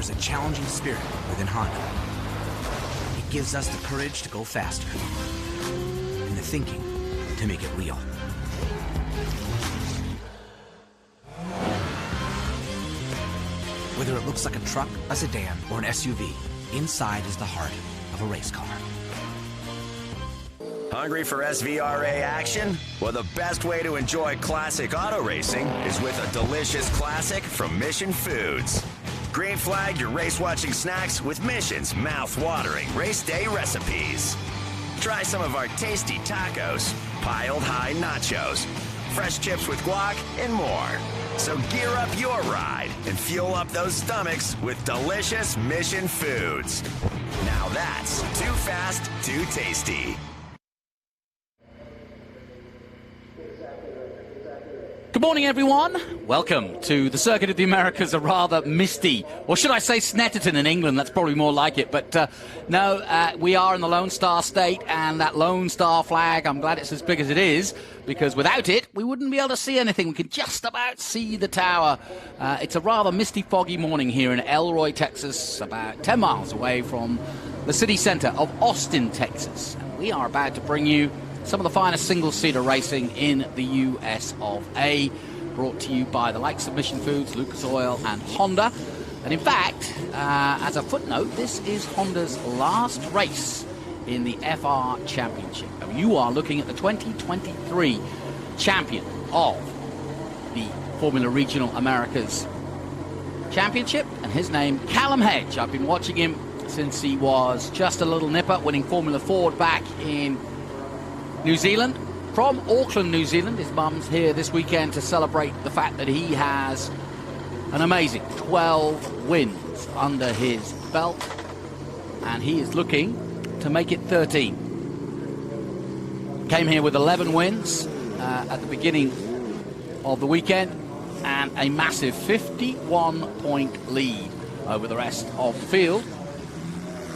there's a challenging spirit within Honda. It gives us the courage to go faster and the thinking to make it real. Whether it looks like a truck, a sedan, or an SUV, inside is the heart of a race car. Hungry for SVRA action? Well, the best way to enjoy classic auto racing is with a delicious classic from Mission Foods. Green flag your race-watching snacks with Mission's mouth-watering race day recipes. Try some of our tasty tacos, piled high nachos, fresh chips with guac, and more. So gear up your ride and fuel up those stomachs with delicious Mission Foods. Now that's too fast, too tasty. Good morning, everyone. Welcome to the Circuit of the Americas, a rather misty, or should I say Snetterton in England? That's probably more like it. But no, we are in the Lone Star State, and that Lone Star flag, I'm glad it's as big as it is, because without it, we wouldn't be able to see anything. We can just about see the tower. It's a rather misty, foggy morning here in Elroy, Texas, about 10 miles away from the city center of Austin, Texas. And we are about to bring you some of the finest single-seater racing in the US of A, brought to you by the likes of Mission Foods, Lucas Oil, and Honda. And in fact, as a footnote, this is Honda's last race in the FR Championship. And you are looking at the 2023 champion of the Formula Regional Americas Championship, and his name, Callum Hedge. I've been watching him since he was just a little nipper, winning Formula Ford back in New Zealand, from Auckland, New Zealand. His mum's here this weekend to celebrate the fact that he has an amazing 12 wins under his belt, and he is looking to make it 13. Came here with 11 wins at the beginning of the weekend, and a massive 51-point lead over the rest of the field.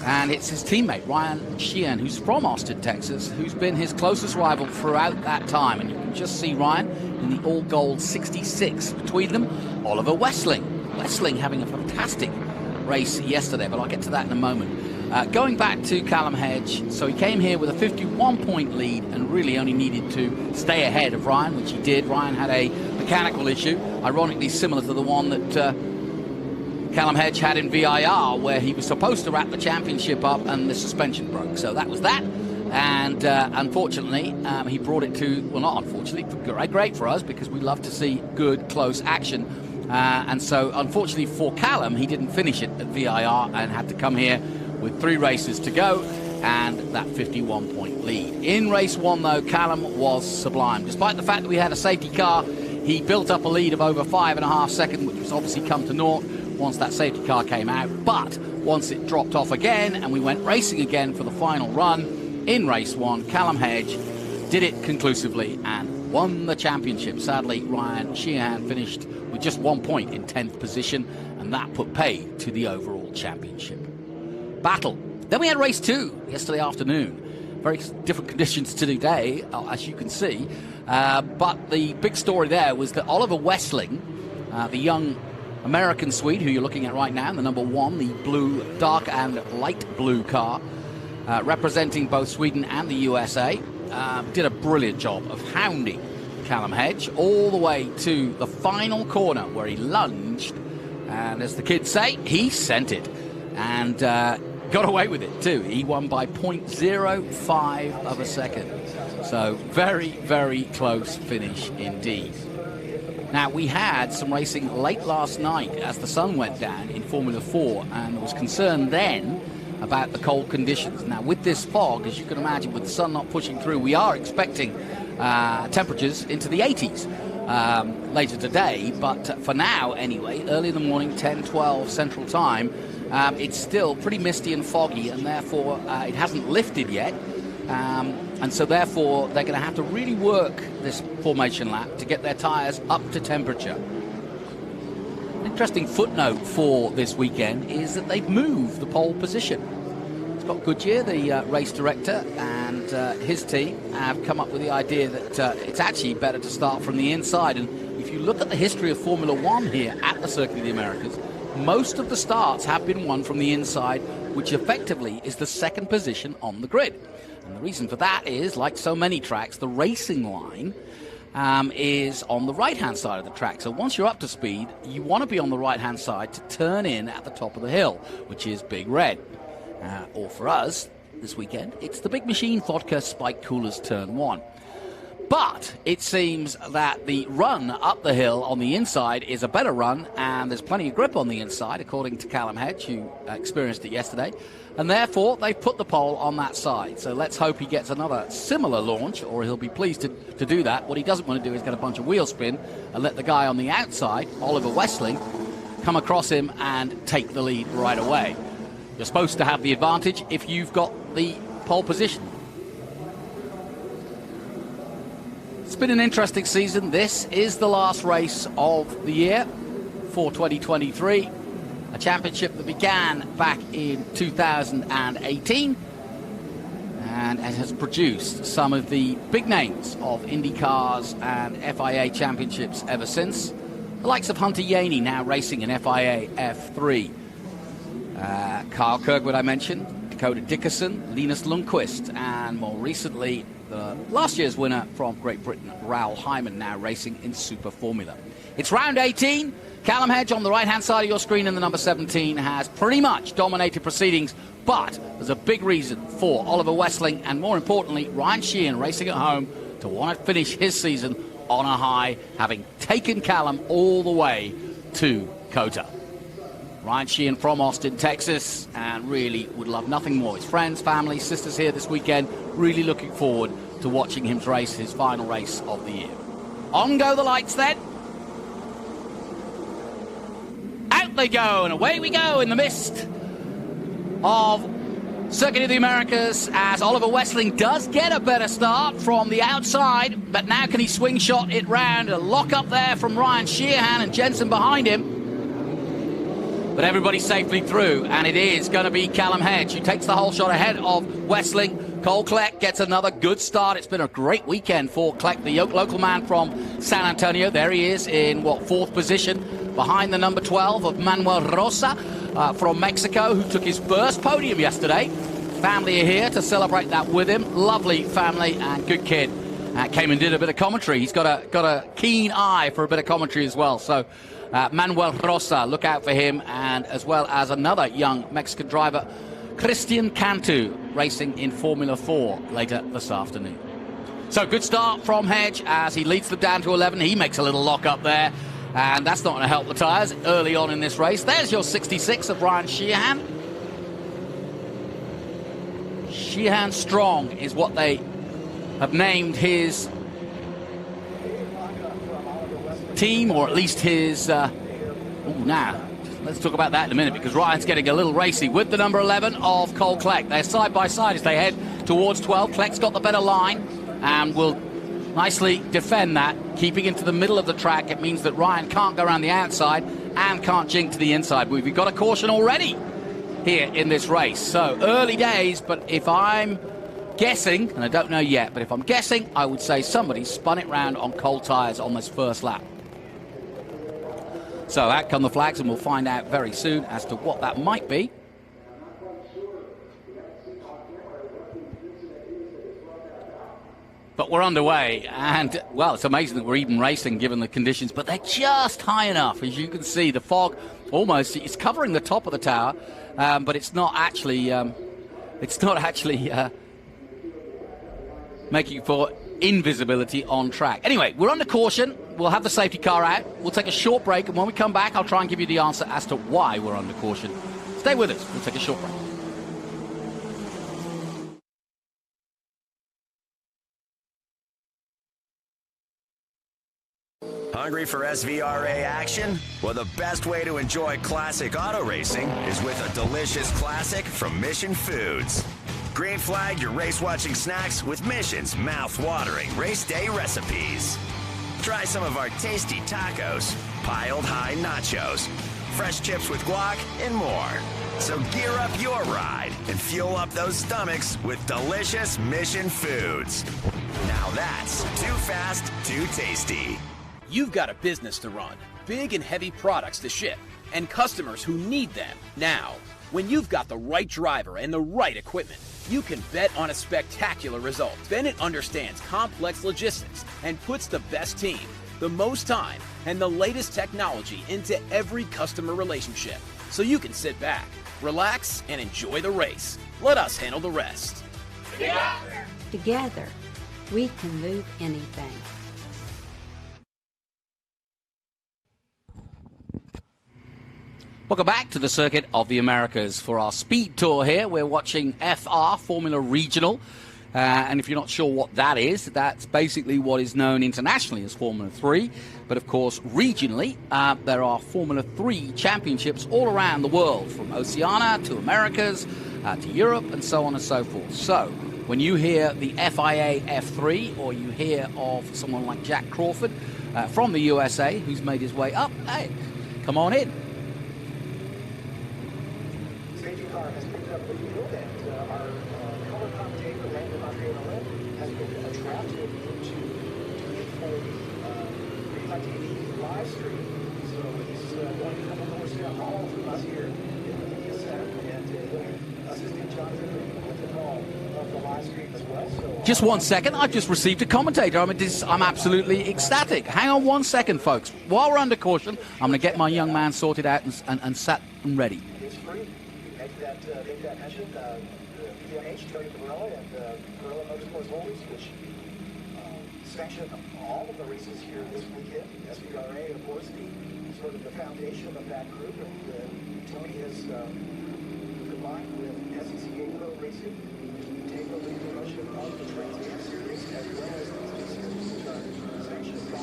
And it's his teammate, Ryan Sheehan, who's from Austin, Texas, who's been his closest rival throughout that time. And you can just see Ryan in the all-gold 66. Between them, Oliver Wessling. Wessling having a fantastic race yesterday, but I'll get to that in a moment. Going back to Callum Hedge, so he came here with a 51-point lead and really only needed to stay ahead of Ryan, which he did. Ryan had a mechanical issue, ironically similar to the one that Callum Hedge had in VIR, where he was supposed to wrap the championship up and the suspension broke. So that was that. And unfortunately, he brought it to, well, not unfortunately, great for us, because we love to see good, close action. And so, unfortunately for Callum, he didn't finish it at VIR and had to come here with 3 races to go and that 51-point lead. In race 1, though, Callum was sublime. Despite the fact that we had a safety car, he built up a lead of over 5.5 seconds, which was obviously come to naught once that safety car came out. But once it dropped off again and we went racing again for the final run in race 1, Callum Hedge did it conclusively and won the championship. Sadly, Ryan Sheehan finished with just 1 point in 10th position, and that put paid to the overall championship battle. Then we had race 2 yesterday afternoon. Very different conditions to today, as you can see. But the big story there was that Oliver Wessling, the young American Swede, who you're looking at right now, the number 1, the blue, dark and light blue car, representing both Sweden and the USA, did a brilliant job of hounding Callum Hedge all the way to the final corner where he lunged, and as the kids say, he sent it, and got away with it too. He won by 0.05 of a second. So very, very close finish indeed. Now, we had some racing late last night as the sun went down in Formula 4, and there was concern then about the cold conditions. Now, with this fog, as you can imagine, with the sun not pushing through, we are expecting temperatures into the 80s later today. But for now, anyway, early in the morning, 10, 12 Central Time, it's still pretty misty and foggy, and therefore it hasn't lifted yet. And so therefore they're going to have to really work this formation lap to get their tyres up to temperature. An interesting footnote for this weekend is that they've moved the pole position. Scott Goodyear, the race director, and his team have come up with the idea that it's actually better to start from the inside. And if you look at the history of Formula 1 here at the Circuit of the Americas, most of the starts have been won from the inside, which effectively is the second position on the grid. And the reason for that is, like so many tracks, the racing line is on the right-hand side of the track. So once you're up to speed, you want to be on the right-hand side to turn in at the top of the hill, which is Big Red. Or for us, this weekend, it's the Big Machine Vodka Spike Coolers Turn 1. But it seems that the run up the hill on the inside is a better run, and there's plenty of grip on the inside, according to Callum Hedge, who experienced it yesterday. And therefore, they've put the pole on that side. So let's hope he gets another similar launch, or he'll be pleased to do that. What he doesn't want to do is get a bunch of wheel spin and let the guy on the outside, Oliver Westling, come across him and take the lead right away. You're supposed to have the advantage if you've got the pole position. It's been an interesting season. This is the last race of the year for 2023. A championship that began back in 2018 and it has produced some of the big names of IndyCars and FIA championships ever since. The likes of Hunter Yaney now racing in FIA F3. Kyle Kirkwood, I mentioned, Dakota Dickerson, Linus Lundqvist, and more recently, last year's winner from Great Britain, Raoul Hyman, now racing in Super Formula. It's round 18. Callum Hedge on the right-hand side of your screen in the number 17 has pretty much dominated proceedings, but there's a big reason for Oliver Westling and, more importantly, Ryan Sheehan racing at home to want to finish his season on a high, having taken Callum all the way to COTA. Ryan Sheehan from Austin, Texas, and really would love nothing more. His friends, family, sisters here this weekend, really looking forward to watching him race his final race of the year. On go the lights then. Out they go, and away we go in the mist of Circuit of the Americas as Oliver Westling does get a better start from the outside, but now can he swing shot it round? A lock up there from Ryan Sheehan and Jensen behind him. But everybody's safely through, and it is going to be Callum Hedge who takes the whole shot ahead of Westling. Cole Kleck gets another good start. It's been a great weekend for Kleck, the local man from San Antonio. There he is in, fourth position behind the number 12 of Manuel Rosa from Mexico, who took his first podium yesterday. Family are here to celebrate that with him. Lovely family and good kid. Came and did a bit of commentary. He's got a keen eye for a bit of commentary as well. So Manuel Rosa, look out for him, and as well as another young Mexican driver, Christian Cantu, racing in Formula 4 later this afternoon. So good start from Hedge as he leads them down to 11. He makes a little lock up there, and that's not going to help the tyres early on in this race. There's your 66 of Ryan Sheehan. Sheehan Strong is what they have named his team, or at least his let's talk about that in a minute, because Ryan's getting a little racy with the number 11 of Cole Kleck. They're side by side as they head towards 12. Kleck's got the better line and will nicely defend that, keeping into the middle of the track. It means that Ryan can't go around the outside and can't jink to the inside. We've got a caution already here in this race, so early days, but if I'm guessing, and I don't know yet, but if I'm guessing, I would say somebody spun it round on cold tyres on this first lap. So out come the flags, and we'll find out very soon as to what that might be. But we're underway, and, well, it's amazing that we're even racing given the conditions, but they're just high enough. As you can see, the fog almost is covering the top of the tower, but it's not actually making for invisibility on track. Anyway, we're under caution. We'll have the safety car out. We'll take a short break, and when we come back, I'll try and give you the answer as to why we're under caution. Stay with us. We'll take a short break. Hungry for SVRA action? Well, the best way to enjoy classic auto racing is with a delicious classic from Mission Foods. Green flag your race-watching snacks with Mission's mouth-watering race day recipes. Try some of our tasty tacos, piled high nachos, fresh chips with guac, and more. So gear up your ride and fuel up those stomachs with delicious Mission Foods. Now that's too fast, too tasty. You've got a business to run, big and heavy products to ship. and customers who need them now. When you've got the right driver and the right equipment, you can bet on a spectacular result. Bennett understands complex logistics and puts the best team, the most time, and the latest technology into every customer relationship. So you can sit back, relax, and enjoy the race. Let us handle the rest. Together, we can move anything. Welcome back to the Circuit of the Americas for our Speed Tour here. We're watching FR, Formula Regional. And if you're not sure what that is, that's basically what is known internationally as Formula 3. But of course, regionally, there are Formula 3 championships all around the world, from Oceania to Americas to Europe and so on and so forth. So when you hear the FIA F3, or you hear of someone like Jack Crawford from the USA who's made his way up, hey, come on in. Car has picked up the field, and our color commentator, Landon has been attracted into for the TV live stream. So he's going to come over to all from us here in the media center, and assisting Jonathan with the call of the live stream as well. So, just 1 second, I've just received a commentator. I'm absolutely ecstatic. Hang on 1 second, folks. While we're under caution, I'm going to get my young man sorted out and sat and ready. It's free. Make that mention, PMH, Tony Pirelli, and Pirelli Motorsports Holdings, which sanction all of the races here this weekend. SVRA, of course, the sort of the foundation of that group, and Tony has combined with SEC Pro Racing to take over the promotion of the Trans Am Series, as well as the series, which are sanctioned by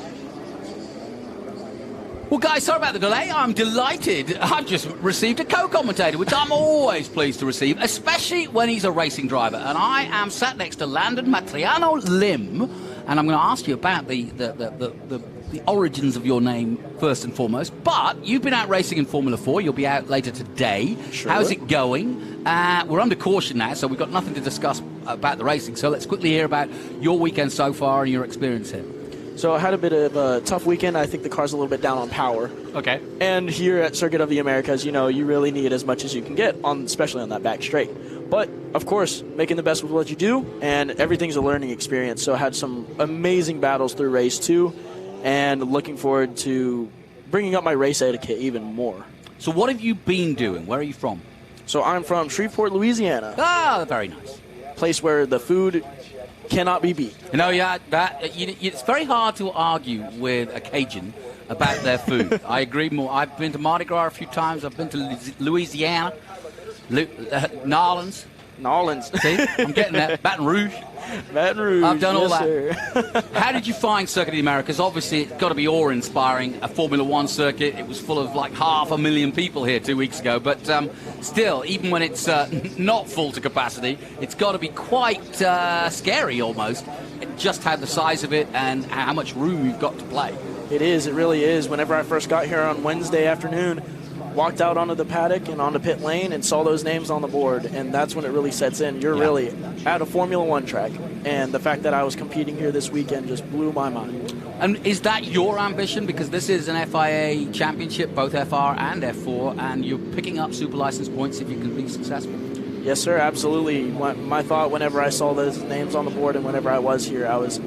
Well, guys, sorry about the delay. I'm delighted. I've just received a co-commentator, which I'm always pleased to receive, especially when he's a racing driver. And I am sat next to Landon Matriano Lim, and I'm going to ask you about the origins of your name first and foremost. But you've been out racing in Formula 4. You'll be out later today. Sure. How's it going? We're under caution now, so we've got nothing to discuss about the racing. So let's quickly hear about your weekend so far and your experience here. So I had a bit of a tough weekend. I think the car's a little bit down on power. Okay. And here at Circuit of the Americas, you know, you really need as much as you can get, especially on that back straight. But, of course, making the best with what you do, and everything's a learning experience. So I had some amazing battles through race 2, and looking forward to bringing up my race etiquette even more. So what have you been doing? Where are you from? So I'm from Shreveport, Louisiana. Ah, very nice. Place where the food cannot be beat. No, yeah, it's very hard to argue with a Cajun about their food. I agree more. I've been to Mardi Gras a few times. I've been to Louisiana, Nolans. See, I'm getting that. Baton Rouge. Baton Rouge. I've done all that. Sir. How did you find Circuit of the Americas? Obviously, it's got to be awe-inspiring. A Formula One circuit. It was full of like 500,000 people here 2 weeks ago. But still, even when it's not full to capacity, it's got to be quite scary almost. Just how the size of it and how much room you've got to play. It is. It really is. Whenever I first got here on Wednesday afternoon, walked out onto the paddock and onto pit lane and saw those names on the board, and that's when it really sets in. You're really at a Formula One track, and the fact that I was competing here this weekend just blew my mind. And is that your ambition? Because this is an FIA championship, both FR and F4, and you're picking up super license points if you can be successful. Yes, sir, absolutely. My thought whenever I saw those names on the board and whenever I was here, I was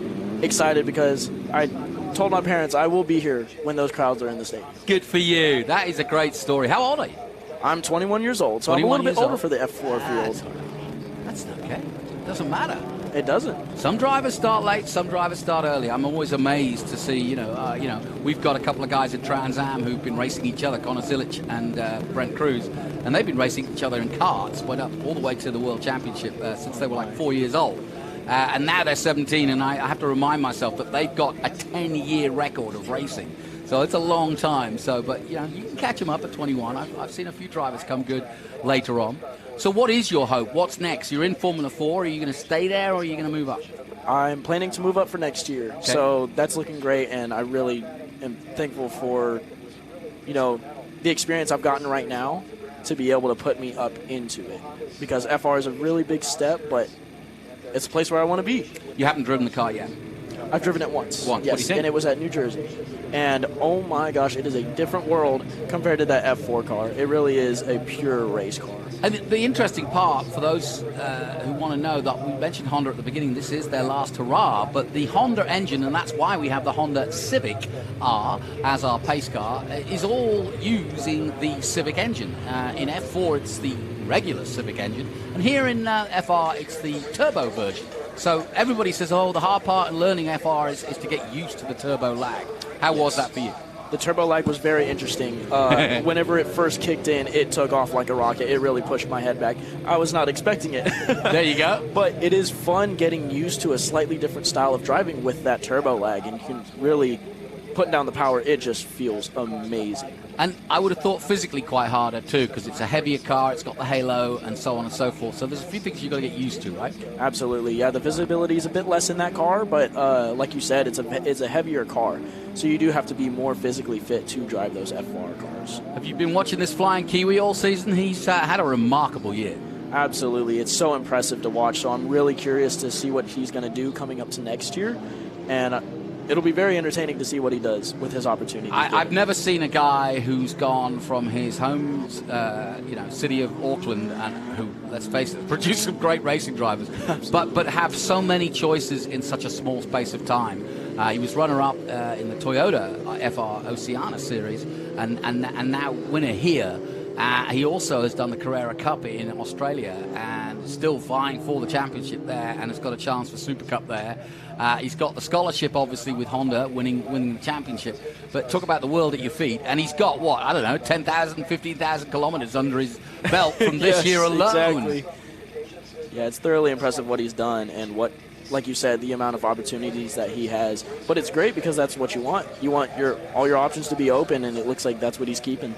excited because I told my parents I will be here when those crowds are in the stadium. Good for you. That is a great story. How old are you? I'm 21 years old, so I'm a little bit older for the F4 field. That's okay. Doesn't matter. It doesn't. Some drivers start late, some drivers start early. I'm always amazed to see, we've got a couple of guys in Trans Am who've been racing each other, Connor Zilic and Brent Cruz, and they've been racing each other in karts, went up all the way to the World Championship since they were like 4 years old. And now they're 17, and I have to remind myself that they've got a 10-year record of racing. So it's a long time. But you can catch them up at 21. I've seen a few drivers come good later on. So what is your hope? What's next? You're in Formula 4. Are you going to stay there, or are you going to move up? I'm planning to move up for next year. Okay. So that's looking great, and I really am thankful for, the experience I've gotten right now to be able to put me up into it. Because FR is a really big step, but it's a place where I want to be. You haven't driven the car yet? I've driven it once. Yes, what do you think? And it was at New Jersey. And oh my gosh, it is a different world compared to that F4 car. It really is a pure race car. And the interesting part, for those who want to know, that we mentioned Honda at the beginning, this is their last hurrah, but the Honda engine, and that's why we have the Honda Civic R as our pace car, is all using the Civic engine. In F4, it's the regular Civic engine, and here in FR, it's the turbo version. So everybody says, oh, the hard part in learning FR is to get used to the turbo lag. How was that for you? The turbo lag was very interesting. Whenever it first kicked in, it took off like a rocket. It really pushed my head back. I was not expecting it. There you go. But it is fun getting used to a slightly different style of driving with that turbo lag, and you can really put down the power. It just feels amazing. And I would have thought physically quite harder too, because it's a heavier car, it's got the halo, and so on and so forth. So there's a few things you've got to get used to, right? Absolutely, yeah. The visibility is a bit less in that car, but like you said, it's a heavier car. So you do have to be more physically fit to drive those FR cars. Have you been watching this Flying Kiwi all season? He's had a remarkable year. Absolutely. It's so impressive to watch. So I'm really curious to see what he's going to do coming up to next year. And it'll be very entertaining to see what he does with his opportunity. I've never seen a guy who's gone from his home, city of Auckland, and who, let's face it, produced some great racing drivers, but have so many choices in such a small space of time. He was runner-up in the Toyota FR Oceania series, and now winner here. He also has done the Carrera Cup in Australia and still vying for the championship there, and has got a chance for Super Cup there. He's got the scholarship, obviously, with Honda, winning the championship. But talk about the world at your feet. And he's got, 10,000, 15,000 kilometers under his belt from this year alone. Exactly. Yeah, it's thoroughly impressive what he's done and what, like you said, the amount of opportunities that he has. But it's great because that's what you want. You want all your options to be open, and it looks like that's what he's keeping.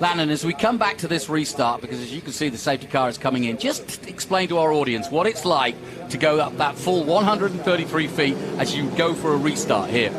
Landon, as we come back to this restart, because as you can see the safety car is coming in, just explain to our audience what it's like to go up that full 133 feet as you go for a restart here.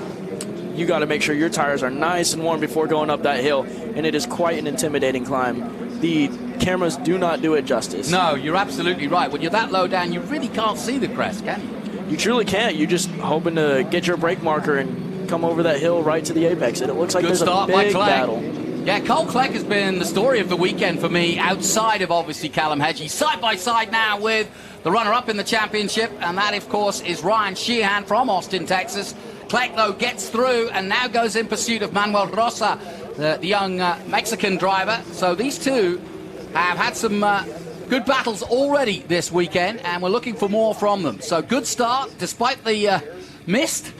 You got to make sure your tires are nice and warm before going up that hill, and it is quite an intimidating climb. The cameras do not do it justice. No, you're absolutely right. When you're that low down, you really can't see the crest, can you? You truly can't. You're just hoping to get your brake marker and come over that hill right to the apex, and it looks like there's a big battle. Yeah, Cole Cleck has been the story of the weekend for me, outside of, obviously, Callum Hedge. He's side by side now with the runner-up in the championship, and that, of course, is Ryan Sheehan from Austin, Texas. Cleck, though, gets through and now goes in pursuit of Manuel Rosa, the young Mexican driver. So these two have had some good battles already this weekend, and we're looking for more from them. So good start, despite the mist.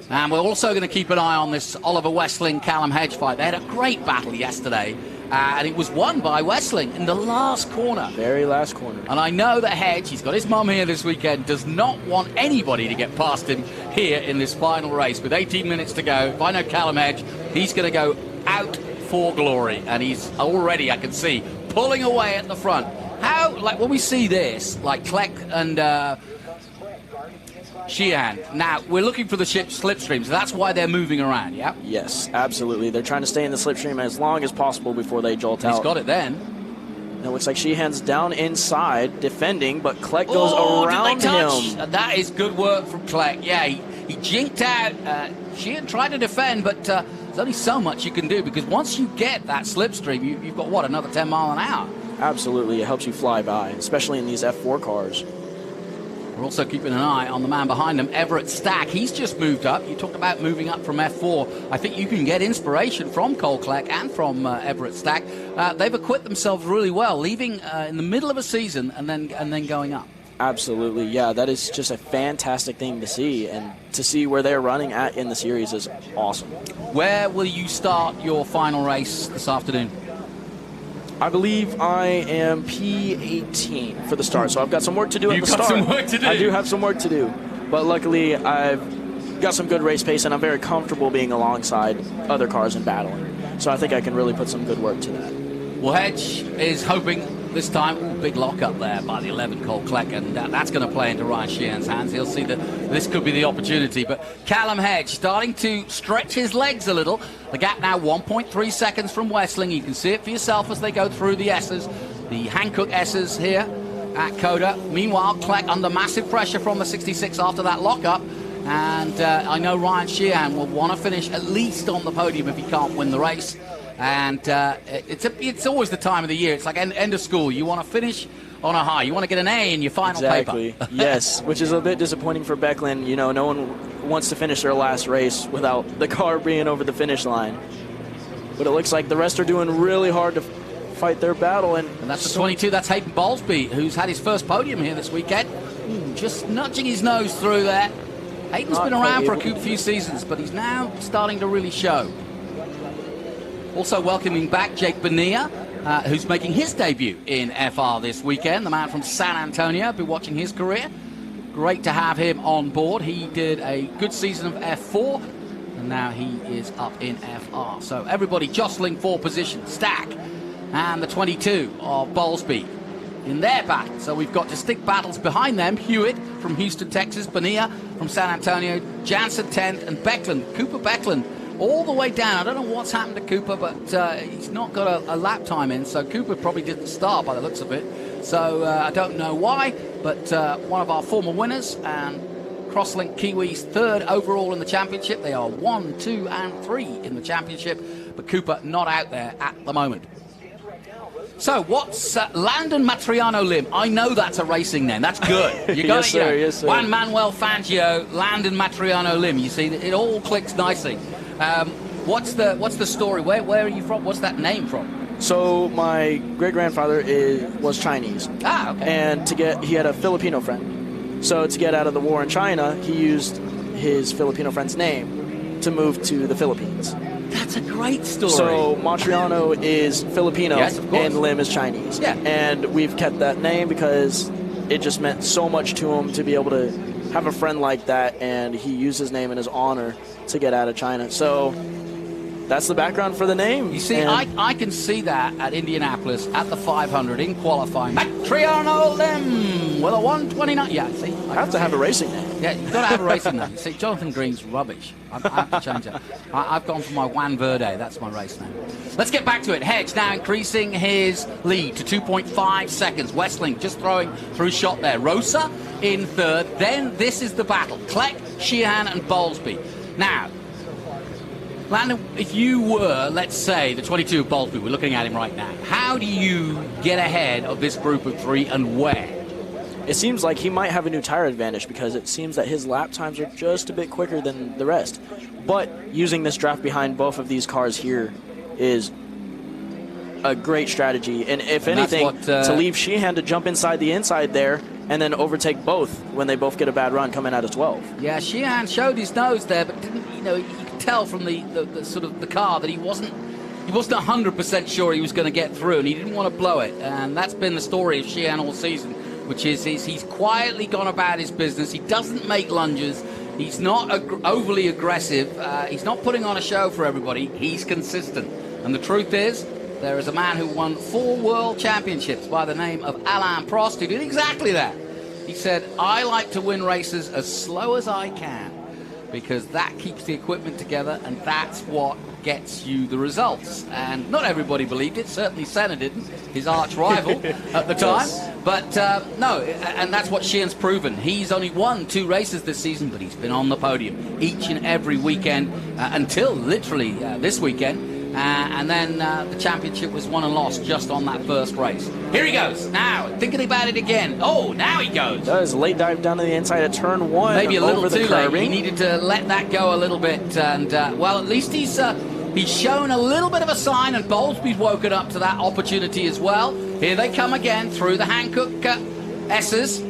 And we're also going to keep an eye on this Oliver Westling-Callum Hedge fight. They had a great battle yesterday, and it was won by Westling in the last corner. Very last corner. And I know that Hedge, he's got his mum here this weekend, does not want anybody to get past him here in this final race. With 18 minutes to go, if I know Callum Hedge, he's going to go out for glory. And he's already, I can see, pulling away at the front. How, like when we see this, like Cleck and Sheehan. Now, we're looking for the slipstream, so that's why they're moving around, yeah? Yes, absolutely. They're trying to stay in the slipstream as long as possible before they jolt out. He's got it then. And it looks like Sheehan's down inside, defending, but Cleck goes around him. That is good work from Cleck. Yeah, he jinked out. Sheehan tried to defend, but there's only so much you can do, because once you get that slipstream, you've got, another 10 mile an hour? Absolutely. It helps you fly by, especially in these F4 cars. We're also keeping an eye on the man behind them, Everett Stack. He's just moved up. You talked about moving up from F4. I think you can get inspiration from Cole Cleck and from Everett Stack. They've equipped themselves really well, leaving in the middle of a season and then going up. Absolutely, yeah. That is just a fantastic thing to see, and to see where they're running at in the series is awesome. Where will you start your final race this afternoon? I believe I am P18 for the start, so I've got some work to do at the start. You've got some work to do. I do have some work to do, but luckily I've got some good race pace, and I'm very comfortable being alongside other cars and battling. So I think I can really put some good work to that. Well, Hedge is hoping this time, big lock up there by the 11, Cole Cleck, and that's going to play into Ryan Sheehan's hands. He'll see that this could be the opportunity. But Callum Hedge starting to stretch his legs a little. The gap now 1.3 seconds from Westling. You can see it for yourself as they go through the S's, the Hankook S's here. at Coda. Meanwhile, Kleck under massive pressure from the 66 after that lockup. And I know Ryan Sheehan will want to finish at least on the podium if he can't win the race. And it's always the time of the year. It's like end of school. You want to finish on a high. You want to get an A in your final paper. Yes, which is a bit disappointing for Becklin. You know, no one wants to finish their last race without the car being over the finish line. But it looks like the rest are doing really hard to fight their battle. And that's the 22. That's Hayden Bowlesby, who's had his first podium here this weekend. Just nudging his nose through there. Hayden's been around for a few seasons, but he's now starting to really show. Also welcoming back Jake Bonilla, who's making his debut in FR this weekend. The man from San Antonio. Been watching his career. Great to have him on board. He did a good season of F4, and now he is up in FR. So everybody jostling for position. Stack and the 22 of Bowlesby in their battle. So we've got distinct battles behind them. Hewitt from Houston, Texas, Bonilla from San Antonio, Jansen 10th, and Cooper Becklin, all the way down. I don't know what's happened to Cooper, but he's not got a lap time in, so Cooper probably didn't start by the looks of it. So I don't know why, but one of our former winners and Crosslink Kiwis third overall in the championship. They are 1, 2, and 3 in the championship, but Cooper not out there at the moment. So what's Landon Matriano Lim? I know that's a racing name. That's good. You got Yes, it. sir, yes, sir. Juan Manuel Fangio, Landon Matriano Lim. You see, it all clicks nicely. What's the story? Where are you from? What's that name from? So my great-grandfather was Chinese. Ah, okay. And he had a Filipino friend. So to get out of the war in China, he used his Filipino friend's name to move to the Philippines. That's a great story. So Matriano is Filipino, yes, of course, and Lim is Chinese. Yeah. And we've kept that name because it just meant so much to him to be able to have a friend like that, and he used his name in his honor to get out of China. So that's the background for the name. You see, I can see that at Indianapolis at the 500 in qualifying. Matriano Lim with a 129. Yeah, see, I have to have a racing name. Yeah, you've got to have a racing name. See, Jonathan Green's rubbish. I have to change it. I've gone for my Juan Verde. That's my race name. Let's get back to it. Hedge now increasing his lead to 2.5 seconds. Westling just throwing through shot there. Rosa in third. Then this is the battle. Kleck, Sheehan, and Bowlesby. Now, Landon, if you were, let's say, the 22 of Bowlesby, we're looking at him right now, how do you get ahead of this group of three and where? It seems like he might have a new tire advantage because it seems that his lap times are just a bit quicker than the rest. But using this draft behind both of these cars here is a great strategy. And if anything, to leave Sheehan to jump inside the inside there and then overtake both when they both get a bad run coming out of 12. Yeah, Sheehan showed his nose there, but didn't, you could tell from the sort of the car that he wasn't 100% sure he was going to get through, and he didn't want to blow it. And that's been the story of Sheehan all season, which is he's quietly gone about his business. He doesn't make lunges. He's not overly aggressive. He's not putting on a show for everybody. He's consistent. And the truth is, there is a man who won 4 world championships by the name of Alain Prost who did exactly that. He said, I like to win races as slow as I can because that keeps the equipment together and that's what gets you the results. And not everybody believed it. Certainly Senna didn't, his arch rival at the time. Yes. But no, and that's what Sheehan's proven. He's only won 2 races this season, but he's been on the podium each and every weekend until literally this weekend. And then the championship was won and lost just on that first race. Here he goes. Now, thinking about it again. Oh, now he goes. That was a late dive down to the inside of turn 1. Maybe a little too late. He needed to let that go a little bit. And, well, at least he's shown a little bit of a sign, and Bowlesby's woken up to that opportunity as well. Here they come again through the Hankook S's.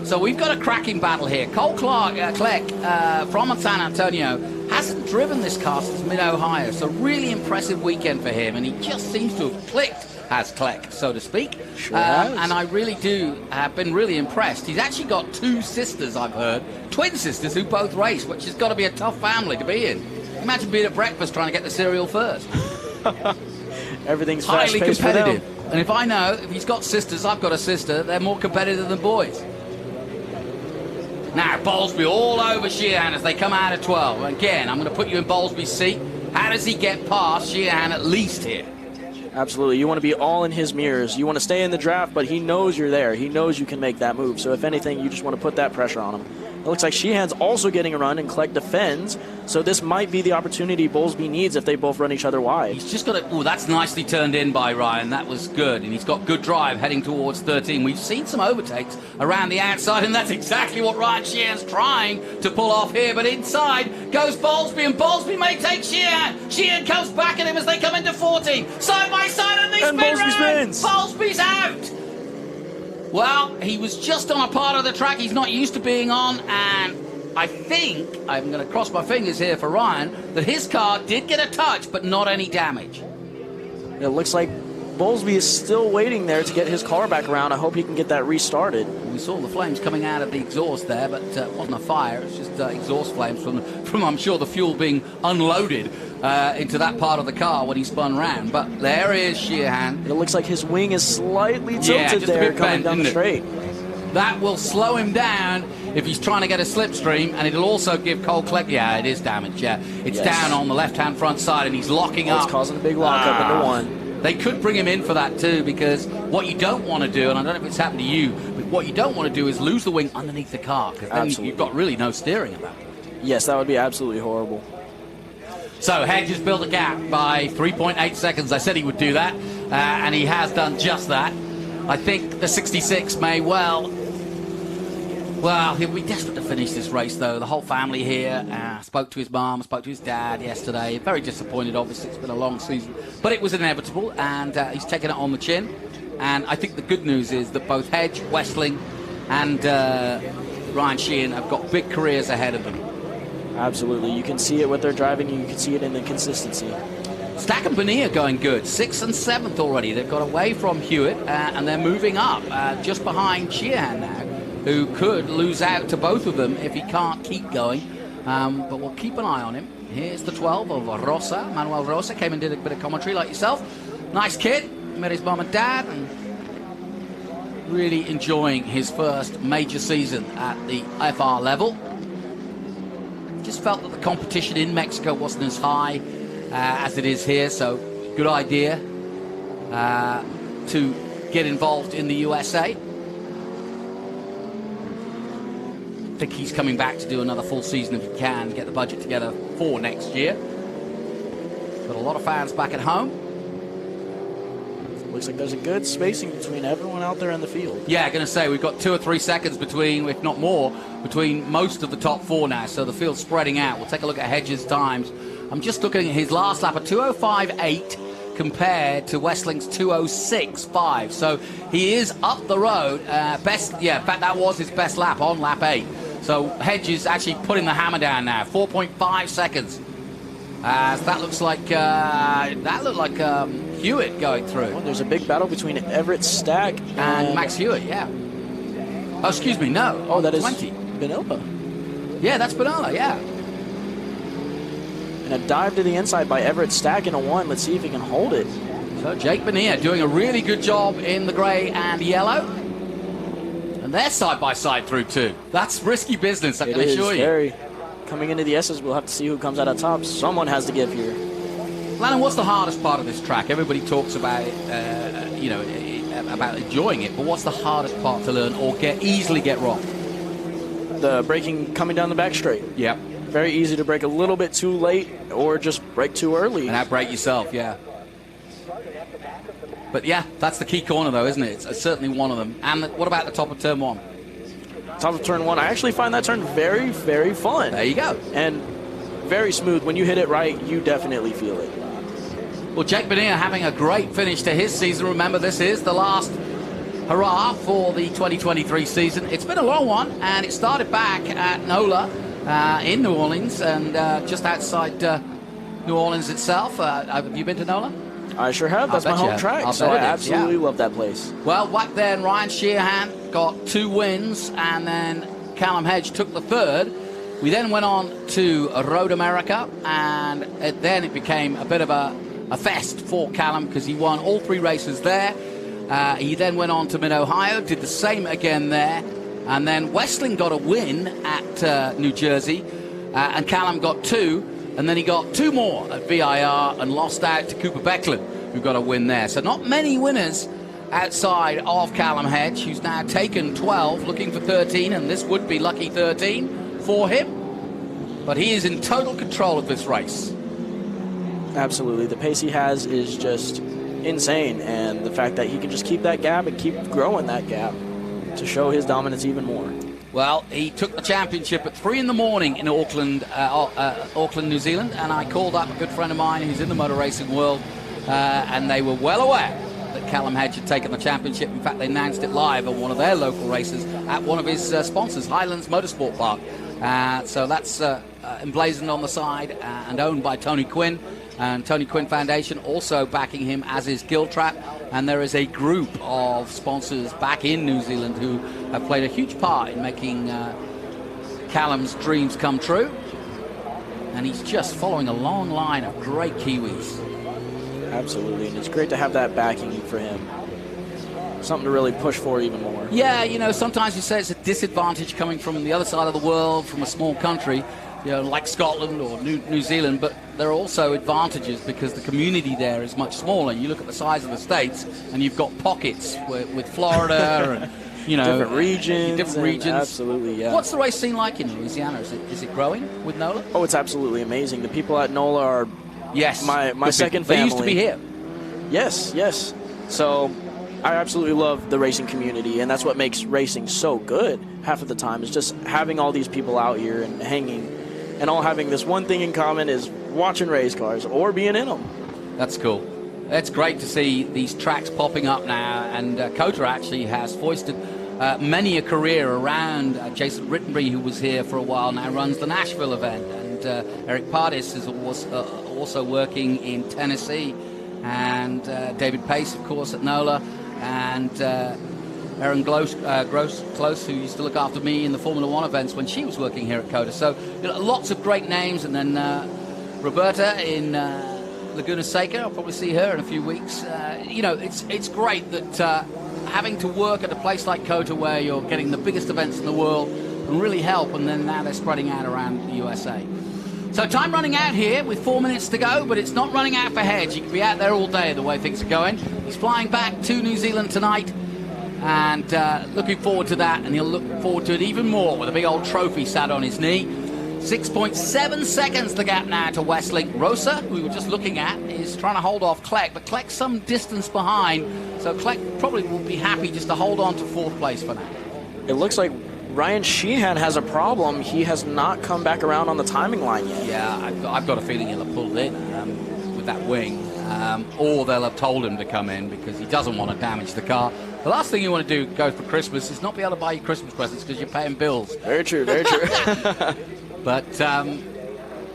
So we've got a cracking battle here. Cole Kleck from San Antonio hasn't driven this car since mid-Ohio, so really impressive weekend for him, and he just seems to have clicked as Kleck, so to speak. Sure has. And I really have been really impressed. He's actually got 2 sisters, I've heard, twin sisters who both race, which has got to be a tough family to be in. Imagine being at breakfast trying to get the cereal first. Everything's highly fast-paced competitive. for them. And if I know, if he's got sisters, I've got a sister, they're more competitive than boys. Now, Bowlesby all over Sheehan as they come out of 12. Again, I'm going to put you in Bowlesby's seat. How does he get past Sheehan at least here? Absolutely. You want to be all in his mirrors. You want to stay in the draft, but he knows you're there. He knows you can make that move. So if anything, you just want to put that pressure on him. It looks like Sheehan's also getting a run and Clegg defends. So this might be the opportunity Bowlesby needs if they both run each other wide. He's just got it. Oh, that's nicely turned in by Ryan. That was good. And he's got good drive heading towards 13. We've seen some overtakes around the outside, and that's exactly what Ryan Sheehan's trying to pull off here. But inside goes Bowlesby, and Bowlesby may take Sheehan. Sheehan comes back at him as they come into 14. Side by side, and they spin Bowlesby round. spins. Bowlesby's out. Well, he was just on a part of the track he's not used to being on, and I think, I'm going to cross my fingers here for Ryan, that his car did get a touch, but not any damage. It looks like Bowlesby is still waiting there to get his car back around. I hope he can get that restarted. We saw the flames coming out of the exhaust there, but it wasn't a fire. It's just exhaust flames from, I'm sure, the fuel being unloaded into that part of the car when he spun round. But there is Sheehan. It looks like his wing is slightly tilted just there a bit coming bent, down the straight. That will slow him down if he's trying to get a slipstream, and it'll also give Cole Clegg, yeah, it is damaged, yeah. It's down on the left-hand front side, and he's locking up. It's causing a big lockup into one. They could bring him in for that too, because what you don't want to do, and I don't know if it's happened to you, but what you don't want to do is lose the wing underneath the car, because then you've got really no steering at that point. Yes, that would be absolutely horrible. So Hedges built a gap by 3.8 seconds. I said he would do that, and he has done just that. I think the 66 may well, he'll be desperate to finish this race, though. The whole family here spoke to his mom, spoke to his dad yesterday. Very disappointed, obviously. It's been a long season. But it was inevitable, and he's taken it on the chin. And I think the good news is that both Hedge, Westling, and Ryan Sheehan have got big careers ahead of them. Absolutely. You can see it with their driving, and you can see it in the consistency. Stack and Bonilla going good. 6th and 7th already. They've got away from Hewitt, and they're moving up just behind Sheehan now, who could lose out to both of them if he can't keep going. But we'll keep an eye on him. Here's the 12 of Rosa. Manuel Rosa came and did a bit of commentary like yourself. Nice kid. Met his mum and dad, and really enjoying his first major season at the FR level. Just felt that the competition in Mexico wasn't as high as it is here, so good idea to get involved in the USA. I think he's coming back to do another full season if he can, get the budget together for next year. Got a lot of fans back at home. Looks like there's a good spacing between everyone out there in the field. Yeah, going to say we've got 2 or 3 seconds between, if not more, between most of the top 4 now, so the field's spreading out. We'll take a look at Hedges' times. I'm just looking at his last lap, a 2:05.8 compared to Westling's 2:06.5. So he is up the road. In fact, that was his best lap on lap 8. So Hedges actually putting the hammer down now. 4.5 seconds. So that looks like Hewitt going through. Well, there's a big battle between Everett Stack and Max Hewitt. Yeah. Oh, excuse me. No. Oh, that is 20. Bonilla. Yeah, that's Bonilla. Yeah. And a dive to the inside by Everett Stack in a 1. Let's see if he can hold it. So Jake Bonilla doing a really good job in the grey and yellow. And they're side by side through too. That's risky business, I can assure you. Very. Coming into the S's, we'll have to see who comes out on top. Someone has to give here. Lannon, what's the hardest part of this track? Everybody talks about it, about enjoying it, but what's the hardest part to learn or easily get wrong? The braking coming down the back straight. Yep. Very easy to brake a little bit too late or just brake too early. And outbrake yourself, yeah. But yeah, that's the key corner though, isn't it? It's certainly one of them. And what about the top of turn 1? Top of turn 1, I actually find that turn very, very fun. There you go. And very smooth. When you hit it right, you definitely feel it. Well, Jake Bonilla having a great finish to his season. Remember, this is the last hurrah for the 2023 season. It's been a long one, and it started back at NOLA in New Orleans and just outside New Orleans itself. Have you been to NOLA? I sure have. That's my home track, so I absolutely love that place. Well, back then, Ryan Sheehan got 2 wins, and then Callum Hedge took the 3rd. We then went on to Road America, and then it became a bit of a fest for Callum because he won all 3 races there. He then went on to Mid-Ohio, did the same again there, and then Westling got a win at New Jersey, and Callum got 2. And then he got 2 more at VIR and lost out to Cooper Becklin, who got a win there. So not many winners outside of Callum Hedge, who's now taken 12, looking for 13, and this would be lucky 13 for him. But he is in total control of this race. Absolutely. The pace he has is just insane, and the fact that he can just keep that gap and keep growing that gap to show his dominance even more. Well, he took the championship at 3 in the morning in Auckland, New Zealand, and I called up a good friend of mine who's in the motor racing world, and they were well aware that Callum Hedge had taken the championship. In fact, they announced it live on one of their local races at one of his sponsors, Highlands Motorsport Park. So that's emblazoned on the side and owned by Tony Quinn. And Tony Quinn Foundation also backing him, as is Giltrap. And there is a group of sponsors back in New Zealand who have played a huge part in making Callum's dreams come true. And he's just following a long line of great Kiwis. Absolutely, and it's great to have that backing for him. Something to really push for even more. Yeah, you know, sometimes you say it's a disadvantage coming from the other side of the world, from a small country, you know, like Scotland or New Zealand, but there are also advantages because the community there is much smaller. You look at the size of the states, and you've got pockets with Florida and, you know, different regions. Absolutely, yeah. What's the race scene like in Louisiana? Is it growing with NOLA? Oh, it's absolutely amazing. The people at NOLA are my second family. They used to be here. Yes. So I absolutely love the racing community, and that's what makes racing so good half of the time, is just having all these people out here and hanging and all having this one thing in common, is watching race cars or being in them. That's cool. It's great to see these tracks popping up now, and COTA actually has foisted many a career around. Jason Rittenbury, who was here for a while, now runs the Nashville event, and Eric Pardis is also working in Tennessee, and David Pace, of course, at NOLA, and Erin Close, who used to look after me in the Formula One events when she was working here at COTA. So, you know, lots of great names, and then Roberta in Laguna Seca. I'll probably see her in a few weeks. You know, it's great that having to work at a place like COTA, where you're getting the biggest events in the world, can really help, and then now they're spreading out around the USA. So time running out here with 4 minutes to go, but it's not running out for Hedge. He could be out there all day the way things are going. He's flying back to New Zealand tonight, and looking forward to that, and he'll look forward to it even more with a big old trophy sat on his knee. 6.7 seconds the gap now to Westlink. Rosa, who we were just looking at, is trying to hold off Kleck, but Kleck's some distance behind, so Kleck probably will be happy just to hold on to 4th place for now. It looks like Ryan Sheehan has a problem. He has not come back around on the timing line yet. Yeah, I've got a feeling he'll have pulled in with that wing, or they'll have told him to come in because he doesn't want to damage the car. The last thing you want to do go for Christmas is not be able to buy you Christmas presents because you're paying bills. Very true. But,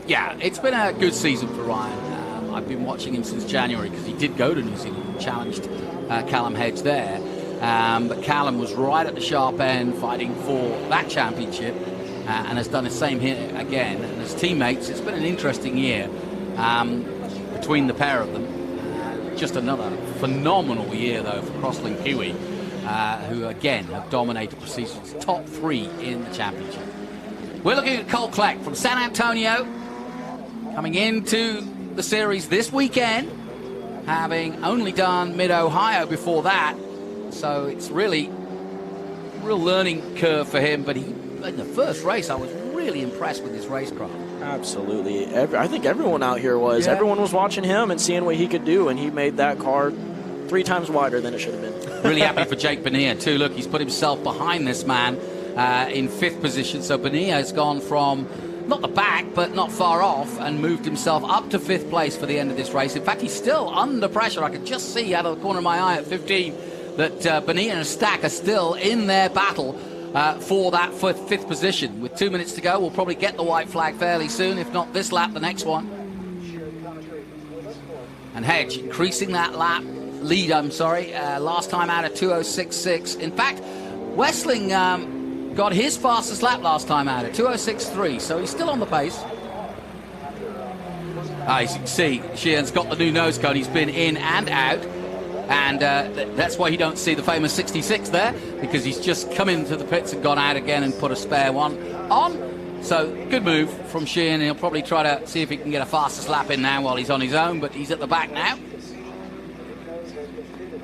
yeah, it's been a good season for Ryan. I've been watching him since January because he did go to New Zealand and challenged Callum Hedge there. But Callum was right at the sharp end fighting for that championship and has done the same here again. And as teammates, it's been an interesting year between the pair of them. Just another phenomenal year, though, for Crosslink Kiwi, who, again, have dominated the season's top 3 in the championship. We're looking at Cole Kleck from San Antonio, coming into the series this weekend, having only done Mid-Ohio before that. So it's really a real learning curve for him. But in the first race, I was really impressed with his racecraft. Absolutely. I think everyone out here was. Yeah. Everyone was watching him and seeing what he could do, and he made that car 3 times wider than it should have been. Really happy for Jake Bonilla, too. Look, he's put himself behind this man in 5th position. So Bonilla has gone from not the back, but not far off, and moved himself up to 5th place for the end of this race. In fact, he's still under pressure. I could just see out of the corner of my eye at 15 that Bonilla and Stack are still in their battle for that 5th position. With 2 minutes to go, we'll probably get the white flag fairly soon, if not this lap, the next one. And Hedge increasing that lead, last time out at 2:06.6. In fact, Westling got his fastest lap last time out at 2:06.3, so he's still on the pace. As you can see, Sheehan's got the new nose cone. He's been in and out. And that's why you don't see the famous 66 there, because he's just come into the pits and gone out again and put a spare one on. So good move from Sheehan. He'll probably try to see if he can get a fastest lap in now while he's on his own, but he's at the back now.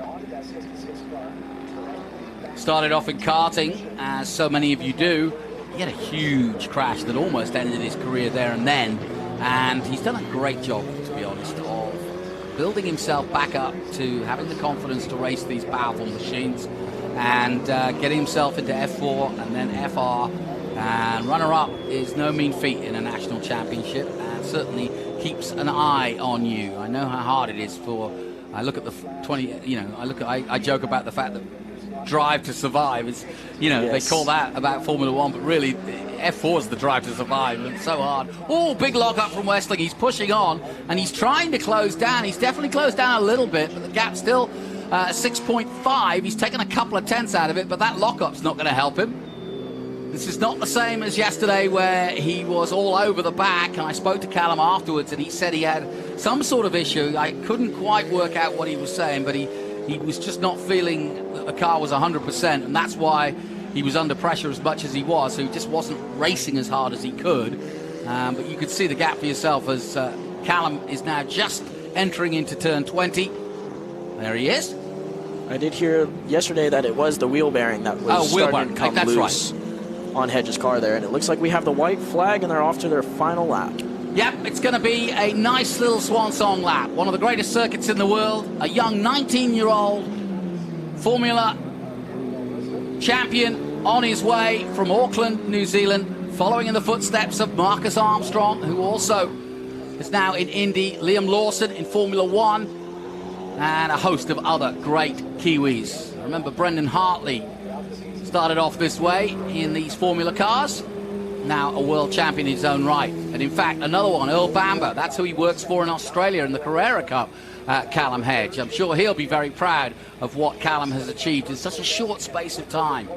onto that 66 car. Started off in karting, as so many of you do. He had a huge crash that almost ended his career there and then. And he's done a great job, to be honest, of building himself back up to having the confidence to race these powerful machines and getting himself into F4 and then FR. And runner-up is no mean feat in a national championship, and certainly keeps an eye on you. I know how hard it is for. I look at the 20. You know, I joke about the fact that drive to survive is, you know, yes. They call that about Formula One, but really F4 is the drive to survive. It's so hard. Oh, big lock up from Westling. He's pushing on and he's trying to close down. He's definitely closed down a little bit, but the gap's still 6.5. He's taken a couple of tenths out of it, but that lock-up's not going to help him. This is not the same as yesterday where he was all over the back, and I spoke to Callum afterwards and he said he had some sort of issue. I couldn't quite work out what he was saying, but he was just not feeling that the car was 100%, and that's why he was under pressure as much as he was, so he just wasn't racing as hard as he could. But you could see the gap for yourself as Callum is now just entering into turn 20. There he is. I did hear yesterday that it was the wheel bearing that was starting to come loose on Hedges' car there, and it looks like we have the white flag and they're off to their final lap. Yep, it's going to be a nice little swan song lap. One of the greatest circuits in the world. A young 19-year-old Formula champion on his way from Auckland, New Zealand, following in the footsteps of Marcus Armstrong, who also is now in Indy, Liam Lawson in Formula One, and a host of other great Kiwis. I remember Brendan Hartley started off this way in these Formula cars. Now a world champion in his own right. And in fact, another one, Earl Bamber, that's who he works for in Australia in the Carrera Cup, Callum Hedge. I'm sure he'll be very proud of what Callum has achieved in such a short space of time.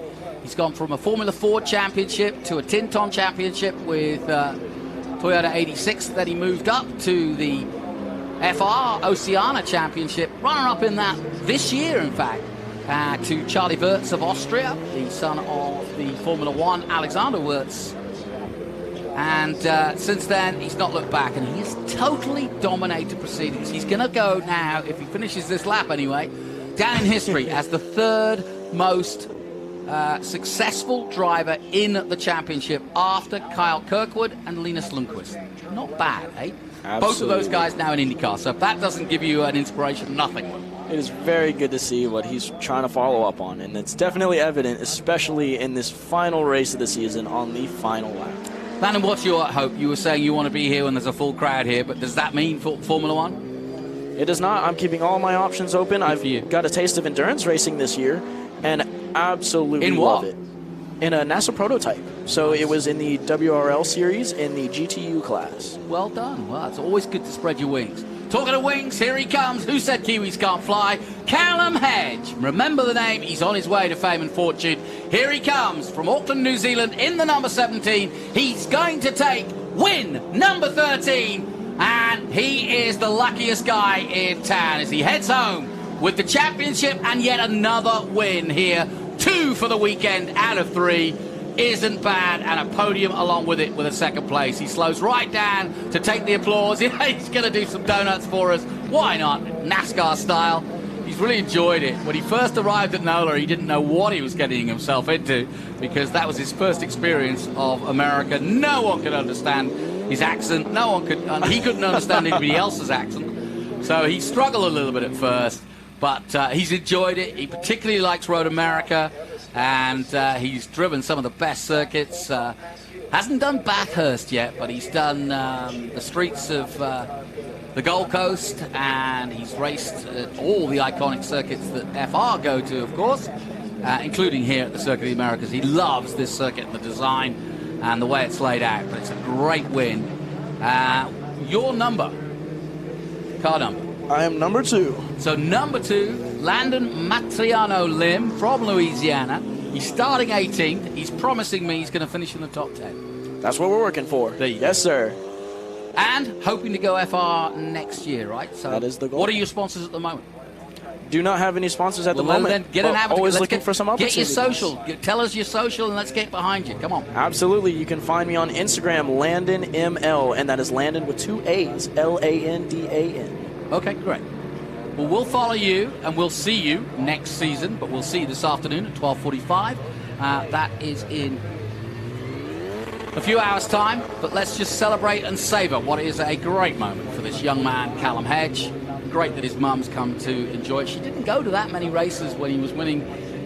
He's gone from a Formula Ford championship to a Tinton championship with Toyota 86, then he moved up to the FR Oceania championship, runner-up in that this year, in fact. To Charlie Wirtz of Austria, the son of the Formula One Alexander Wirtz. And since then, he's not looked back, and he has totally dominated proceedings. He's going to go now, if he finishes this lap anyway, down in history as the third most successful driver in the championship after Kyle Kirkwood and Linus Lundqvist. Not bad, eh? Absolutely. Both of those guys now in IndyCar, so if that doesn't give you an inspiration, nothing will. It is very good to see what he's trying to follow up on, and it's definitely evident, especially in this final race of the season on the final lap. Landon, what's your hope? You were saying you want to be here when there's a full crowd here, but does that mean for Formula One? It does not. I'm keeping all my options open. I've got a taste of endurance racing this year, and absolutely love it. In a NASA prototype. So it was in the WRL series in the GTU class. Well done. Well, it's always good to spread your wings. Talking of wings, here he comes. Who said Kiwis can't fly? Callum Hedge. Remember the name. He's on his way to fame and fortune. Here he comes from Auckland, New Zealand in the number 17. He's going to take win number 13. And he is the luckiest guy in town as he heads home with the championship and yet another win here. 2 for the weekend out of 3. Isn't bad, and a podium along with it with a second place. He slows right down to take the applause. He's going to do some donuts for us. Why not? NASCAR style. He's really enjoyed it. When he first arrived at NOLA, he didn't know what he was getting himself into because that was his first experience of America. No one could understand his accent. No one could. He couldn't understand anybody else's accent. So he struggled a little bit at first, but he's enjoyed it. He particularly likes Road America. And he's driven some of the best circuits. Hasn't done Bathurst yet, but he's done the streets of the Gold Coast, and he's raced all the iconic circuits that FR go to, of course, including here at the Circuit of the Americas. He loves this circuit and the design and the way it's laid out, but it's a great win. Your number, car number? I am number 2. So number 2, Landon Matriano Lim from Louisiana. He's starting 18th. He's promising me he's going to finish in the top 10. That's what we're working for. Yes, sir. And hoping to go FR next year, right? So that is the goal. What are your sponsors at the moment? Do not have any sponsors at the moment. Then get an advocate. Always looking for some opportunities. Get your social. Tell us your social, and let's get behind you. Come on. Absolutely. You can find me on Instagram, LandonML, and that is Landon with 2 A's, Landan. Okay, great. Well, we'll follow you, and we'll see you next season, but we'll see you this afternoon at 12:45. That is in a few hours' time, but let's just celebrate and savour what is a great moment for this young man, Callum Hedge. Great that his mum's come to enjoy it. She didn't go to that many races when he was winning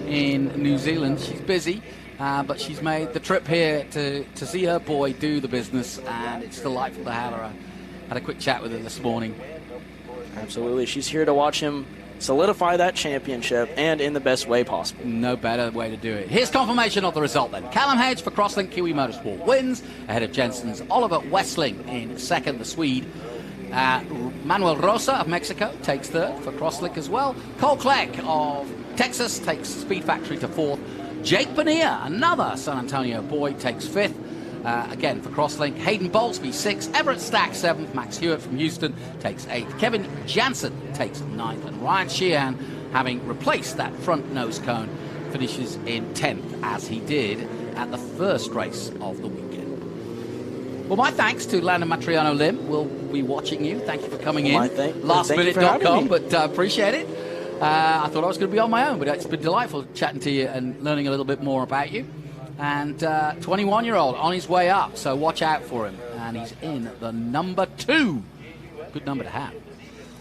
in New Zealand. She's busy, but she's made the trip here to see her boy do the business, and it's delightful to have her. Had a quick chat with her this morning. Absolutely. She's here to watch him solidify that championship, and in the best way possible. No better way to do it. Here's confirmation of the result then. Callum Hedge for Crosslink Kiwi Motorsport wins ahead of Jensen's Oliver Westling in second, the Swede. Manuel Rosa of Mexico takes third for Crosslink as well. Cole Clegg of Texas takes Speed Factory to fourth. Jake Bonilla, another San Antonio boy, takes fifth. Again for Crosslink. Hayden Bowlesby, 6th. Everett Stack, 7th. Max Hewitt from Houston takes 8th. Kevin Jansen takes 9th. And Ryan Sheehan, having replaced that front nose cone, finishes in 10th, as he did at the first race of the weekend. Well, my thanks to Landon Matriano Lim. We'll be watching you. Thank you for coming in. Lastminute.com, but appreciate it. I thought I was going to be on my own, but it's been delightful chatting to you and learning a little bit more about you. And 21-year-old on his way up, so watch out for him. And he's in the number 2. Good number to have.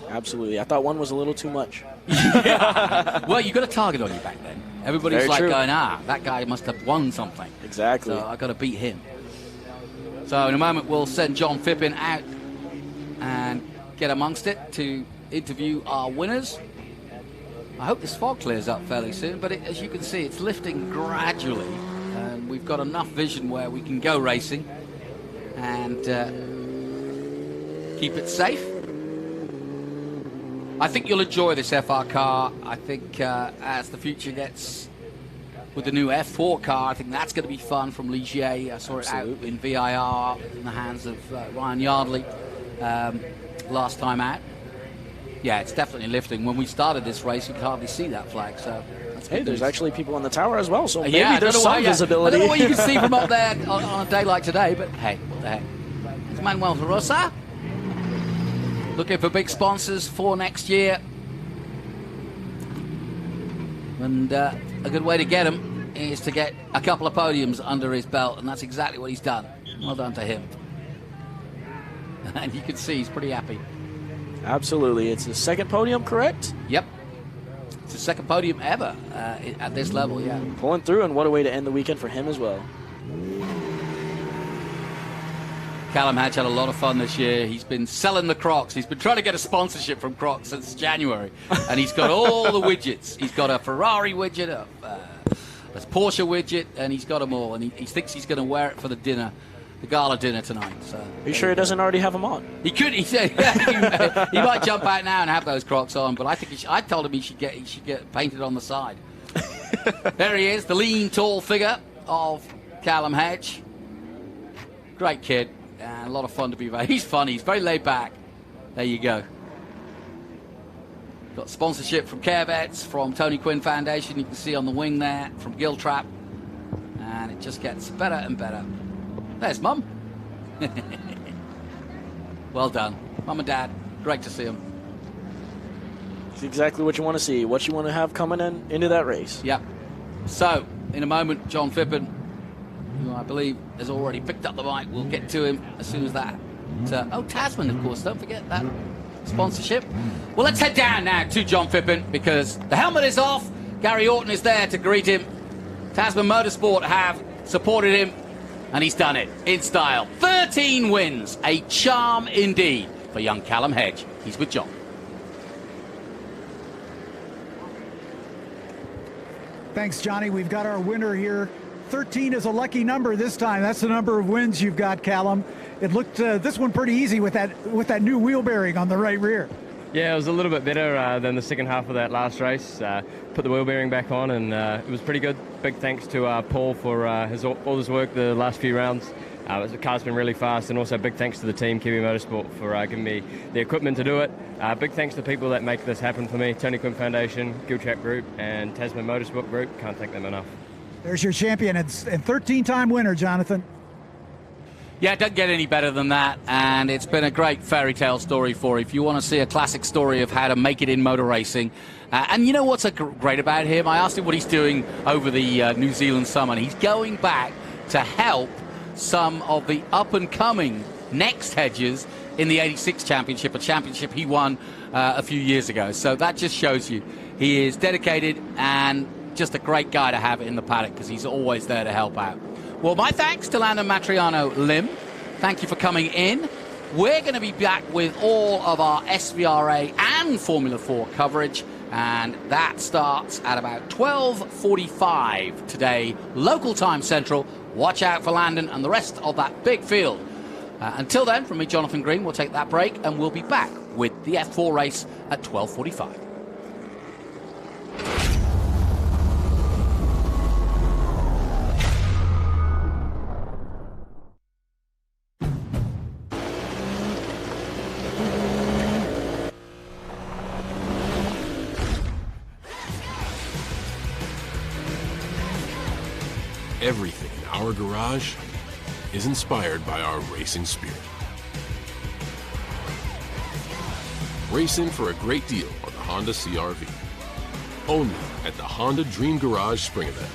Absolutely. I thought 1 was a little too much. Yeah. Well, you got a target on you back then. Everybody's Very like true. going, that guy must have won something. Exactly. So I got to beat him. So in a moment, we'll send John Phippen out and get amongst it to interview our winners. I hope this fog clears up fairly soon, but as you can see, it's lifting gradually. And we've got enough vision where we can go racing and keep it safe. I think you'll enjoy this FR car. I think as the future gets with the new F4 car, I think that's going to be fun from Ligier. I saw it out in VIR in the hands of Ryan Yardley last time out. Yeah, it's definitely lifting. When we started this race, you could hardly see that flag, so that's good Hey, there's news. actually people on the tower as well, so maybe Yeah, there's some visibility. I don't know what you can see from up there on a day like today, but hey, what the heck. It's Manuel Rosa. Looking for big sponsors for next year. And a good way to get him is to get a couple of podiums under his belt, and that's exactly what he's done. Well done to him. And you can see he's pretty happy. Absolutely. It's his second podium, correct? Yep. It's his second podium ever at this level, yeah. Pulling through, and what a way to end the weekend for him as well. Callum Hedge had a lot of fun this year. He's been selling the Crocs. He's been trying to get a sponsorship from Crocs since January. And he's got all the widgets. He's got a Ferrari widget, a Porsche widget, and he's got them all. And he thinks he's going to wear it for the dinner, the gala dinner tonight. So, Are you sure he doesn't already have them on? He could. He said he might jump out now and have those Crocs on. But I think I told him he should get painted on the side. There he is, the lean, tall figure of Callum Hedge. Great kid. And a lot of fun to be around. He's funny. He's very laid back. There you go. Got sponsorship from CareVets, from Tony Quinn Foundation. You can see on the wing there, from Giltrap. And it just gets better and better. There's Mum. Well done. Mum and Dad, great to see them. It's exactly what you want to see, what you want to have coming into that race. Yep. So, in a moment, John Phippen, who I believe has already picked up the mic. We'll get to him as soon as that. Tasman, of course. Don't forget that sponsorship. Well, let's head down now to John Phippen because the helmet is off. Gary Orton is there to greet him. Tasman Motorsport have supported him, and he's done it in style. 13 wins. A charm indeed for young Callum Hedge. He's with John. Thanks, Johnny. We've got our winner here. 13 is a lucky number this time. That's the number of wins you've got, Callum. It looked this one pretty easy with that new wheel bearing on the right rear. Yeah, it was a little bit better than the second half of that last race. Put the wheel bearing back on, and it was pretty good. Big thanks to Paul for all his work the last few rounds. The car's been really fast, and also big thanks to the team, Kiwi Motorsport, for giving me the equipment to do it. Big thanks to the people that make this happen for me, Tony Quinn Foundation, Giltrap Group, and Tasman Motorsport Group. Can't thank them enough. There's your champion and 13-time winner, Jonathan. Yeah, it doesn't get any better than that, and it's been a great fairy tale story for you. If you want to see a classic story of how to make it in motor racing. And you know what's great about him? I asked him what he's doing over the New Zealand summer, and he's going back to help some of the up-and-coming next hedges in the 86 championship, a championship he won a few years ago. So that just shows you he is dedicated and just a great guy to have in the paddock because he's always there to help out. Well, my thanks to Landon Matriano Lim. Thank you for coming in. We're going to be back with all of our SVRA and Formula 4 coverage, and that starts at about 12:45 today, local time central. Watch out for Landon and the rest of that big field. Until then, from me, Jonathan Green, we'll take that break, and we'll be back with the F4 race at 12:45. Everything in our garage is inspired by our racing spirit. Race in for a great deal on the Honda CR-V. Only at the Honda Dream Garage Spring Event.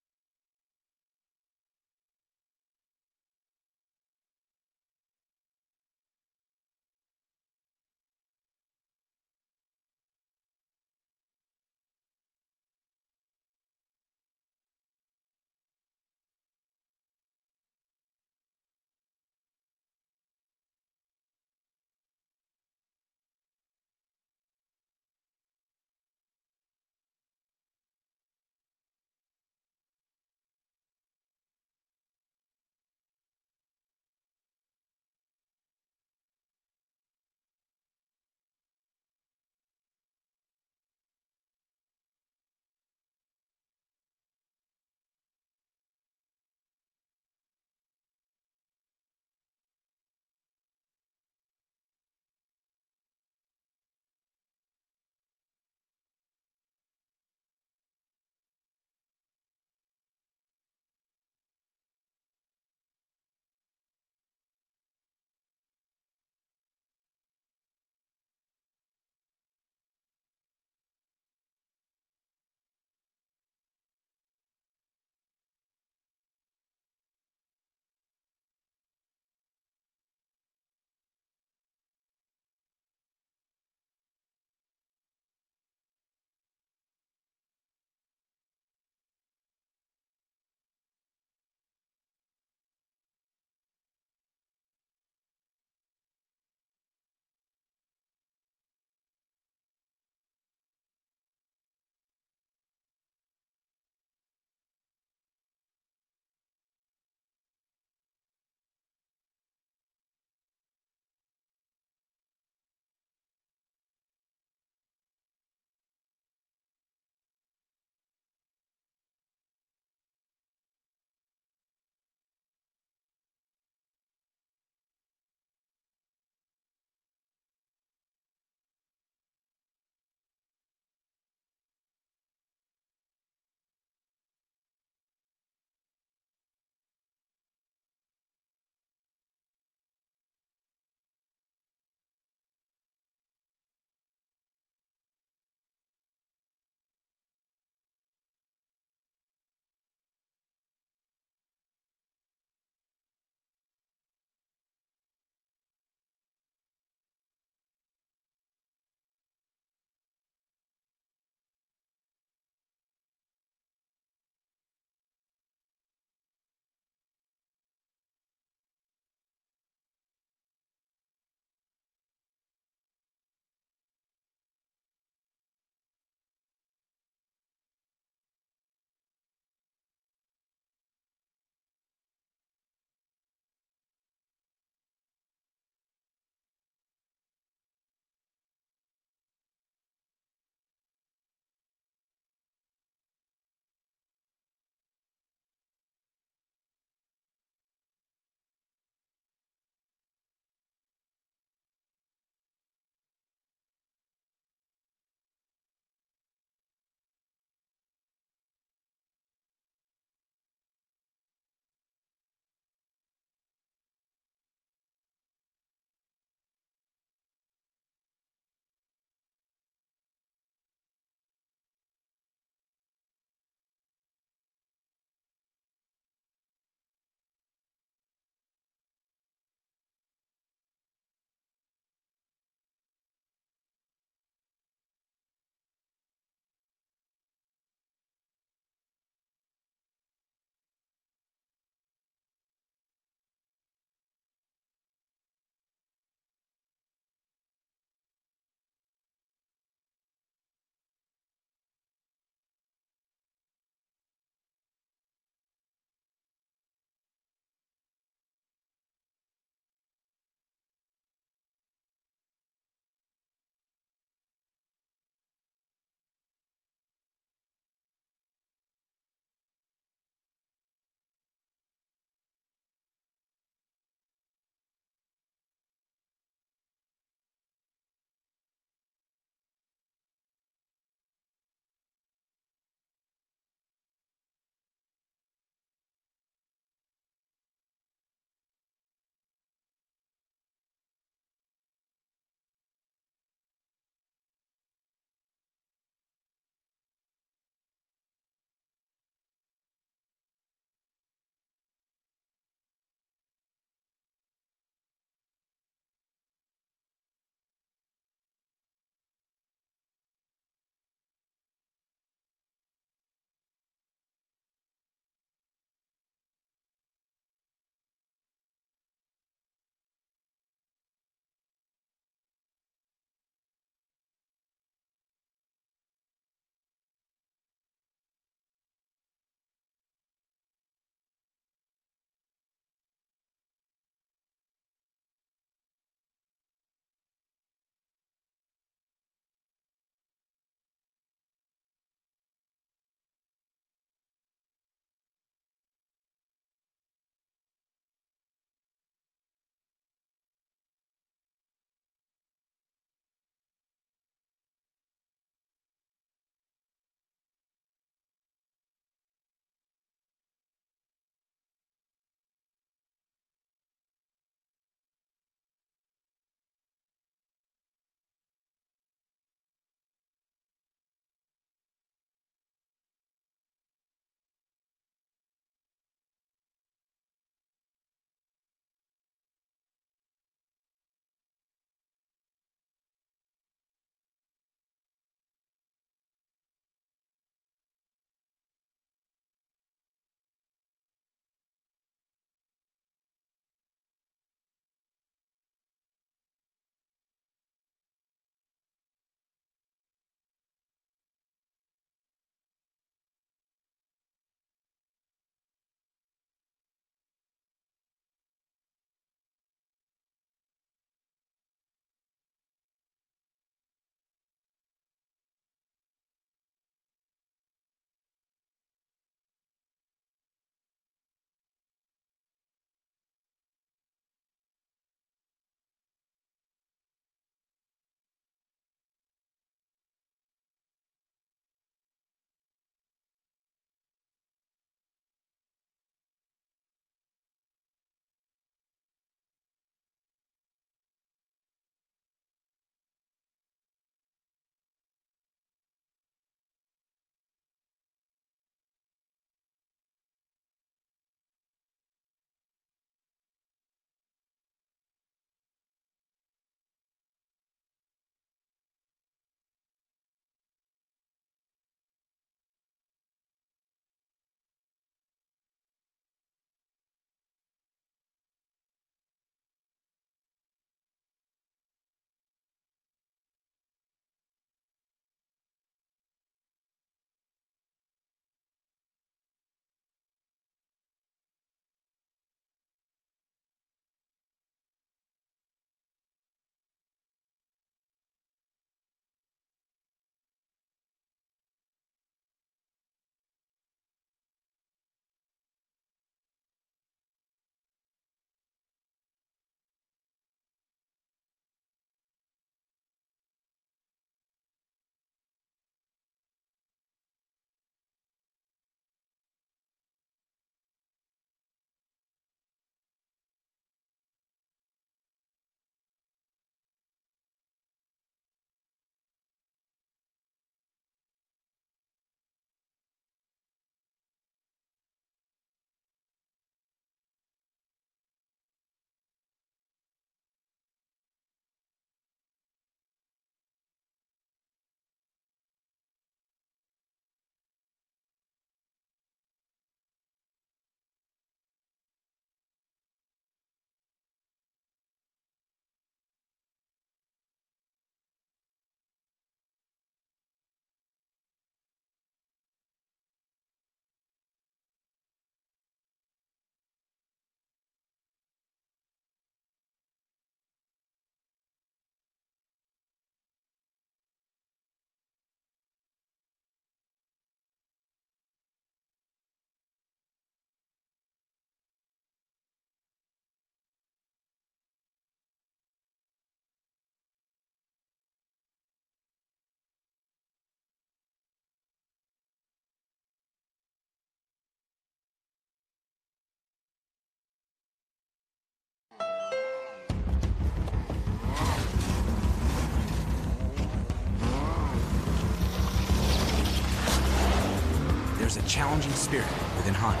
challenging spirit within Honda.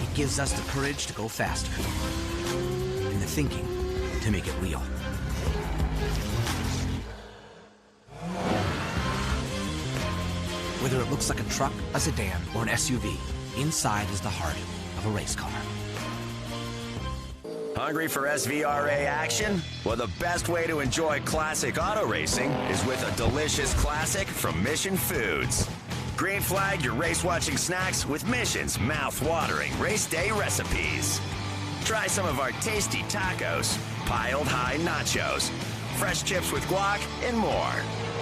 It gives us the courage to go faster and the thinking to make it real. Whether it looks like a truck, a sedan, or an SUV, inside is the heart of a race car. Hungry for SVRA action? Well, the best way to enjoy classic auto racing is with a delicious classic from Mission Foods. Green flag your race-watching snacks with Mission's mouth-watering race day recipes. Try some of our tasty tacos, piled high nachos, fresh chips with guac, and more.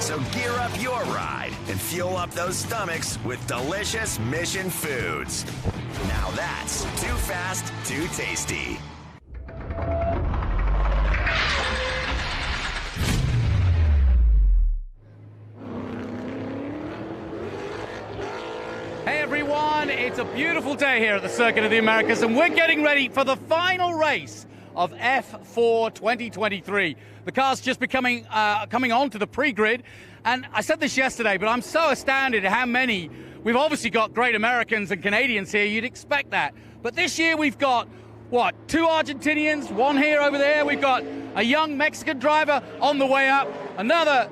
So gear up your ride and fuel up those stomachs with delicious Mission Foods. Now that's too fast, too tasty. Hey everyone, it's a beautiful day here at the Circuit of the Americas, and we're getting ready for the final race of F4 2023. The car's just coming onto the pre-grid, and I said this yesterday, but I'm so astounded at how many. We've obviously got great Americans and Canadians here, you'd expect that. But this year we've got, what, 2 Argentinians, 1 here over there. We've got a young Mexican driver on the way up, another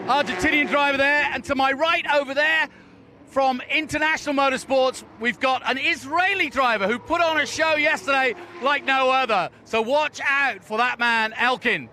Argentinian driver there, and to my right over there, from International Motorsports, we've got an Israeli driver who put on a show yesterday like no other. So watch out for that man, Elkin.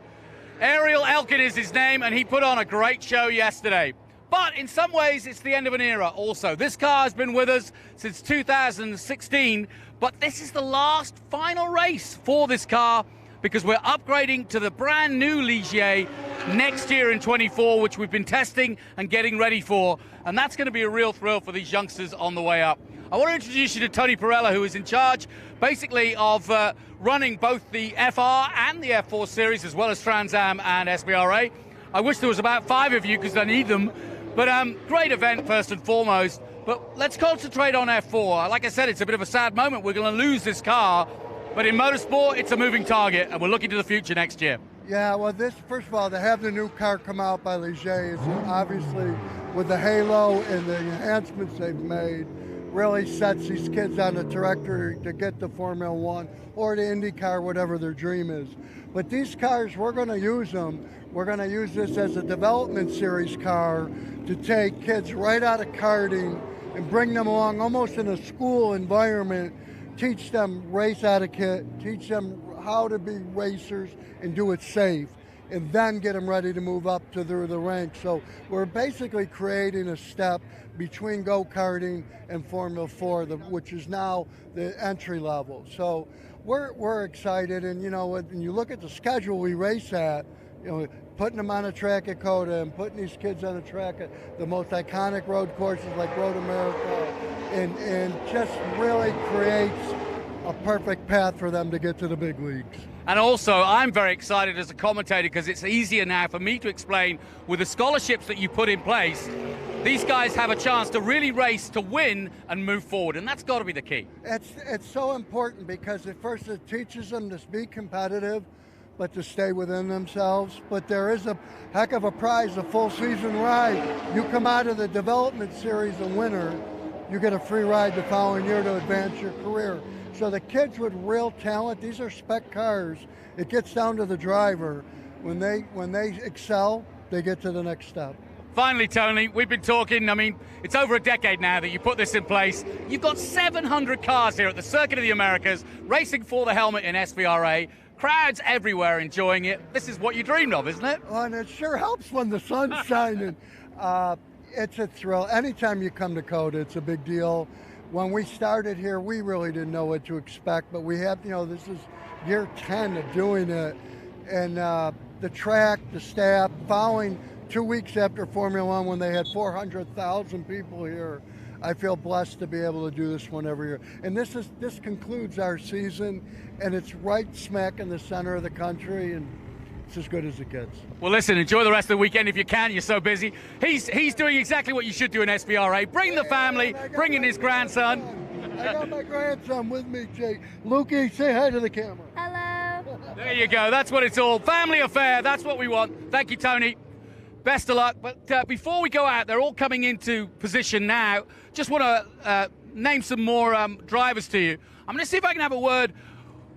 Ariel Elkin is his name, and he put on a great show yesterday. But in some ways, it's the end of an era also. This car has been with us since 2016, but this is the last final race for this car because we're upgrading to the brand new Ligier next year in 24, which we've been testing and getting ready for. And that's going to be a real thrill for these youngsters on the way up. I want to introduce you to Tony Pirelli, who is in charge basically of running both the FR and the F4 series, as well as Trans Am and SVRA. I wish there was about 5 of you because I need them. But great event first and foremost. But let's concentrate on F4. Like I said, it's a bit of a sad moment. We're going to lose this car. But in motorsport, it's a moving target, and we're looking to the future next year. Yeah, well, first of all, to have the new car come out by Ligier is obviously, with the halo and the enhancements they've made, really sets these kids on the trajectory to get to Formula One or to IndyCar, whatever their dream is. But these cars, we're going to use them. We're going to use this as a development series car to take kids right out of karting and bring them along almost in a school environment, teach them race etiquette, teach them how to be racers and do it safe, and then get them ready to move up to the ranks. So we're basically creating a step between go-karting and Formula 4, which is now the entry level. So we're excited, and you know, when you look at the schedule we race at, you know, putting them on a track at COTA and putting these kids on a track at the most iconic road courses like Road America, and just really creates a perfect path for them to get to the big leagues. And also, I'm very excited as a commentator because it's easier now for me to explain with the scholarships that you put in place. These guys have a chance to really race, to win, and move forward, and that's got to be the key. It's so important because at first it teaches them to be competitive, but to stay within themselves. But there is a heck of a prize, a full season ride. You come out of the development series a winner, you get a free ride the following year to advance your career. So the kids with real talent, these are spec cars. It gets down to the driver. When they excel, they get to the next step. Finally, Tony, we've been talking, I mean, it's over a decade now that you put this in place. You've got 700 cars here at the Circuit of the Americas, racing for the helmet in SVRA. Crowds everywhere enjoying it. This is what you dreamed of, isn't it? Oh, and it sure helps when the sun's shining. It's a thrill. Anytime you come to COTA, it's a big deal. When we started here, we really didn't know what to expect, but we have, you know, this is year 10 of doing it. And the track, the staff, following 2 weeks after Formula One when they had 400,000 people here, I feel blessed to be able to do this one every year. And this concludes our season, and it's right smack in the center of the country, and it's as good as it gets. Well, listen, enjoy the rest of the weekend if you can. You're so busy. He's doing exactly what you should do in SVRA. Bring the family, bring in his grandson. I got my grandson with me, Jake. Lukey, say hi to the camera. Hello. There you go. That's what it's all. Family affair. That's what we want. Thank you, Tony. Best of luck. But before we go out, they're all coming into position now. Just want to name some more drivers to you. I'm going to see if I can have a word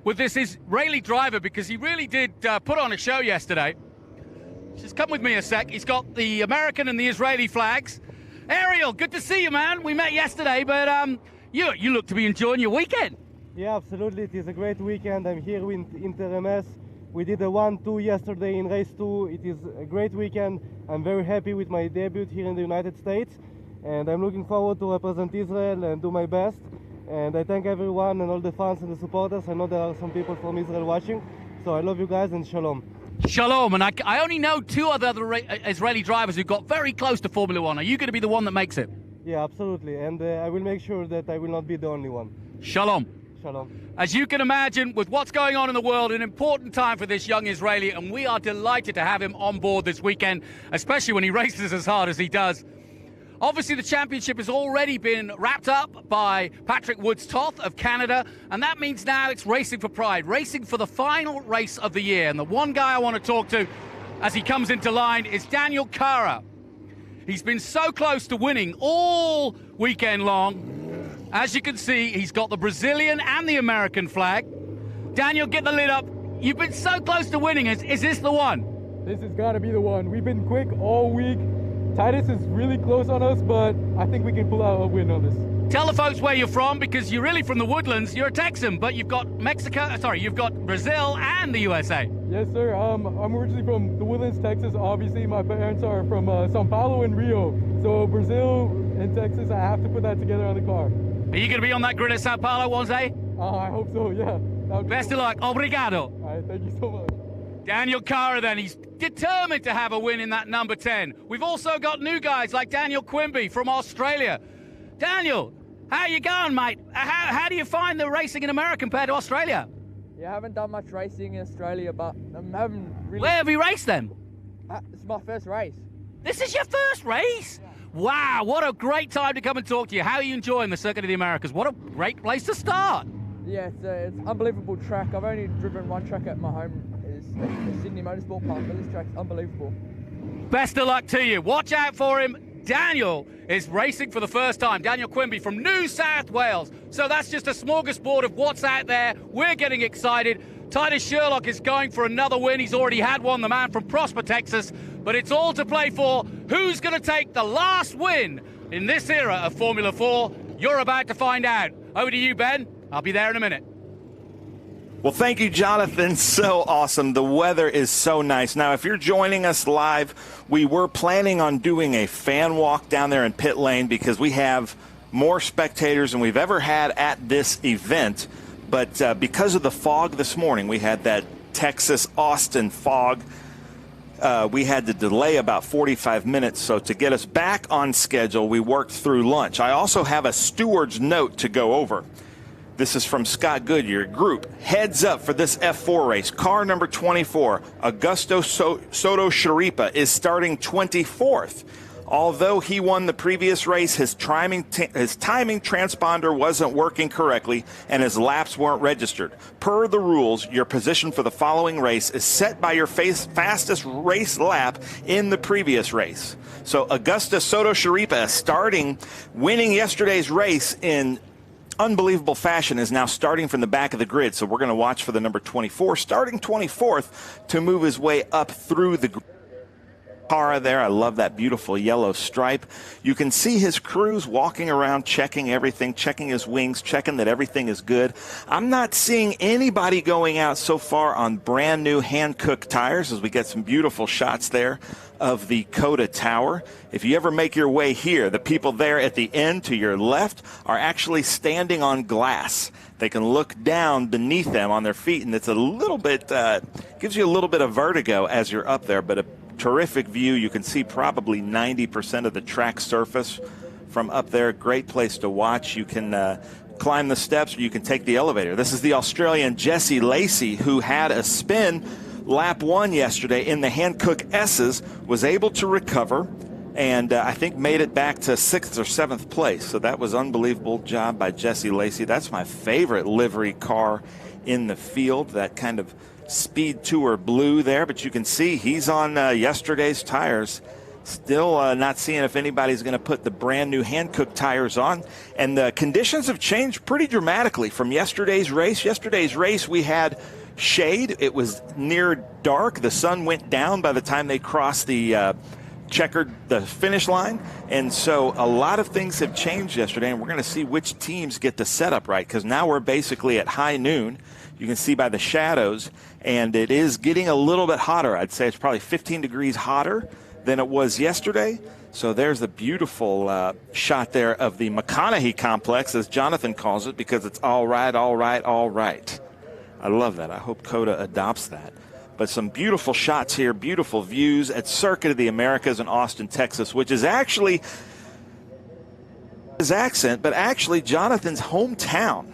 with this Israeli driver, because he really did put on a show yesterday. Just come with me a sec. He's got the American and the Israeli flags. Ariel, good to see you, man. We met yesterday, but you look to be enjoying your weekend. Yeah, absolutely. It is a great weekend. I'm here with Inter MS. We did a 1-2 yesterday in race 2. It is a great weekend. I'm very happy with my debut here in the United States, and I'm looking forward to represent Israel and do my best. And I thank everyone and all the fans and the supporters. I know there are some people from Israel watching, so I love you guys, and shalom. Shalom, and I only know 2 other Israeli drivers who got very close to Formula One. Are you going to be the one that makes it? Yeah, absolutely, and I will make sure that I will not be the only one. Shalom. Shalom. As you can imagine, with what's going on in the world, an important time for this young Israeli, and we are delighted to have him on board this weekend, especially when he races as hard as he does. Obviously, the championship has already been wrapped up by Patrick Woods-Toth of Canada, and that means now it's racing for pride, racing for the final race of the year. And the one guy I want to talk to as he comes into line is Daniel Cara. He's been so close to winning all weekend long. As you can see, he's got the Brazilian and the American flag. Daniel, get the lid up. You've been so close to winning. Is this the one? This has got to be the one. We've been quick all week. Titus is really close on us, but I think we can pull out a win on this. Tell the folks where you're from, because you're really from the Woodlands. You're a Texan, but you've got you've got Brazil and the USA. Yes, sir. I'm originally from the Woodlands, Texas. Obviously, my parents are from Sao Paulo and Rio. So Brazil and Texas, I have to put that together on the car. Are you going to be on that grid at Sao Paulo one day? I hope so, yeah. Best of luck. Obrigado. All right, thank you so much. Daniel Cara then, he's determined to have a win in that number 10. We've also got new guys like Daniel Quimby from Australia. Daniel, how you going, mate? How do you find the racing in America compared to Australia? Yeah, I haven't done much racing in Australia, but I haven't really... Where have you raced then? It's my first race. This is your first race? Yeah. Wow, what a great time to come and talk to you. How are you enjoying the Circuit of the Americas? What a great place to start. Yeah, it's an unbelievable track. I've only driven one track at my home. The Sydney Motorsport Park, but this track's unbelievable. Best of luck to you. Watch out for him. Daniel is racing for the first time. Daniel Quimby from New South Wales. So that's just a smorgasbord of what's out there. We're getting excited. Titus Sherlock is going for another win. He's already had one, the man from Prosper, Texas. But it's all to play for. Who's going to take the last win in this era of Formula 4? You're about to find out. Over to you, Ben. I'll be there in a minute. Well, thank you, Jonathan. So awesome. The weather is so nice. Now, if you're joining us live, we were planning on doing a fan walk down there in pit lane because we have more spectators than we've ever had at this event. But because of the fog this morning, we had that Texas-Austin fog. We had to delay about 45 minutes. So to get us back on schedule, we worked through lunch. I also have a steward's note to go over. This is from Scott Goodyear. Group, heads up for this F4 race. Car number 24, Augusto Soto Sharipa, is starting 24th. Although he won the previous race, his timing transponder wasn't working correctly and his laps weren't registered. Per the rules, your position for the following race is set by your fastest race lap in the previous race. So Augusto Soto Sharipa, winning yesterday's race in unbelievable fashion, is now starting from the back of the grid. So we're going to watch for the number 24, starting 24th, to move his way up through the car there. I love that beautiful yellow stripe. You can see his crews walking around, checking everything, checking his wings, checking that everything is good. I'm not seeing anybody going out so far on brand new hand-cooked tires, as we get some beautiful shots there of the COTA Tower. If you ever make your way here, the people there at the end to your left are actually standing on glass. They can look down beneath them on their feet, and it's a little bit, gives you a little bit of vertigo as you're up there, but a terrific view. You can see probably 90% of the track surface from up there. Great place to watch. You can climb the steps, or you can take the elevator. This is the Australian Jesse Lacey, who had a spin lap 1 yesterday in the hand-cook S's, was able to recover, and I think made it back to 6th or 7th place. So that was unbelievable job by Jesse Lacey. That's my favorite livery car in the field, that kind of SpeedTour blue there. But you can see he's on yesterday's tires Still not seeing if anybody's going to put the brand new hand-cooked tires on. And the conditions have changed pretty dramatically from yesterday's race. Yesterday's race, we had shade. It was near dark. The sun went down by the time they crossed the the finish line. And so a lot of things have changed yesterday, and we're going to see which teams get the setup right, because now we're basically at high noon. You can see by the shadows, and it is getting a little bit hotter. I'd say it's probably 15 degrees hotter than it was yesterday. So there's the beautiful shot there of the McConaughey complex, as Jonathan calls it, because it's all right, all right, all right. I love that. I hope COTA adopts that. But some beautiful shots here, beautiful views at Circuit of the Americas in Austin, Texas, which is actually his accent, but actually Jonathan's hometown.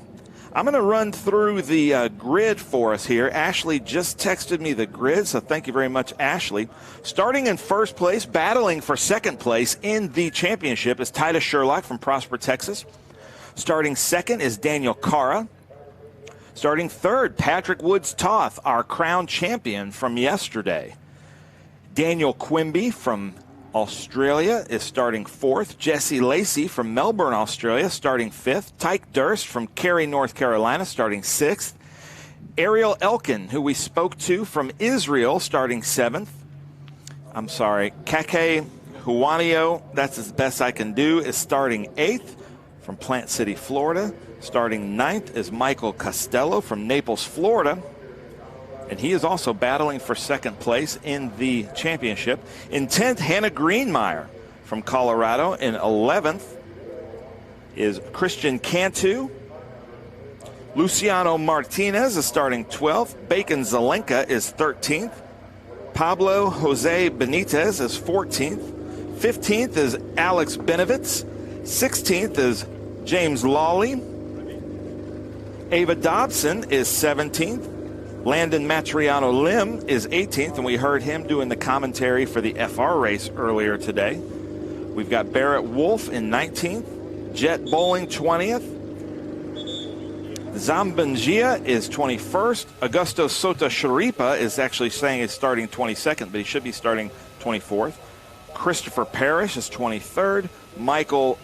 I'm going to run through the grid for us here. Ashley just texted me the grid, so thank you very much, Ashley. Starting in first place, battling for second place in the championship is Titus Sherlock from Prosper, Texas. Starting second is Daniel Cara. Starting third, Patrick Woods-Toth, our crown champion from yesterday. Daniel Quimby from Australia is starting fourth. Jesse Lacey from Melbourne, Australia, starting fifth. Tyke Durst from Cary, North Carolina, starting sixth. Ariel Elkin, who we spoke to from Israel, starting seventh. I'm sorry, Kake Huanio, that's as best I can do, is starting eighth from Plant City, Florida. Starting ninth is Michael Costello from Naples, Florida. And he is also battling for second place in the championship. In 10th, Hannah Greenmeyer from Colorado. In 11th is Christian Cantu. Luciano Martinez is starting 12th. Bacon Zelenka is 13th. Pablo Jose Benitez is 14th. 15th is Alex Benovitz. 16th is James Lawley. Ava Dobson is 17th. Landon Matriano Lim is 18th, and we heard him doing the commentary for the FR race earlier today. We've got Barrett Wolf in 19th. Jet Bowling 20th. Zambanjia is 21st. Augusto Sota Sharipa is actually saying he's starting 22nd, but he should be starting 24th. Christopher Parrish is 23rd. Michael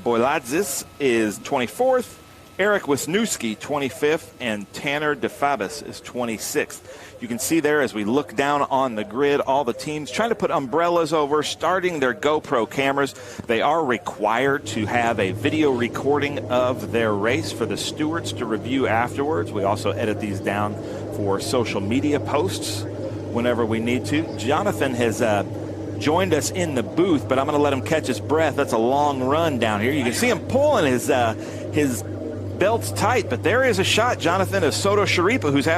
Boiladzis is 24th. Eric Wisniewski, 25th, and Tanner DeFabis is 26th. You can see there as we look down on the grid, all the teams trying to put umbrellas over, starting their GoPro cameras. They are required to have a video recording of their race for the stewards to review afterwards. We also edit these down for social media posts whenever we need to. Jonathan has joined us in the booth, but I'm going to let him catch his breath. That's a long run down here. You can see him pulling his belt's tight, but there is a shot, Jonathan, of Soto Sharipa, who's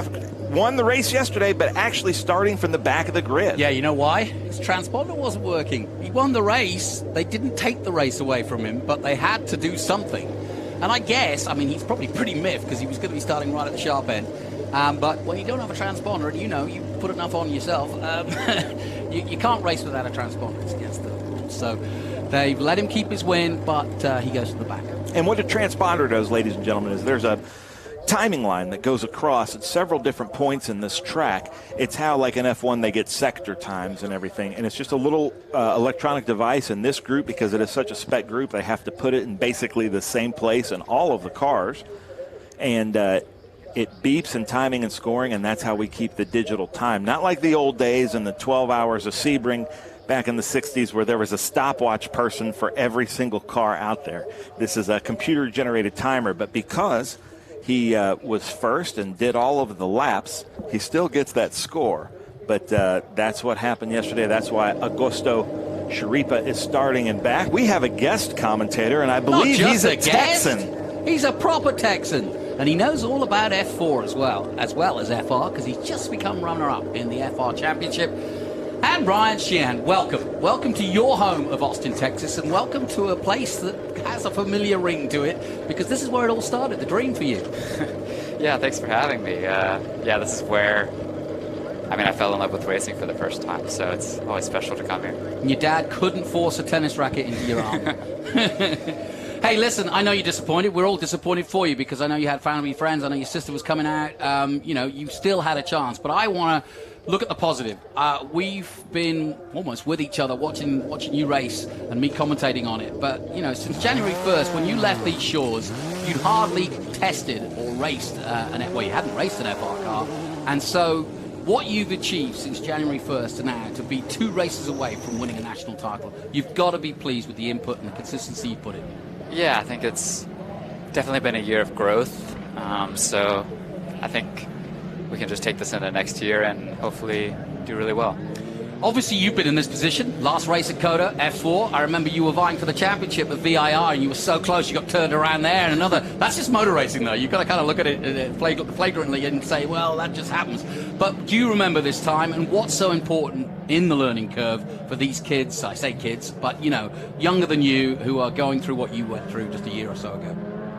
won the race yesterday, but actually starting from the back of the grid. Yeah, you know why? His transponder wasn't working. He won the race. They didn't take the race away from him, but they had to do something. And I guess, I mean, he's probably pretty miffed because he was going to be starting right at the sharp end. But when you don't have a transponder, and you put enough on yourself, you can't race without a transponder. It's against the rules. So they've let him keep his win, but he goes to the back. And what a transponder does, ladies and gentlemen, is there's a timing line that goes across at several different points in this track. It's how, like in F1, they get sector times and everything. And it's just a little electronic device in this group, because it is such a spec group, they have to put it in basically the same place in all of the cars. And it beeps in timing and scoring, and that's how we keep the digital time. Not like the old days and the 12 hours of Sebring back in the 60s where there was a stopwatch person for every single car out there. This is a computer-generated timer, but because he was first and did all of the laps, he still gets that score. But that's what happened yesterday. That's why Augusto Sharipa is starting and back. We have a guest commentator, and I believe he's a Texan. He's a proper Texan. And he knows all about F4 as well as FR, because he's just become runner-up in the FR Championship. And Brian Sheehan, welcome. Welcome to your home of Austin, Texas, and welcome to a place that has a familiar ring to it, because this is where it all started, the dream for you. Yeah, thanks for having me. This is where, I fell in love with racing for the first time, so it's always special to come here. And your dad couldn't force a tennis racket into your arm. Hey, listen, I know you're disappointed. We're all disappointed for you, because I know you had family, friends. I know your sister was coming out. You still had a chance. But I want to look at the positive. We've been almost with each other watching you race and me commentating on it. But, you know, since January 1st, when you left these shores, you'd hardly tested or raced well, you hadn't raced an FR car. And so what you've achieved since January 1st to now, to be 2 races away from winning a national title, you've got to be pleased with the input and the consistency you put in. Yeah, I think it's definitely been a year of growth. So I think we can just take this into next year and hopefully do really well. Obviously, you've been in this position. Last race at Coda, F4. I remember you were vying for the championship at VIR, and you were so close, you got turned around there. And another. That's just motor racing, though. You've got to kind of look at it flagrantly and say, well, that just happens. But do you remember this time, and what's so important in the learning curve for these kids? I say kids, but, you know, younger than you, who are going through what you went through just a year or so ago.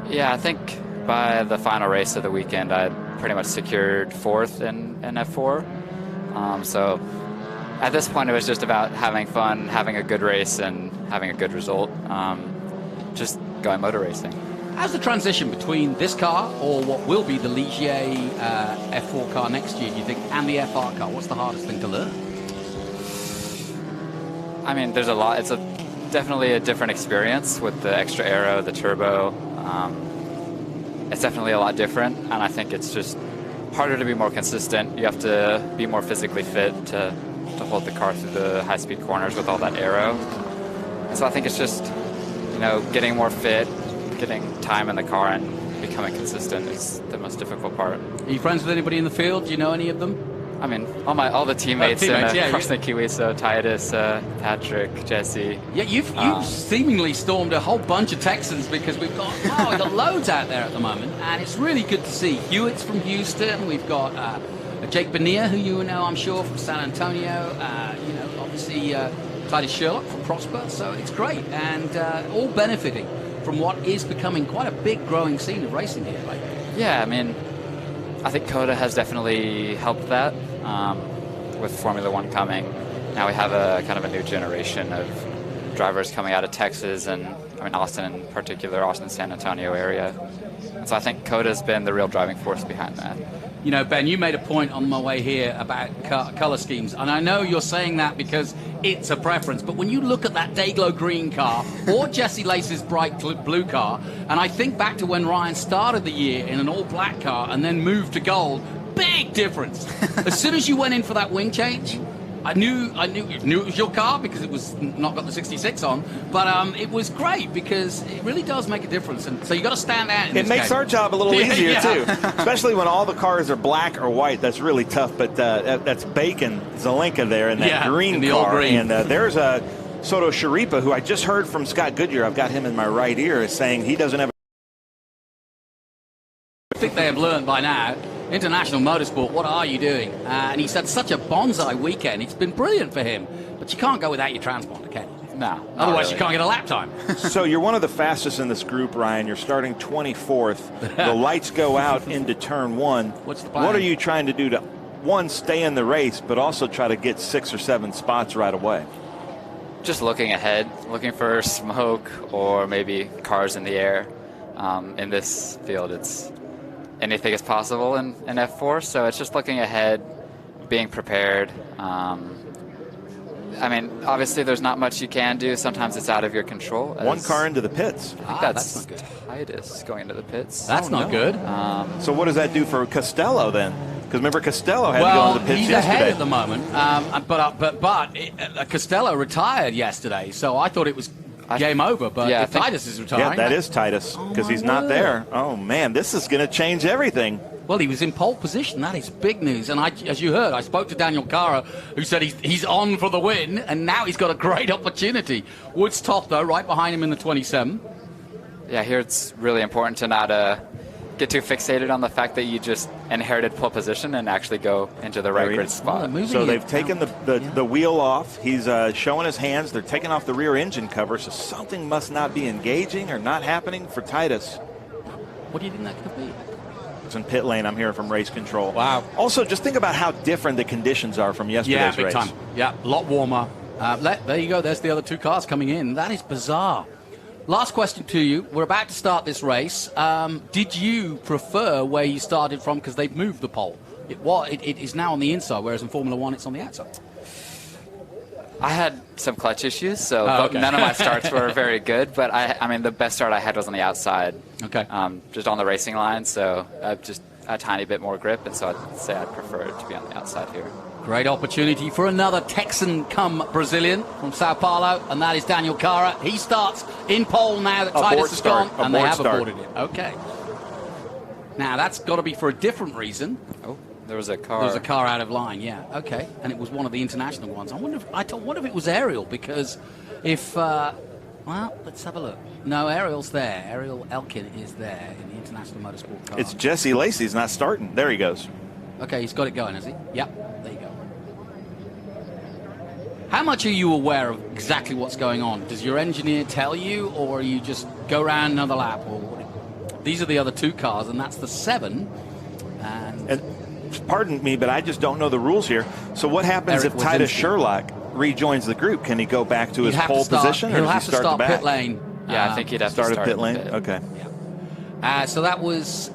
Yeah, I think by the final race of the weekend, I pretty much secured 4th in F4. So at this point, it was just about having fun, having a good race, and having a good result. Just going motor racing. How's the transition between this car or what will be the Ligier F4 car next year, do you think, and the FR car? What's the hardest thing to learn? I mean, there's a lot. It's definitely a different experience with the extra aero, the turbo. It's definitely a lot different, and I think it's just harder to be more consistent. You have to be more physically fit to hold the car through the high-speed corners with all that aero. And so I think it's just, you know, getting more fit, getting time in the car, and becoming consistent is the most difficult part. Are you friends with anybody in the field? Do you know any of them? I mean, all the teammates across the Kiwi, so Titus, Patrick, Jesse. Yeah, you've seemingly stormed a whole bunch of Texans because we've got loads out there at the moment, and it's really good to see. Hewitt's from Houston. We've got Jake Bonilla, who you know, I'm sure, from San Antonio. You know, obviously Titus Sherlock from Prosper. So it's great, and all benefiting from what is becoming quite a big growing scene of racing here lately. Yeah, I mean, I think Coda has definitely helped that with Formula One coming. Now we have a kind of a new generation of drivers coming out of Texas and, I mean, Austin in particular, Austin, San Antonio area. And so I think Coda's been the real driving force behind that. You know, Ben, you made a point on my way here about color schemes, and I know you're saying that because it's a preference, but when you look at that Dayglow green car or Jesse Lace's bright blue car, and I think back to when Ryan started the year in an all-black car and then moved to gold, big difference. As soon as you went in for that wing change, I knew it was your car because it was not got the 66 on, but it was great because it really does make a difference, and so you got to stand out. It makes our job a little easier too, especially when all the cars are black or white. That's really tough. But that's Bacon Zelenka there in that green car, green. And there's a Soto Sharipa who I just heard from Scott Goodyear. I've got him in my right ear, is saying he doesn't have. I think they have learned by now. International Motorsport, what are you doing? And he's had such a bonsai weekend. It's been brilliant for him. But you can't go without your transponder, can you? No. Otherwise, really. You can't get a lap time. So you're one of the fastest in this group, Ryan. You're starting 24th. The lights go out into turn 1. What's the plan? What are you trying to do to, one, stay in the race, but also try to get 6 or 7 spots right away? Just looking ahead, looking for smoke or maybe cars in the air. In this field, it's anything is possible in F4, so it's just looking ahead, being prepared. I mean, obviously there's not much you can do. Sometimes it's out of your control. One car into the pits. I think that's not good. Titus going into the pits. That's not good. So what does that do for Costello then? Because remember, Costello had to go into the pits he's yesterday. ahead at the moment, but Costello retired yesterday, so I thought it was game over, but if Titus is retiring. Yeah, that is Titus, because he's not there. Oh, man, this is going to change everything. Well, he was in pole position. That is big news. And as you heard, I spoke to Daniel Cara, who said he's on for the win, and now he's got a great opportunity. Wood's top, though, right behind him in the 27. Yeah, here it's really important to not get too fixated on the fact that you just inherited pole position and actually go into the right grid spot. So they've taken the wheel off. He's showing his hands. They're taking off the rear engine cover, so something must not be engaging or not happening for Titus. What do you think that could be? It's in pit lane. I'm here from race control. Wow. Also, just think about how different the conditions are from yesterday's big race. Time. Yeah, a lot warmer. There you go. There's the other 2 cars coming in. That is bizarre. Last question to you. We're about to start this race. Did you prefer where you started from because they've moved the pole? It is now on the inside, whereas in Formula One, it's on the outside. I had some clutch issues, so okay. none of my starts were very good. But I mean, the best start I had was on the outside. Okay. Just on the racing line, so just a tiny bit more grip, and so I'd say I'd prefer it to be on the outside here. Great opportunity for another Texan come Brazilian from Sao Paulo, and that is Daniel Cara. He starts in pole now that Titus has gone, and they have aborted it. Okay. Now, that's got to be for a different reason. Oh, there was a car. There was a car out of line, yeah. Okay. And it was one of the international ones. I wonder if it was Ariel, because if... well, let's have a look. No, Ariel's there. Ariel Elkin is there in the International Motorsport car. It's Jesse Lacey's not starting. There he goes. Okay, he's got it going, has he? Yep, there you go. How much are you aware of exactly what's going on? Does your engineer tell you, or you just go around another lap? Or these are the other two cars, and that's the 7. And pardon me, but I just don't know the rules here. So what happens if Titus Sherlock rejoins the group? Can he go back to his pole position, or does he start the back? Pit lane. Yeah, I think he'd have to start at pit lane. Okay. Yeah. So that was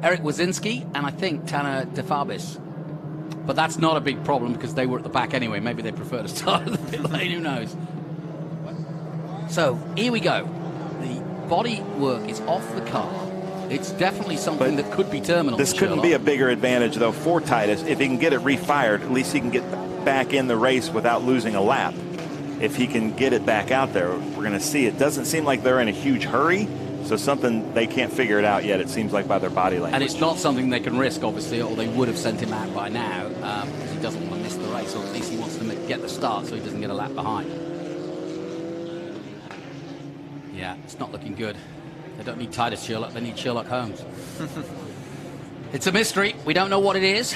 Eric Wazinski and I think Tanner DeFabis. But that's not a big problem because they were at the back anyway. Maybe they prefer to start at the pit lane. Who knows? So here we go. The body work is off the car. It's definitely something that could be terminal. This couldn't be a bigger advantage, though, for Titus. If he can get it refired, at least he can get back in the race without losing a lap. If he can get it back out there, we're going to see. It doesn't seem like they're in a huge hurry, so something they can't figure it out yet, it seems like, by their body language. And it's not something they can risk, obviously, or they would have sent him out by now, because he doesn't want to miss the race, or at least he wants to get the start so he doesn't get a lap behind. Yeah, it's not looking good. They don't need Titus Sherlock, they need Sherlock Holmes. It's a mystery. We don't know what it is.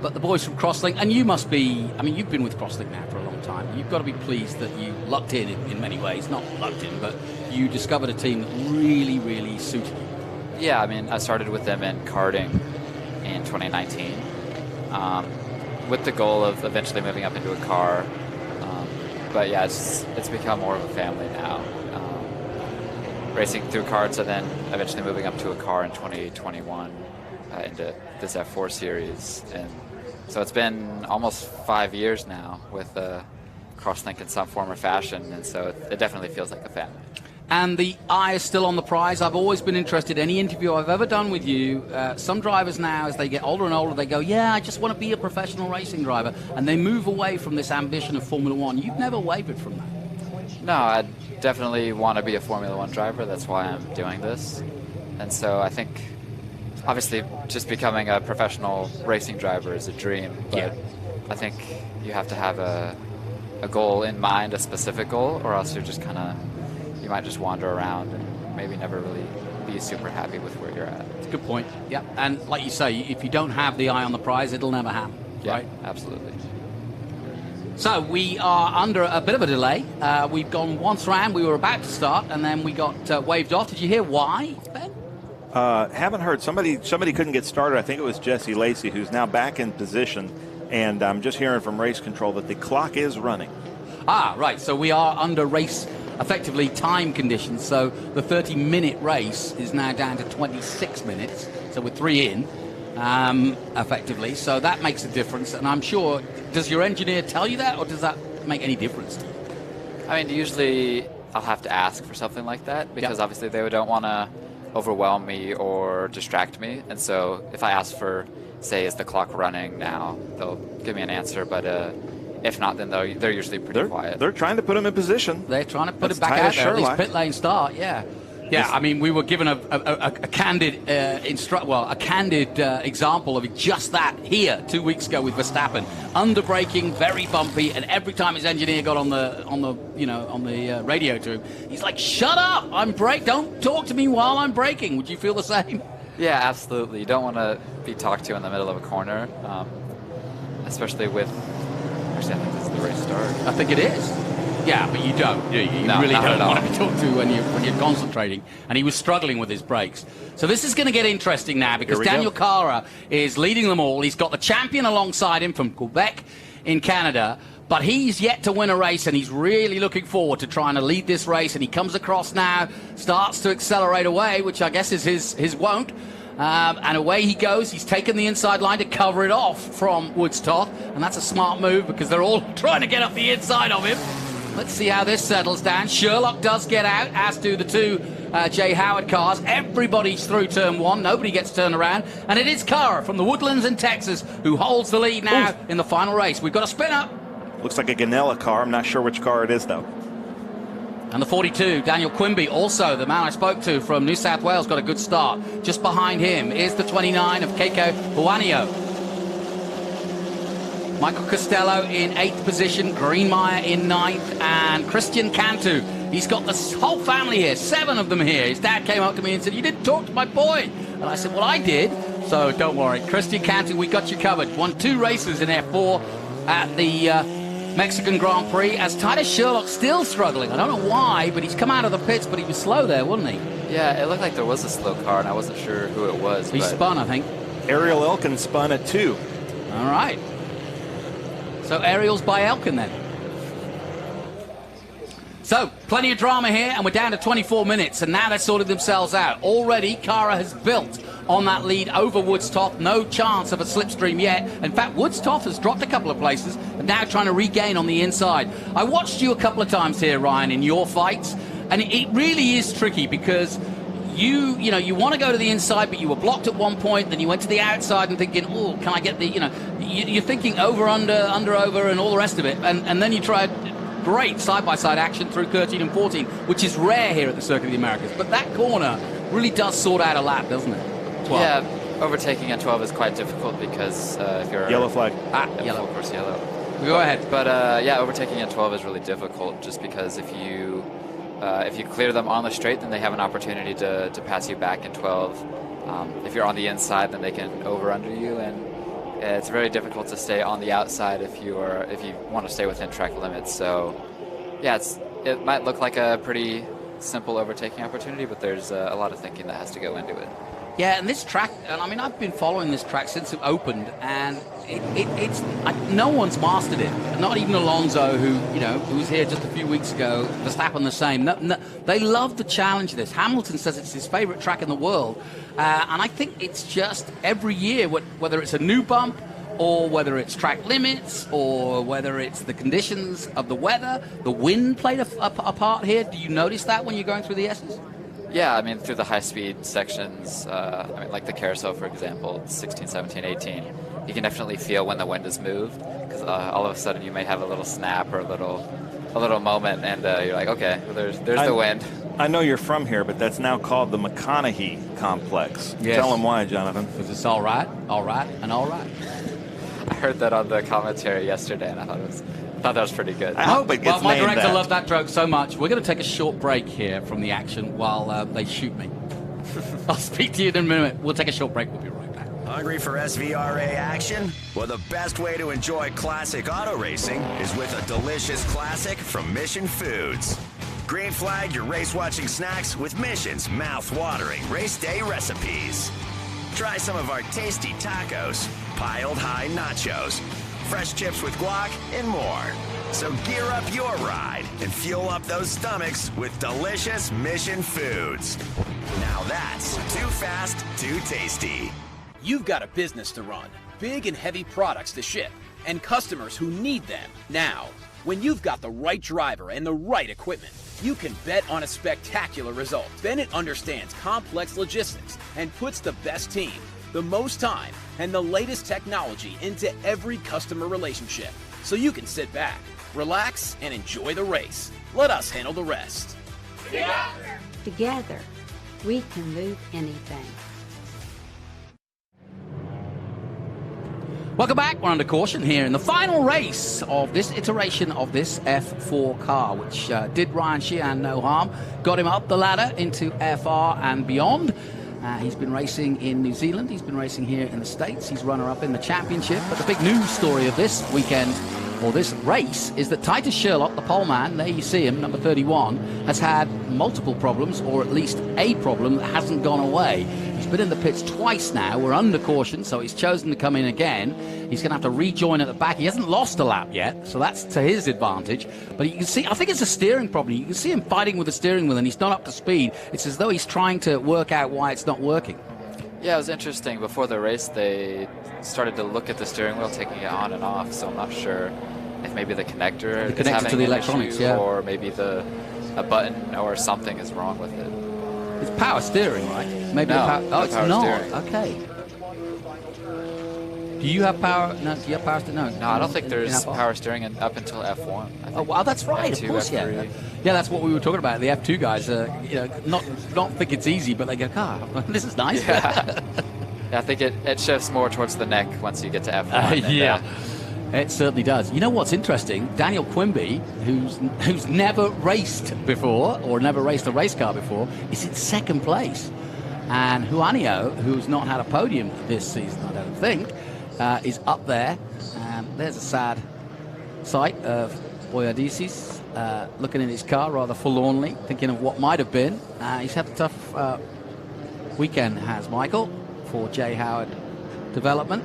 But the boys from Crosslink, and you must be, I mean, you've been with Crosslink now for a long time. You've got to be pleased that you lucked in many ways. Not lucked in, but you discovered a team that really, really suited you. Yeah, I mean, I started with them in karting in 2019 with the goal of eventually moving up into a car. But yeah, it's become more of a family now. Racing through karts and then eventually moving up to a car in 2021 into this F4 series. And so it's been almost 5 years now with Crosslink in some form or fashion, and so it definitely feels like a family. And the eye is still on the prize. I've always been interested. Any interview I've ever done with you, some drivers now, as they get older and older, they go, yeah, I just want to be a professional racing driver. And they move away from this ambition of Formula One. You've never wavered from that. No, I definitely want to be a Formula One driver. That's why I'm doing this. And so I think, obviously, just becoming a professional racing driver is a dream. But I think you have to have a goal in mind, a specific goal, or else you're just kind of, you might just wander around and maybe never really be super happy with where you're at. It's a good point. Yeah, and like you say, if you don't have the eye on the prize, it'll never happen. Yeah, right? Absolutely. So we are under a bit of a delay. We've gone once round. We were about to start, and then we got waved off. Did you hear why, Ben? Haven't heard. Somebody couldn't get started. I think it was Jesse Lacey, who's now back in position. And I'm just hearing from race control that the clock is running. Ah, right. So we are under race, effectively, time conditions. So the 30-minute race is now down to 26 minutes. So we're 3 in, effectively. So that makes a difference. And I'm sure, does your engineer tell you that, or does that make any difference to you? I mean, usually I'll have to ask for something like that because obviously they don't want to overwhelm me or distract me. And so if I ask for, say, is the clock running now, they'll give me an answer. But if not, then they're usually pretty quiet. They're trying to put him in position. They're trying to put it back out there, at least pit lane start, yeah. Yeah, I mean, we were given a candid example of just that here 2 weeks ago with Verstappen. Under braking, very bumpy, and every time his engineer got on the radio to him, he's like, "Shut up! I'm brake. Don't talk to me while I'm braking." Would you feel the same? Yeah, absolutely. You don't want to be talked to in the middle of a corner, especially with. Actually, I think this is the race start. I think it is. Yeah, but you don't, do you? You really don't want to be talked to when you're concentrating. And he was struggling with his brakes. So this is going to get interesting now because Daniel Cara is leading them all. He's got the champion alongside him from Quebec in Canada. But he's yet to win a race, and he's really looking forward to trying to lead this race. And he comes across now, starts to accelerate away, which I guess is his wont. And away he goes. He's taken the inside line to cover it off from Woodstock, and that's a smart move because they're all trying to get up the inside of him. Let's see how this settles down. Sherlock does get out, as do the two J. Howard cars. Everybody's through turn one. Nobody gets turned around. And it is Cara from the Woodlands in Texas who holds the lead now in the final race. We've got a spin-up. Looks like a Ganella car. I'm not sure which car it is, though. And the 42, Daniel Quimby, also the man I spoke to from New South Wales, got a good start. Just behind him is the 29 of Keiko Huanio. Michael Costello in 8th position, Greenmeyer in 9th, and Christian Cantu. He's got the whole family here, 7 of them here. His dad came up to me and said, "You didn't talk to my boy." And I said, "Well, I did, so don't worry." Christian Cantu, we got you covered. Won 2 races in F4 at the Mexican Grand Prix, as Titus Sherlock still struggling. I don't know why, but he's come out of the pits, but he was slow there, wasn't he? Yeah, it looked like there was a slow car, and I wasn't sure who it was. He spun, I think. Ariel Elkin spun at 2. All right. So Ariel's by Elkin then. So, plenty of drama here, and we're down to 24 minutes, and now they're sorting themselves out. Already, Cara has built on that lead over Woodstock. No chance of a slipstream yet. In fact, Woodstock has dropped a couple of places, and now trying to regain on the inside. I watched you a couple of times here, Ryan, in your fights, and it really is tricky because you want to go to the inside, but you were blocked at one point, then you went to the outside and thinking, oh, can I get the, you're thinking over, under, over, and all the rest of it, and then you tried great side-by-side action through 13 and 14, which is rare here at the Circuit of the Americas. But that corner really does sort out a lap, doesn't it? 12. Yeah, overtaking at 12 is quite difficult because if you're... Yellow flag. Yellow. Of course, yellow. Go ahead. But yeah, overtaking at 12 is really difficult just because if you clear them on the straight, then they have an opportunity to pass you back in 12. If you're on the inside, then they can over-under you, and it's very difficult to stay on the outside if you want to stay within track limits. So, yeah, it might look like a pretty simple overtaking opportunity, but there's a lot of thinking that has to go into it. Yeah, and this track, and I mean, I've been following this track since it opened, and it's no one's mastered it. Not even Alonso, who was here just a few weeks ago. Verstappen the same. No, they love the challenge of this. Hamilton says it's his favorite track in the world, and I think it's just every year, whether it's a new bump, or whether it's track limits, or whether it's the conditions of the weather, the wind played a part here. Do you notice that when you're going through the S's? Yeah, I mean, through the high-speed sections, like the carousel, for example, 16, 17, 18, you can definitely feel when the wind has moved, because all of a sudden you may have a little snap or a little moment, and you're like, okay, well, there's the wind. I know you're from here, but that's now called the McConaughey Complex. Yes. Tell them why, Jonathan. Because it's all right, and all right. I heard that on the commentary yesterday, and I thought that was pretty good. I hope it gets my named director that. loved that joke so much. We're going to take a short break here from the action while they shoot me. I'll speak to you in a minute. We'll take a short break. We'll be right back. Hungry for SVRA action? Well, the best way to enjoy classic auto racing is with a delicious classic from Mission Foods. Green flag your race-watching snacks with Mission's mouth-watering race day recipes. Try some of our tasty tacos, piled high nachos, fresh chips with guac, and more. So gear up your ride and fuel up those stomachs with delicious Mission Foods. Now that's too fast, too tasty. You've got a business to run, big and heavy products to ship, and customers who need them now. When you've got the right driver and the right equipment, you can bet on a spectacular result. Bennett understands complex logistics and puts the best team, the most time, and the latest technology into every customer relationship. So you can sit back, relax, and enjoy the race. Let us handle the rest. Together, we can move anything. Welcome back. We're under caution here in the final race of this iteration of this F4 car, which did Ryan Sheehan no harm. Got him up the ladder into FR and beyond. He's been racing in New Zealand. He's been racing here in the States. He's runner-up in the championship. But the big news story of this weekend, or this race, is that Titus Sherlock, the pole man, there you see him, number 31, has had multiple problems, or at least a problem that hasn't gone away. He's been in the pits twice now. We're under caution, so he's chosen to come in again. He's going to have to rejoin at the back. He hasn't lost a lap yet, so that's to his advantage. But you can see, I think it's a steering problem. You can see him fighting with the steering wheel, and he's not up to speed. It's as though he's trying to work out why it's not working. Yeah, it was interesting. Before the race, they started to look at the steering wheel, taking it on and off. So I'm not sure if maybe the connector is having to the an electronics, issue, yeah, or maybe a button or something is wrong with it. It's power steering, right? Maybe no, it's power not. steering. Okay. Do you have power? No, do you have power steering? No, I don't think there's power steering up until F1. Oh, well, that's right. F2, of course, F3. yeah. Yeah, that's what we were talking about. The F2 guys, not think it's easy, but they go, this is nice. Yeah. Yeah, I think it shifts more towards the neck once you get to F1. Yeah. It certainly does. You know what's interesting? Daniel Quimby, who's never raced before or never raced a race car before, is in second place. And Juanio, who's not had a podium this season, I don't think, is up there. There's a sad sight of Boyadisis looking in his car rather forlornly, thinking of what might have been. He's had a tough weekend, has Michael, for Jay Howard Development.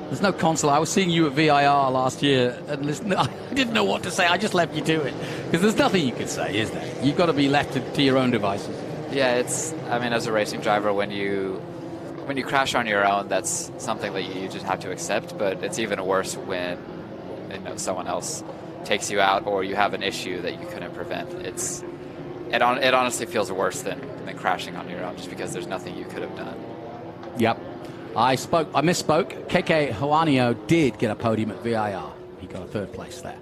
There's no console. I was seeing you at VIR last year, and listen, I didn't know what to say. I just left you to it because there's nothing you can say, is there? You've got to be left to your own devices. Yeah, as a racing driver, when you crash on your own, that's something that you just have to accept. But it's even worse when someone else takes you out or you have an issue that you couldn't prevent. It honestly feels worse than crashing on your own, just because there's nothing you could have done. Yep. I misspoke. Keke Juanio did get a podium at VIR. He got a third place there.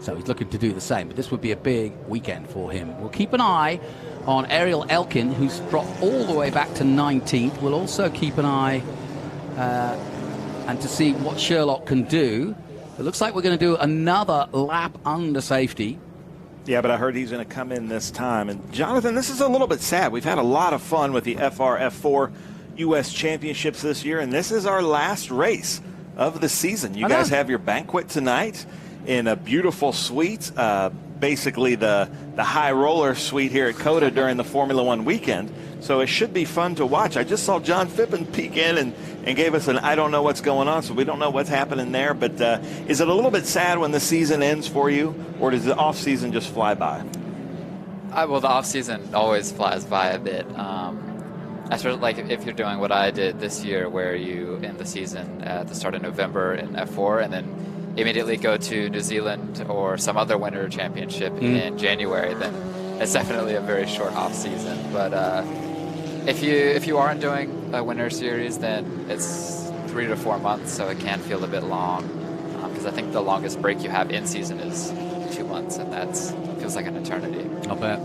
So he's looking to do the same. But this would be a big weekend for him. We'll keep an eye on Ariel Elkin, who's dropped all the way back to 19th. We'll also keep an eye and to see what Sherlock can do. It looks like we're going to do another lap under safety. Yeah, but I heard he's going to come in this time. And Jonathan, this is a little bit sad. We've had a lot of fun with the FR-F4 U.S. Championships this year, and this is our last race of the season. You guys have your banquet tonight in a beautiful suite, basically the high roller suite here at COTA during the Formula One weekend. So it should be fun to watch. I just saw John Phippen peek in and gave us an I don't know what's going on, so we don't know what's happening there. But is it a little bit sad when the season ends for you, or does the off-season just fly by? Well, the off-season always flies by a bit. Especially like if you're doing what I did this year, where you end the season at the start of November in F4 and then immediately go to New Zealand or some other winter championship in January, then it's definitely a very short off season. But if you aren't doing a winter series, then it's 3 to 4 months, so it can feel a bit long. Because I think the longest break you have in season is 2 months, and that feels like an eternity. I'll bet.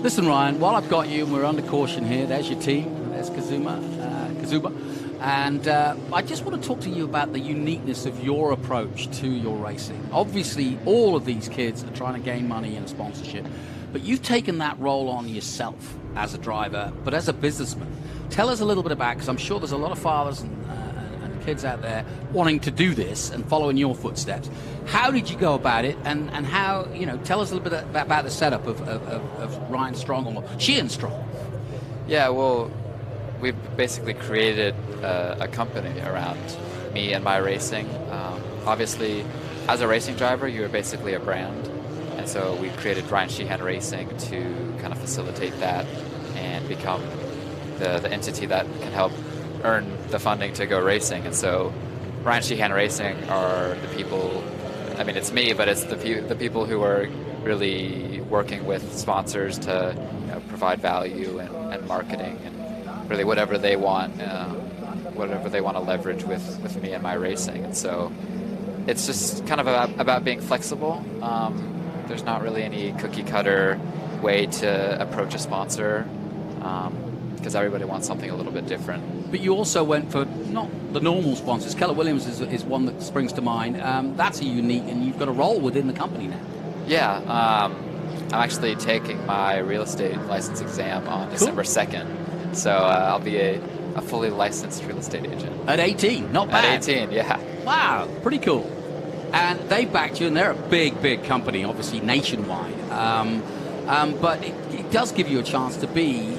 Listen, Ryan, while I've got you and we're under caution here, there's your team. There's Kazuba. And I just want to talk to you about the uniqueness of your approach to your racing. Obviously, all of these kids are trying to gain money and sponsorship, but you've taken that role on yourself as a driver, but as a businessman. Tell us a little bit about, because I'm sure there's a lot of fathers and kids out there wanting to do this and follow in your footsteps. How did you go about it, and how, tell us a little bit about the setup of Ryan Strong, or Sheehan Strong. Yeah, well, we've basically created a company around me and my racing. Obviously, as a racing driver, you're basically a brand, and so we created Ryan Sheehan Racing to kind of facilitate that and become the entity that can help earn the funding to go racing. And so Ryan Sheehan Racing are the people, I mean, it's me, but it's the people who are really working with sponsors to provide value and marketing and really whatever they want to leverage with me and my racing. And so it's just kind of about being flexible. There's not really any cookie cutter way to approach a sponsor, because everybody wants something a little bit different. But you also went for not the normal sponsors. Keller Williams is one that springs to mind. That's a unique, and you've got a role within the company now. Yeah, I'm actually taking my real estate license exam on December 2nd. So I'll be a fully licensed real estate agent. At 18, not bad. At 18, yeah. Wow, pretty cool. And they backed you, and they're a big company, obviously nationwide. But it does give you a chance to be,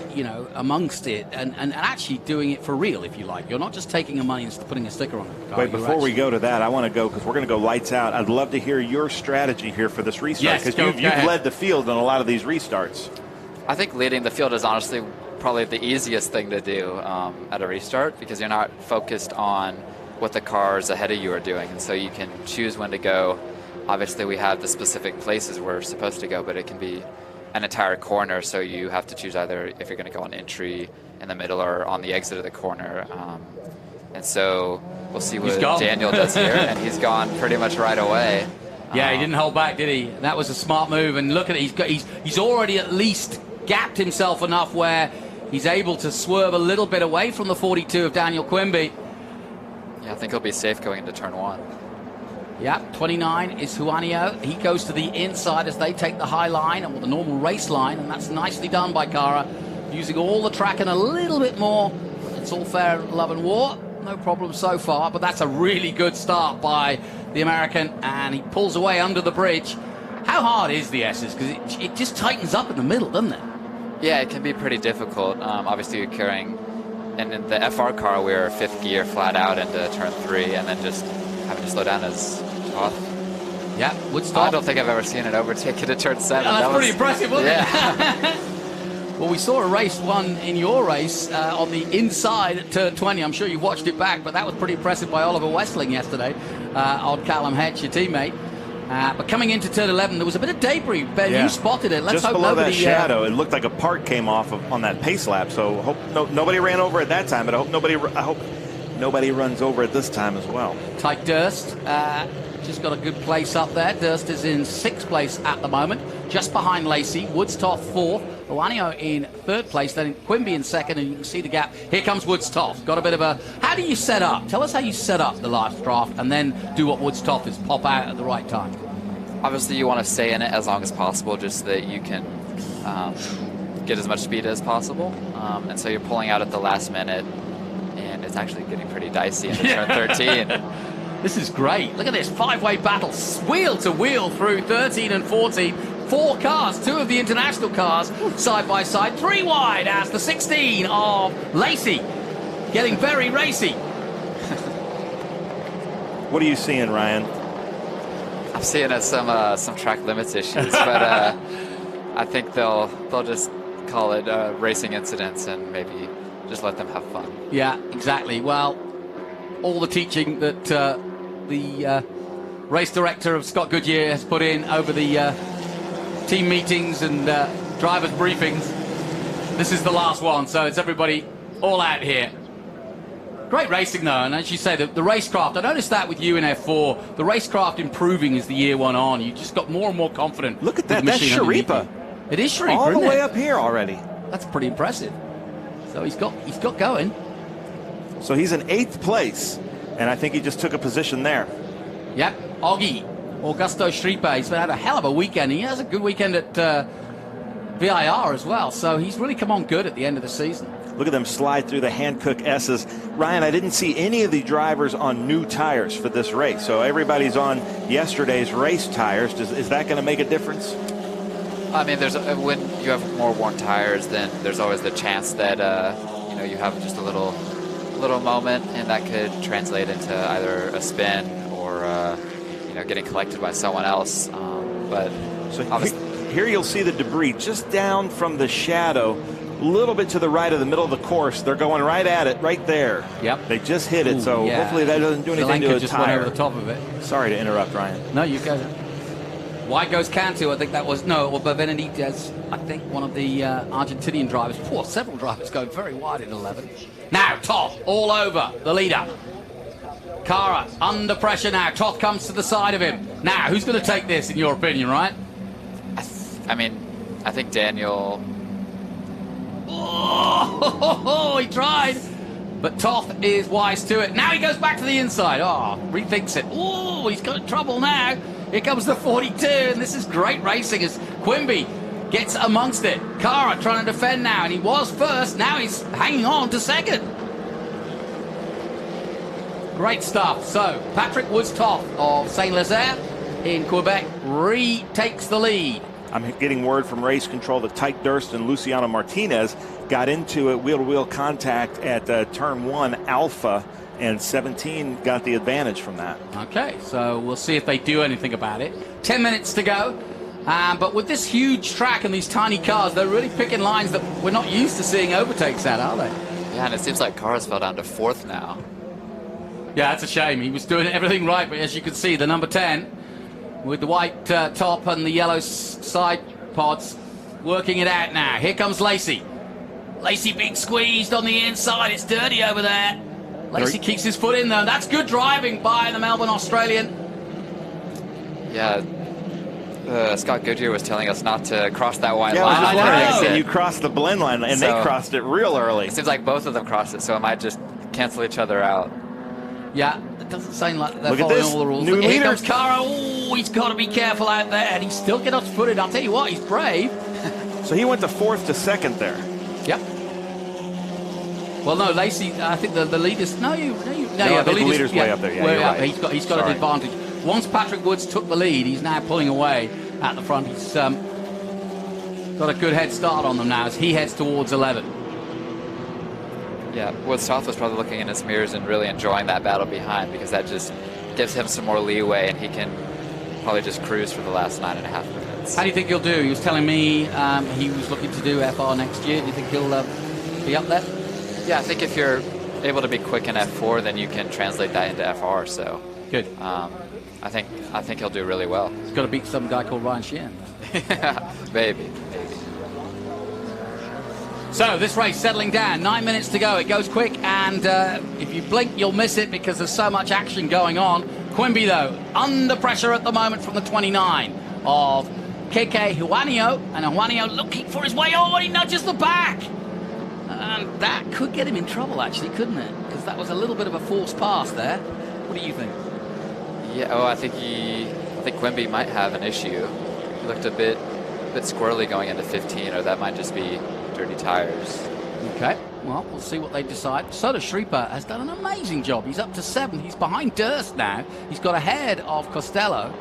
amongst it and actually doing it for real, if you like. You're not just taking the money and putting a sticker on it. Wait, before we go to that, I want to go, because we're going to go lights out. I'd love to hear your strategy here for this restart, because you've led the field on a lot of these restarts. I think leading the field is honestly probably the easiest thing to do at a restart, because you're not focused on what the cars ahead of you are doing, and so you can choose when to go. Obviously, we have the specific places we're supposed to go, but it can be an entire corner, so you have to choose either if you're going to go on entry, in the middle, or on the exit of the corner. And so we'll see what Daniel does here, and he's gone pretty much right away. Yeah, he didn't hold back, did he? That was a smart move, and look at it. He's already at least gapped himself enough where he's able to swerve a little bit away from the 42 of Daniel Quimby. Yeah, I think he'll be safe going into turn 1. Yeah, 29 is Juanio. He goes to the inside as they take the high line, or the normal race line, and that's nicely done by Cara, using all the track and a little bit more. It's all fair love and war. No problem so far, but that's a really good start by the American, and he pulls away under the bridge. How hard is the S's? Because it just tightens up in the middle, doesn't it? Yeah, it can be pretty difficult. Obviously, you're carrying, and in the FR car, we're 5th gear flat out into turn 3, and then just having to slow down is tough. Yeah, Woodstock. I don't think I've ever seen it overtake into turn 7. Yeah, that's pretty impressive, wasn't it? Well, we saw a race one in your race on the inside at turn 20. I'm sure you watched it back, but that was pretty impressive by Oliver Westling yesterday on Callum Hetch, your teammate. But coming into turn 11, there was a bit of debris. Ben, you spotted it. Let's just hope below nobody, that shadow, it looked like a part came off on that pace lap. So hope nobody ran over at that time, but I hope nobody runs over it this time as well. Tyke Durst just got a good place up there. Durst is in 6th place at the moment, just behind Lacey. Woodstoff 4th. Juanio in 3rd place, then Quimby in 2nd, and you can see the gap. Here comes Woodstoff. Got a bit of a... How do you set up? Tell us how you set up the last draft and then do what Woodstoff is, pop out at the right time. Obviously, you want to stay in it as long as possible, just so that you can get as much speed as possible. And so you're pulling out at the last minute, and it's actually getting pretty dicey into turn 13. This is great. Look at this 5-way battle, wheel to wheel through 13 and 14. 4 cars, 2 of the international cars, side by side, 3 wide as the 16 of Lacey getting very racy. What are you seeing, Ryan? I'm seeing some track limits issues, but I think they'll just call it racing incidents and maybe just let them have fun. Yeah, exactly. Well, all the teaching that the race director of Scott Goodyear has put in over the team meetings and drivers briefings. This is the last one, so it's everybody all out here. Great racing though, and as you say, the racecraft, I noticed that with you in F4, the racecraft improving as the year went on. You just got more and more confident. Look at that, that's Sharipa. It is Sharipa, all the isn't way it? up here already. That's pretty impressive. So he's got going. So he's in 8th place, and I think he just took a position there. Yep, Augusto Shripa, he's had a hell of a weekend. He has a good weekend at VIR as well, so he's really come on good at the end of the season. Look at them slide through the Hankook S's. Ryan, I didn't see any of the drivers on new tires for this race, so everybody's on yesterday's race tires. Is that going to make a difference? I mean, when you have more worn tires, then there's always the chance that you have just a little moment, and that could translate into either a spin or getting collected by someone else. But here you'll see the debris just down from the shadow, a little bit to the right of the middle of the course. They're going right at it, right there. Yep. They just hit it, so hopefully that doesn't do anything to a just tire. Went over the top of it. Sorry to interrupt, Ryan. No, you go. Wide goes Cantu, I think that was, or Benitez, I think one of the Argentinian drivers. Several drivers going very wide in 11. Now, Toth all over the leader. Cara under pressure now. Toth comes to the side of him. Now, who's going to take this, in your opinion, right? I think Daniel... Oh, he tried. But Toth is wise to it. Now he goes back to the inside. Rethinks it. Oh, he's got trouble now. Here comes the 42, and this is great racing as Quimby gets amongst it. Cara trying to defend now, and he was first. Now he's hanging on to second. Great stuff. So, Patrick Woodstoff of Saint-Lazare in Quebec retakes the lead. I'm getting word from race control that Tyke Durst and Luciano Martinez got into it wheel-to-wheel contact at turn 1 Alpha, and 17 got the advantage from that. Okay, so we'll see if they do anything about it. 10 minutes to go. But with this huge track and these tiny cars, they're really picking lines that we're not used to seeing overtakes at, are they? Yeah, and it seems like cars fell down to 4th now. Yeah, that's a shame. He was doing everything right, but as you can see, the number 10 with the white top and the yellow side pods working it out now. Here comes Lacey. Lacey being squeezed on the inside. It's dirty over there. Lacey keeps his foot in there. That's good driving by the Melbourne Australian. Yeah. Scott Goodyear was telling us not to cross that white yeah, line. I know. You crossed the blend line, and they crossed it real early. It seems like both of them crossed it, so it might just cancel each other out. Yeah, it doesn't seem like they're following all the rules. New Here leader. comes Cara. Oh, he's got to be careful out there, and he's still getting footed. I'll tell you what, he's brave. So he went to 4th to 2nd there. Yep. Well, no, Lacey, I think the leader's... No, the leader's way up there. Yeah, way you're up. right. He's got an advantage. Once Patrick Woods took the lead, he's now pulling away at the front. He's got a good head start on them now as he heads towards 11. Yeah, Woods South was probably looking in his mirrors and really enjoying that battle behind, because that just gives him some more leeway, and he can probably just cruise for the last 9.5 minutes. How do you think he'll do? He was telling me he was looking to do FR next year. Do you think he'll be up there? Yeah, I think if you're able to be quick in F4, then you can translate that into FR. So good. I think he'll do really well. He's got to beat some guy called Ryan Sheehan. Maybe. So this race settling down, 9 minutes to go. It goes quick, and if you blink, you'll miss it because there's so much action going on. Quimby, though, under pressure at the moment from the 29 of KK Juanio, and Juanio looking for his way. Oh, he nudges the back. And that could get him in trouble, actually, couldn't it? Because that was a little bit of a forced pass there. What do you think? Yeah, I think Quimby might have an issue. He looked a bit squirrely going into 15, or that might just be dirty tires. Okay, well, we'll see what they decide. Soda Schreiber has done an amazing job. He's up to 7. He's behind Durst now. He's got ahead of Costello.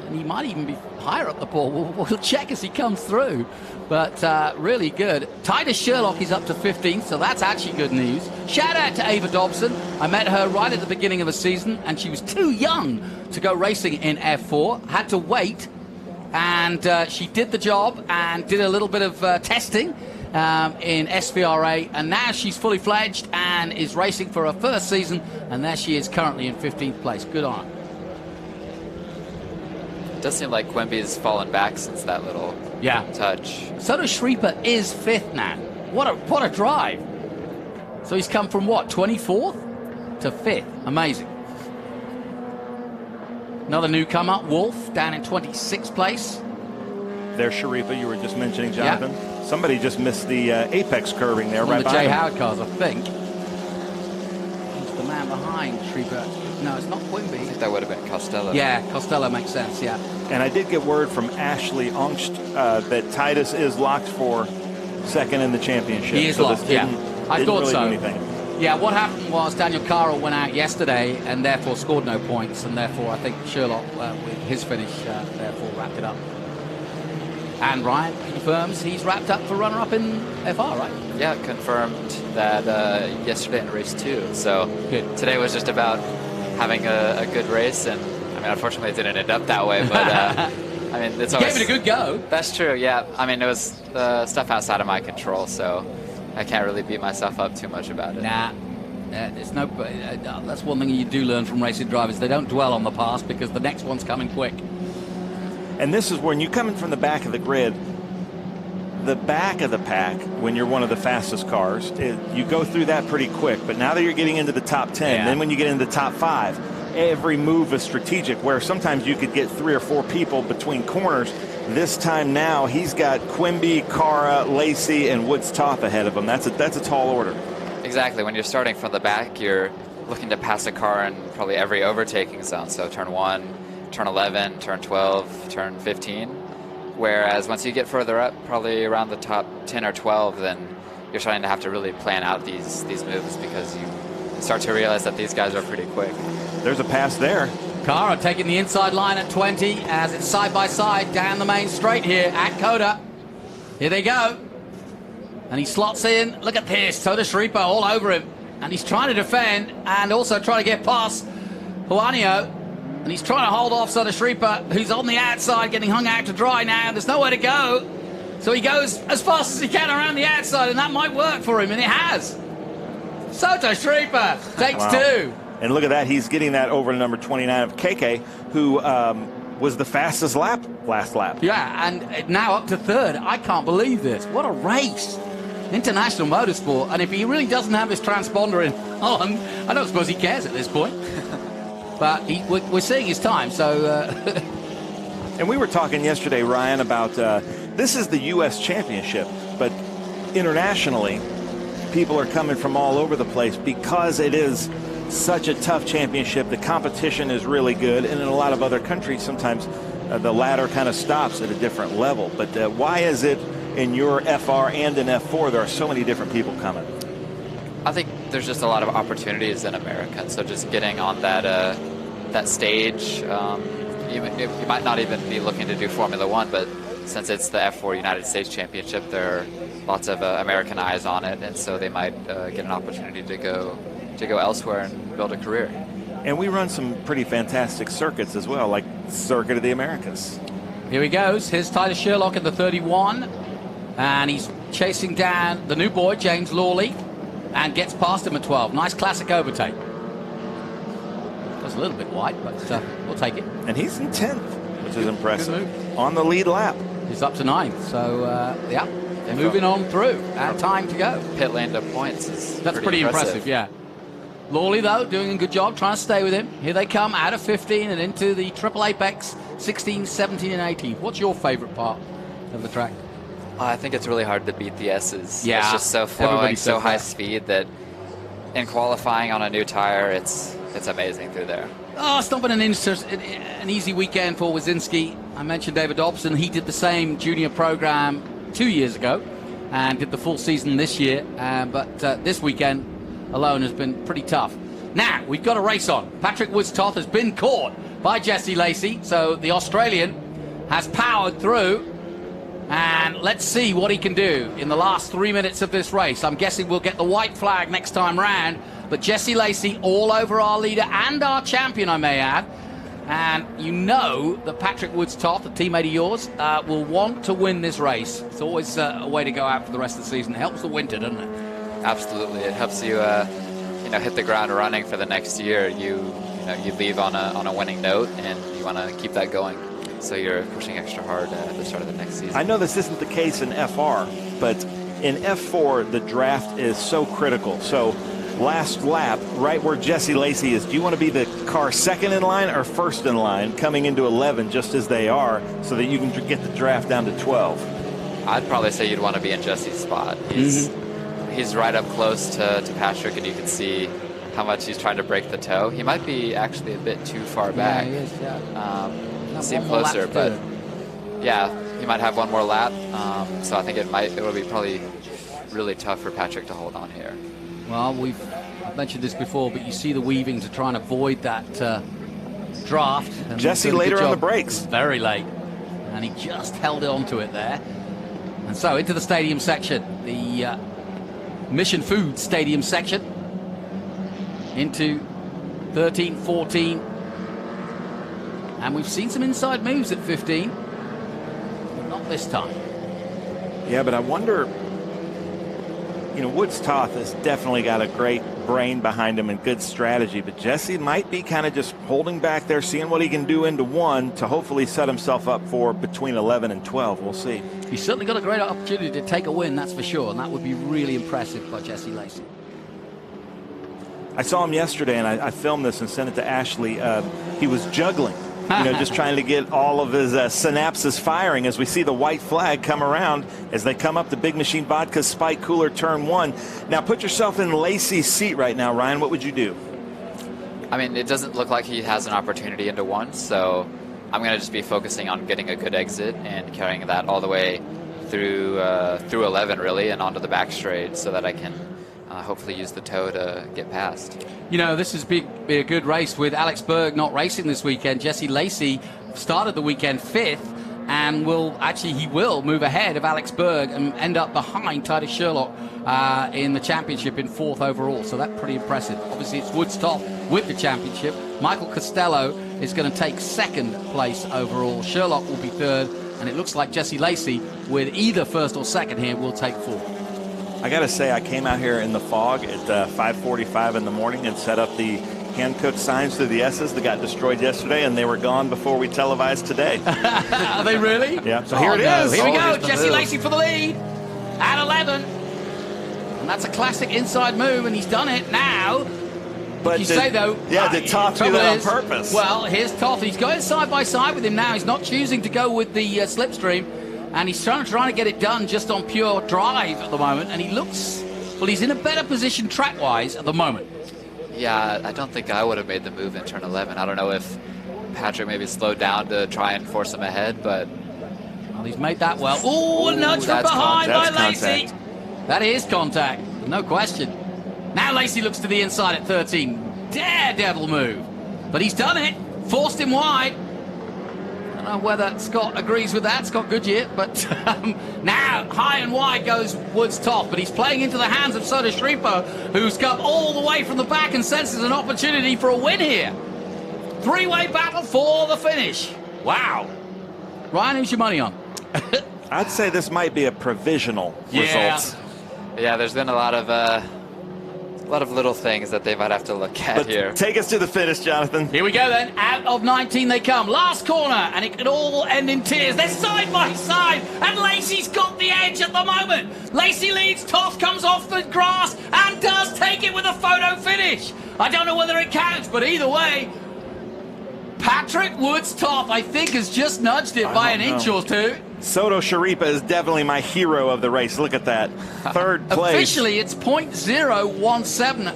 And he might even be higher up the ball. We'll check as he comes through. But really good. Titus Sherlock is up to 15th, so that's actually good news. Shout out to Ava Dobson. I met her right at the beginning of the season, and she was too young to go racing in F4. Had to wait, and she did the job and did a little bit of testing in SVRA, and now she's fully fledged and is racing for her first season, and there she is currently in 15th place. Good on her. It does seem like Quimby's fallen back since that little touch. Soto Schreiber is 5th now. What a drive. So he's come from what, 24th to 5th. Amazing. Another newcomer, Wolf, down in 26th place. There's Schreiber, you were just mentioning, Jonathan. Yeah. Somebody just missed the apex curving there. One right of the Jay him. Howard cars, I think. He's the man behind Schreiber. No, it's not Quimby. I think that would have been Costello. Yeah, Costello makes sense, yeah. And I did get word from Ashley Ongst that Titus is locked for 2nd in the championship. He is locked, yeah. I thought really so. Do anything. Yeah, what happened was Daniel Carroll went out yesterday and therefore scored no points, and therefore I think Sherlock, with his finish, therefore wrapped it up. And Ryan confirms he's wrapped up for runner-up in FR, right? Yeah, confirmed that yesterday in race 2. So today was just about having a good race, and I mean, unfortunately, it didn't end up that way. But I mean, it's always, gave it a good go. That's true. Yeah, I mean, it was stuff outside of my control, so I can't really beat myself up too much about it. Nah, there's no. That's one thing you do learn from racing drivers. They don't dwell on the past because the next one's coming quick. And this is when you come in from the back of the grid. The back of the pack, when you're one of the fastest cars, you go through that pretty quick. But now that you're getting into the top 10, then when you get into the top 5, every move is strategic, where sometimes you could get 3 or 4 people between corners. This time now, he's got Quimby, Cara, Lacey, and Woods Top ahead of him. That's a tall order. Exactly. When you're starting from the back, you're looking to pass a car in probably every overtaking zone. So turn 1, turn 11, turn 12, turn 15. Whereas once you get further up, probably around the top 10 or 12, then you're starting to have to really plan out these moves, because you start to realize that these guys are pretty quick. There's a pass there. Cara taking the inside line at 20 as it's side by side down the main straight here at Coda. Here they go. And he slots in. Look at this. Soda Schreiber all over him. And he's trying to defend and also trying to get past Juanio. And he's trying to hold off Sutter Schreiber, who's on the outside, getting hung out to dry now. There's nowhere to go. So he goes as fast as he can around the outside, and that might work for him, and it has. Sutter Schreiber takes two. And look at that. He's getting that over to number 29 of KK, who was the fastest lap last lap. Yeah, and now up to third. I can't believe this. What a race. International motorsport. And if he really doesn't have his transponder on, I don't suppose he cares at this point. But we're seeing his time, so... And we were talking yesterday, Ryan, about this is the U.S. Championship, but internationally, people are coming from all over the place because it is such a tough championship. The competition is really good, and in a lot of other countries, sometimes the ladder kind of stops at a different level. But why is it in your FR and in F4 there are so many different people coming? I think there's just a lot of opportunities in America, so just getting on that stage, you might not even be looking to do Formula One, but since it's the F4 United States Championship, there are lots of American eyes on it, and so they might get an opportunity to go elsewhere and build a career. And we run some pretty fantastic circuits as well, like Circuit of the Americas. Here he goes. Here's Tyler Sherlock in the 31, and he's chasing down the new boy, James Lawley, and gets past him at 12. Nice classic overtake. That's a little bit wide, but we'll take it. And he's in 10th, which is impressive. On the lead lap. He's up to 9th, so yeah, moving on through. Time to go. Pit lane to points is That's pretty impressive, yeah. Lawley, though, doing a good job, trying to stay with him. Here they come, out of 15 and into the triple apex, 16, 17, and 18. What's your favorite part of the track? I think it's really hard to beat the S's. Yeah. It's just so flowing, so high speed that in qualifying on a new tire, it's amazing through there. Oh, it's not been an easy weekend for Wazinski. I mentioned David Dobson. He did the same junior program 2 years ago and did the full season this year. But this weekend alone has been pretty tough. Now, we've got a race on. Patrick Woods-Toth has been caught by Jesse Lacey, so the Australian has powered through. And let's see what he can do in the last 3 minutes of this race. I'm guessing we'll get the white flag next time round. But Jesse Lacey all over our leader and our champion, I may add. And you know that Patrick Woods-Toth, a teammate of yours, will want to win this race. It's always a way to go out for the rest of the season. It helps the winter, doesn't it? Absolutely. It helps you, hit the ground running for the next year. You leave on a winning note, and you want to keep that going. So you're pushing extra hard at the start of the next season. I know this isn't the case in FR, but in F4, the draft is so critical. So last lap, right where Jesse Lacey is, do you want to be the car second in line or first in line coming into 11 just as they are so that you can get the draft down to 12? I'd probably say you'd want to be in Jesse's spot. He's right up close to Patrick, and you can see how much he's trying to break the toe. He might be actually a bit too far back. Yeah, he is, yeah. Seem closer, but yeah, he might have one more lap. So I think it will be probably really tough for Patrick to hold on here. Well, I've mentioned this before, but you see the weaving to try and avoid that draft. And Jesse later on the brakes. Very late. And he just held on to it there. And so into the stadium section, the Mission Foods Stadium section. Into 13, 14. And we've seen some inside moves at 15. But not this time. Yeah, but I wonder... Woods-Toth has definitely got a great brain behind him and good strategy, but Jesse might be kind of just holding back there, seeing what he can do into 1 to hopefully set himself up for between 11 and 12. We'll see. He's certainly got a great opportunity to take a win, that's for sure, and that would be really impressive by Jesse Lacey. I saw him yesterday, and I filmed this and sent it to Ashley. He was juggling. Just trying to get all of his synapses firing as we see the white flag come around as they come up the Big Machine Vodka Spike Cooler Turn 1. Now put yourself in Lacey's seat right now, Ryan. What would you do? I mean, it doesn't look like he has an opportunity into 1, so I'm going to just be focusing on getting a good exit and carrying that all the way through 11, really, and onto the back straight so that I can hopefully use the toe to get past. This has be a good race with Alex Berg not racing this weekend. Jesse Lacey started the weekend 5th, and he will move ahead of Alex Berg and end up behind Titus Sherlock in the championship in 4th overall. So that's pretty impressive. Obviously, it's Woods top with the championship. Michael Costello is going to take 2nd place overall. Sherlock will be 3rd, and it looks like Jesse Lacey, with either 1st or 2nd here, will take 4th. I got to say, I came out here in the fog at 5:45 in the morning and set up the hand-cooked signs to the S's that got destroyed yesterday, and they were gone before we televised today. Are they really? Yeah. So here it is. Here we go. Jesse Lacey for the lead at 11. And that's a classic inside move, and he's done it now. But you say, though... Yeah, did Toth do that on purpose? Well, here's Toth. He's going side by side with him now. He's not choosing to go with the slipstream, and he's trying to get it done just on pure drive at the moment, and he looks... Well, he's in a better position track-wise at the moment. Yeah, I don't think I would have made the move in turn 11. I don't know if Patrick maybe slowed down to try and force him ahead, but... Well, he's made that well. Oh, a nudge from behind by Lacey. Contact. That is contact, no question. Now Lacey looks to the inside at 13. Daredevil move. But he's done it. Forced him wide. I don't know whether Scott agrees with that, Scott Goodyear, but now high and wide goes Woods top, but he's playing into the hands of Soda Shripo, who's come all the way from the back and senses an opportunity for a win here. 3-way battle for the finish. Wow. Ryan, who's your money on? I'd say this might be a provisional result. Yeah, there's been a lot of little things that they might have to look at here. Take us to the finish, Jonathan. Here we go then. Out of 19 they come. Last corner, and it could all end in tears. They're side by side, and Lacey's got the edge at the moment. Lacey leads. Toth comes off the grass and does take it with a photo finish. I don't know whether it counts, but either way, Patrick Woods Toth, I think, has just nudged it by an inch or two. Soto Sharipa is definitely my hero of the race. Look at that. 3rd place. Officially, it's 0.017,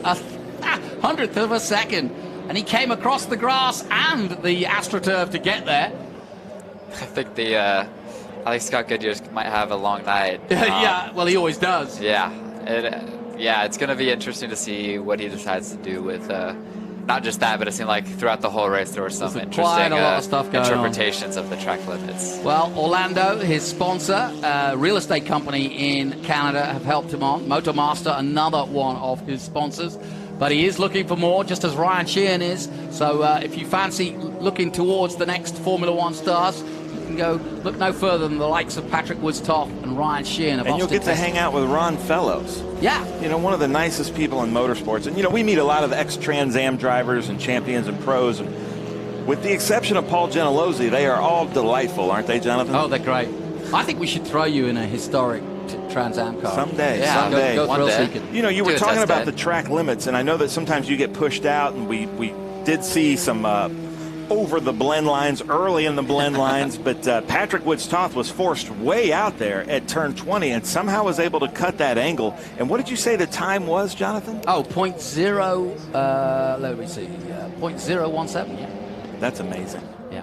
a hundredth of a second. And he came across the grass and the AstroTurf to get there. I think I think Scott Goodyear might have a long night. Yeah, well, he always does. Yeah. It's going to be interesting to see what he decides to do with... not just that, but it seemed like throughout the whole race there were some interesting a lot of stuff going interpretations of the track limits. Well, Orlando, his sponsor, real estate company in Canada, have helped him on. MotoMaster, another one of his sponsors. But he is looking for more, just as Ryan Sheehan is. So if you fancy looking towards the next Formula One stars, you can go look no further than the likes of Patrick Woods Toth and Ryan Sheehan of And you'll get to hang out with Ron Fellows. Yeah. You know, one of the nicest people in motorsports. And, you know, we meet a lot of ex-Trans Am drivers and champions and pros. And with the exception of Paul Gentilozzi, they are all delightful, aren't they, Jonathan? Oh, they're great. I think we should throw you in a historic Trans Am car. Someday. Go thrill seeking. You know, you were talking about the track limits, and I know that sometimes you get pushed out, and we did see some over the blend lines, early in the blend lines, but Patrick Woods Toth was forced way out there at turn 20 and somehow was able to cut that angle. And what did you say the time was, Jonathan? Oh, let me see, 0.017, yeah. That's amazing. Yeah.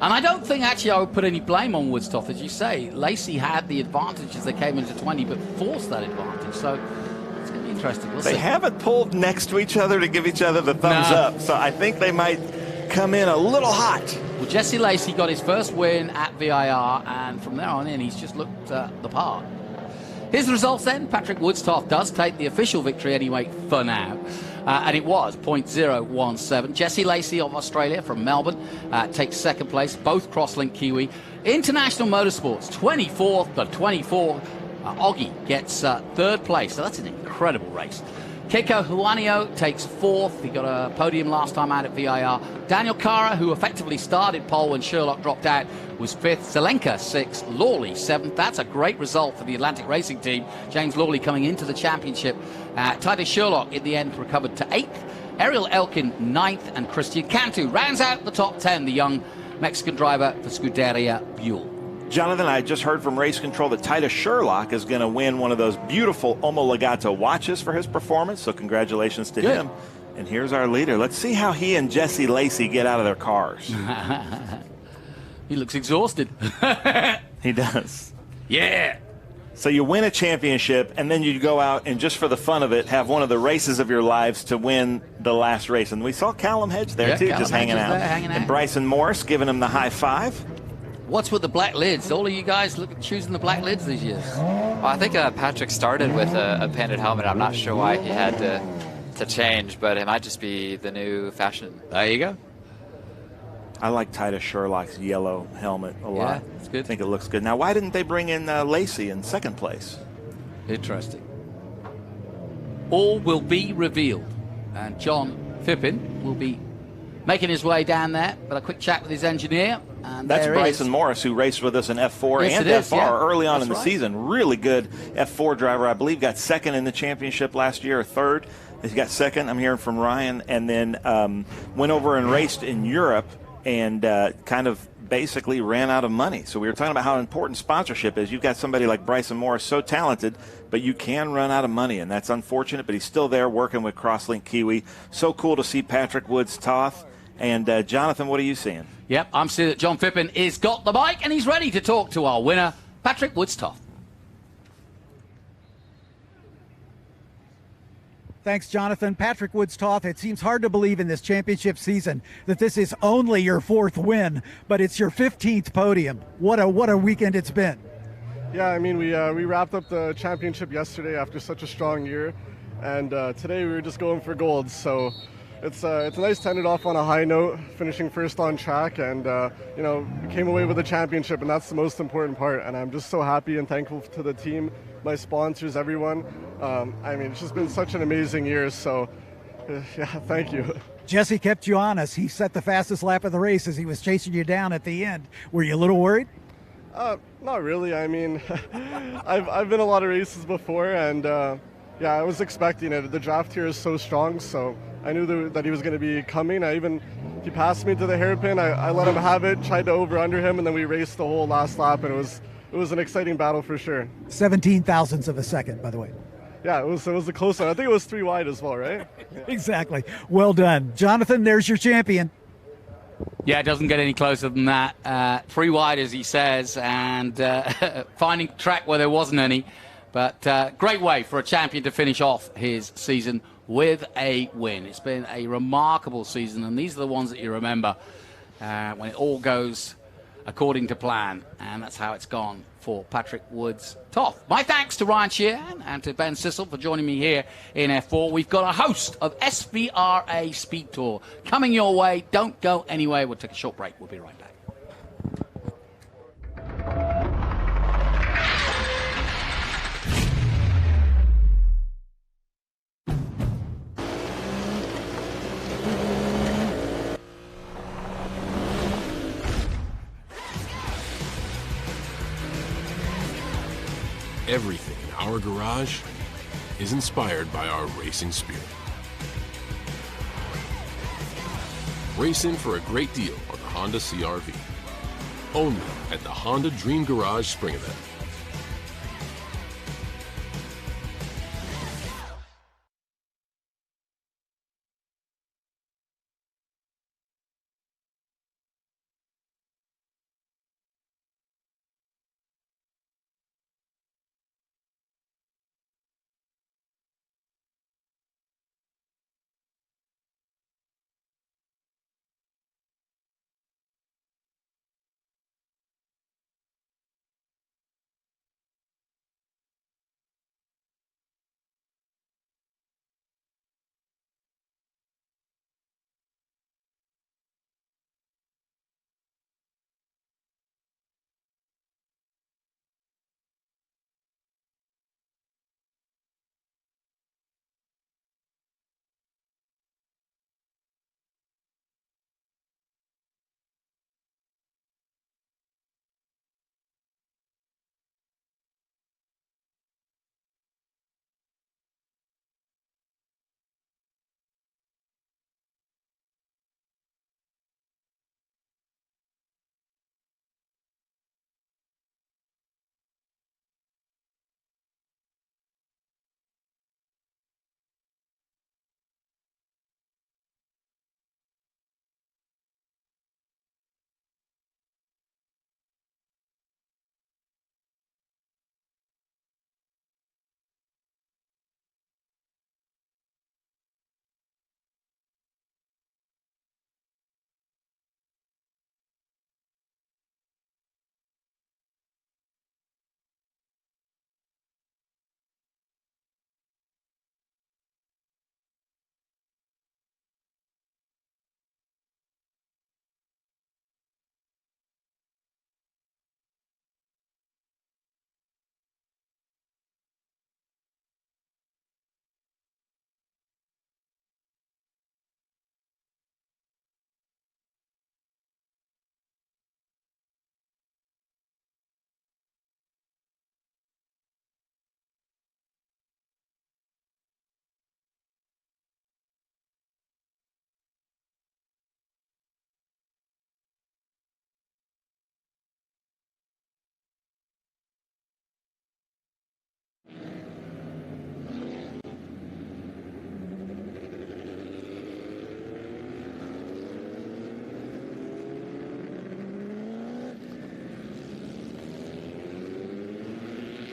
And I don't think actually I would put any blame on Woods Toth, as you say. Lacey had the advantage as they came into 20, but forced that advantage. So it's going to be interesting. They haven't pulled next to each other to give each other the thumbs up, so I think they might come in a little hot. Well, Jesse Lacey got his first win at VIR, and from there on in, he's just looked the part. Here's the results then. Patrick Woods Toth does take the official victory anyway for now. And it was 0.017. Jesse Lacey of Australia from Melbourne takes 2nd place, both Crosslink Kiwi. International Motorsports, 24th to 24. Oggy gets 3rd place, so that's an incredible race. Keiko Huanio takes 4th. He got a podium last time out at VIR. Daniel Cara, who effectively started pole when Sherlock dropped out, was 5th. Zelenka 6th. Lawley 7th. That's a great result for the Atlantic Racing team. James Lawley coming into the championship. Titus Sherlock in the end recovered to 8th. Ariel Elkin 9th. And Christian Cantu rounds out the top 10, the young Mexican driver for Scuderia Buell. Jonathan, I just heard from Race Control that Titus Sherlock is going to win one of those beautiful Omologato watches for his performance, so congratulations to him. And here's our leader. Let's see how he and Jesse Lacey get out of their cars. He looks exhausted. He does. Yeah. So you win a championship, and then you go out and just for the fun of it, have one of the races of your lives to win the last race. And we saw Callum Hedge there, too, Callum just hanging out. There, hanging out. And Bryson Morris giving him the high five. What's with the black lids? All of you guys choosing the black lids these years. Well, I think Patrick started with a painted helmet. I'm not sure why he had to change, but it might just be the new fashion. There you go. I like Titus Sherlock's yellow helmet a lot. Yeah, it's good. I think it looks good. Now, why didn't they bring in Lacey in second place? Interesting. All will be revealed. And John Phippen will be making his way down there. But a quick chat with his engineer. And that's there Bryson is. Morris, who raced with us in F4 Yes, and it is, FR yeah. early on That's in the right. season. Really good F4 driver. I believe got second in the championship last year, or third. He got second, I'm hearing from Ryan. And then went over and raced in Europe and kind of basically ran out of money. So we were talking about how important sponsorship is. You've got somebody like Bryson Morris, so talented, but you can run out of money, and that's unfortunate, but he's still there working with Crosslink Kiwi. So cool to see Patrick Woods-Toth. And Jonathan, what are you seeing? Yep, I'm seeing that John Phippen is got the bike, and he's ready to talk to our winner, Patrick Woods-Toth. Thanks, Jonathan. Patrick Woods-Toth, it seems hard to believe in this championship season that this is only your 4th win, but it's your 15th podium. What a weekend it's been. Yeah, I mean, we wrapped up the championship yesterday after such a strong year, and today we were just going for gold. So it's nice to end it off on a high note, finishing first on track, and you know, we came away with a championship, and that's the most important part. And I'm just so happy and thankful to the team, my sponsors, everyone. I mean, it's just been such an amazing year. So yeah, thank you. Jesse kept you honest. He set the fastest lap of the race as he was chasing you down at the end. Were you a little worried? Not really. I mean, I've been a lot of races before, and yeah, I was expecting it. The draft here is so strong, so I knew that he was going to be coming. He passed me to the hairpin. I let him have it, tried to over-under him, and then we raced the whole last lap, and it was an exciting battle for sure. 17 thousandths of a second, by the way. Yeah, it was a close one. I think it was 3 wide as well, right? Exactly. Well done. Jonathan, there's your champion. Yeah, it doesn't get any closer than that. 3 wide, as he says, and finding track where there wasn't any. But great way for a champion to finish off his season with a win. It's been a remarkable season, and these are the ones that you remember when it all goes according to plan. And that's how it's gone for Patrick Woods-Toth. My thanks to Ryan Sheehan and to Ben Sissel for joining me here in F4. We've got a host of SVRA Speed Tour coming your way. Don't go anywhere. We'll take a short break. We'll be right back. Everything in our garage is inspired by our racing spirit. Race in for a great deal on the Honda CR-V. Only at the Honda Dream Garage Spring Event.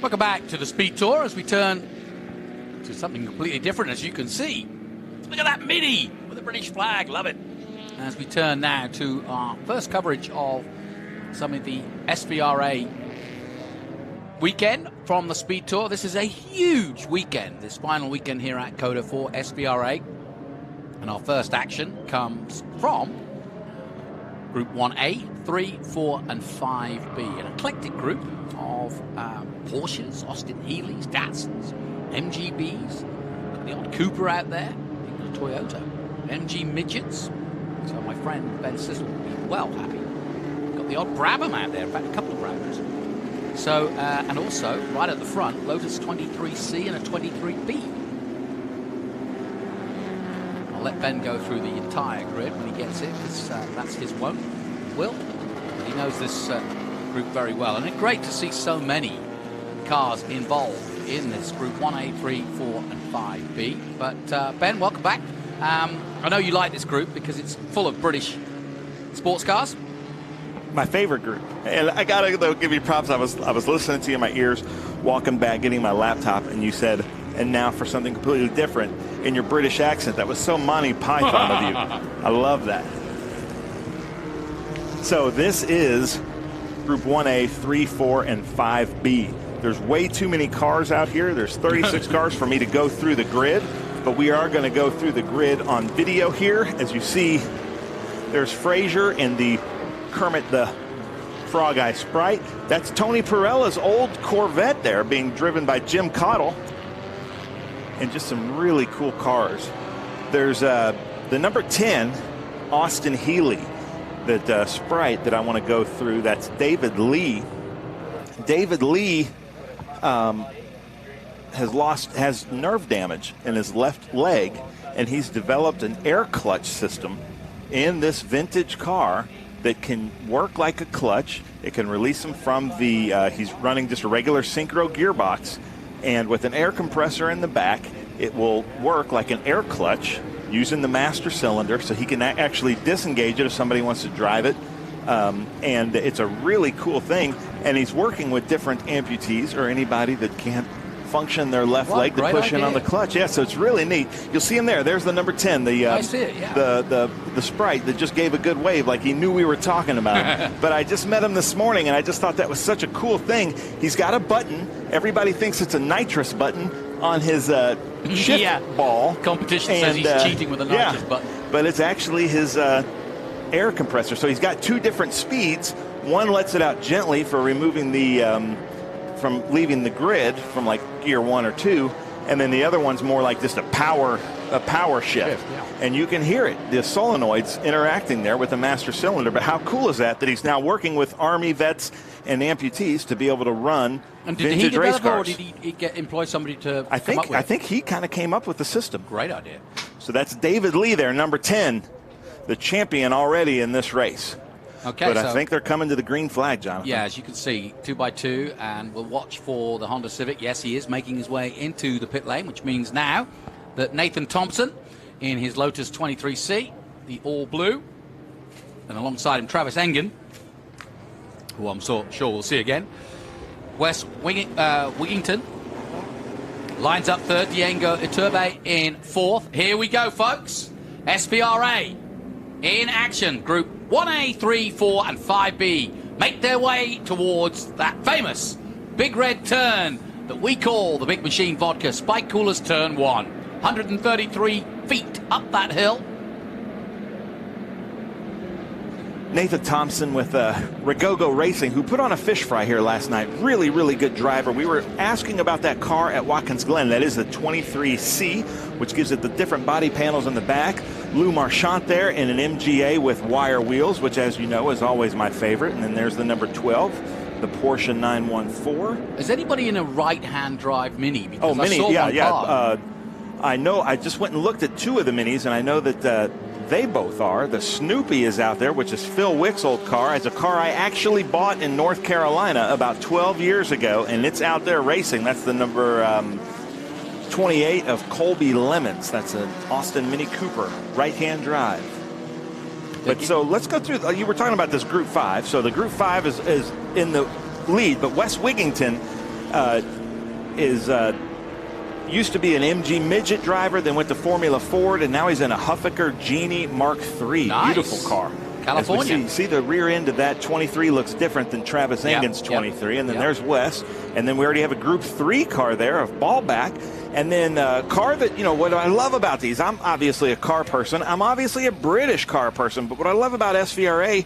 Welcome back to the Speed Tour as we turn to something completely different, as you can see. Look at that Mini with the British flag. Love it. As we turn now to our first coverage of some of the SVRA weekend from the Speed Tour. This is a huge weekend, this final weekend here at COTA for SVRA. And our first action comes from Group 1A, 3, 4, and 5B. An eclectic group of Porsches, Austin Healey's, Datsuns, MGBs. Got the odd Cooper out there, the Toyota, MG Midgets. So my friend Ben Sissel will be well happy. Got the odd Brabham out there, in fact a couple of Brabhams. So, and also, right at the front, Lotus 23C and a 23B. I'll let Ben go through the entire grid when he gets it, because that's his will. He knows this group very well. And it's great to see so many cars involved in this group 1A, 3, 4, and 5B. But Ben, welcome back. I know you like this group because it's full of British sports cars. My favorite group. And I gotta though give you props. I was listening to you in my ears, walking back, getting my laptop, and you said, and now for something completely different in your British accent. That was so Monty Python of you. I love that. So this is Group 1A, 3, 4, and 5B. There's way too many cars out here. There's 36 cars for me to go through the grid, but we are going to go through the grid on video here. As you see, there's Frazier and the Kermit the Frog Eye Sprite. That's Tony Pirella's old Corvette there being driven by Jim Cottle. And just some really cool cars. There's the number 10 Austin Healey, that Sprite that I want to go through. That's David Lee. David Lee has nerve damage in his left leg, and he's developed an air clutch system in this vintage car that can work like a clutch. It can release him from the, he's running just a regular synchro gearbox, and with an air compressor in the back, it will work like an air clutch using the master cylinder, so he can actually disengage it if somebody wants to drive it. And it's a really cool thing, and he's working with different amputees or anybody that can't function their left leg to push in on the clutch. Yeah, so it's really neat. You'll see him there. There's the number 10, I see it, yeah. the Sprite that just gave a good wave like he knew we were talking about. But I just met him this morning, and I just thought that was such a cool thing. He's got a button. Everybody thinks it's a nitrous button on his shift ball. Competition says he's cheating with a nitrous button. But it's actually his air compressor. So he's got two different speeds. One lets it out gently for removing the from leaving the grid from like gear 1 or 2, and then the other one's more like just a power shift. Yeah. And you can hear it, the solenoids interacting there with the master cylinder. But how cool is that he's now working with Army vets and amputees to be able to run vintage race cars? Or did he employ somebody to I come up with it? think he kind of came up with the system. Great idea. So that's David Lee there, number 10, the champion already in this race. Okay, but I think they're coming to the green flag, Jonathan. Yeah, as you can see, 2x2, and we'll watch for the Honda Civic. Yes, he is making his way into the pit lane, which means now that Nathan Thompson in his Lotus 23C, the all blue, and alongside him Travis Engen, who I'm sure we'll see again. Wes Wigington lines up third, Diego Iturbe in fourth. Here we go, folks. SVRA in action. Group 1A, 3, 4, and 5B make their way towards that famous big red turn that we call the Big Machine Vodka Spike Coolers Turn 1. 133 feet up that hill. Nathan Thompson with Ragogo Racing, who put on a fish fry here last night. Really, really good driver. We were asking about that car at Watkins Glen. That is the 23C, which gives it the different body panels in the back. Lou Marchant there in an MGA with wire wheels, which, as you know, is always my favorite. And then there's the number 12, the Porsche 914. Is anybody in a right-hand drive Mini? Because Mini, yeah. I know. I just went and looked at two of the Minis, and I know that they both are. The Snoopy is out there, which is Phil Wick's old car. It's a car I actually bought in North Carolina about 12 years ago, and it's out there racing. That's the number 28 of Colby Lemons. That's an Austin Mini Cooper, right-hand drive. But so let's go through. You were talking about this Group 5. So the Group 5 is in the lead, but Wes Wigington used to be an MG midget driver, then went to Formula Ford, and now he's in a Huffaker Genie Mark III. Nice. Beautiful car. California. As we see the rear end of that 23 looks different than Travis Engen's 23, and then there's Wes, and then we already have a Group 3 car there of Ballback, and then a car that, what I love about these, I'm obviously a car person, I'm obviously a British car person, but what I love about SVRA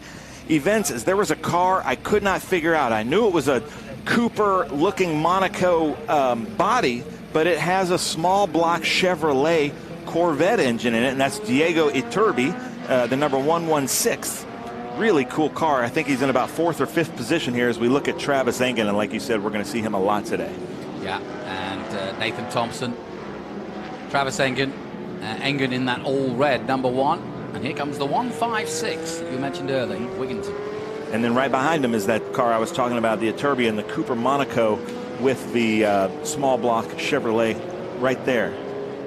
events is there was a car I could not figure out. I knew it was a Cooper-looking Monaco body, but it has a small block Chevrolet Corvette engine in it, and that's Diego Iturbi, the number 116. Really cool car. I think he's in about 4th or 5th position here as we look at Travis Engen, and like you said, we're going to see him a lot today. Yeah, and Nathan Thompson, Travis Engen, Engen in that all red number 1, and here comes the 156 that you mentioned earlier, Wigginton. And then right behind him is that car I was talking about, the Iturbi and the Cooper Monaco with the small block Chevrolet right there.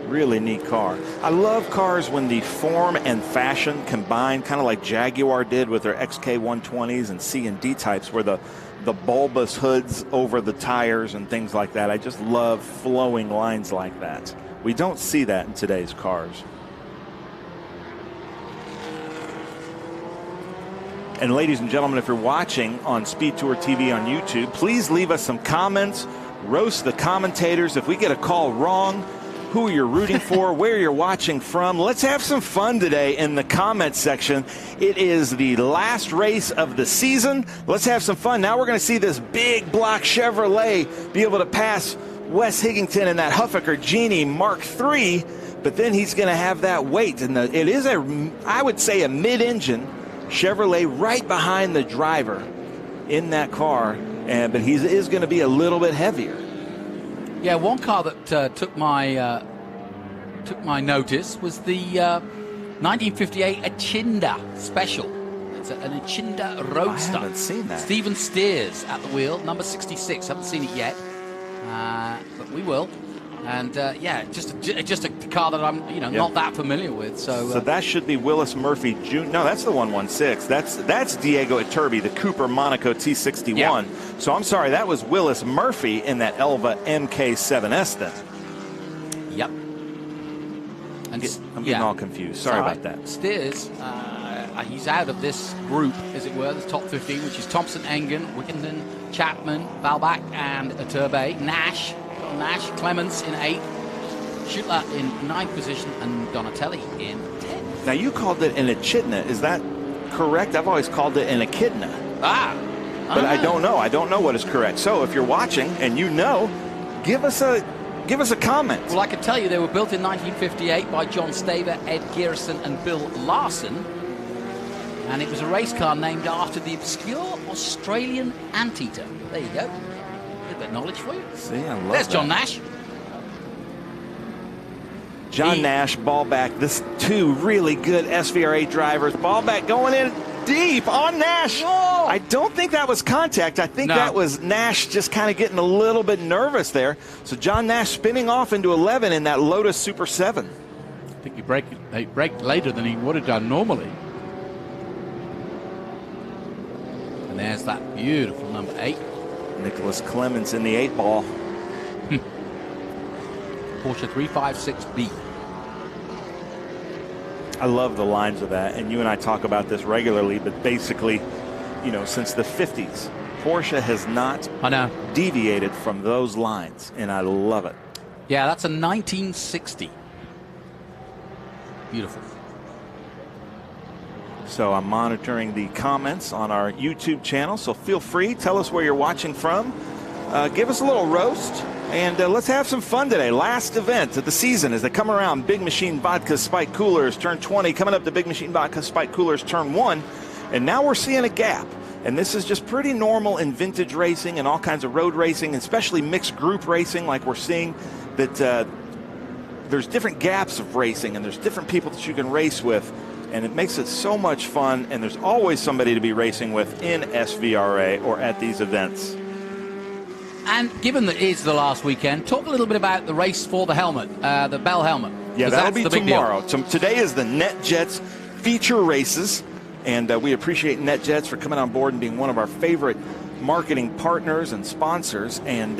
Really neat car. I love cars when the form and fashion combine, kind of like Jaguar did with their XK120s and C and D types, where the bulbous hoods over the tires and things like that. I just love flowing lines like that. We don't see that in today's cars. And ladies and gentlemen, if you're watching on SpeedTour TV on YouTube, please leave us some comments, roast the commentators. If we get a call wrong, who you're rooting for, where you're watching from. Let's have some fun today in the comments section. It is the last race of the season. Let's have some fun. Now we're going to see this big block Chevrolet be able to pass Wes Higginton in that Huffaker Genie Mark III, but then he's going to have that weight. And it is, I would say, a mid-engine Chevrolet right behind the driver in that car, but he is going to be a little bit heavier. Yeah, one car that took my notice was the 1958 Achinda Special. It's an Achinda Roadster. I haven't seen that. Steven Steers at the wheel, number 66. Haven't seen it yet, but we will. And yeah, just a car that I'm not that familiar with. So that should be Willis Murphy Jr. No, that's the 116. That's Diego Iturbi, the Cooper Monaco T61. Yeah. So I'm sorry, that was Willis Murphy in that Elva MK7S then. Yep. And I'm getting all confused. Sorry about that. Steers, he's out of this group, as it were, the top 15, which is Thompson, Engen, Wigginton, Chapman, Balbach, and Iturbi. Nash, Clements in 8, Schutler in 9th position, and Donatelli in 10th. Now you called it an echidna. Is that correct? I've always called it an echidna. But I don't know. I don't know what is correct. So if you're watching and you know, give us a comment. Well, I can tell you they were built in 1958 by John Staver, Ed Gearson, and Bill Larson. And it was a race car named after the obscure Australian anteater. There you go. A bit of knowledge for you. See, I love There's that. John Nash. John Nash, Ballback. This two really good SVRA drivers. Ballback going in deep on Nash. Whoa. I don't think that was contact. I think that was Nash just kind of getting a little bit nervous there. So John Nash spinning off into 11 in that Lotus Super 7. I think he braked later than he would have done normally. And there's that beautiful number 8. Nicholas Clements in the 8 ball. Porsche 356B. I love the lines of that, and you and I talk about this regularly, but basically, since the 50s, Porsche has not deviated from those lines, and I love it. Yeah, that's a 1960. Beautiful. So I'm monitoring the comments on our YouTube channel, so feel free. Tell us where you're watching from. Give us a little roast, and let's have some fun today. Last event of the season as they come around. Big Machine Vodka Spike Coolers, turn 20. Coming up to Big Machine Vodka Spike Coolers, turn 1. And now we're seeing a gap. And this is just pretty normal in vintage racing and all kinds of road racing, especially mixed group racing, like we're seeing that there's different gaps of racing, and there's different people that you can race with. And it makes it so much fun, and there's always somebody to be racing with in SVRA or at these events. And given that it is the last weekend, talk a little bit about the race for the helmet, the Bell helmet. Yeah, that'll be tomorrow. Today is the NetJets feature races, and we appreciate NetJets for coming on board and being one of our favorite marketing partners and sponsors. And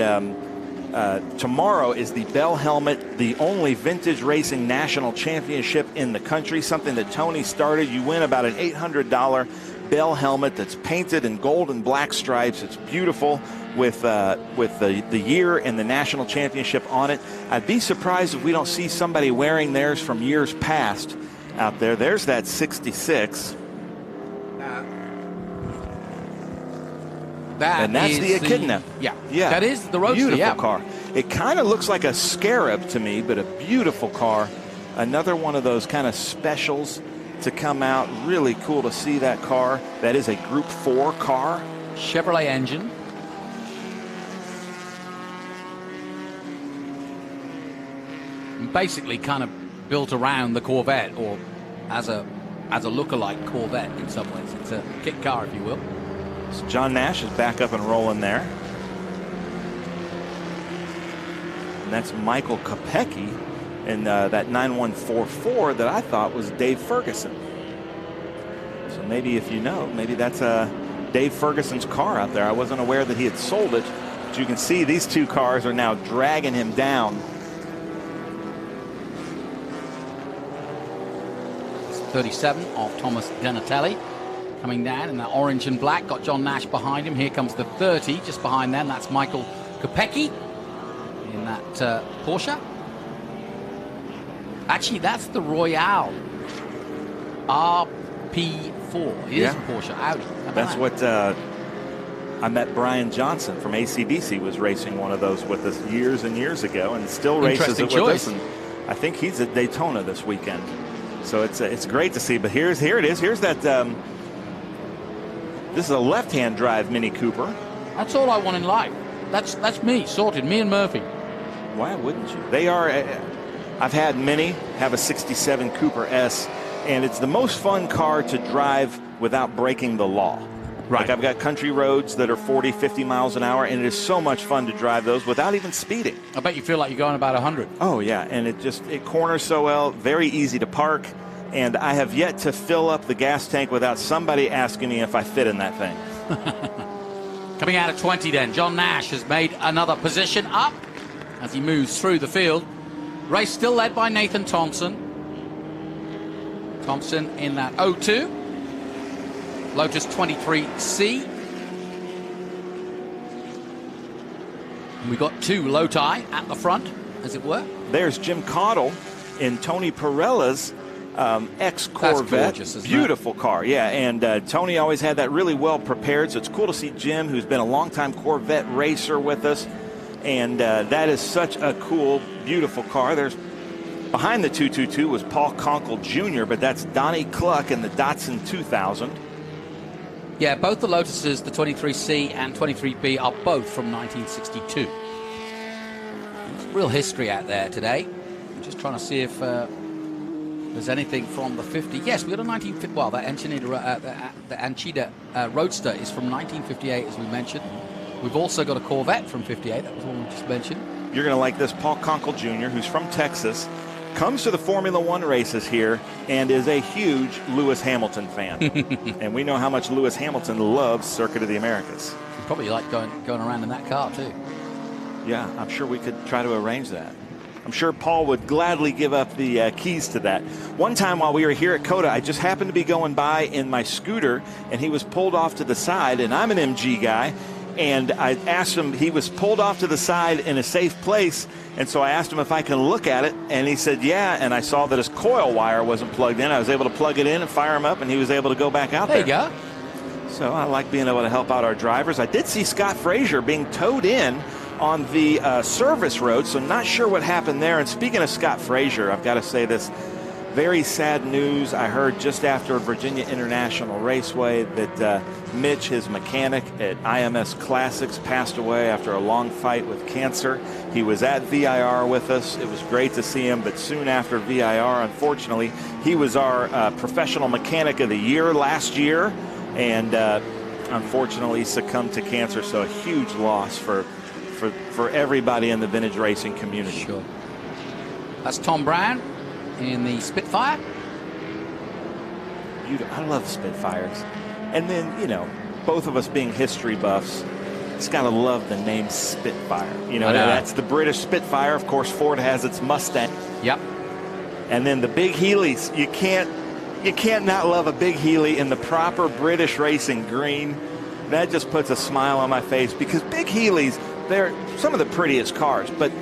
tomorrow is the Bell Helmet, the only vintage racing national championship in the country, something that Tony started. You win about an $800 Bell helmet that's painted in gold and black stripes. It's beautiful with the year and the national championship on it. I'd be surprised if we don't see somebody wearing theirs from years past out there. There's that 66. And that's the Echidna. Yeah, that is the Roadster. Beautiful car. It kind of looks like a Scarab to me, but a beautiful car. Another one of those kind of specials to come out. Really cool to see that car. That is a Group 4 car. Chevrolet engine. Basically kind of built around the Corvette, or as a look-alike Corvette in some ways. It's a kit car, if you will. So John Nash is back up and rolling there. And that's Michael Kopecky in that 9144 that I thought was Dave Ferguson. So maybe if you know, maybe that's Dave Ferguson's car out there. I wasn't aware that he had sold it. But you can see these two cars are now dragging him down. 37 of Thomas Donatelli coming down in that orange and black. Got John Nash behind him. Here comes the 30 just behind them. That's Michael Kopecky in that Porsche. Actually, that's the Royale RP4. It is a Porsche Audi. That's what I met. Brian Johnson from ACDC was racing one of those with us years and years ago, and still races it with us. And I think he's at Daytona this weekend. So it's great to see. But here it is. Here's that. This is a left-hand drive Mini Cooper. That's all I want in life. That's me sorted. Me and Murphy. Why wouldn't you? They are. I've had many. Have a '67 Cooper S, and it's the most fun car to drive without breaking the law. Right. Like I've got country roads that are 40, 50 miles an hour, and it is so much fun to drive those without even speeding. I bet you feel like you're going about 100. Oh, yeah, and it corners so well, very easy to park, and I have yet to fill up the gas tank without somebody asking me if I fit in that thing. Coming out of 20 then, John Nash has made another position up as he moves through the field. Race still led by Nathan Thompson. Thompson in that 02. Lotus 23C. And we've got two Loti at the front, as it were. There's Jim Caudill in Tony Perella's ex-Corvette. That's gorgeous, isn't Beautiful car, yeah. And Tony always had that really well prepared, so it's cool to see Jim, who's been a longtime Corvette racer with us. And that is such a cool, beautiful car. There's behind the 222 was Paul Conkle Jr., but that's Donnie Cluck in the Datsun 2000. Yeah, both the Lotuses, the 23C and 23B, are both from 1962. There's real history out there today. I'm just trying to see if there's anything from the 50. Yes, we got a 1950. Well, the Anchida Roadster is from 1958, as we mentioned. We've also got a Corvette from 58. That was one we just mentioned. You're going to like this. Paul Conkle Jr., who's from Texas, comes to the Formula One races here and is a huge Lewis Hamilton fan. And we know how much Lewis Hamilton loves Circuit of the Americas. You probably like going around in that car too. Yeah, I'm sure we could try to arrange that. I'm sure Paul would gladly give up the keys to that. One time while we were here at COTA, I just happened to be going by in my scooter, and he was pulled off to the side, and I'm an MG guy, and I asked him, he was pulled off to the side in a safe place, and so I asked him if I can look at it, and he said, yeah, and I saw that his coil wire wasn't plugged in. I was able to plug it in and fire him up, and he was able to go back out there. There you go. So I like being able to help out our drivers. I did see Scott Frazier being towed in on the service road, so not sure what happened there. And speaking of Scott Frazier, I've got to say this. Very sad news. I heard just after Virginia International Raceway that Mitch, his mechanic at IMS Classics, passed away after a long fight with cancer. He was at VIR with us. It was great to see him, but soon after VIR, unfortunately, he was our professional mechanic of the year last year, and unfortunately succumbed to cancer. So a huge loss for everybody in the vintage racing community. Sure. That's Tom Brown in the Spitfire. I love Spitfires. And then, you know, both of us being history buffs, it's got to love the name Spitfire. You know, that's the British Spitfire. Of course, Ford has its Mustang. Yep. And then the big Heelys. You can't not love a big Heely in the proper British racing green. That just puts a smile on my face, because big Heelys, they're some of the prettiest cars, but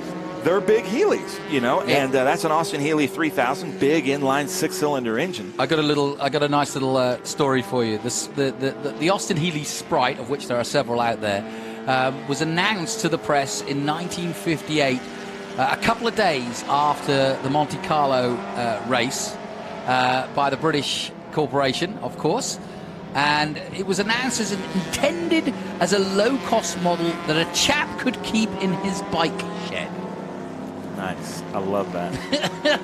they're big Heelys, you know, and that's an Austin Healey 3000, big inline 6-cylinder engine. I got a nice little story for you. The Austin Healey Sprite, of which there are several out there, was announced to the press in 1958, a couple of days after the Monte Carlo race by the British Corporation, of course. And it was announced as intended as a low-cost model that a chap could keep in his bike shed. Nice. I love that.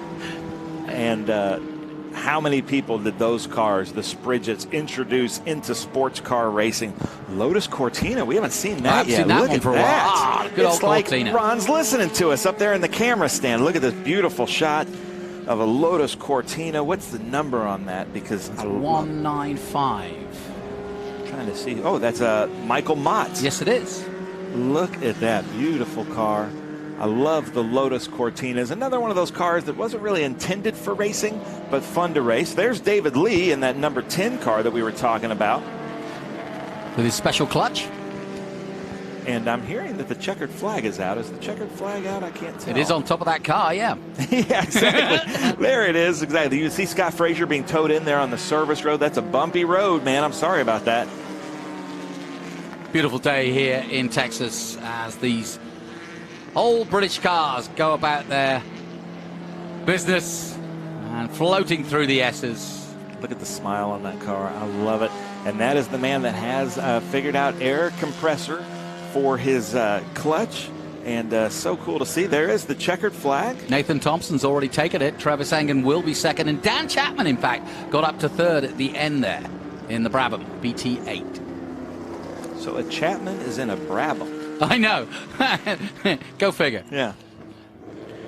And how many people did those cars, the Spridgets, introduce into sports car racing? Lotus Cortina, we haven't seen that yet. Seen that Look one at for a that. while. Good It's old like Cortina. Ron's listening to us up there in the camera stand. Look at this beautiful shot of a Lotus Cortina. What's the number on that? Because it's 195. Trying to see. Oh, that's Michael Mott. Yes, it is. Look at that beautiful car. I love the Lotus Cortinas. Another one of those cars that wasn't really intended for racing, but fun to race. There's David Lee in that number 10 car that we were talking about. With his special clutch. And I'm hearing that the checkered flag is out. Is the checkered flag out? I can't tell. It is on top of that car, yeah. Yeah, exactly. There it is, exactly. You see Scott Frazier being towed in there on the service road. That's a bumpy road, man. I'm sorry about that. Beautiful day here in Texas as these old British cars go about their business and floating through the S's. Look at the smile on that car. I love it. And that is the man that has figured out air compressor for his clutch. And so cool to see. There is the checkered flag. Nathan Thompson's already taken it. Travis Engen will be second. And Dan Chapman, in fact, got up to third at the end there in the Brabham BT8. So a Chapman is in a Brabham. I know. Go figure. Yeah.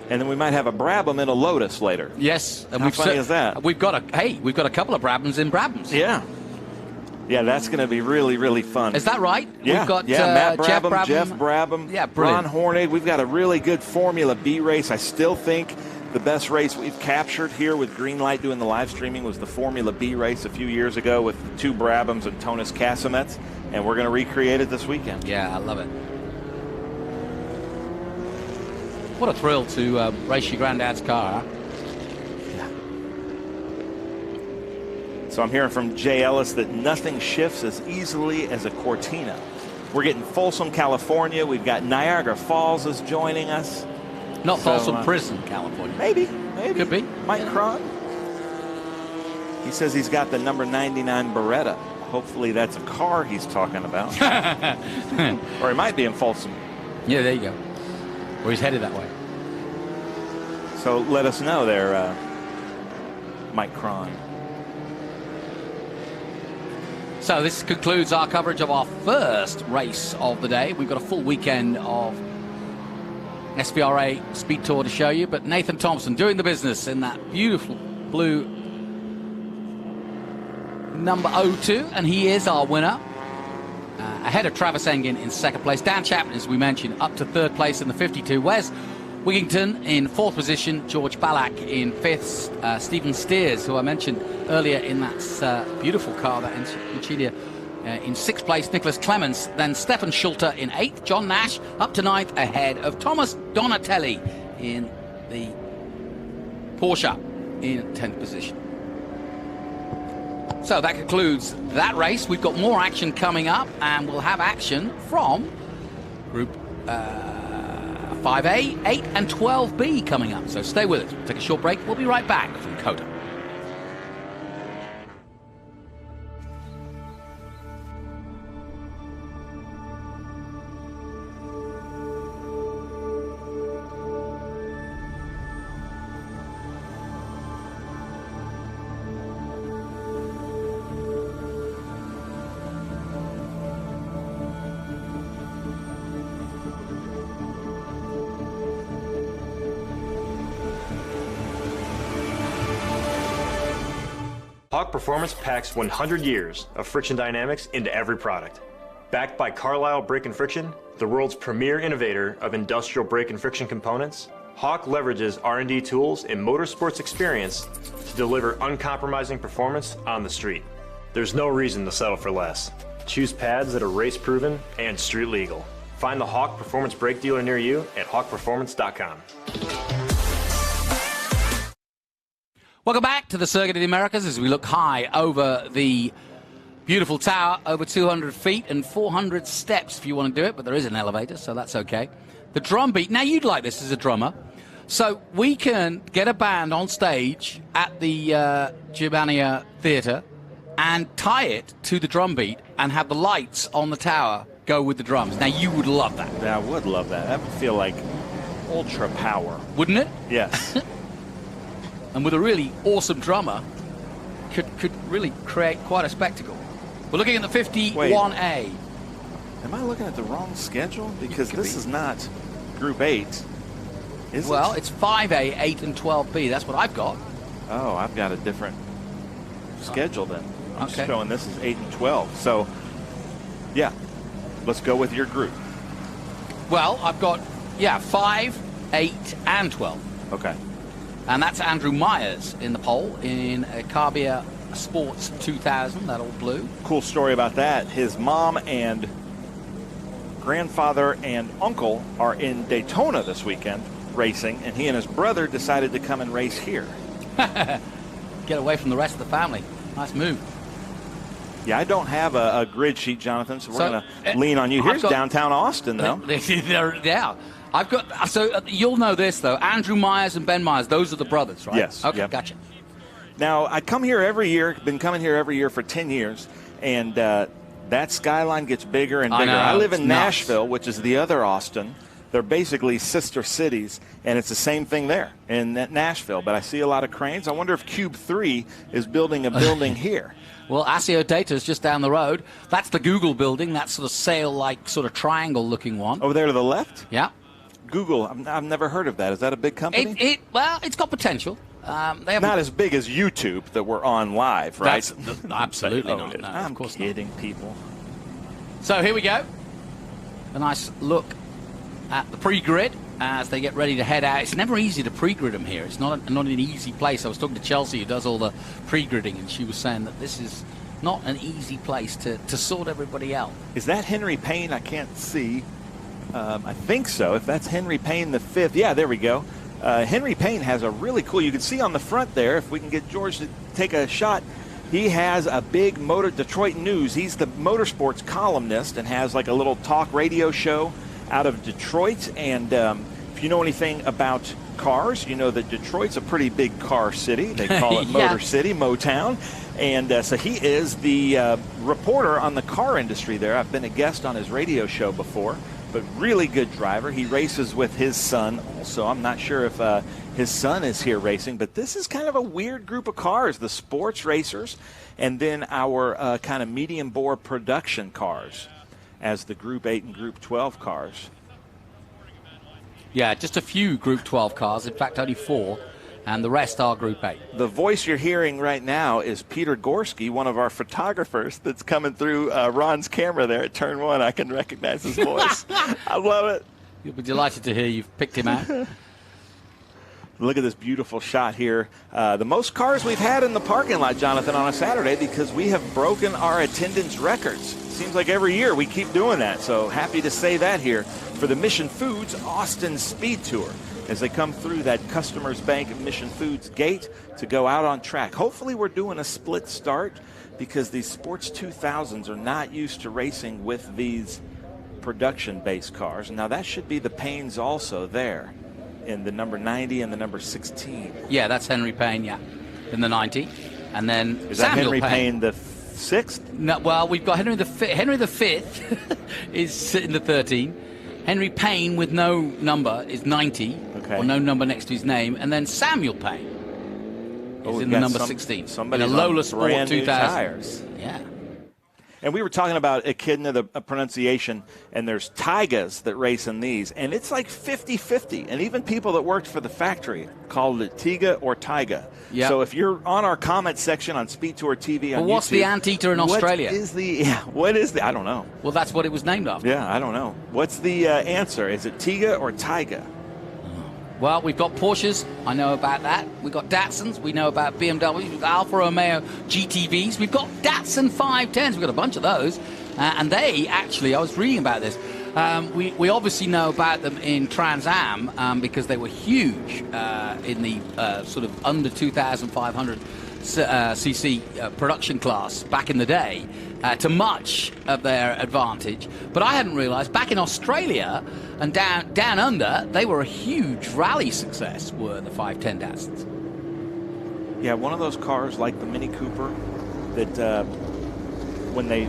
And then we might have a Brabham in a Lotus later. Yes. And How funny is that? We've got a couple of Brabhams in Brabhams. Yeah. Yeah, that's going to be really, really fun. Is that right? Yeah, We've got Matt Brabham, Jeff Brabham, yeah, brilliant. Ron Hornig. We've got a really good Formula B race. I still think the best race we've captured here with Greenlight doing the live streaming was the Formula B race a few years ago with the two Brabhams and Tonis Cassamets, and we're going to recreate it this weekend. Yeah, I love it. What a thrill to race your granddad's car, huh? So I'm hearing from Jay Ellis that nothing shifts as easily as a Cortina. We're getting Folsom, California. We've got Niagara Falls is joining us. Not Folsom Prison, California. Maybe. Could be. Mike Cron. He says he's got the number 99 Beretta. Hopefully that's a car he's talking about. Or he might be in Folsom. Yeah, there you go. Or he's headed that way. So let us know there, Mike Cron. So this concludes our coverage of our first race of the day. We've got a full weekend of SVRA SpeedTour to show you, but Nathan Thompson doing the business in that beautiful blue number 02, and he is our winner. Ahead of Travis Engen in second place. Dan Chapman, as we mentioned, up to third place in the 52. Wes Wigington in fourth position. George Ballack in fifth. Stephen Steers, who I mentioned earlier in that beautiful car, that Insignia, in sixth place. Nicholas Clements, then Stefan Schulter in eighth. John Nash up to ninth, ahead of Thomas Donatelli in the Porsche in 10th position. So that concludes that race. We've got more action coming up, and we'll have action from Group 5A, 8 and 12B coming up. So stay with us. We'll take a short break. We'll be right back from COTA. Hawk Performance packs 100 years of friction dynamics into every product. Backed by Carlisle Brake and Friction, the world's premier innovator of industrial brake and friction components, Hawk leverages R&D tools and motorsports experience to deliver uncompromising performance on the street. There's no reason to settle for less. Choose pads that are race-proven and street-legal. Find the Hawk Performance brake dealer near you at hawkperformance.com. Welcome back to the Circuit of the Americas as we look high over the beautiful tower, over 200 feet and 400 steps if you want to do it, but there is an elevator, so that's okay. The drum beat. Now, you'd like this as a drummer. So we can get a band on stage at the Germania Theatre and tie it to the drum beat and have the lights on the tower go with the drums. Now, you would love that. Yeah, I would love that. That would feel like ultra power. Wouldn't it? Yes. And with a really awesome drummer, could really create quite a spectacle. We're looking at the 51A. Wait, am I looking at the wrong schedule? Because this is not Group 8, is it? Well, it's 5A, 8, and 12B. That's what I've got. Oh, I've got a different schedule then. I'm Okay. showing this is 8 and 12. So, yeah, let's go with your group. Well, I've got, 5, 8, and 12. Okay. And that's Andrew Myers in the pole in a Carbia Sports 2000, that old blue. Cool story about that. His mom and grandfather and uncle are in Daytona this weekend racing, and he and his brother decided to come and race here. Get away from the rest of the family. Nice move. Yeah, I don't have a grid sheet, Jonathan, so we're going to lean on you. Here's downtown Austin, though. Yeah. I've got, so you'll know this, though. Andrew Myers and Ben Myers, those are the brothers, right? Yes. Okay, yep. Gotcha. Now, I come here every year, been coming here every year for 10 years, and that skyline gets bigger and bigger. I live in Nashville, which is the other Austin. They're basically sister cities, and it's the same thing there in Nashville. But I see a lot of cranes. I wonder if Cube 3 is building a building here. Well, ASIO Data is just down the road. That's the Google building, that sort of sail-like sort of triangle-looking one. Over there to the left? Yeah. Google, I've never heard of that. Is that a big company? Well, it's got potential. They not as big as YouTube that we're on live, right? Absolutely not. No, I'm of course kidding, people. So here we go. A nice look at the pre-grid as they get ready to head out. It's never easy to pre-grid them here. It's not an easy place. I was talking to Chelsea, who does all the pre-gridding, and she was saying that this is not an easy place to sort everybody out. Is that Henry Payne? I can't see. I think so. If that's Henry Payne the 5th. Yeah, there we go. Henry Payne has a really cool, you can see on the front there, if we can get George to take a shot, he has a big Detroit News. He's the motorsports columnist and has like a little talk radio show out of Detroit. And if you know anything about cars, you know that Detroit's a pretty big car city. They call it Motor City, Motown. And so he is the reporter on the car industry there. I've been a guest on his radio show before. But really good driver. He races with his son also. I'm not sure if his son is here racing, but this is kind of a weird group of cars, the sports racers, and then our kind of medium bore production cars as the Group 8 and Group 12 cars. Yeah, just a few Group 12 cars. In fact, only 4. And the rest are Group 8. The voice you're hearing right now is Peter Gorski, one of our photographers that's coming through Ron's camera there at Turn 1. I can recognize his voice. I love it. You'll be delighted to hear you've picked him out. Look at this beautiful shot here. The most cars we've had in the parking lot, Jonathan, on a Saturday because we have broken our attendance records. Seems like every year we keep doing that. So happy to say that here for the Mission Foods Austin SpeedTour, as they come through that Customers Bank Mission Foods gate to go out on track. Hopefully we're doing a split start because these Sports 2000s are not used to racing with these production-based cars. Now that should be the Paynes also there in the number 90 and the number 16. Yeah, that's Henry Payne, in the 90. And then is Samuel that Henry Payne the 6th? No, well, we've got Henry the 5th is in the 13. Henry Payne with no number is 90, or no number next to his name, and then Samuel Payne is in the number 16. Somebody in a Lola Sport 2000. Tires. Yeah. And we were talking about Echidna, the pronunciation, and there's Taigas that race in these, and it's like 50-50. And even people that worked for the factory called it Tiga or Taiga. Yep. So if you're on our comment section on SpeedTour TV on what's YouTube, the Anteater in Australia? What is the? I don't know. Well, that's what it was named after. Yeah, I don't know. What's the answer? Is it Tiga or Taiga? Well, we've got Porsches. I know about that. We've got Datsuns. We know about BMWs. We've got Alfa Romeo GTVs. We've got Datsun 510s. We've got a bunch of those. And they actually, I was reading about this. We obviously know about them in Trans Am because they were huge in the sort of under 2,500 cc production class back in the day, to much of their advantage. But I hadn't realized back in Australia and down under, they were a huge rally success, were the 510 Datsuns. Yeah, one of those cars like the Mini Cooper that when they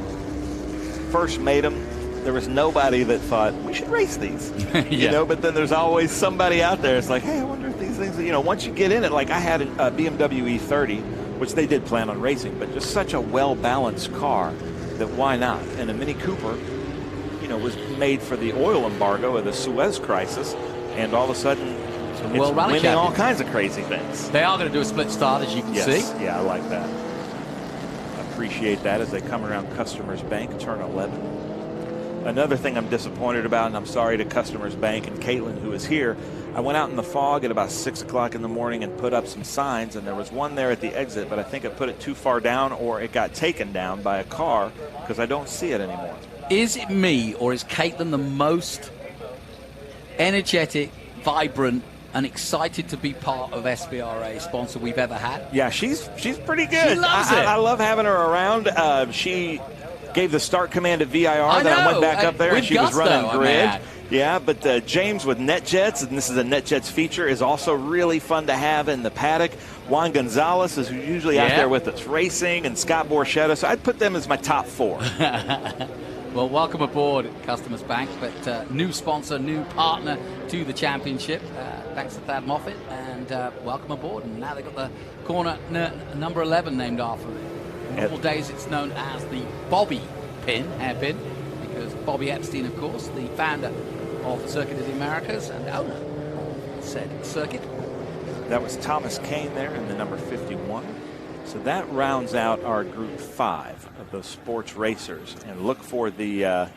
first made them, there was nobody that thought we should race these. You know, but then there's always somebody out there. It's like, hey, I wonder if these things, once you get in it, like I had a BMW E30, which they did plan on racing, but just such a well-balanced car that why not? And a Mini Cooper, was made for the oil embargo of the Suez Crisis, and all of a sudden it's winning all kinds of crazy things. They are going to do a split start, as you can see. Yeah, I like that. I appreciate that as they come around Customers Bank, turn 11. Another thing I'm disappointed about, and I'm sorry to Customers Bank and Caitlin, who is here, I went out in the fog at about 6 o'clock in the morning and put up some signs, and there was one there at the exit, but I think I put it too far down or it got taken down by a car because I don't see it anymore. Is it me, or is Caitlin the most energetic, vibrant, and excited to be part of SVRA sponsor we've ever had? Yeah, she's pretty good. She loves it. I love having her around. She gave the start command at VIR. Then I went back up there and she was running grid. Yeah, but James with NetJets, and this is a NetJets feature, is also really fun to have in the paddock. Juan Gonzalez is usually out there with us racing, and Scott Borchetta. So I'd put them as my top 4. Well, welcome aboard, Customers Bank, but new sponsor, new partner to the championship. Thanks to Thad Moffitt, and welcome aboard. And now they've got the corner number 11 named after it. In normal days, it's known as the Bobby pin, hairpin, because Bobby Epstein, of course, the founder of the Circuit of the Americas and owner of said circuit. That was Thomas Kane there in the number 51. So that rounds out our group 5 of those sports racers, and look for the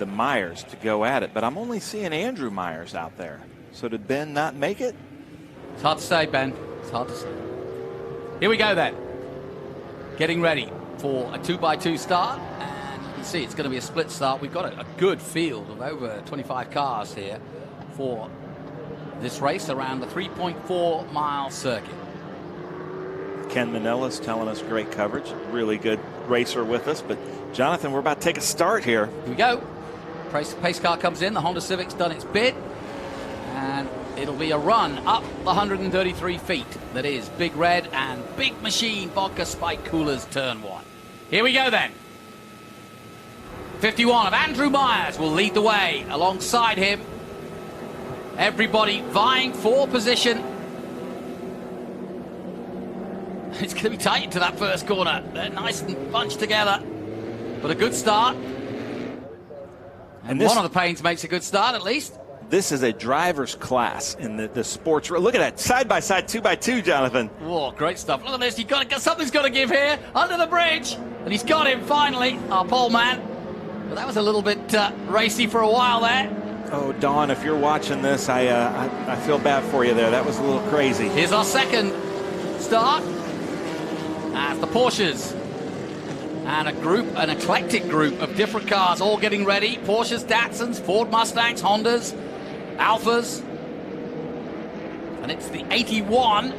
Myers to go at it. But I'm only seeing Andrew Myers out there. So did Ben not make it? It's hard to say, Ben. It's hard to say. Here we go then. Getting ready for a 2x2 start, and you can see it's going to be a split start. We've got a good field of over 25 cars here for this race around the 3.4 mile circuit. Ken Manella's telling us great coverage. Really good racer with us. But Jonathan, we're about to take a start here. Here we go. Pace car comes in. The Honda Civic's done its bid. And it'll be a run up the 133 feet. That is Big Red and Big Machine Vodka Spike Coolers turn 1. Here we go then. 51 of Andrew Myers will lead the way. Alongside him, everybody vying for position. It's going to be tight into that first corner. They're nice and bunched together. But a good start. And one of the Pains makes a good start, at least. This is a driver's class in the sports. Look at that, side-by-side, 2x2, Jonathan. Whoa, great stuff. Look at this. Something's got to give here. Under the bridge. And he's got him, finally, our pole man. But that was a little bit racy for a while there. Oh, Don, if you're watching this, I feel bad for you there. That was a little crazy. Here's our second start. As the Porsches and an eclectic group of different cars all getting ready. Porsches, Datsuns, Ford Mustangs, Hondas, Alphas. And it's the 81.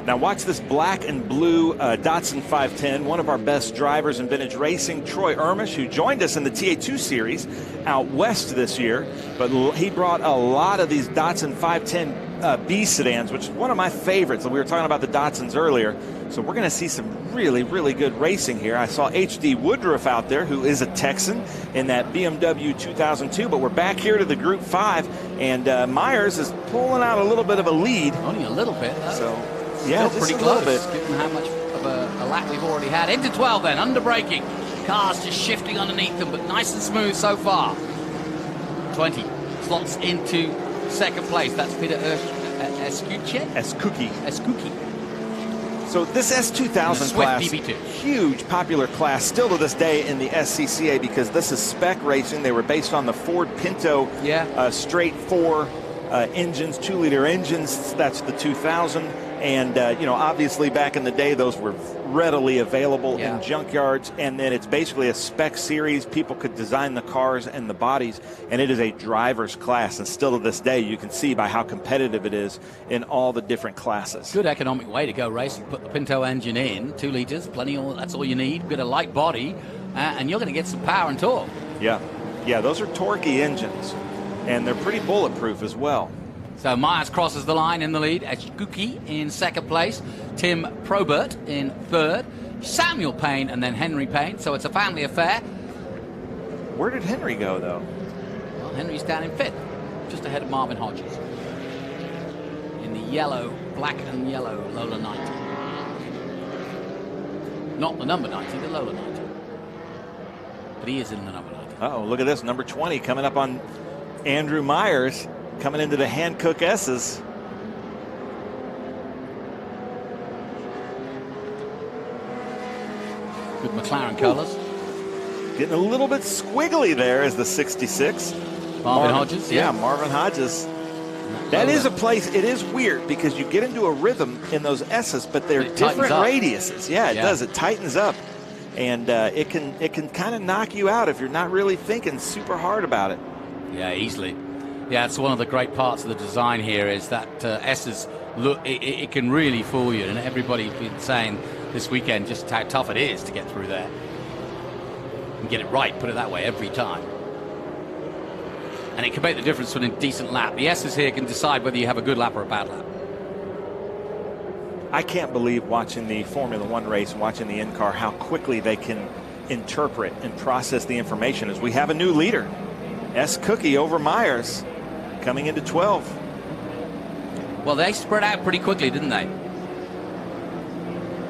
Now watch this black and blue Datsun 510, one of our best drivers in vintage racing, Troy Ermish, who joined us in the TA2 series out west this year. But he brought a lot of these Datsun 510 B sedans, which is one of my favorites. We were talking about the Datsuns earlier. So we're going to see some really, really good racing here. I saw H.D. Woodruff out there, who is a Texan in that BMW 2002. But we're back here to the Group 5, and Myers is pulling out a little bit of a lead. Only a little bit, though. So, yeah, still pretty a close, little bit. given how much of of a lap we've already had. Into 12 then, under braking. Cars just shifting underneath them, but nice and smooth so far. 20 slots into second place. That's Peter Eskuki. So this S2000 class, DB2. huge popular class still to this day in the SCCA because this is spec racing. They were based on the Ford Pinto straight 4 engines, 2-liter engines. That's the 2000. And, obviously back in the day, those were readily available in junkyards. And then it's basically a spec series. People could design the cars and the bodies. And it is a driver's class. And still to this day, you can see by how competitive it is in all the different classes. Good economic way to go racing. Put the Pinto engine in, 2 liters, that's all you need. Get a light body, and you're going to get some power and torque. Yeah, those are torquey engines. And they're pretty bulletproof as well. So Myers crosses the line in the lead. Eskuki in second place. Tim Probert in third. Samuel Payne and then Henry Payne. So it's a family affair. Where did Henry go, though? Well, Henry's down in fifth, just ahead of Marvin Hodges. In the yellow, black and yellow Lola 90. Not the number 90, the Lola 90. But he is in the number 90. Uh-oh, look at this. Number 20 coming up on Andrew Myers. Coming into the Hankook S's. Good McLaren colors. Getting a little bit squiggly there as the 66. Marvin Hodges. Yeah, Marvin Hodges. That is a place, it is weird because you get into a rhythm in those S's, but they're different radiuses. Yeah, it does. It tightens up. And it can kind of knock you out if you're not really thinking super hard about it. Yeah, easily. Yeah, it's one of the great parts of the design here is that S's look, it can really fool you, and everybody's been saying this weekend just how tough it is to get through there and get it right, put it that way, every time. And it can make the difference from a decent lap. The S's here can decide whether you have a good lap or a bad lap. I can't believe watching the Formula One race and watching the in-car how quickly they can interpret and process the information as we have a new leader. Eskuki over Myers. Coming into 12. Well, they spread out pretty quickly, didn't they?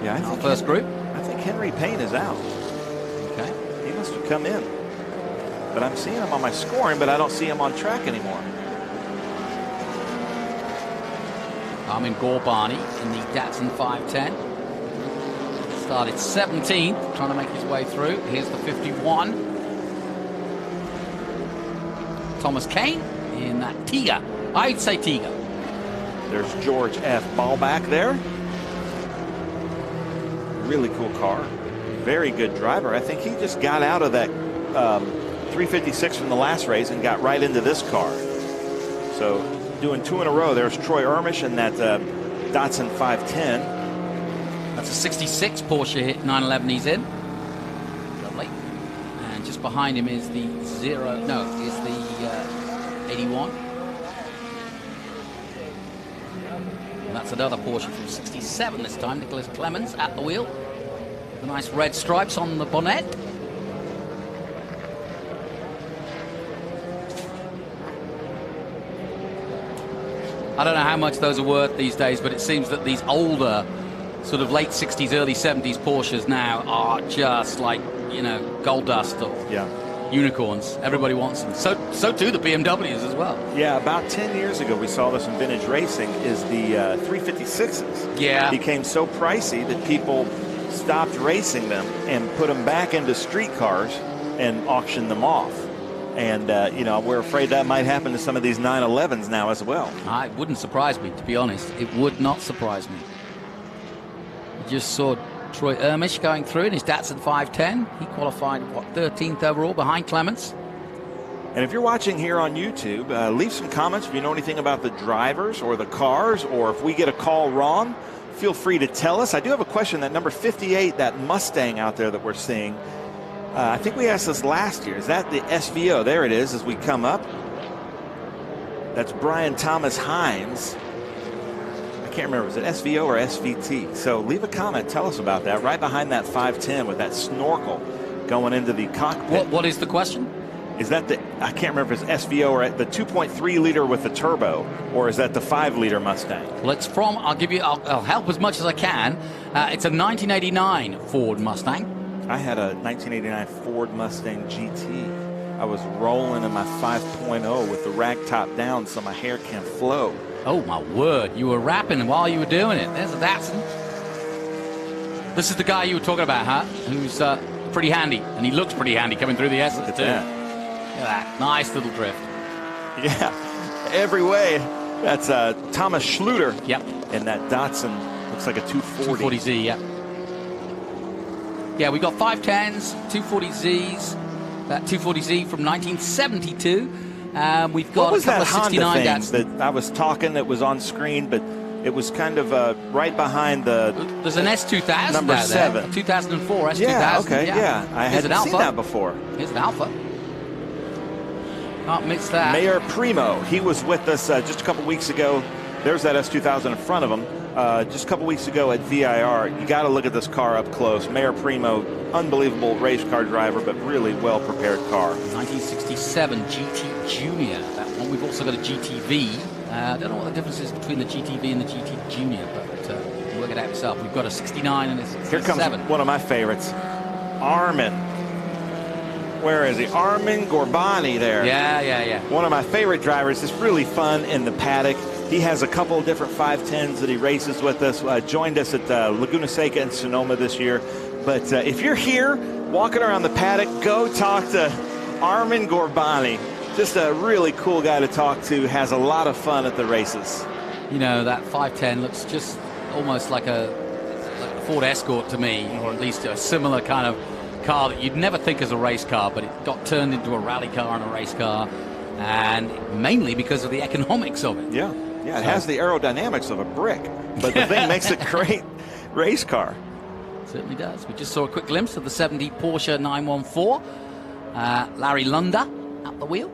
Yeah, I think first group. I think Henry Payne is out. Okay. He must have come in. But I'm seeing him on my scoring, but I don't see him on track anymore. Armin Gorbani in the Datsun 510. Started 17th, trying to make his way through. Here's the 51. Thomas Kane in that Tiga. I'd say Tiga. There's George F. Ballback there. Really cool car. Very good driver. I think he just got out of that 356 from the last race and got right into this car. So doing 2 in a row. There's Troy Ermish in that Datsun 510. That's a 66 Porsche hit 911 he's in. Lovely. And just behind him is the 81. And that's another Porsche from 67 this time. Nicholas Clemens at the wheel. The nice red stripes on the bonnet. I don't know how much those are worth these days, but it seems that these older sort of late 60s, early 70s Porsches now are just like, gold dust or unicorns. Everybody wants them. So too the BMWs as well. Yeah, about 10 years ago we saw this in vintage racing is the 356s. Yeah. Became so pricey that people stopped racing them and put them back into street cars and auctioned them off. And, we're afraid that might happen to some of these 911s now as well. It wouldn't surprise me, to be honest. It would not surprise me. You just saw Troy Ermish going through in his Datsun 510. He qualified, 13th overall behind Clements. And if you're watching here on YouTube, leave some comments if you know anything about the drivers or the cars, or if we get a call wrong, feel free to tell us. I do have a question. That number 58, that Mustang out there that we're seeing, I think we asked this last year. Is that the SVO? There it is as we come up. That's Brian Thomas Hines. I can't remember. Is it SVO or SVT? So leave a comment. Tell us about that. Right behind that 510 with that snorkel going into the cockpit. What is the question? Is that the, I can't remember if it's SVO or the 2.3 liter with the turbo, or is that the 5 liter Mustang? Well, it's from, I'll help as much as I can. It's a 1989 Ford Mustang. I had a 1989 Ford Mustang GT. I was rolling in my 5.0 with the rag top down so my hair can't flow. Oh my word, you were rapping while you were doing it. There's a Datsun. This is the guy you were talking about, huh? Who's pretty handy, and he looks pretty handy coming through the S's too. That. Look at that, nice little drift. Yeah, every way. That's Thomas Schluter. Yep. And that Datsun looks like a 240. 240Z, yeah. Yeah, we got 510s, 240Zs. That 240Z from 1972. We've got what was a couple that of Honda 69 thing Datsun. that I was talking that was on screen, but it was kind of right behind the. There's an S2000 number out 7. there, 2004 S2000. Yeah, okay, yeah. I Here's hadn't seen that before. Here's an Alpha. Can't miss that. Mayor Primo, he was with us just a couple weeks ago. There's that S2000 in front of him. Just a couple weeks ago at VIR. You got to look at this car up close. Mayor Primo, unbelievable race car driver, but really well-prepared car. 1967 GT Junior. That one. We've also got a GTV. I don't know what the difference is between the GTV and the GT Junior, but work it out yourself. We've got a 69 and a 67. Here comes one of my favorites, Armin. Where is he? Armin Gorbani there. Yeah. One of my favorite drivers. It's really fun in the paddock. He has a couple of different 510s that he races with us. Joined us at Laguna Seca in Sonoma this year. But if you're here walking around the paddock, go talk to Armin Gorbani. Just a really cool guy to talk to. Has a lot of fun at the races. You know, that 510 looks just almost like a Ford Escort to me, or at least a similar kind of car that you'd never think as a race car, but it got turned into a rally car and a race car, and mainly because of the economics of it. Yeah, it has the aerodynamics of a brick, but the thing makes a great race car. Certainly does. We just saw a quick glimpse of the 70 Porsche 914. Larry Lunda at the wheel.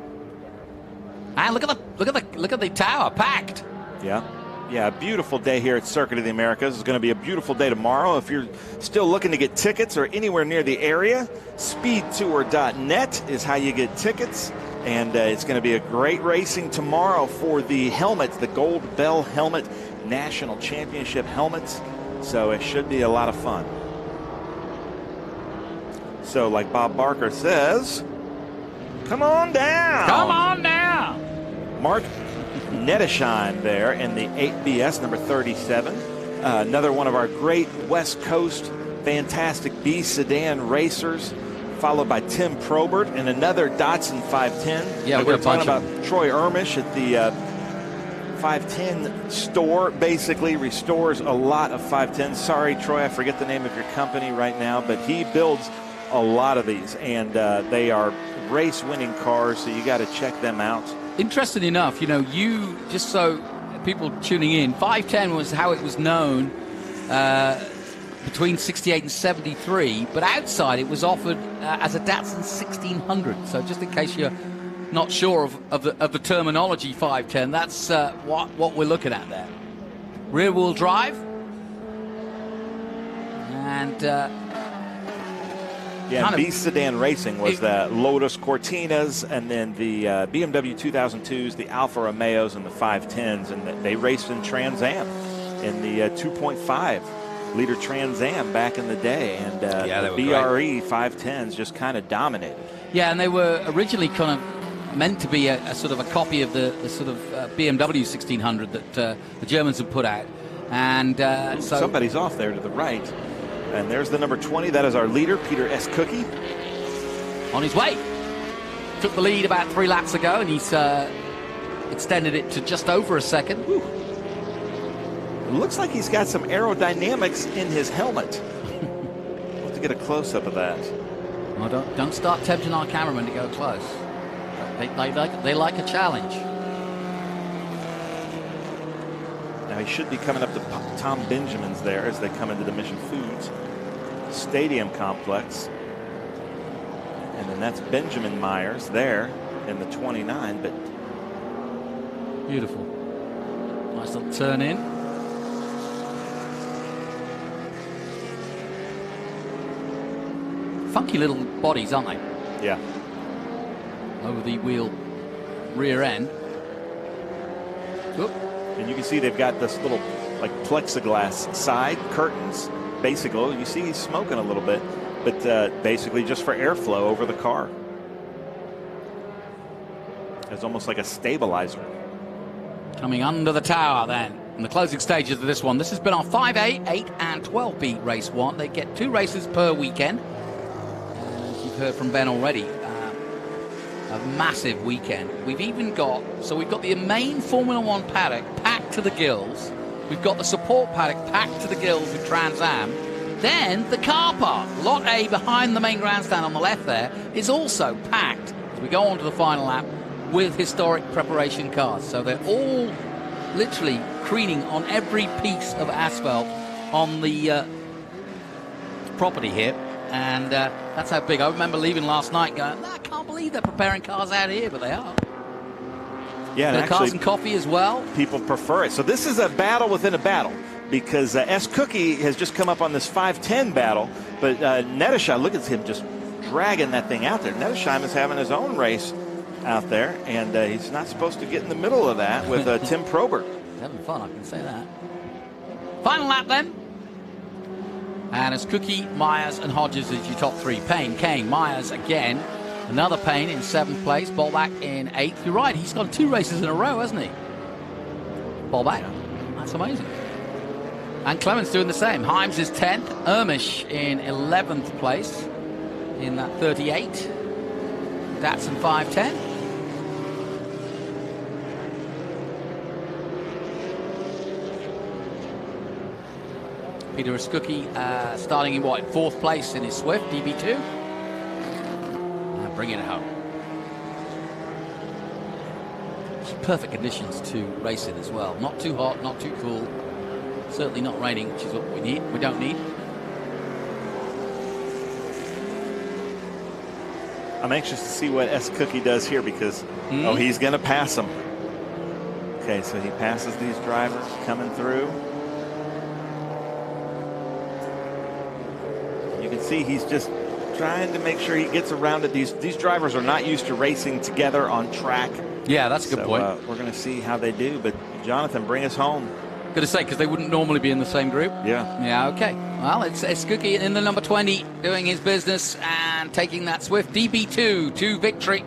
And look at the tower packed. Yeah, beautiful day here at Circuit of the Americas. It's going to be a beautiful day tomorrow. If you're still looking to get tickets or anywhere near the area, speedtour.net is how you get tickets. And it's going to be a great racing tomorrow for the helmets, the Gold Bell Helmet National Championship helmets. So it should be a lot of fun. So like Bob Barker says, come on down. Come on down. Mark Netteshine there in the 8BS number 37. Another one of our great West Coast fantastic B sedan racers, followed by Tim Probert in another Datsun 510. Yeah, we're talking about Troy Ermish at the 510 store. Basically restores a lot of 510s. Sorry, Troy, I forget the name of your company right now, but he builds a lot of these, and they are race-winning cars, so you got to check them out. Interesting enough, you know, just so people tuning in, 510 was how it was known between 68 and 73, but outside it was offered as a Datsun 1600. So just in case you're not sure of the terminology 510, that's what we're looking at there. Rear-wheel drive. And B sedan racing was the Lotus Cortinas, and then the BMW 2002s, the Alfa Romeos, and the 510s, and they raced in Trans Am in the 2.5 liter Trans Am back in the day, and the BRE 510s just kind of dominated. Yeah, and they were originally kind of meant to be a sort of a copy of the sort of BMW 1600 that the Germans had put out, and so somebody's off there to the right. And there's the number 20. That is our leader, Peter S. Cookie. On his way. Took the lead about 3 laps ago, and he's extended it to just over a second. Whew. It looks like he's got some aerodynamics in his helmet. We'll have to get a close-up of that. Well, don't start tempting our cameraman to go close. They like a challenge. Now he should be coming up to Tom Benjamin's there as they come into the Mission Foods Stadium complex. And then that's Benjamin Myers there in the 29. But beautiful. Nice little turn in. Funky little bodies, aren't they? Yeah. over the wheel rear end. Oop. And you can see they've got this little like plexiglass side curtains. Basically, you see he's smoking a little bit, but basically just for airflow over the car. It's almost like a stabilizer. Coming under the tower then in the closing stages of this one. This has been our 5A, 8 and 12B race one. They get 2 races per weekend. As you've heard from Ben already, a massive weekend. We've even got, so we've got the main Formula One paddock packed to the gills. We've got the support paddock packed to the gills with Trans Am. Then the car park, Lot A behind the main grandstand on the left there, is also packed as we go on to the final lap with historic preparation cars. So they're all literally careening on every piece of asphalt on the property here. And that's how big. I remember leaving last night going, I can't believe they're preparing cars out here, but they are. Yeah, and cars and coffee as well. People prefer it. So this is a battle within a battle, because S. Cookie has just come up on this 510 battle, but Nettesheim, look at him just dragging that thing out there. Nettesheim is having his own race out there, and he's not supposed to get in the middle of that with Tim Probert. Having fun, I can say that. Final lap then. And it's Cookie, Myers, and Hodges as your top 3. Payne, Kane, Myers again. Another Payne in 7th place. Bolbach in 8th. You're right, he's got 2 races in a row, hasn't he? Bolbach. That's amazing. And Clements doing the same. Himes is 10th. Ermish in 11th place in that 38. Datsun 510. Peter Escookie starting in what? 4th place in his Swift DB2. And bringing it home. Perfect conditions to race in as well. Not too hot, not too cool. Certainly not raining, which is what we need. We don't need. I'm anxious to see what S. Cookie does here, because oh, he's going to pass him. Okay, so he passes these drivers coming through. You can see he's just trying to make sure he gets around it. These drivers are not used to racing together on track. Yeah, that's a good point. We're going to see how they do. But Jonathan, bring us home. Good to say, because they wouldn't normally be in the same group. Yeah. Yeah, okay. Well, it's Cookie in the number 20 doing his business and taking that Swift DB2 to victory.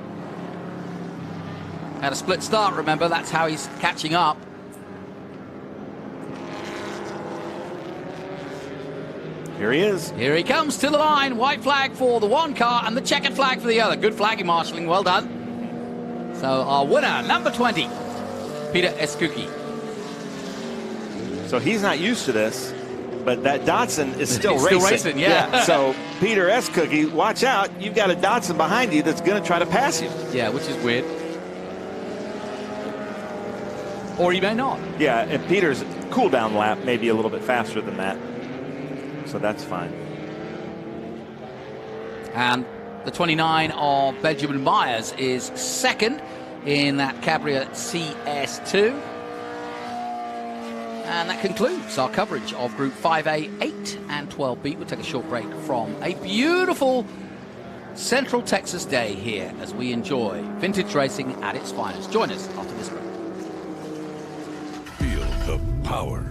Had a split start, remember. That's how he's catching up. Here he is. Here he comes to the line. White flag for the one car and the checkered flag for the other. Good flagging, marshalling. Well done. So our winner, number 20, Peter Escookie. So he's not used to this, but that Datsun is still racing. Yeah. So Peter S. Cookie, watch out. You've got a Datsun behind you that's going to try to pass you. Yeah, which is weird. Or he may not. Yeah, and Peter's cool down lap maybe a little bit faster than that. So that's fine. And the 29 of Benjamin Myers is 2nd in that Cabria CS2. And that concludes our coverage of Group 5A, 8 and 12B. We'll take a short break from a beautiful Central Texas day here as we enjoy vintage racing at its finest. Join us after this break. Feel the power.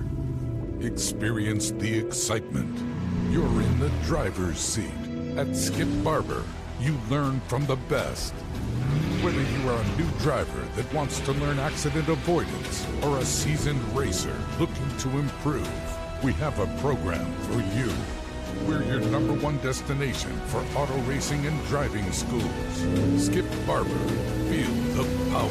Experience the excitement. You're in the driver's seat. At Skip Barber, you learn from the best. Whether you are a new driver that wants to learn accident avoidance or a seasoned racer looking to improve, we have a program for you. We're your #1 destination for auto racing and driving schools. Skip Barber. Feel the power.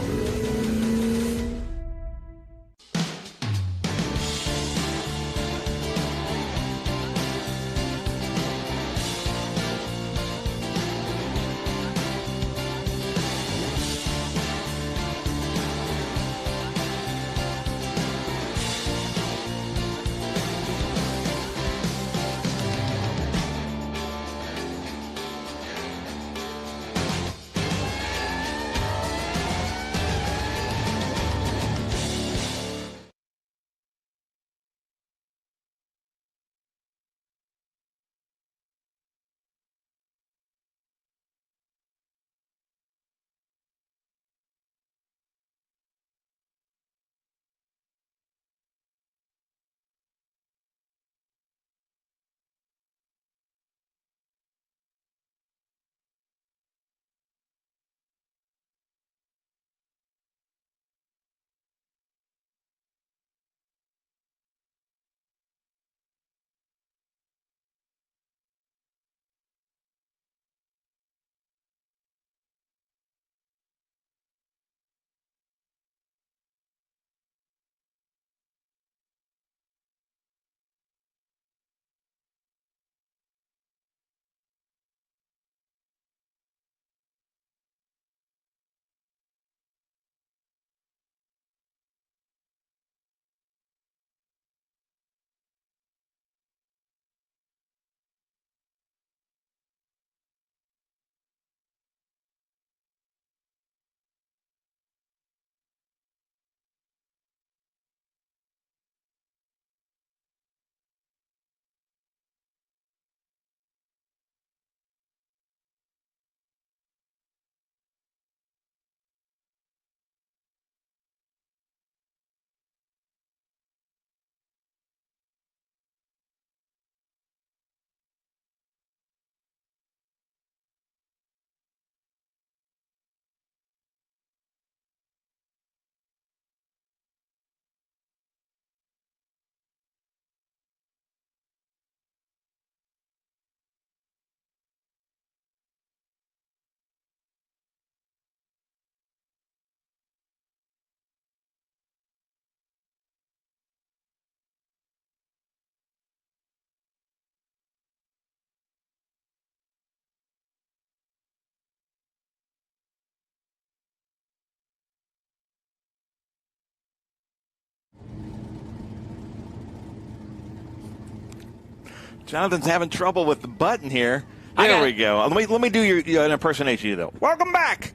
Jonathan's having trouble with the button here. There we go. Let me do your an impersonation, though. Welcome back.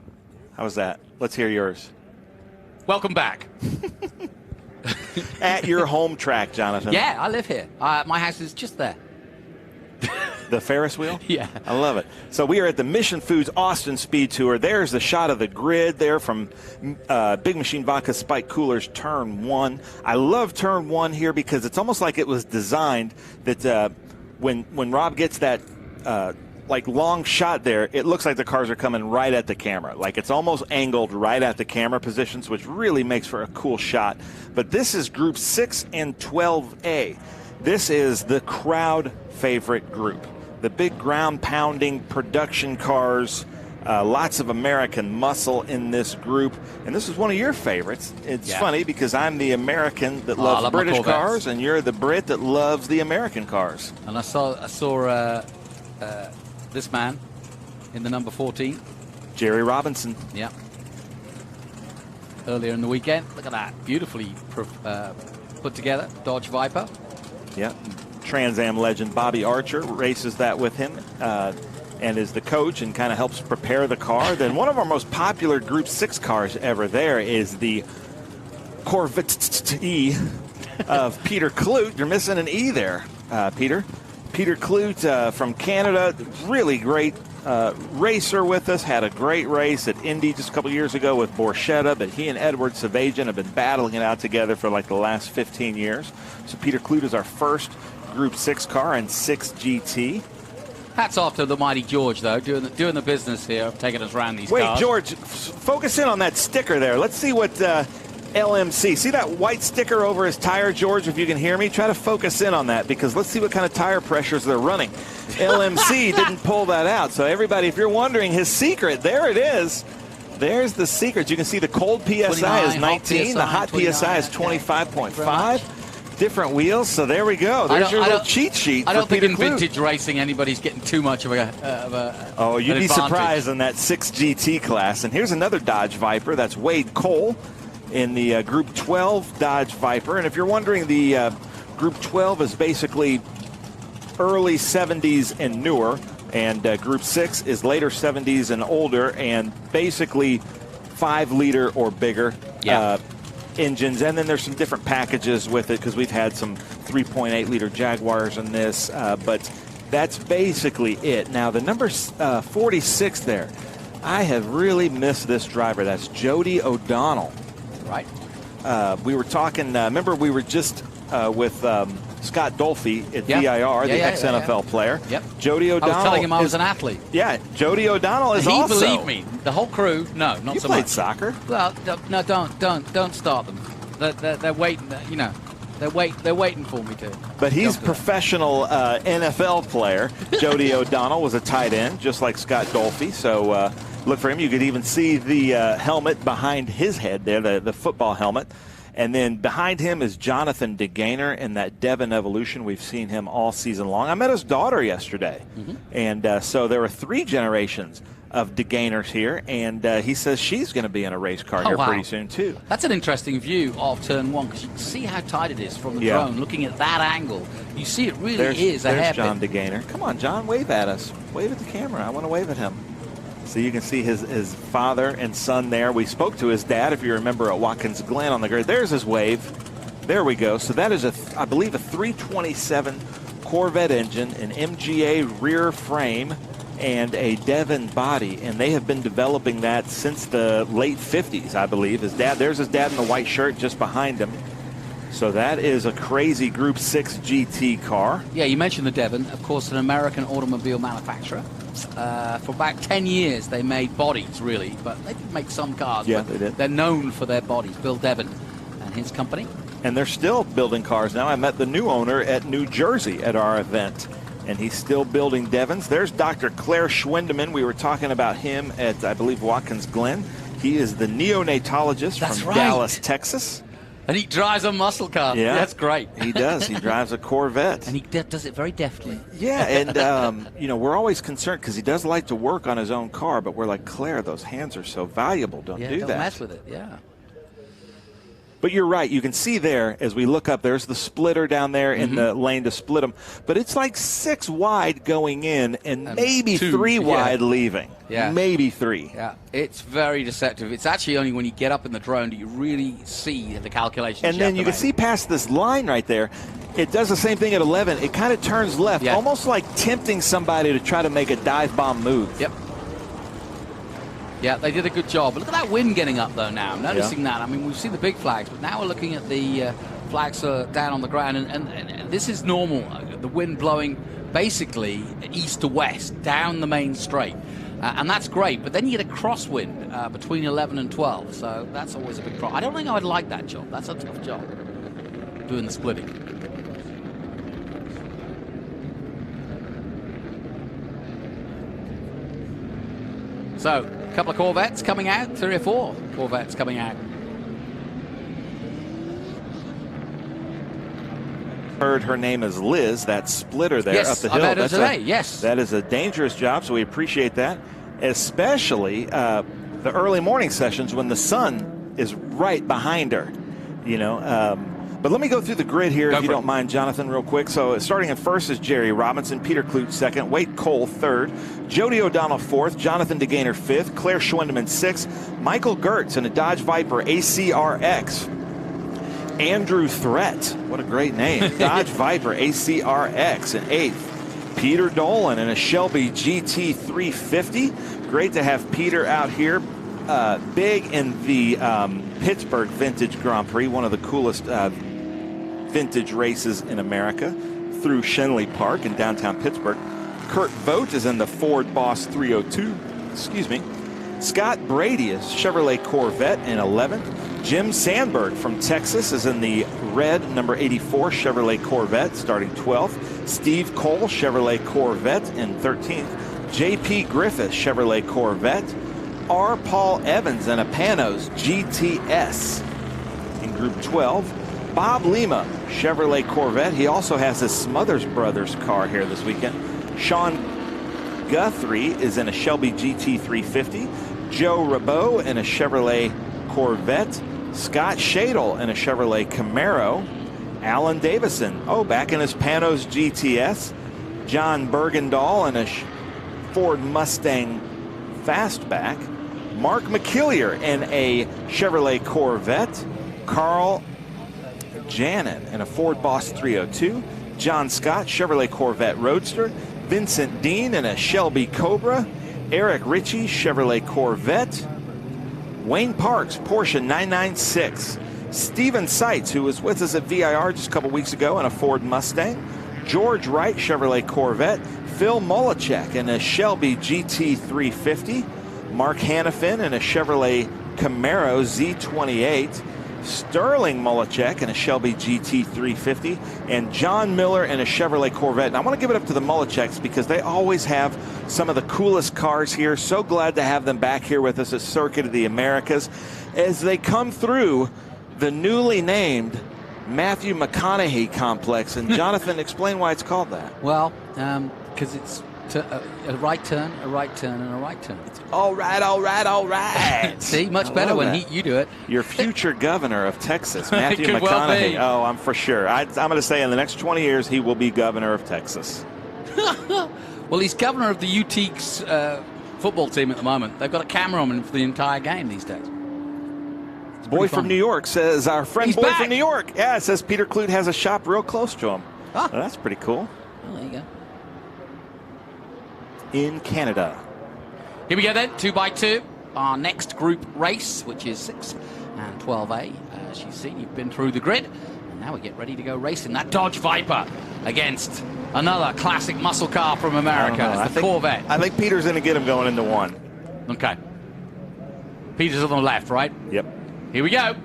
How was that? Let's hear yours. Welcome back. At your home track, Jonathan. Yeah, I live here. My house is just there. The Ferris wheel? Yeah. I love it. So we are at the Mission Foods Austin SpeedTour. There's the shot of the grid there from Big Machine Vodka Spike Coolers Turn 1. I love Turn 1 here because it's almost like it was designed that when Rob gets that like long shot there, it looks like the cars are coming right at the camera. Like it's almost angled right at the camera positions, which really makes for a cool shot. But this is Group 6 and 12A. This is the crowd favorite group. The big ground-pounding production cars, lots of American muscle in this group. And this is one of your favorites. It's funny because I'm the American that loves British cars, and you're the Brit that loves the American cars. And I saw this man in the number 14. Jerry Robinson. Yeah. Earlier in the weekend. Look at that. Beautifully put together. Dodge Viper. Yeah. Trans Am legend Bobby Archer races that with him and is the coach and kind of helps prepare the car. Then one of our most popular Group 6 cars ever there is the Corvette E of Peter Kloot. You're missing an E there, Peter. Peter Kloot from Canada, really great racer with us, had a great race at Indy just a couple years ago with Borchetta, but he and Edward Savajian have been battling it out together for like the last 15 years. So Peter Kloot is our first Group 6 car and 6 GT. Hats off to the mighty George, though, doing the business here of taking us around these cars. Wait, George, focus in on that sticker there. Let's see what LMC. See that white sticker over his tire, George, if you can hear me? Try to focus in on that because let's see what kind of tire pressures they're running. LMC didn't pull that out. So everybody, if you're wondering his secret, there it is. There's the secret. You can see the cold PSI is 19. The hot PSI is 25.5. Different wheels, so there we go. There's your little cheat sheet. I don't think in Kloot. vintage racing anybody's getting too much of a oh, you'd be advantage. surprised in that 6 GT class. And here's another Dodge Viper. That's Wade Cole in the Group 12 Dodge Viper. And if you're wondering, the Group 12 is basically early 70s and newer, and Group 6 is later 70s and older, and basically 5-liter or bigger. Yeah. Engines, and then there's some different packages with it because we've had some 3.8 liter Jaguars in this, but that's basically it. Now the number 46 there, I have really missed this driver. That's Jody O'Donnell. Right. We were talking, remember we were just with Scott Dolphy at VIR, the ex-NFL player. Yep. Jody O'Donnell. I was telling him I was an athlete. Yeah, Jody O'Donnell is also. He believed me. The whole crew, no, not you so played much. Soccer? Well, no, don't start them. They're waiting. You know, they're waiting for me to. But he's a professional NFL player. Jody O'Donnell was a tight end, just like Scott Dolphy. So look for him. You could even see the helmet behind his head there, the football helmet. And then behind him is Jonathan DeGainer in that Devon Evolution. We've seen him all season long. I met his daughter yesterday. Mm-hmm. And so there were 3 generations of DeGainers here. And he says she's going to be in a race car here pretty soon, too. That's an interesting view of Turn 1 because you can see how tight it is from the drone. Looking at that angle, you see it really is a hairpin. There's John DeGainer. Come on, John, wave at us. Wave at the camera. I want to wave at him. So you can see his father and son there. We spoke to his dad, if you remember, at Watkins Glen on the grid. There's his wave. There we go. So that is, I believe, a 327 Corvette engine, an MGA rear frame, and a Devon body. And they have been developing that since the late 50s, I believe. There's his dad in the white shirt just behind him. So that is a crazy Group 6 GT car. Yeah, you mentioned the Devon, of course, an American automobile manufacturer. For about 10 years, they made bodies, really, but they did make some cars. Yeah, but they did. They're known for their bodies. Bill Devon and his company. And they're still building cars now. I met the new owner at New Jersey at our event, and he's still building Devons. There's Dr. Claire Schwindeman. We were talking about him at, I believe, Watkins Glen. He is the neonatologist from Dallas, Texas. And he drives a muscle car. Yeah, that's great. He does. He drives a Corvette. And he does it very deftly. Yeah, and, you know, we're always concerned because he does like to work on his own car, but we're like, Claire, those hands are so valuable. Don't do don't that. mess with it, yeah. But you're right. You can see there as we look up, there's the splitter down there in the lane to split them. But it's like 6 wide going in and maybe 2, 3 wide leaving. Yeah. Maybe 3. Yeah, it's very deceptive. It's actually only when you get up in the drone do you really see the calculations. And then you can see past this line right there, it does the same thing at 11. It kind of turns left, almost like tempting somebody to try to make a dive bomb move. Yep. Yeah, they did a good job. But look at that wind getting up, though, now. I'm noticing that. I mean, we've seen the big flags, but now we're looking at the flags down on the ground. And this is normal. The wind blowing basically east to west down the main straight. And that's great. But then you get a crosswind between 11 and 12. So that's always a big problem. I don't think I would like that job. That's a tough job, doing the splitting. So, a couple of Corvettes coming out, 3 or 4 Corvettes coming out. Heard her name is Liz, that splitter there up the hill. Yes, I met her today, yes. That is a dangerous job, so we appreciate that, especially the early morning sessions when the sun is right behind her, you know. But let me go through the grid here, if you don't mind, Jonathan, real quick. So starting in first is Jerry Robinson, Peter Kloot second, Wade Cole third, Jody O'Donnell fourth, Jonathan DeGaynor fifth, Claire Schwindeman sixth, Michael Gertz in a Dodge Viper ACRX, Andrew Threat, what a great name, Dodge Viper ACRX in eighth, Peter Dolan in a Shelby GT 350. Great to have Peter out here. Big in the Pittsburgh Vintage Grand Prix, one of the coolest vintage races in America, through Shenley Park in downtown Pittsburgh. Kurt Vogt is in the Ford Boss 302. Excuse me. Scott Brady is Chevrolet Corvette in 11th. Jim Sandberg from Texas is in the red number 84 Chevrolet Corvette, starting 12th. Steve Cole, Chevrolet Corvette in 13th. J.P. Griffith, Chevrolet Corvette. R. Paul Evans in a Panos GTS in Group 12. Bob Lima, Chevrolet Corvette. He also has his Smothers Brothers car here this weekend. Sean Guthrie is in a Shelby GT 350. Joe Rabot in a Chevrolet Corvette. Scott Shadle in a Chevrolet Camaro. Alan Davison, back in his Panos GTS. John Bergendahl in a Ford Mustang Fastback. Mark McKillier in a Chevrolet Corvette. Carl Janin in a Ford Boss 302. John Scott, Chevrolet Corvette Roadster. Vincent Dean in a Shelby Cobra. Eric Ritchie, Chevrolet Corvette. Wayne Parks, Porsche 996. Steven Seitz, who was with us at VIR just a couple weeks ago in a Ford Mustang. George Wright, Chevrolet Corvette. Phil Molachek in a Shelby GT 350. Mark Hannafin in a Chevrolet Camaro Z28. Sterling Molachek in a Shelby GT 350. And John Miller in a Chevrolet Corvette. And I want to give it up to the Molacheks because they always have some of the coolest cars here. So glad to have them back here with us at Circuit of the Americas as they come through the newly named Matthew McConaughey complex. And Jonathan, explain why it's called that. Well, because it's a right turn, a right turn, and a right turn. It's all right, all right, all right. See, much better when you do it. Your future governor of Texas, Matthew Could McConaughey. Well be. Oh, I'm for sure. I'm going to say in the next 20 years, he will be governor of Texas. Well, he's governor of the UT's football team at the moment. They've got a camera on him for the entire game these days. Boy from New York says, our friend Boy from New York. Yeah, it says Peter Kloot has a shop real close to him. Well, that's pretty cool. Oh, there you go. In Canada. Here we go then, 2x2. Our next group race, which is 6 and 12A. As you see, you've been through the grid. And now we get ready to go racing that Dodge Viper against another classic muscle car from America. It's the Corvette. I think Peter's going to get him going into one. Okay. Peter's on the left, right? Yep. Here we go.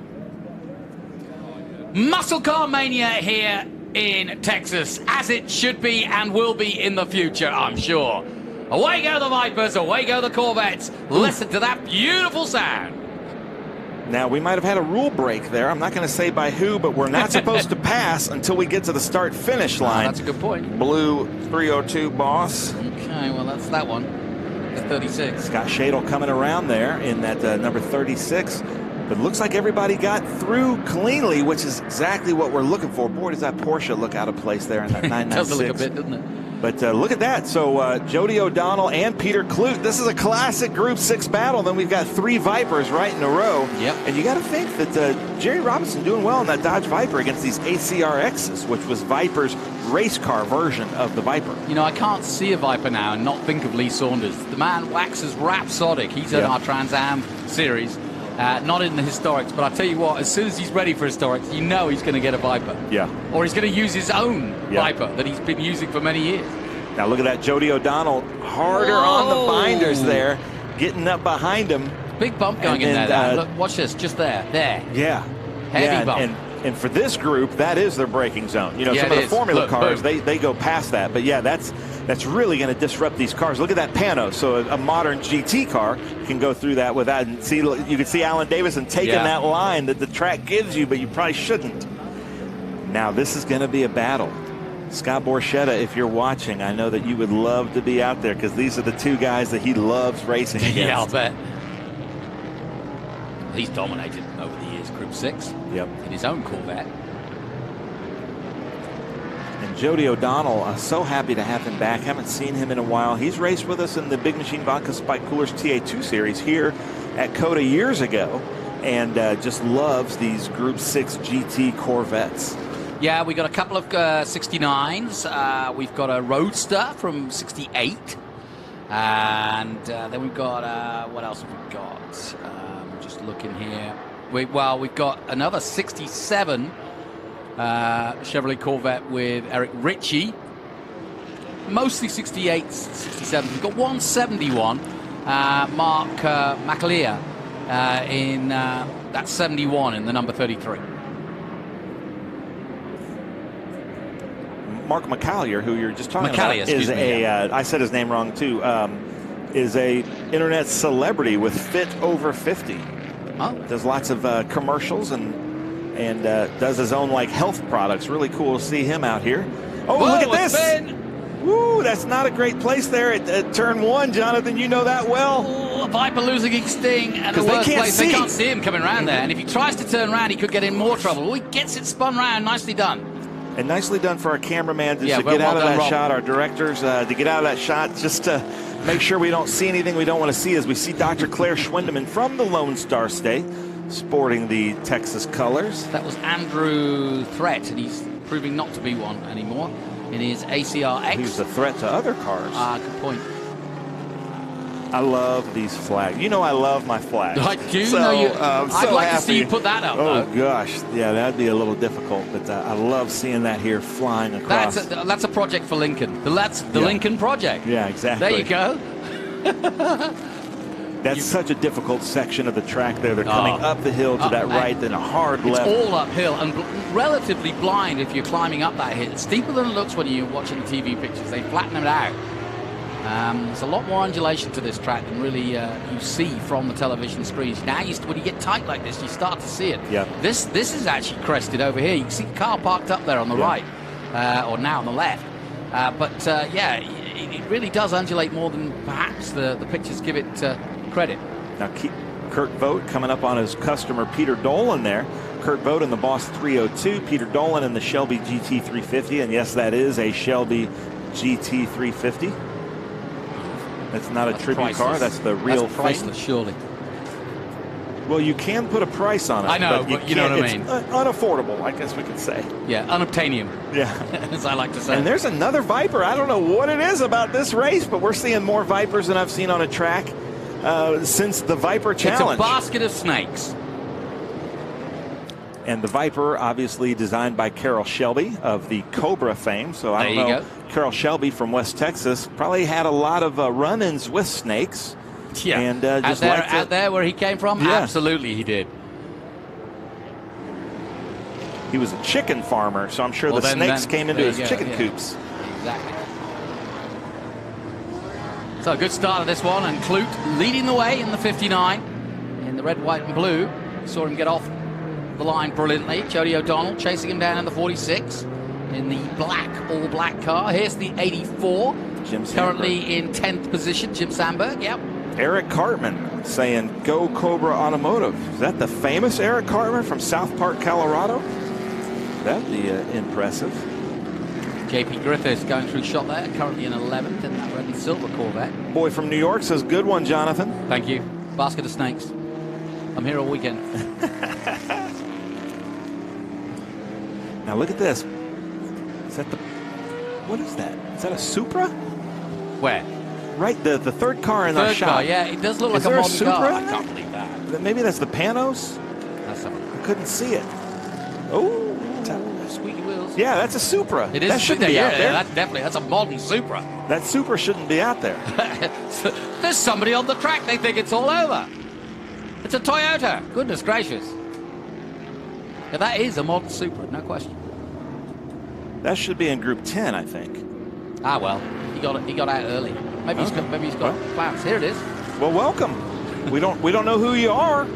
Muscle car mania here in Texas, as it should be and will be in the future, I'm sure. Away go the Vipers, away go the Corvettes. Listen to that beautiful sound. Now, we might have had a rule break there. I'm not going to say by who, but we're not supposed to pass until we get to the start-finish line. That's a good point. Blue 302 Boss. Okay, well, that's that one. The 36. Scott Shadle coming around there in that number 36. But it looks like everybody got through cleanly, which is exactly what we're looking for. Boy, does that Porsche look out of place there in that 996. Does look a bit, doesn't it? But look at that. So Jody O'Donnell and Peter Kloot. This is a classic Group 6 battle. Then we've got 3 Vipers right in a row. Yep. And you got to think that Jerry Robinson doing well in that Dodge Viper against these ACRXs, which was Viper's race car version of the Viper. You know, I can't see a Viper now and not think of Lee Saunders. The man waxes rhapsodic. He's in our Trans Am series. Not in the historics, but I tell you what, as soon as he's ready for historics, you know he's going to get a Viper. Yeah. Or he's going to use his own Viper that he's been using for many years. Now look at that, Jody O'Donnell harder on the binders there, getting up behind him. Big bump going in there. Look, watch this, just there. Yeah. Heavy bump. And for this group, that is their braking zone. You know, some of the Formula cars, they go past that. But yeah, that's really going to disrupt these cars. Look at that Pano. So a modern GT car can go through that without. And see, you can see Alan Davison taking that line that the track gives you, but you probably shouldn't. Now this is going to be a battle. Scott Borchetta, if you're watching, I know that you would love to be out there because these are the 2 guys that he loves racing against. Yeah, I'll bet. He's dominated over the years, Group 6. Yep. In his own Corvette. And Jody O'Donnell, so happy to have him back. Haven't seen him in a while. He's raced with us in the Big Machine Vodka Spike Coolers TA2 series here at COTA years ago, and just loves these Group 6 GT Corvettes. Yeah, we got a couple of 69s. We've got a Roadster from 68. And then we've got, what else have we got? Just looking here. We've got another 67 Chevrolet Corvette with Eric Ritchie. Mostly 68s, 67s. We've got 171, Mark McAleer in that 71 in the number 33. Mark McAleer, who you're just talking about, is I said his name wrong too, is a internet celebrity with Fit Over 50. Oh. Does lots of commercials and does his own like health products. Really cool to see him out here. Oh, whoa, look at this! Woo, that's not a great place there at turn 1, Jonathan. You know that well. Oh, Viper losing its sting, and the worst place, they can't see him coming around there. And if he tries to turn around, he could get in more trouble. Oh, he gets it spun round. Nicely done. And nicely done for our cameraman to get out of that shot, our directors to get out of that shot, just to make sure we don't see anything we don't want to see as we see Dr. Claire Schwindeman from the Lone Star State sporting the Texas colors. That was Andrew Threat, and he's proving not to be one anymore in his ACRX. He's a threat to other cars. Good point. I love these flags. You know I love my flags. I do know you. I'd like to see you put that up, Oh, gosh. Yeah, that'd be a little difficult, but I love seeing that here flying across. That's a project for Lincoln. That's the Lincoln Project. Yeah, exactly. There you go. That's such a difficult section of the track there. They're coming up the hill to that right, then a hard left. It's all uphill and relatively blind if you're climbing up that hill. It's steeper than it looks when you're watching the TV pictures. They flatten it out. There's a lot more undulation to this track than really you see from the television screens. Now, when you get tight like this, you start to see it. Yeah. This is actually crested over here. You can see the car parked up there on the right, or now on the left. It really does undulate more than perhaps the pictures give it credit. Now, Kurt Vogt coming up on his customer Peter Dolan there. Kurt Vogt in the Boss 302, Peter Dolan in the Shelby GT350, and yes, that is a Shelby GT350. That's not a tribute car. That's the real thing. Priceless, surely. Well, you can put a price on it. I know, but you know what I mean. Unaffordable, I guess we could say. Yeah, unobtainium. Yeah. As I like to say. And there's another Viper. I don't know what it is about this race, but we're seeing more Vipers than I've seen on a track since the Viper Challenge. It's a basket of snakes. And the Viper, obviously designed by Carroll Shelby of the Cobra fame. So I don't know. Carroll Shelby from West Texas probably had a lot of run-ins with snakes. Yeah. And just out there where he came from? Yeah. Absolutely he did. He was a chicken farmer, so I'm sure the snakes came into his chicken coops. Exactly. So a good start of this one, and Kloot leading the way in the 59 in the red, white, and blue. Saw him get off the line brilliantly. Jody O'Donnell chasing him down in the 46 in the all black car. Here's the 84. Jim currently in 10th position. Jim Sandberg, yep. Eric Cartman saying, "Go Cobra Automotive." Is that the famous Eric Cartman from South Park, Colorado? That'd be impressive. JP Griffiths going through shot there, currently in 11th in that red and silver Corvette. Boy from New York says, "Good one, Jonathan." Thank you. Basket of snakes. I'm here all weekend. Now look at this. Is that the... What is that? Is that a Supra? Where? Right, the third car in our Third shop. car, yeah. It does look like a modern car. I can't believe that. Maybe that's the Panos? That's something. I couldn't see it. Oh. Squeaky wheels. Yeah, that's a Supra. It is. That shouldn't be out there. That's a modern Supra. That Supra shouldn't be out there. There's somebody on the track. They think it's all over. It's a Toyota. Goodness gracious. Yeah, that is a modern Supra, no question. That should be in Group 10, I think. Ah, well, he got out early. Maybe he's got plans. Here it is. Well, welcome. We don't know who you are.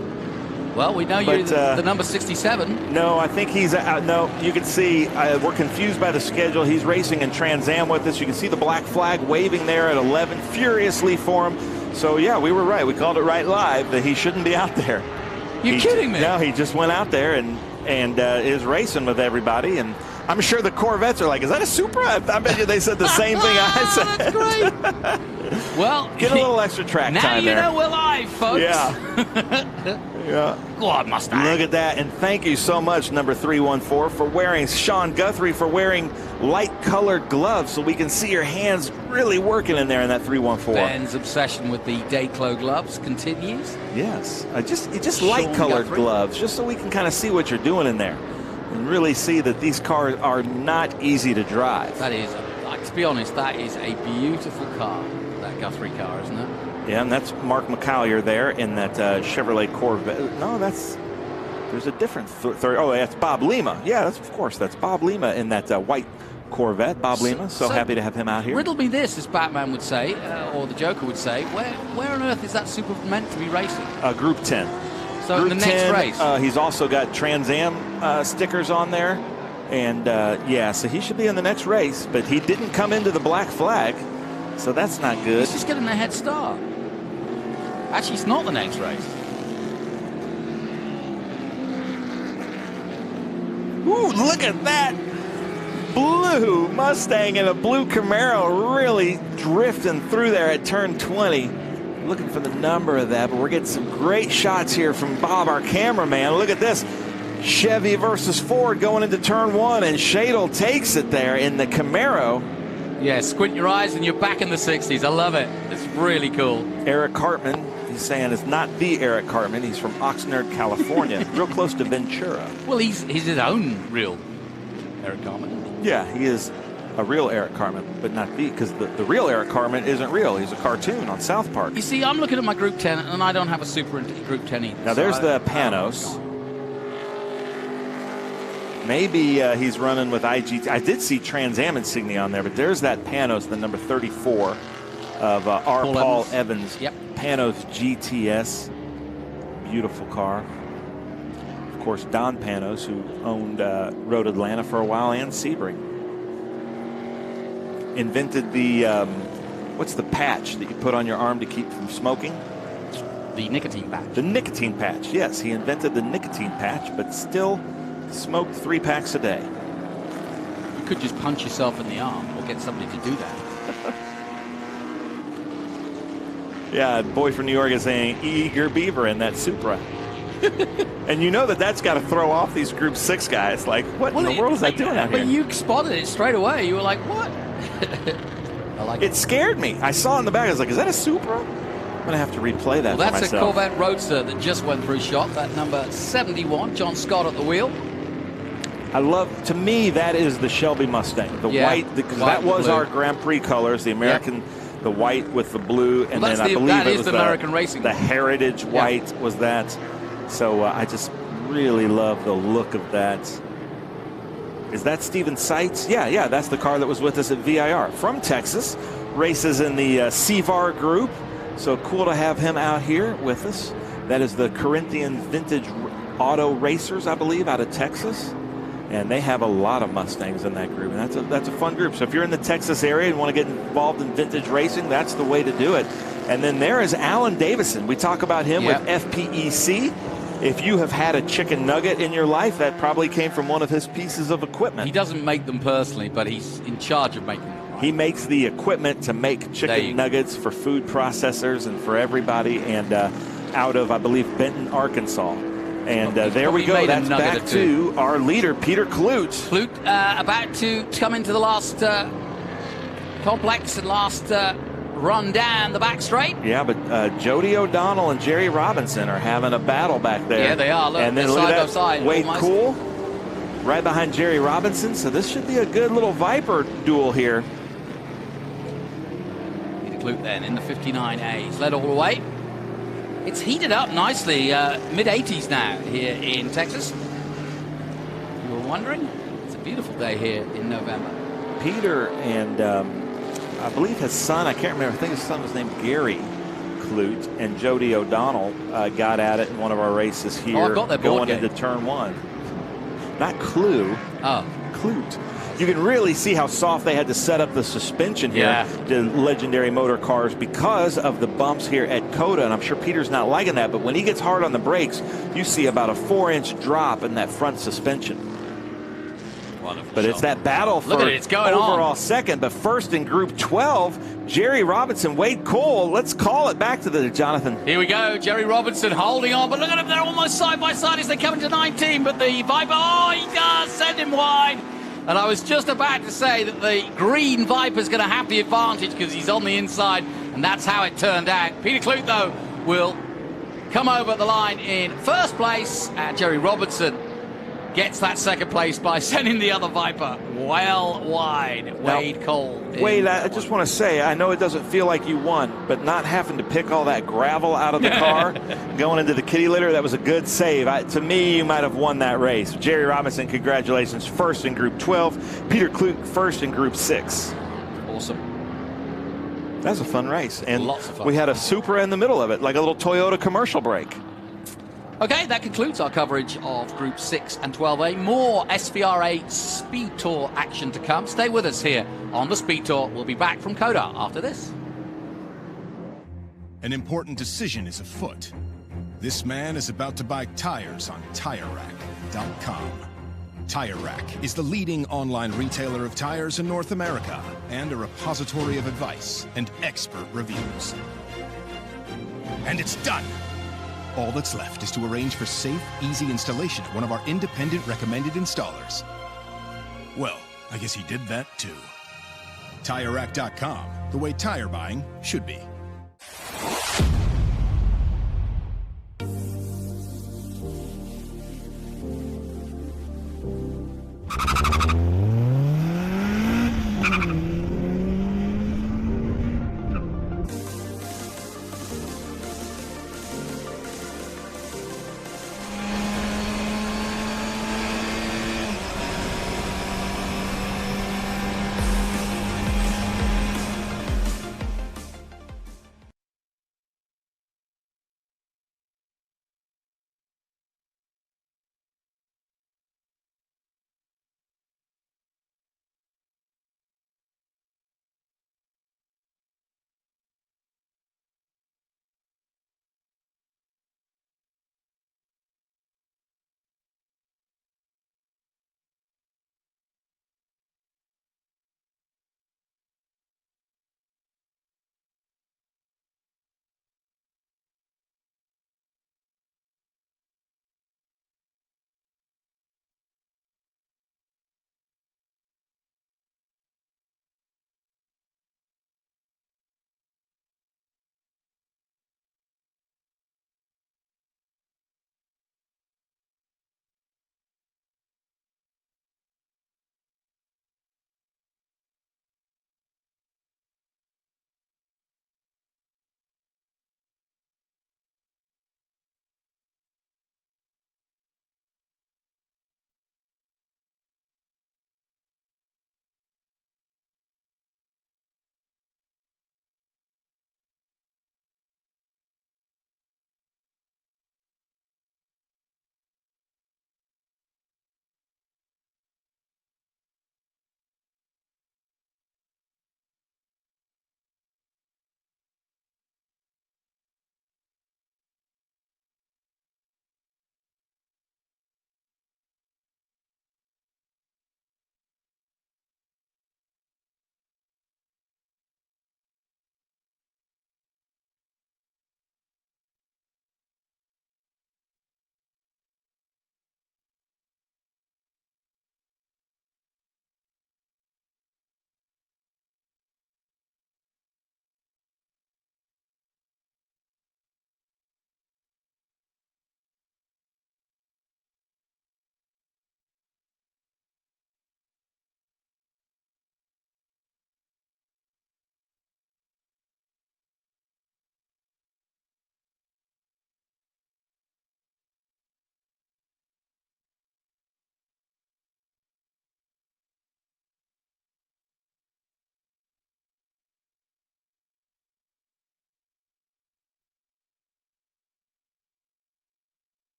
Well, we know you're the number 67. No, I think he's no. You can see we're confused by the schedule. He's racing in Trans Am with us. You can see the black flag waving there at 11 furiously for him. So yeah, we were right. We called it right live that he shouldn't be out there. You're kidding me? No, he just went out there and is racing with everybody. And I'm sure the Corvettes are like, "Is that a Supra?" I bet you they said the same thing I said. That's great. Well, get a little extra track now time there. Now you know we're live, folks. Yeah. Yeah. God, Mustang. Look at that. And thank you so much, number 314, for wearing, Sean Guthrie, for wearing light-colored gloves so we can see your hands really working in there in that 314. Ben's obsession with the Dayclo gloves continues. Yes. Just light-colored gloves, just so we can kind of see what you're doing in there and really see that these cars are not easy to drive. That is, to be honest, that is a beautiful car, that Guthrie car, isn't it? Yeah, and that's Mark McCallier there in that Chevrolet Corvette. No, there's a different third. Oh, that's Bob Lima. Yeah, that's Bob Lima in that white Corvette. Bob Lima, so happy to have him out here. Riddle me this, as Batman would say, or the Joker would say, where on earth is that Supra meant to be racing? Group 10. So Group in the next 10, race? He's also got Trans Am stickers on there. And, yeah, so he should be in the next race. But he didn't come into the black flag, so that's not good. He's just getting a head start. Actually, it's not the next race. Ooh, look at that blue Mustang and a blue Camaro really drifting through there at turn 20. Looking for the number of that, but we're getting some great shots here from Bob, our cameraman. Look at this. Chevy versus Ford going into turn 1, and Shadle takes it there in the Camaro. Yeah, squint your eyes and you're back in the 60s. I love it. It's really cool. Eric Cartman, he's saying it's not the Eric Cartman. He's from Oxnard, California, real close to Ventura. Well, he's his own real Eric Cartman. Yeah, he is a real Eric Cartman, but not because the real Eric Cartman isn't real. He's a cartoon on South Park. You see, I'm looking at my Group 10, and I don't have a Supra in Group 10 either. Now, there's the Panos. Maybe he's running with IGT. I did see Trans Am insignia on there, but there's that Panos, the number 34 of R. Paul Evans. Yep. Panos GTS. Beautiful car. Of course, Don Panos, who owned Road Atlanta for a while, and Sebring. Invented the, what's the patch that you put on your arm to keep from smoking? The nicotine patch. The nicotine patch, yes. He invented the nicotine patch, but still smoked 3 packs a day. You could just punch yourself in the arm or get somebody to do that. Yeah, boy from New York is saying eager beaver in that Supra. And you know that's got to throw off these Group 6 guys. Like, what in the world is that doing out here? But you spotted it straight away. You were like, what? I like it. It scared me. I saw it in the back. I was like, is that a Supra? I'm going to have to replay that for myself. That's a Corvette Roadster that just went through shot. That number 71, John Scott at the wheel. To me, that is the Shelby Mustang. The white, because that was our Grand Prix colors, the American, the white with the blue, and then I believe it was the American Racing. The Heritage white was that. So I just really love the look of that. Is that Steven Seitz? Yeah, that's the car that was with us at VIR. From Texas, races in the SVRA group. So cool to have him out here with us. That is the Corinthian Vintage Auto Racers, I believe, out of Texas. And they have a lot of Mustangs in that group. And that's a fun group. So if you're in the Texas area and want to get involved in vintage racing, that's the way to do it. And then there is Alan Davison. We talk about him with FPEC. If you have had a chicken nugget in your life, that probably came from one of his pieces of equipment. He doesn't make them personally, but he's in charge of making them. He makes the equipment to make chicken nuggets for food processors and for everybody, and out of, I believe, Benton, Arkansas. And there we go. That's back to our leader, Peter Kloot. Kloot about to come into the last complex and last run down the back straight. Yeah, but Jody O'Donnell and Jerry Robinson are having a battle back there. Yeah, they are. Look, and then look at that, Wade Cool right behind Jerry Robinson. So this should be a good little Viper duel here. Peter Kloot then in the 59A. He's led all the way. It's heated up nicely, mid-80s now here in Texas. If you were wondering, it's a beautiful day here in November. Peter and I believe his son, I can't remember, I think his son was named Gary Kloot, and Jody O'Donnell got at it in one of our races here. I've got that going into turn 1. Not Clue. Oh. Kloot. You can really see how soft they had to set up the suspension here, the legendary motor cars, because of the bumps here at COTA. And I'm sure Peter's not liking that, but when he gets hard on the brakes, you see about a 4-inch drop in that front suspension. Wonderful but shot. It's that battle for overall second. But first in Group 12, Jerry Robinson, Wade Cole. Let's call it back to the Jonathan. Here we go. Jerry Robinson holding on, but look at them. They're almost side by side as they come into 19. But the Viper, he does send him wide. And I was just about to say that the green Viper's going to have the advantage because he's on the inside, and that's how it turned out. Peter Kloot, though, will come over the line in first place, and Jerry Robinson gets that second place by sending the other Viper well wide. Wade Cole. Wade, I just want to say, I know it doesn't feel like you won, but not having to pick all that gravel out of the car going into the kitty litter, that was a good save. To me, you might have won that race. Jerry Robinson, congratulations. First in Group 12. Peter Kloot, first in Group 6. Awesome. That was a fun race. And lots of fun. We had a Supra in the middle of it, like a little Toyota commercial break. Okay, that concludes our coverage of Group 6 and 12A. More SVRA Speed Tour action to come. Stay with us here on the Speed Tour. We'll be back from COTA after this. An important decision is afoot. This man is about to buy tires on TireRack.com. Tire Rack is the leading online retailer of tires in North America and a repository of advice and expert reviews. And it's done! All that's left is to arrange for safe, easy installation at one of our independent recommended installers. Well, I guess he did that too. TireRack.com, the way tire buying should be.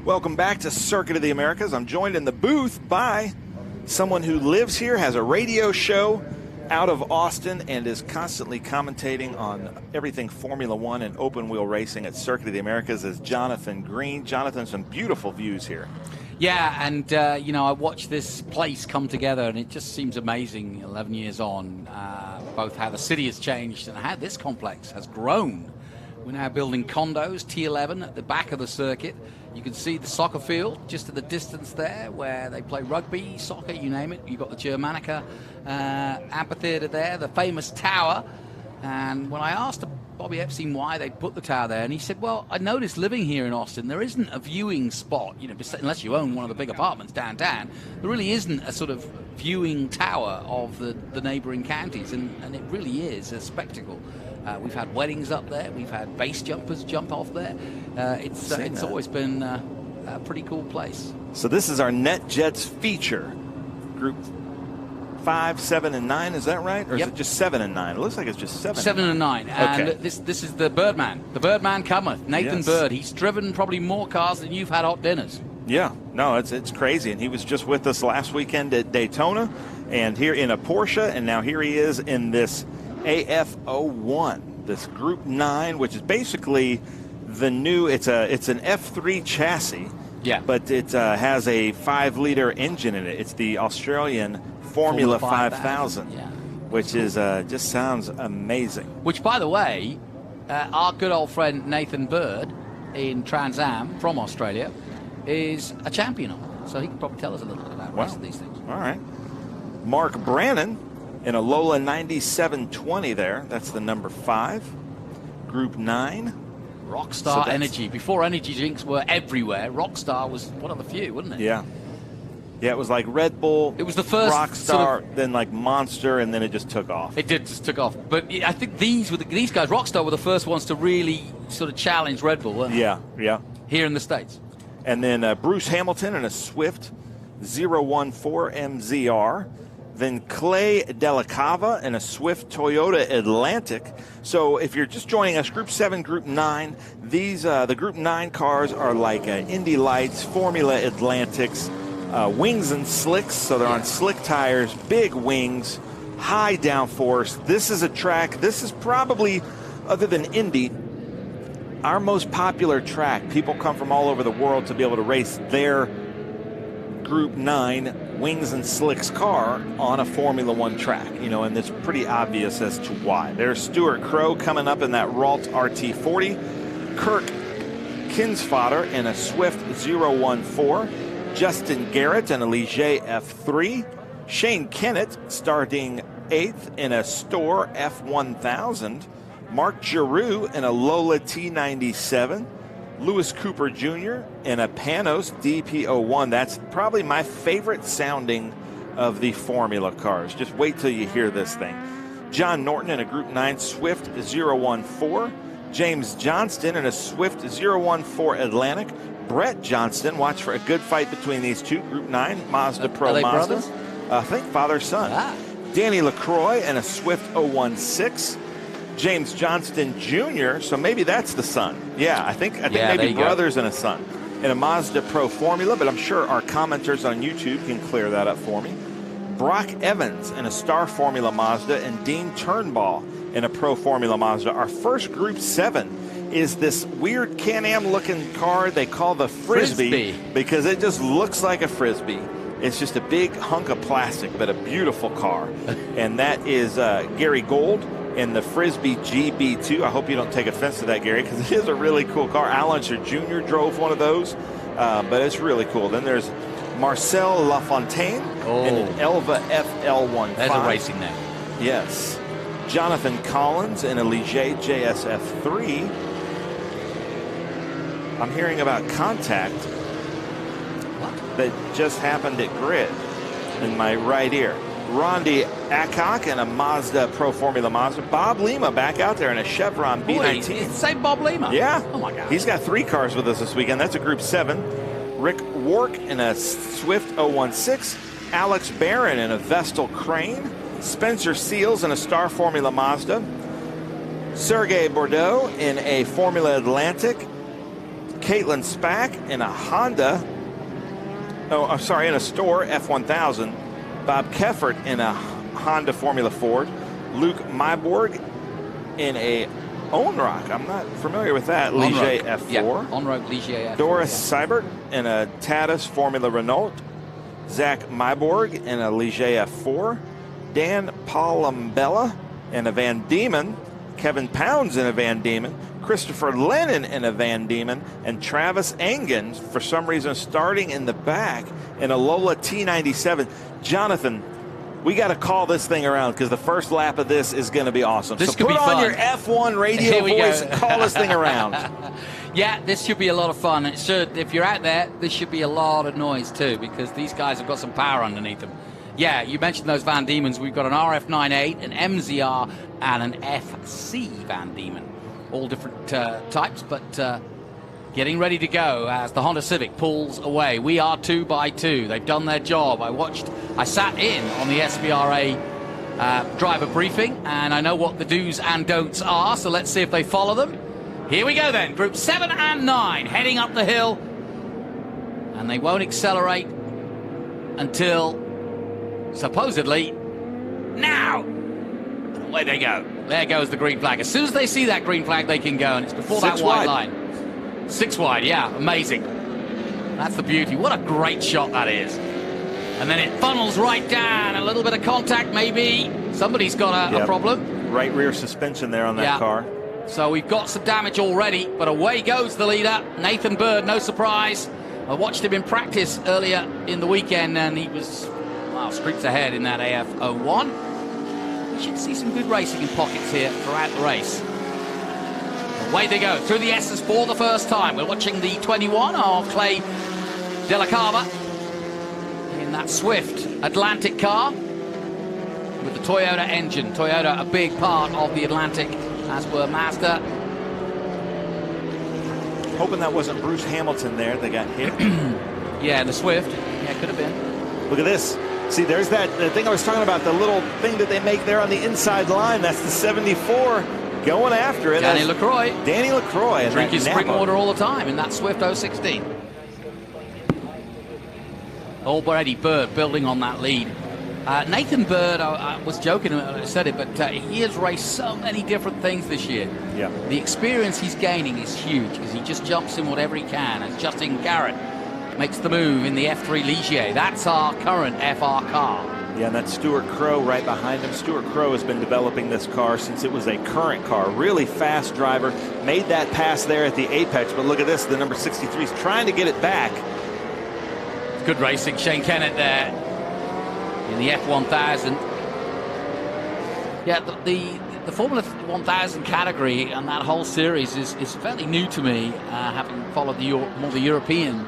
Welcome back to Circuit of the Americas. I'm joined in the booth by someone who lives here, has a radio show out of Austin, and is constantly commentating on everything Formula One and open wheel racing at Circuit of the Americas, is Jonathan Green. Jonathan, some beautiful views here. Yeah, and you know, I watched this place come together, and it just seems amazing 11 years on, both how the city has changed and how this complex has grown. We're now building condos, T11 at the back of the circuit. You can see the soccer field just at the distance there where they play rugby, soccer, you name it. You've got the Germanica amphitheater there, the famous tower. And when I asked Bobby Epstein why they put the tower there, and he said, well, I noticed living here in Austin, there isn't a viewing spot, you know, unless you own one of the big apartments downtown. There really isn't a sort of viewing tower of the neighboring counties, and it really is a spectacle. We've had weddings up there. We've had base jumpers jump off there. It's always been a pretty cool place. So this is our NetJets feature, Group 5, 7, and 9. Is that right? Or is it just 7 and 9? It looks like it's just 7. 7 and 9. And okay. This is the Birdman. The Birdman cometh, Nathan Bird. He's driven probably more cars than you've had hot dinners. Yeah, no, it's crazy. And he was just with us last weekend at Daytona, and here in a Porsche, and now here he is in this AF01, this Group 9, which is basically the new, it's an F3 chassis, but it has a 5-liter engine in it. It's the Australian Formula 5000, which is just sounds amazing. Which, by the way, our good old friend Nathan Bird in Trans Am from Australia is a champion on, so he can probably tell us a little bit about the rest of these things. All right. Mark Brannon in a Lola 9720 there. That's the number 5. Group 9. Rockstar Energy. Before energy drinks were everywhere, Rockstar was one of the few, wasn't it? Yeah. Yeah, it was like Red Bull. It was the first Rockstar, then like Monster, and then it just took off. It just took off. But I think these guys, Rockstar, were the first ones to really sort of challenge Red Bull, weren't they? Yeah. Here in the States. And then Bruce Hamilton in a Swift 014 MZR. Then Clay Delacava in a Swift Toyota Atlantic. So if you're just joining us, Group 7, Group 9, these the Group 9 cars are like Indy Lights, Formula Atlantics, wings and slicks. So they're on slick tires, big wings, high downforce. This is a track, this is probably, other than Indy, our most popular track. People come from all over the world to be able to race their Group 9 wings and slicks car on a Formula One track, you know, and it's pretty obvious as to why. There's Stuart Crow coming up in that Ralt RT40. Kirk Kinsfater in a Swift 014. Justin Garrett in a Ligier F3. Shane Kennett starting 8th in a Store F1000. Mark Giroux in a Lola T97. Lewis Cooper Jr. in a Panos DP01. That's probably my favorite sounding of the Formula cars. Just wait till you hear this thing. John Norton in a Group 9 Swift 014. James Johnston in a Swift 014 Atlantic. Brett Johnston, watch for a good fight between these two. Group 9 Mazda Pro Are they Mazda. brothers? I think father-son. Danny LaCroix in a Swift 016. James Johnston Jr., so maybe that's the son. Yeah, I think maybe brothers and a son in a Mazda Pro Formula, but I'm sure our commenters on YouTube can clear that up for me. Brock Evans in a Star Formula Mazda, and Dean Turnbull in a Pro Formula Mazda. Our first Group 7 is this weird Can-Am looking car they call the Frisbee because it just looks like a Frisbee. It's just a big hunk of plastic, but a beautiful car. And that is Gary Gold in the Frisbee GB2. I hope you don't take offense to that, Gary, because it is a really cool car. Al Unser Jr. drove one of those, but it's really cool. Then there's Marcel Lafontaine in an Elva FL15. There's a racing name. Yes. Jonathan Collins in a Ligier JSF3. I'm hearing about contact that just happened at Grid in my right ear. Rondi Akok in a Mazda Pro Formula Mazda. Bob Lima back out there in a Chevron B19. It's the same Bob Lima? Yeah. Oh, my God. He's got 3 cars with us this weekend. That's a Group 7. Rick Wark in a Swift 016. Alex Barron in a Vestal Crane. Spencer Seals in a Star Formula Mazda. Sergey Bordeaux in a Formula Atlantic. Caitlin Spack in a Honda. Oh, I'm sorry, in a Store F1000. Bob Keffert in a Honda Formula Ford. Luke Myborg in a Onrock. I'm not familiar with that. Ligier F4. Yeah, Onrock Ligier F4. Doris Seibert in a Tatis Formula Renault. Zach Myborg in a Ligier F4. Dan Palambella in a Van Diemen. Kevin Pounds in a Van Diemen. Christopher Lennon in a Van Diemen. And Travis Engen, for some reason, starting in the back in a Lola T97. Jonathan, we got to call this thing around because the first lap of this is going to be awesome. This so could put be on fun. your F1 radio voice and call this thing around. Yeah, this should be a lot of fun. It should. If you're out there, this should be a lot of noise too, because these guys have got some power underneath them. Yeah, you mentioned those Van Diemens. We've got an RF98, an MZR, and an FC Van Diemen. All different types, but getting ready to go as the Honda Civic pulls away. We are 2 by 2. They've done their job. I sat in on the SVRA driver briefing, and I know what the do's and don'ts are, so let's see if they follow them. Here we go then. Group 7 and 9 heading up the hill, and they won't accelerate until supposedly now. Away they go. There goes the green flag. As soon as they see that green flag, they can go, and it's before that white line. 6 wide, yeah, amazing. That's the beauty. What a great shot that is. And then it funnels right down. A little bit of contact, maybe. Somebody's got a problem. Right rear suspension there on that car. So we've got some damage already, but away goes the leader. Nathan Bird, no surprise. I watched him in practice earlier in the weekend, and he was, wow, streets ahead in that AF01. We should see some good racing in pockets here throughout the race. Away they go, through the S's for the first time. We're watching the 21 of Clay De La Cava in that Swift Atlantic car with the Toyota engine. Toyota, a big part of the Atlantic, as were Mazda. Hoping that wasn't Bruce Hamilton there. They got hit. Yeah, the Swift. Yeah, could have been. Look at this. See, there's the thing I was talking about, the little thing that they make there on the inside line. That's the 74. Going after it. Danny LaCroix. Danny LaCroix. Drinking spring water all the time in that Swift 016. Already Bird building on that lead. Nathan Bird, I was joking when I said it, but he has raced so many different things this year. Yeah. The experience he's gaining is huge because he just jumps in whatever he can. As Justin Garrett makes the move in the F3 Ligier. That's our current FR car. Yeah, and that's Stuart Crow right behind him. Stuart Crow has been developing this car since it was a current car. Really fast driver. Made that pass there at the apex, but look at this. The number 63 is trying to get it back. Good racing. Shane Kennett there in the F1000. Yeah, the Formula 1000 category and that whole series is fairly new to me, having followed more the European.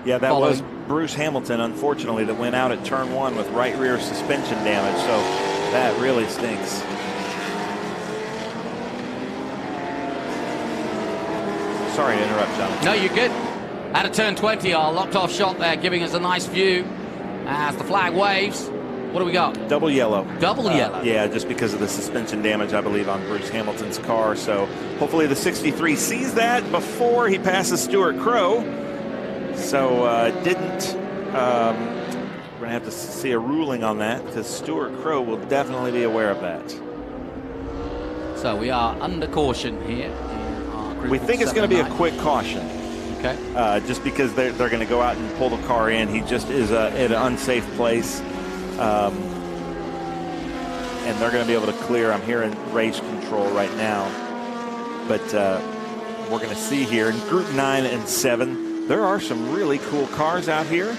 Yeah, that was Bruce Hamilton, unfortunately, that went out at turn 1 with right rear suspension damage, so that really stinks. Sorry to interrupt, Jonathan. No, you're good. Out of turn 20, our locked off shot there, giving us a nice view as the flag waves. What do we got? Double yellow. Double yellow. Yeah, just because of the suspension damage, I believe, on Bruce Hamilton's car. So hopefully the 63 sees that before he passes Stuart Crow. So didn't. We're going to have to see a ruling on that because Stuart Crow will definitely be aware of that. So we are under caution here in our group. We think it's going to be a quick caution. Okay. Just because they're going to go out and pull the car in. He just is at an unsafe place. And they're going to be able to clear. I'm hearing race control right now. But we're going to see here in Group 9 and 7. There are some really cool cars out here.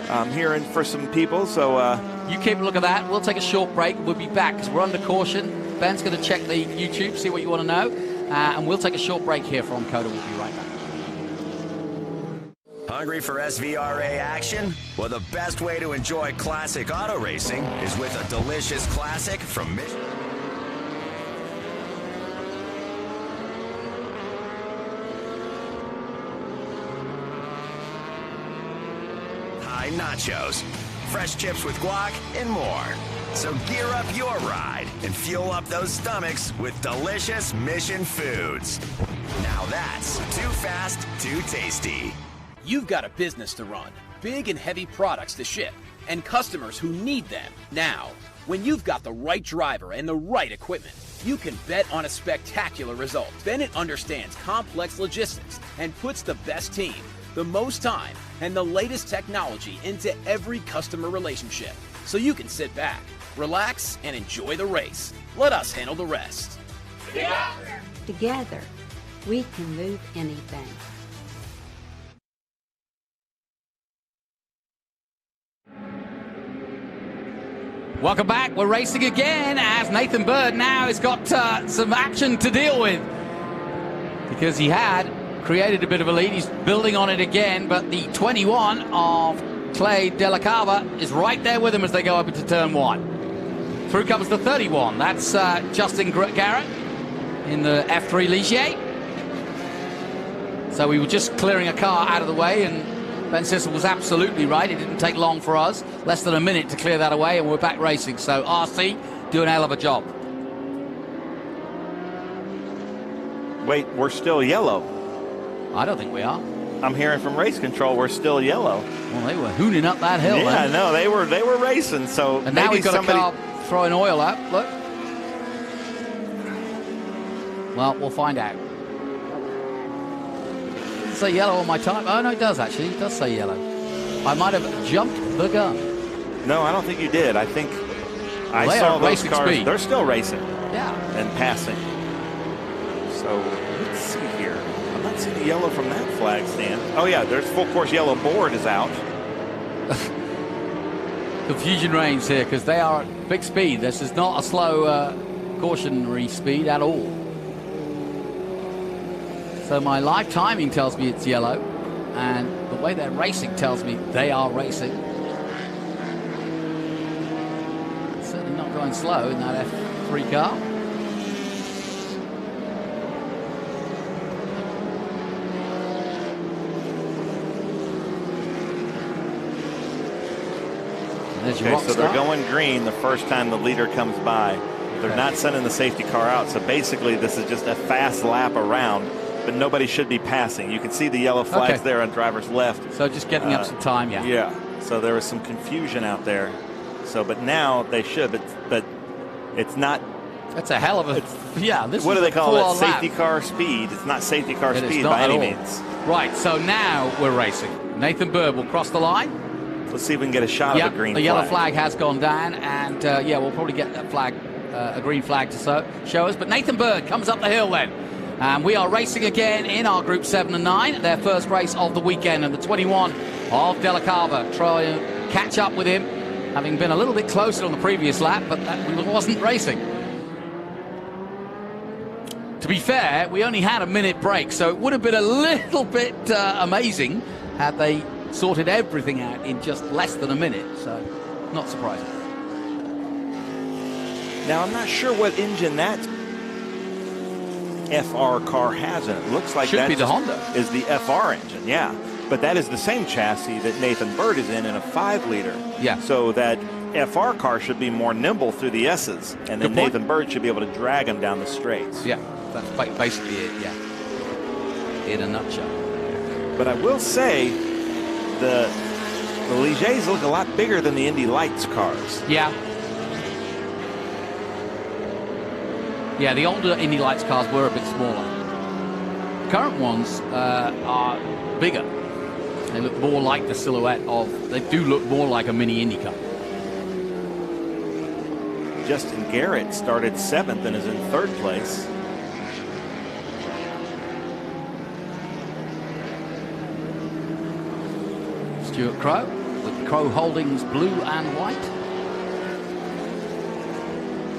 I'm hearing for some people, so... you keep a look at that. We'll take a short break. We'll be back because we're under caution. Ben's going to check the YouTube, see what you want to know. And we'll take a short break here from Coda. We'll be right back. Hungry for SVRA action? Well, the best way to enjoy classic auto racing is with a delicious classic from Mission. Nachos, fresh chips with guac, and more. So gear up your ride and fuel up those stomachs with delicious Mission Foods. Now that's too fast, too tasty. You've got a business to run, big and heavy products to ship, and customers who need them now. When you've got the right driver and the right equipment, you can bet on a spectacular result. Bennett understands complex logistics and puts the best team, the most time, and the latest technology into every customer relationship. So you can sit back, relax, and enjoy the race. Let us handle the rest. Together, we can move anything. Welcome back. We're racing again as Nathan Bird now has got some action to deal with, because he had created a bit of a lead. He's building on it again, but the 21 of Clay Della Cava is right there with him as they go up into turn 1. Through comes the 31. That's Justin Garrett in the F3 Ligier. So we were just clearing a car out of the way, and Ben Sissel was absolutely right. It didn't take long for us, less than a minute to clear that away, and we're back racing. So RC doing a hell of a job. Wait, we're still yellow. I don't think we are. I'm hearing from race control we're still yellow. Well, they were hooning up that hill. Yeah, no, they were racing. So and now we've got a car throwing oil up. Look. Well, we'll find out. Does it say yellow on my time? Oh no, it does actually. It does say yellow. I might have jumped the gun. No, I don't think you did. I think I saw those cars. Speed. They're still racing. Yeah. And passing. So let's see here. I'm not seeing the yellow from that flag stand. Oh yeah, there's full course yellow board is out. Confusion reigns here because they are at big speed. This is not a slow cautionary speed at all. So my live timing tells me it's yellow, and the way they're racing tells me they are racing. It's certainly not going slow in that F3 car. Okay, so they're going green the first time the leader comes by. They're not sending the safety car out, so basically this is just a fast lap around, but nobody should be passing. You can see the yellow flags there on driver's left. So just getting up some time, yeah. Yeah, so there was some confusion out there. So, but now they should, but it's not. That's a hell of a, yeah. This what do they call it? Safety lap. Car speed. It's not safety car speed by any means. Right, so now we're racing. Nathan Bird will cross the line. Let's see if we can get a shot of the green flag. The yellow flag has gone down, and yeah, we'll probably get that flag, a green flag to show us. But Nathan Bird comes up the hill then. And we are racing again in our Group 7 and 9, their first race of the weekend. And the 21 of Della Cava try to catch up with him, having been a little bit closer on the previous lap, but that wasn't racing. To be fair, we only had a minute break, so it would have been a little bit amazing had they sorted everything out in just less than a minute, so not surprising. Now, I'm not sure what engine that FR car has in it. Looks like that be the Honda. Is the FR engine, yeah. But that is the same chassis that Nathan Bird is in a 5-liter. Yeah. So that FR car should be more nimble through the S's, and then Nathan Bird should be able to drag him down the straights. Yeah, that's basically it, yeah. In a nutshell. But I will say, the Ligers look a lot bigger than the Indy Lights cars. Yeah. Yeah, the older Indy Lights cars were a bit smaller. Current ones are bigger. They look more like the silhouette of, they do look more like a mini Indy car. Justin Garrett started 7th and is in 3rd place. Stuart Crow with Crow Holdings blue and white.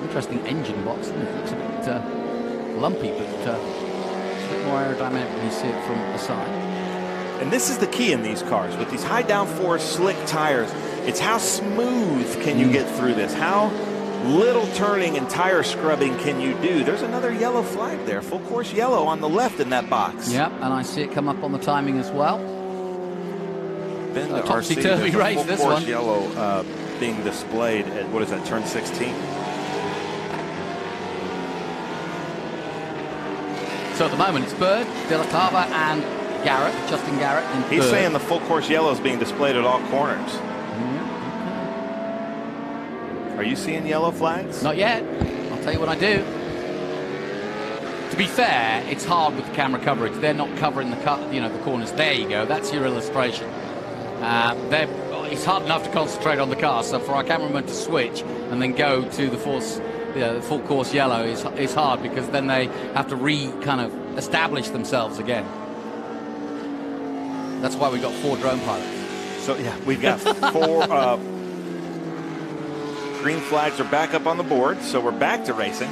Interesting engine box. It looks a bit lumpy, but it's a bit more aerodynamic when you see it from the side. And this is the key in these cars. With these high downforce, slick tires, it's how smooth can you get through this? How little turning and tire scrubbing can you do? There's another yellow flag there. Full course yellow on the left in that box. Yep, and I see it come up on the timing as well. Been topsy-turvy race, this one. Yellow being displayed at, what is that, turn 16? So at the moment it's Bird, De La Clava, and Garrett, Justin Garrett. In He's third. saying the full course yellow is being displayed at all corners. Are you seeing yellow flags? Not yet. I'll tell you what I do. To be fair, it's hard with the camera coverage. They're not covering the the corners. There you go. That's your illustration. It's hard enough to concentrate on the car. So for our cameraman to switch and then go to the full course yellow is hard, because then they have to kind of establish themselves again. That's why we've got 4 drone pilots. So yeah, we've got 4 green flags are back up on the board, so we're back to racing.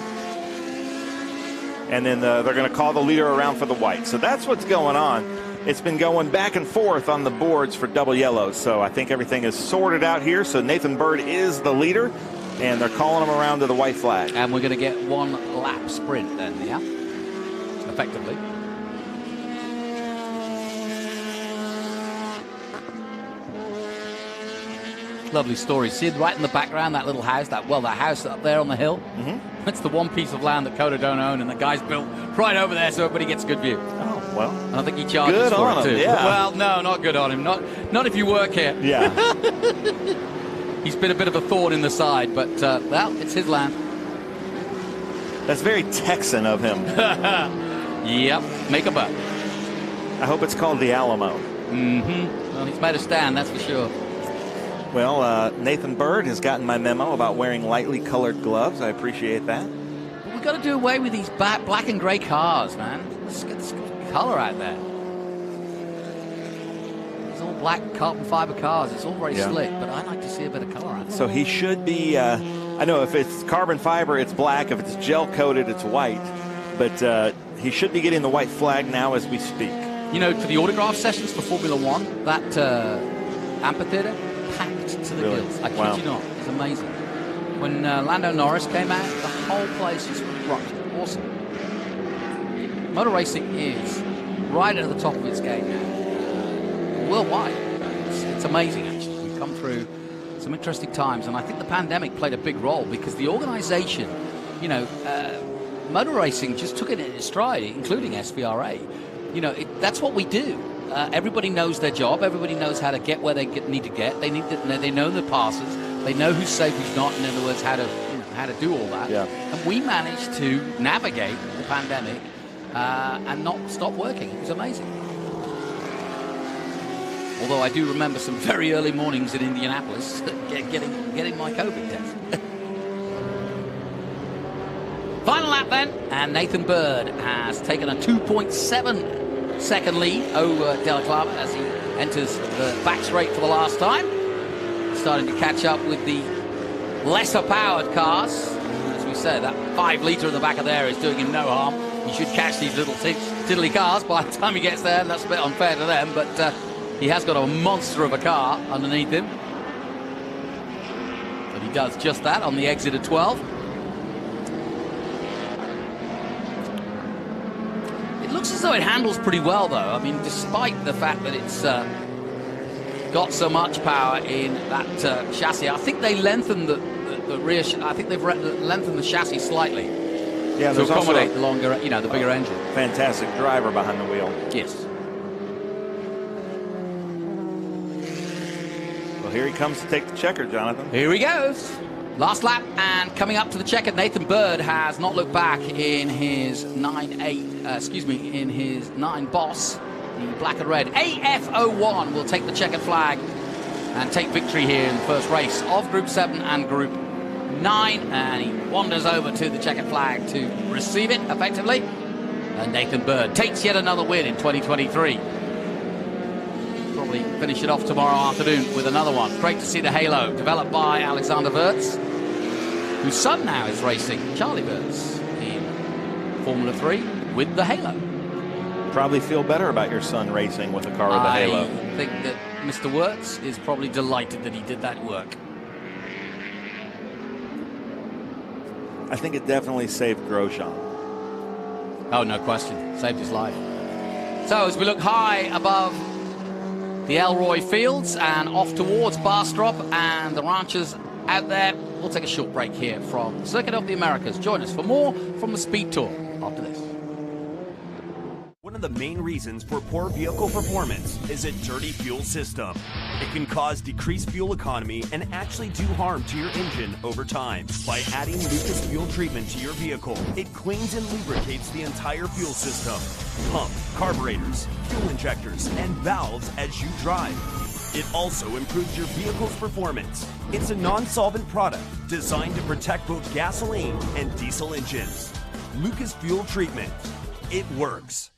And then they're going to call the leader around for the white. So that's what's going on. It's been going back and forth on the boards for double yellows. So I think everything is sorted out here. So Nathan Bird is the leader, and they're calling him around to the white flag. And we're going to get 1 lap sprint then, yeah? Effectively. Lovely story. See right in the background, that little house, that house up there on the hill? Mm-hmm. It's the one piece of land that Coda don't own, and the guy's built right over there so everybody gets a good view. Oh, well. And I think he charges good for on it too. Him, yeah. Well, no, not good on him. Not if you work here. Yeah. He's been a bit of a thorn in the side, but, well, it's his land. That's very Texan of him. Yep, make a buck. I hope it's called the Alamo. Mm-hmm. Well, he's made a stand, that's for sure. Well, Nathan Bird has gotten my memo about wearing lightly colored gloves. I appreciate that. We've got to do away with these black and gray cars, man. Let's get this color out there. It's all black carbon fiber cars. It's all very slick, but I like to see a bit of color out there. So he should be, I know if it's carbon fiber, it's black. If it's gel coated, it's white. But he should be getting the white flag now as we speak. You know, for the autograph sessions for Formula One, that amphitheater, packed to the gills. I kid you not. It's amazing. When Lando Norris came out, the whole place just rocked. Awesome. Motor racing is right at the top of its game now. Worldwide. It's amazing, actually. We've come through some interesting times, and I think the pandemic played a big role, because the organization, you know, motor racing just took it in its stride, including SVRA. You know, that's what we do. Everybody knows their job. Everybody knows how to get where they need to get. They know the passes. They know who's safe, who's not. In other words, how to do all that. Yeah. And we managed to navigate the pandemic and not stop working. It was amazing. Although I do remember some very early mornings in Indianapolis getting my COVID test. Final lap then, and Nathan Bird has taken a 2.7 second lead over De La Clava as he enters the back straight for the last time. Starting to catch up with the lesser powered cars. As we said, that 5 litre in the back of there is doing him no harm. He should catch these little tiddly cars by the time he gets there. That's a bit unfair to them, but he has got a monster of a car underneath him. But he does just that on the exit of 12. Looks as though it handles pretty well, though. I mean, despite the fact that it's got so much power in that chassis, I think they lengthened the rear. I think they've lengthened the chassis slightly. Yeah, to accommodate the longer, the bigger engine. Fantastic driver behind the wheel. Yes. Well, here he comes to take the checker, Jonathan. Here he goes. Last lap, and coming up to the checker, Nathan Bird has not looked back in his in his 9 Boss, the black and red. AF01 will take the checkered flag and take victory here in the first race of Group 7 and Group 9. And he wanders over to the checkered flag to receive it effectively. And Nathan Bird takes yet another win in 2023. Probably finish it off tomorrow afternoon with another one. Great to see the Halo developed by Alexander Wirtz, whose son now is racing, Charlie Wirtz, in Formula 3 with the Halo. Probably feel better about your son racing with a car with a Halo. I think that Mr. Wirtz is probably delighted that he did that work. I think it definitely saved Grosjean. Oh, no question. Saved his life. So as we look high above the Elroy Fields and off towards Bastrop and the ranchers out there. We'll take a short break here from the Circuit of the Americas. Join us for more from the Speed Tour after this. One of the main reasons for poor vehicle performance is a dirty fuel system. It can cause decreased fuel economy and actually do harm to your engine over time. By adding Lucas Fuel Treatment to your vehicle, it cleans and lubricates the entire fuel system. Pump, carburetors, fuel injectors, and valves as you drive. It also improves your vehicle's performance. It's a non-solvent product designed to protect both gasoline and diesel engines. Lucas Fuel Treatment. It works.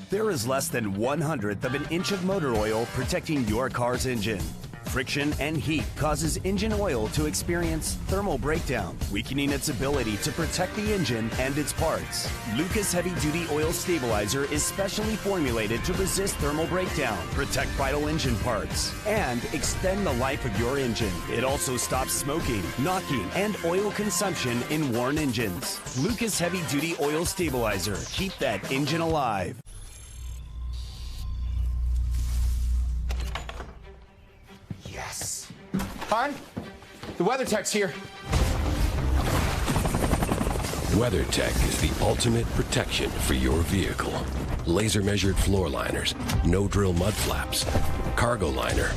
There is less than 1/100th of an inch of motor oil protecting your car's engine. Friction and heat causes engine oil to experience thermal breakdown, weakening its ability to protect the engine and its parts. Lucas Heavy Duty Oil Stabilizer is specially formulated to resist thermal breakdown, protect vital engine parts, and extend the life of your engine. It also stops smoking, knocking, and oil consumption in worn engines. Lucas Heavy Duty Oil Stabilizer. Keep that engine alive. Yes. Hon, the WeatherTech's here. WeatherTech is the ultimate protection for your vehicle. Laser measured floor liners, no drill mud flaps, cargo liner,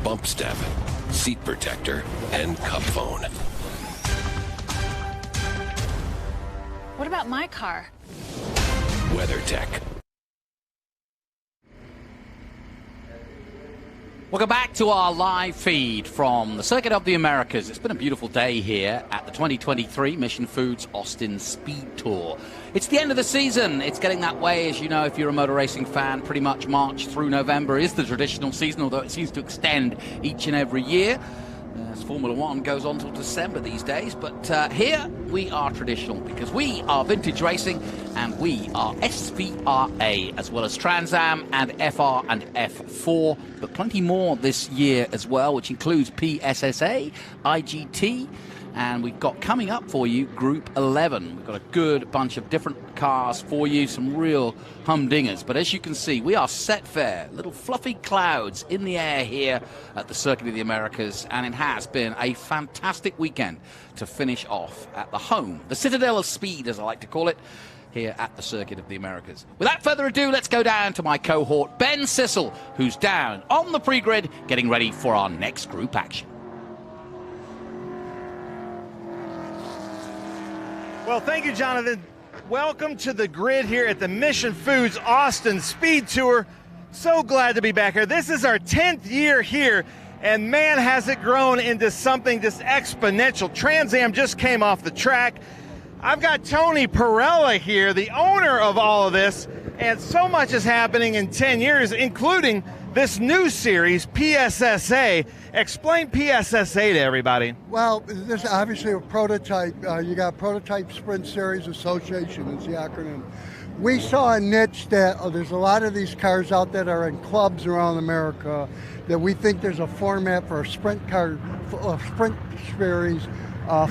bump step, seat protector, and cup phone. What about my car? WeatherTech. Welcome back to our live feed from the Circuit of the Americas. It's been a beautiful day here at the 2023 Mission Foods Austin SpeedTour. It's the end of the season. It's getting that way, as you know, if you're a motor racing fan. Pretty much March through November is the traditional season, although it seems to extend each and every year. As Formula One goes on till December these days, but here we are traditional because we are Vintage Racing and we are SVRA, as well as Trans Am and FR and F4, but plenty more this year as well, which includes PSSA, IGT, and we've got coming up for you Group 11. We've got a good bunch of different cars for you, some real humdingers. But as you can see, we are set fair, little fluffy clouds in the air here at the Circuit of the Americas, and it has been a fantastic weekend to finish off at the home, the Citadel of Speed, as I like to call it, here at the Circuit of the Americas. Without further ado, let's go down to my cohort, Ben Sissel, who's down on the pre-grid, getting ready for our next group action. Well, thank you, Jonathan. Welcome to the grid here at the Mission Foods Austin SpeedTour. So glad to be back here. This is our 10th year here, and man, has it grown into something just exponential. Trans Am just came off the track. I've got Tony Pirelli here, the owner of all of this, and so much is happening in 10 years, including this new series, PSSA. Explain PSSA to everybody. Well, this is obviously a prototype. You got Prototype Sprint Series Association is the acronym. We saw a niche that there's a lot of these cars out that are in clubs around America that we think there's a format for a sprint car, sprint series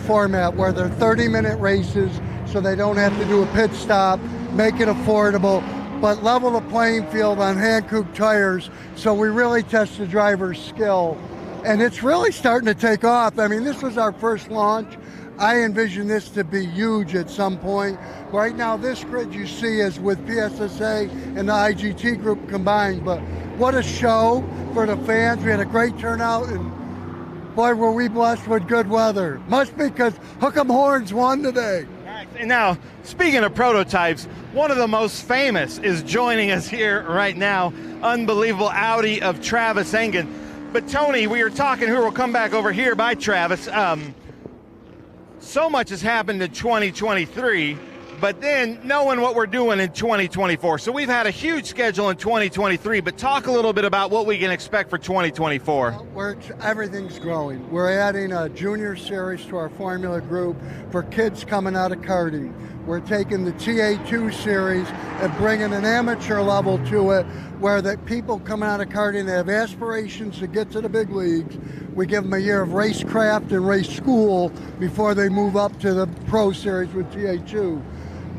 format where they're 30-minute races so they don't have to do a pit stop, make it affordable, but level the playing field on Hankook tires, so we really test the driver's skill. And it's really starting to take off. I mean, this was our first launch. I envision this to be huge at some point. Right now, this grid you see is with PSSA and the IGT group combined, but what a show for the fans. We had a great turnout, and boy, were we blessed with good weather. Must be because Hook 'em Horns won today. And now, speaking of prototypes, one of the most famous is joining us here right now. Unbelievable Audi of Travis Engen. But Tony, we were talking here, we'll come back over here by Travis. So much has happened in 2023, but then knowing what we're doing in 2024. So we've had a huge schedule in 2023, but talk a little bit about what we can expect for 2024. Everything's growing. We're adding a junior series to our formula group for kids coming out of karting. We're taking the TA2 series and bringing an amateur level to it where the people coming out of karting, they have aspirations to get to the big leagues. We give them a year of racecraft and race school before they move up to the pro series with TA2.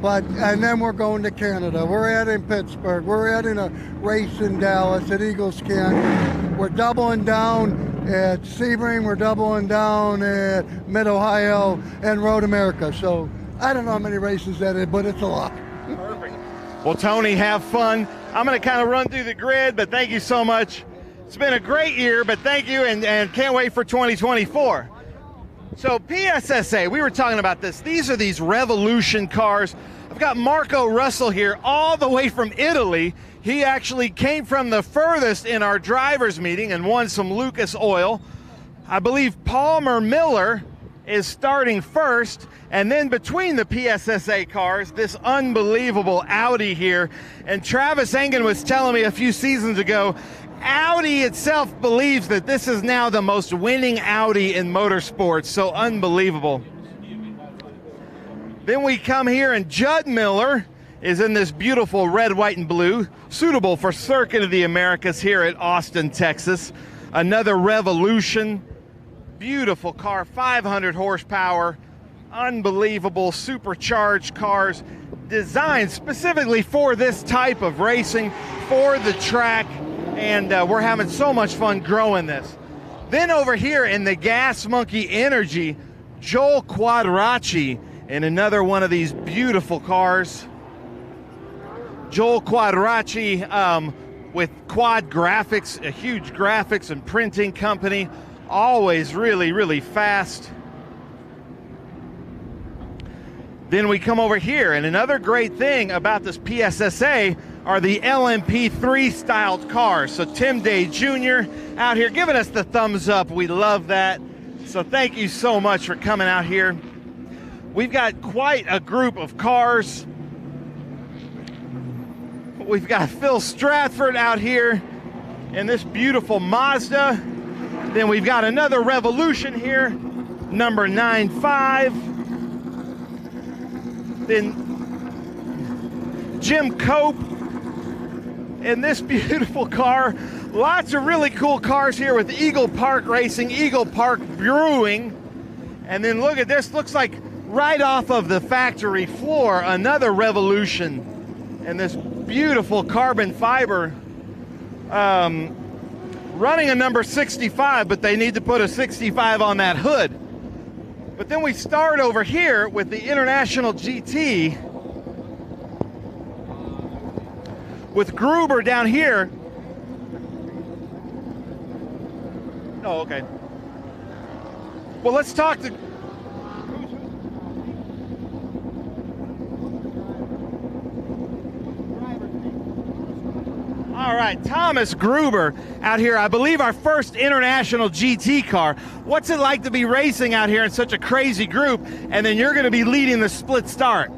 And then we're going to Canada. We're adding Pittsburgh. We're adding a race in Dallas at Eagles Canyon. We're doubling down at Sebring. We're doubling down at Mid-Ohio and Road America. So I don't know how many races that is, but it's a lot. Perfect. Well, Tony, have fun. I'm going to kind of run through the grid, but thank you so much. It's been a great year, but thank you, and can't wait for 2024. So PSSA, we were talking about this. These are these Revolution cars. I've got Marco Russell here all the way from Italy. He actually came from the furthest in our drivers meeting and won some Lucas oil. I believe Palmer Miller is starting first, and then between the PSSA cars, this unbelievable Audi here. And Travis Engen was telling me a few seasons ago, Audi itself believes that this is now the most winning Audi in motorsports, so unbelievable. Then we come here, and Judd Miller is in this beautiful red, white, and blue, suitable for Circuit of the Americas here at Austin, Texas. Another Revolution. Beautiful car, 500 horsepower, unbelievable supercharged cars designed specifically for this type of racing, for the track, and we're having so much fun growing this. Then over here in the Gas Monkey Energy, Joel Quadracci in another one of these beautiful cars. Joel Quadracci with Quad Graphics, a huge graphics and printing company. Always really fast. Then we come over here, and another great thing about this PSSA are the LMP3 styled cars. So Tim Day Jr. out here giving us the thumbs up. We love that. So thank you so much for coming out here. We've got quite a group of cars. We've got Phil Stratford out here in this beautiful Mazda. Then we've got another Revolution here, number 95. Then Jim Cope in this beautiful car. Lots of really cool cars here with Eagle Park Racing, Eagle Park Brewing. And then look at this, looks like right off of the factory floor, another Revolution. And this beautiful carbon fiber. Running a number 65, but they need to put a 65 on that hood. But then we start over here with the International GT with Gruber down here. Oh, okay. Well, let's talk to... All right, Thomas Gruber out here, I believe our first International GT car. What's it like to be racing out here in such a crazy group, and then you're going to be leading the split start?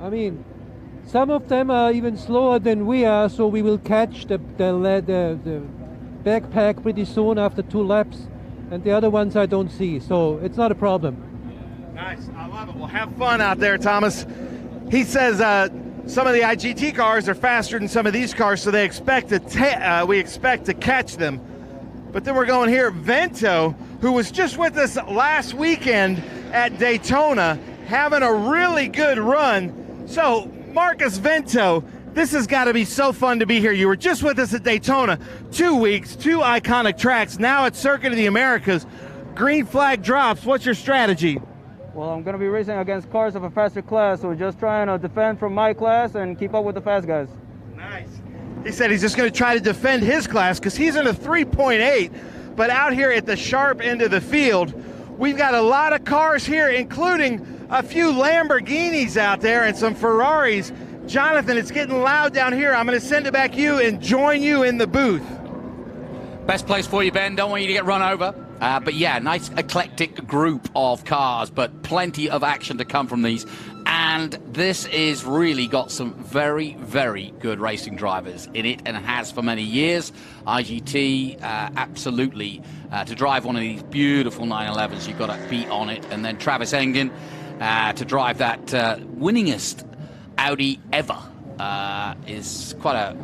I mean, some of them are even slower than we are, so we will catch the backpack pretty soon after 2 laps, and the other ones I don't see, so it's not a problem. Nice, I love it. Well, have fun out there, Thomas. He says some of the IGT cars are faster than some of these cars, so they expect to we expect to catch them. But then we're going here, Vento, who was just with us last weekend at Daytona, having a really good run. So, Marcus Vento, this has got to be so fun to be here. You were just with us at Daytona, 2 weeks, 2 iconic tracks. Now at Circuit of the Americas, green flag drops. What's your strategy? Well, I'm going to be racing against cars of a faster class, so just trying to defend from my class and keep up with the fast guys. Nice. He said he's just going to try to defend his class because he's in a 3.8, but out here at the sharp end of the field, we've got a lot of cars here, including a few Lamborghinis out there and some Ferraris. Jonathan, it's getting loud down here. I'm going to send it back to you and join you in the booth. Best place for you, Ben. Don't want you to get run over. But yeah, nice eclectic group of cars, but plenty of action to come from these. And this is really got some very, very good racing drivers in it, and it has for many years. IGT, absolutely, to drive one of these beautiful 911s, you've got to be on it. And then Travis Engen to drive that winningest Audi ever is quite a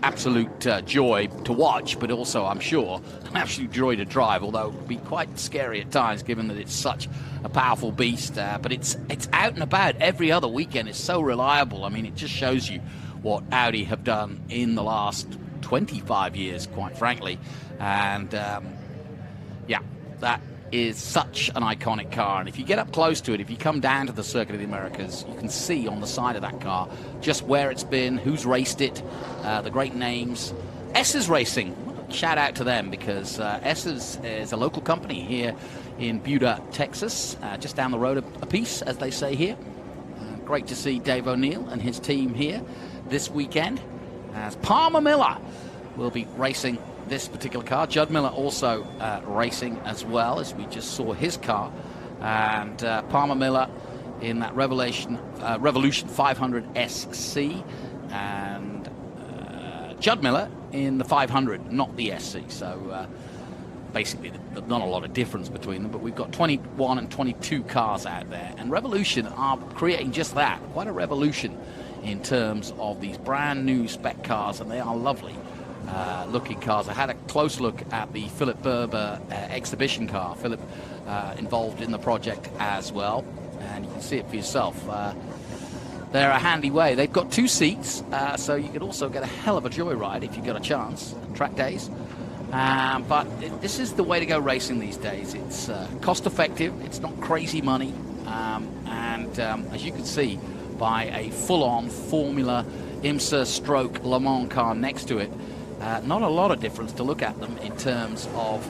absolute joy to watch, but also, I'm sure, an absolute joy to drive, although it would be quite scary at times given that it's such a powerful beast. But it's out and about every other weekend. It's so reliable. I mean, it just shows you what Audi have done in the last 25 years, quite frankly. And yeah, that is such an iconic car, and if you get up close to it, if you come down to the Circuit of the Americas, you can see on the side of that car just where it's been, who's raced it, the great names. S's Racing, shout out to them, because S's is a local company here in Buda, Texas, just down the road a piece, as they say here. Great to see Dave O'Neill and his team here this weekend, as Palmer Miller will be racing this particular car. Judd Miller also racing as well, as we just saw his car. And Palmer Miller in that Revolution 500 SC. And Judd Miller in the 500, not the SC. So basically, there's not a lot of difference between them. But we've got 21 and 22 cars out there. And Revolution are creating just that. Quite a revolution in terms of these brand new spec cars. And they are lovely looking cars. I had a close look at the Philip Berber exhibition car. Philip involved in the project as well. And you can see it for yourself. They're a handy way. They've got 2 seats, so you could also get a hell of a joyride if you got a chance. Track days. But this is the way to go racing these days. It's cost effective. It's not crazy money. And as you can see by a full-on Formula IMSA stroke Le Mans car next to it, not a lot of difference to look at them in terms of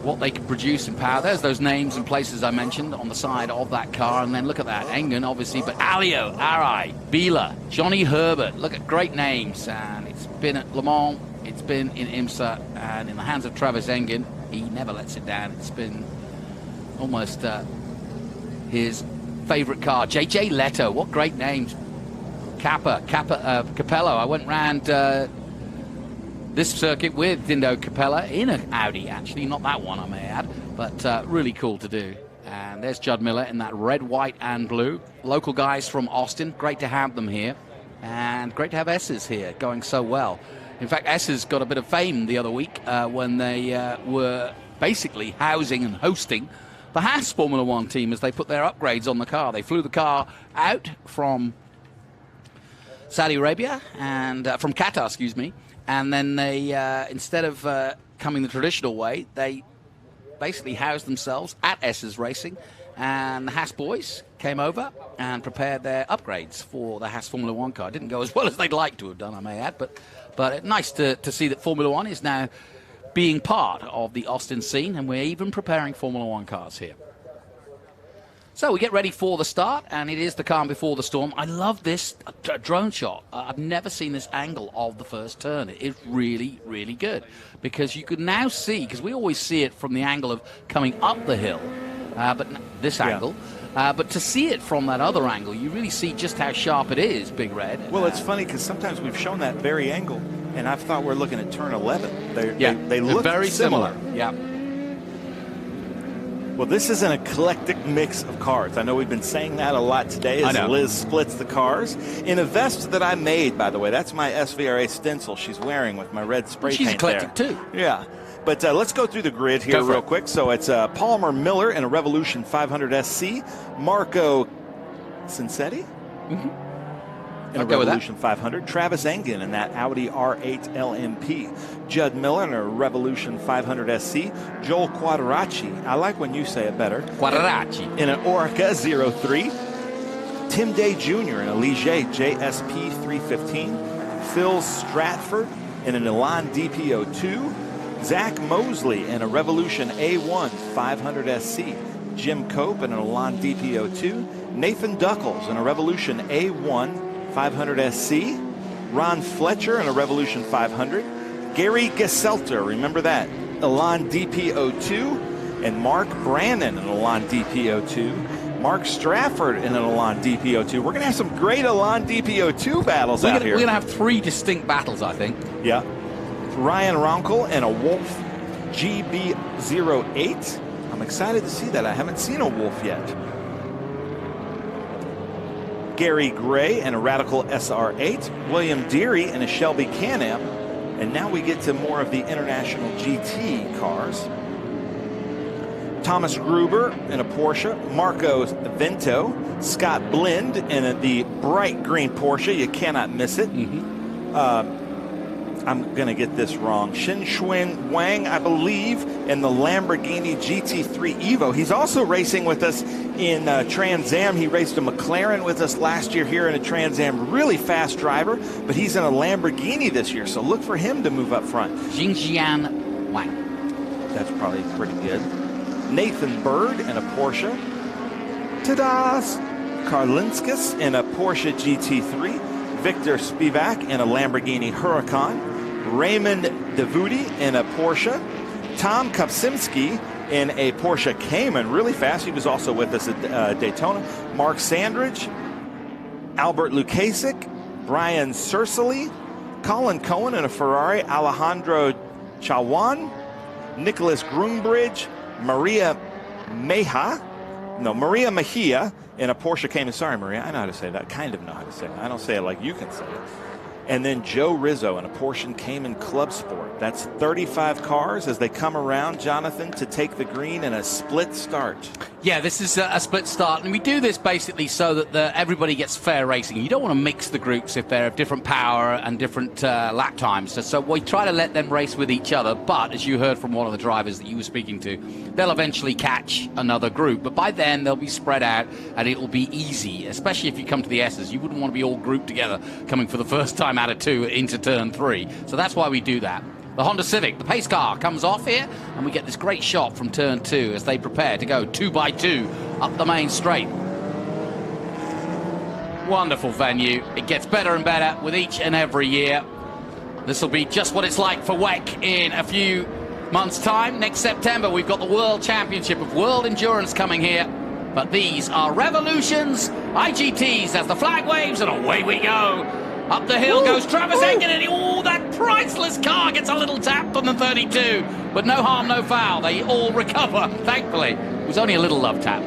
what they can produce in power. There's those names and places I mentioned on the side of that car. And then look at that. Engen, obviously, but Alio, Arai, Biela, Johnny Herbert. Look at great names. And it's been at Le Mans. It's been in IMSA. And in the hands of Travis Engen, he never lets it down. It's been almost his favorite car. JJ Leto. What great names. Capello. I went round this circuit with Dindo Capella in an Audi, actually, not that one, I may add, but really cool to do. And there's Judd Miller in that red, white, and blue. Local guys from Austin, great to have them here, and great to have S's here, going so well. In fact, S's got a bit of fame the other week when they were basically housing and hosting the Haas Formula One team as they put their upgrades on the car. They flew the car out from Saudi Arabia, and from Qatar, excuse me. And then they, instead of coming the traditional way, they basically housed themselves at S's Racing. And the Haas boys came over and prepared their upgrades for the Haas Formula One car. It didn't go as well as they'd like to have done, I may add. But nice to see that Formula One is now being part of the Austin scene. And we're even preparing Formula One cars here. So we get ready for the start, and it is the calm before the storm. I love this drone shot. I've never seen this angle of the first turn. It is really, really good, because you can now see, because we always see it from the angle of coming up the hill, but this angle. But to see it from that other angle, you really see just how sharp it is, Big Red. Well, it's funny because sometimes we've shown that very angle, and I thought we're looking at turn 11. They look very similar. Yeah. Well, this is an eclectic mix of cars. I know we've been saying that a lot today as Liz splits the cars. In a vest that I made, by the way, that's my SVRA stencil she's wearing with my red spray paint. She's eclectic too. Yeah. But let's go through the grid here real quick. So it's Palmer Miller in a Revolution 500 SC, Marco Cincetti in a Revolution 500, Travis Engen in that Audi R8 LMP, Judd Miller in a Revolution 500 SC, Joel Quadracci, I like when you say it better, Quadracci, in an Orca 03, Tim Day Jr. in a Ligier JSP 315, Phil Stratford in an Elan DPO2, Zach Mosley in a Revolution A1 500 SC, Jim Cope in an Elan DPO2, Nathan Duckles in a Revolution A1 500 SC, Ron Fletcher in a Revolution 500, Gary Gesselter, remember that, Elan DPO2, and Mark Brannon in an Elan DPO2, Mark Strafford in an Elan DPO2. We're going to have some great Elan DPO2 battles out here. We're going to have 3 distinct battles, I think. Yeah. Ryan Ronkel and a Wolf GB08. I'm excited to see that. I haven't seen a Wolf yet. Gary Gray and a Radical SR8, William Deary and a Shelby Can-Am, and now we get to more of the International GT cars. Thomas Gruber in a Porsche, Marco Vento, Scott Blind in the bright green Porsche, you cannot miss it. I'm going to get this wrong. Xin Wang, I believe, in the Lamborghini GT3 Evo. He's also racing with us in Trans Am. He raced a McLaren with us last year here in a Trans Am. Really fast driver, but he's in a Lamborghini this year, so look for him to move up front. Xingjian Wang. That's probably pretty good. Nathan Bird in a Porsche. Ta-da's! Karlinskis in a Porsche GT3. Victor Spivak in a Lamborghini Huracan. Raymond Davudi in a Porsche. Tom Kopczynski in a Porsche Cayman, really fast. He was also with us at Daytona. Mark Sandridge, Albert Lukasik, Brian Cerceli, Colin Cohen in a Ferrari, Alejandro Chawan, Nicholas Groombridge, Maria Mejia in a Porsche Cayman. Sorry, Maria, I know how to say that. Kind of know how to say it. I don't say it like you can say it. And then Joe Rizzo in a Porsche Cayman Club Sport. That's 35 cars as they come around, Jonathan, to take the green in a split start. Yeah, this is a split start, and we do this basically so that everybody gets fair racing. You don't want to mix the groups if they're of different power and different lap times. So we try to let them race with each other, but as you heard from one of the drivers that you were speaking to, they'll eventually catch another group. But by then, they'll be spread out, and it will be easy, especially if you come to the S's. You wouldn't want to be all grouped together coming for the first time out of 2 into turn 3. So that's why we do that. The Honda Civic, the pace car, comes off here, and we get this great shot from turn 2 as they prepare to go 2x2 up the main straight. Wonderful venue. It gets better and better with each and every year. This will be just what it's like for WEC in a few months' time. Next September, we've got the World Championship of World Endurance coming here. But these are Revolutions, IGTs as the flag waves, and away we go. Up the hill goes Travis Engen, and that priceless car gets a little tapped on the 32. But no harm, no foul. They all recover, thankfully. It was only a little love tap.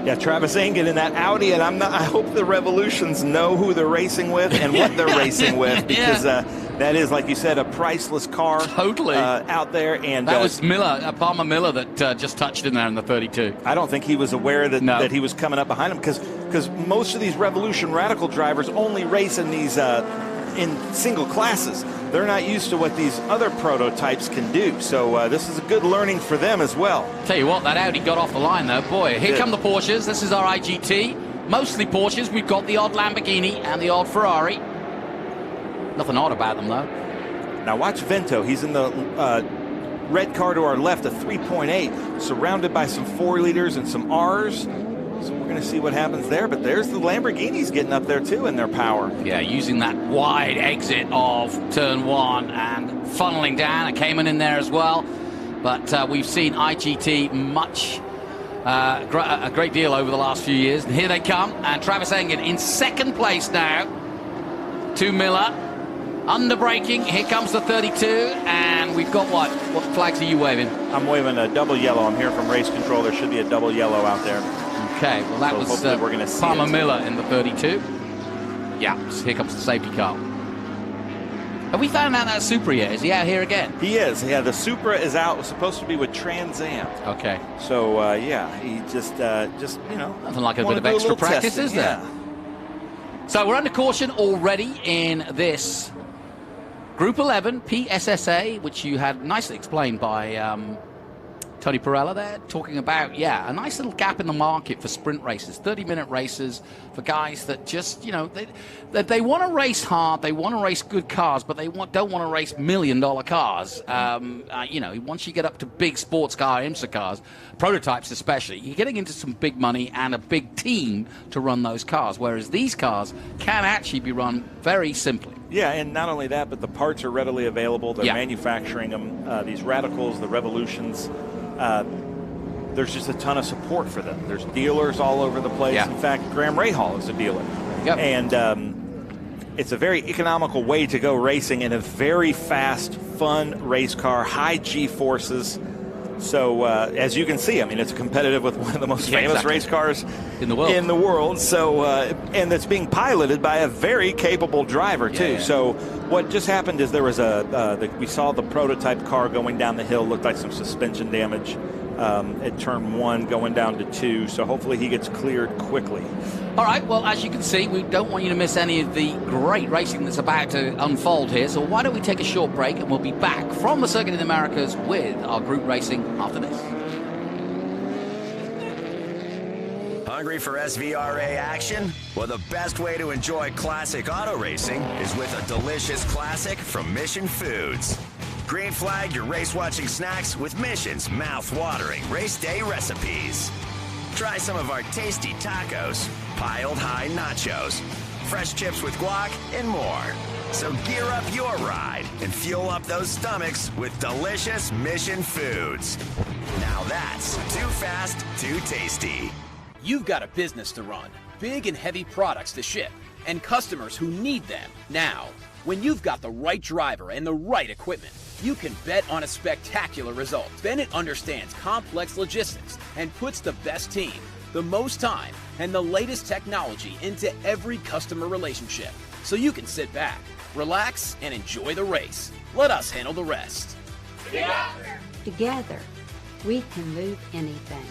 Yeah, Travis Engen in that Audi, and I hope the Revolutions know who they're racing with and what they're racing with, because that is, like you said, a priceless car. Totally. Out there. And that was Palmer Miller that just touched in there in the 32. I don't think he was aware that he was coming up behind him, because most of these Revolution Radical drivers only race in these in single classes. They're not used to what these other prototypes can do. So this is a good learning for them as well. Tell you what, that Audi got off the line though. Boy, here come the Porsches. This is our IGT. Mostly Porsches. We've got the odd Lamborghini and the odd Ferrari. Nothing odd about them though. Now watch Vento. He's in the red car to our left, a 3.8, surrounded by some 4-liters and some R's. So we're going to see what happens there, but there's the Lamborghinis getting up there too in their power. Yeah, using that wide exit of turn 1 and funneling down. A Cayman in there as well. But we've seen IGT a great deal over the last few years. And here they come, and Travis Engen in second place now to Miller. Under braking, here comes the 32, and we've got what? What flags are you waving? I'm waving a double yellow. I'm here from race control. There should be a double yellow out there. Okay, well that was we're gonna see Palmer Miller in the 32. Yeah, so here comes the safety car. Have we found out that Supra yet? Is he out here again? He is. Yeah, the Supra is out. It's supposed to be with Trans Am. Okay. So yeah, he just nothing like a bit of extra practice, is there? So we're under caution already in this Group 11 PSSA, which you had nicely explained by Tony Pirelli there, talking about, a nice little gap in the market for sprint races, 30-minute races for guys that just, they want to race hard, they want to race good cars, but they don't want to race million-dollar cars. Once you get up to big sports car, IMSA cars, prototypes especially, you're getting into some big money and a big team to run those cars, whereas these cars can actually be run very simply. Yeah, and not only that, but the parts are readily available. They're manufacturing them. These Radicals, the Revolutions, there's just a ton of support for them. There's dealers all over the place. In fact, Graham Rahal is a dealer. And it's a very economical way to go racing in a very fast, fun race car, high G-forces. So as you can see, I mean, it's competitive with one of the most famous race cars in the world. So and it's being piloted by a very capable driver too. So what just happened is there was we saw the prototype car going down the hill, looked like some suspension damage at turn 1 going down to 2. So hopefully he gets cleared quickly. All right, well, as you can see, we don't want you to miss any of the great racing that's about to unfold here. So why don't we take a short break, and we'll be back from the Circuit of the Americas with our group racing after this. Hungry for SVRA action? Well, the best way to enjoy classic auto racing is with a delicious classic from Mission Foods. Green flag your race-watching snacks with Mission's mouth-watering race day recipes. Try some of our tasty tacos, piled high nachos, fresh chips with guac, and more. So gear up your ride and fuel up those stomachs with delicious Mission Foods. Now that's too fast, too tasty. You've got a business to run, big and heavy products to ship, and customers who need them now. When you've got the right driver and the right equipment, you can bet on a spectacular result. Bennett understands complex logistics and puts the best team, the most time, and the latest technology into every customer relationship. So you can sit back, relax, and enjoy the race. Let us handle the rest. Together, we can move anything.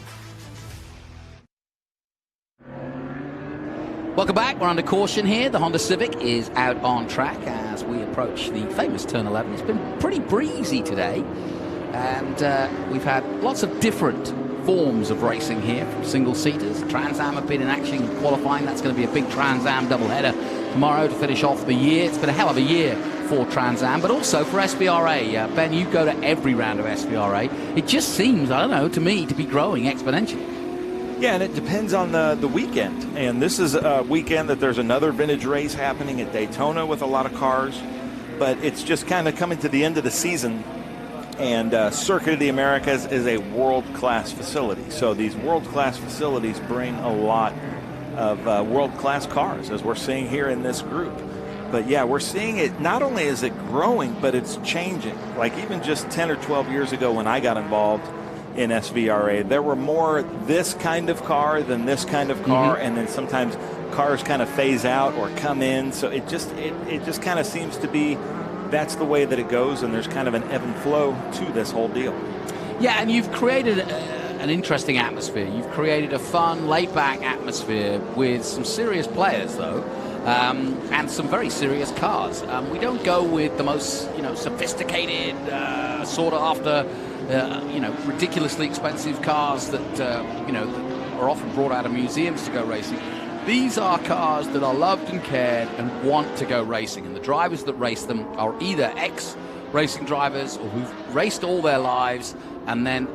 Welcome back. We're under caution here. The Honda Civic is out on track as we approach the famous Turn 11. It's been pretty breezy today, and we've had lots of different forms of racing here, from single-seaters. Trans Am have been in action in qualifying. That's going to be a big Trans Am doubleheader tomorrow to finish off the year. It's been a hell of a year for Trans Am, but also for SVRA. Ben, you go to every round of SVRA. It just seems, I don't know, to me, to be growing exponentially. Yeah, and it depends on the weekend. And this is a weekend that there's another vintage race happening at Daytona with a lot of cars. But it's just kind of coming to the end of the season. And Circuit of the Americas is a world-class facility. So these world-class facilities bring a lot of world-class cars, as we're seeing here in this group. But yeah, we're seeing it, not only is it growing, but it's changing. Like even just 10 or 12 years ago when I got involved in SVRA, there were more this kind of car than this kind of car, and then sometimes cars kind of phase out or come in. So it just kind of seems to be that's the way that it goes, and there's kind of an ebb and flow to this whole deal. Yeah, and you've created an interesting atmosphere. You've created a fun, laid-back atmosphere with some serious players, though, and some very serious cars. We don't go with the most, sophisticated, sort of after, ridiculously expensive cars that, that are often brought out of museums to go racing. These are cars that are loved and cared and want to go racing, and the drivers that race them are either ex-racing drivers or who've raced all their lives, and then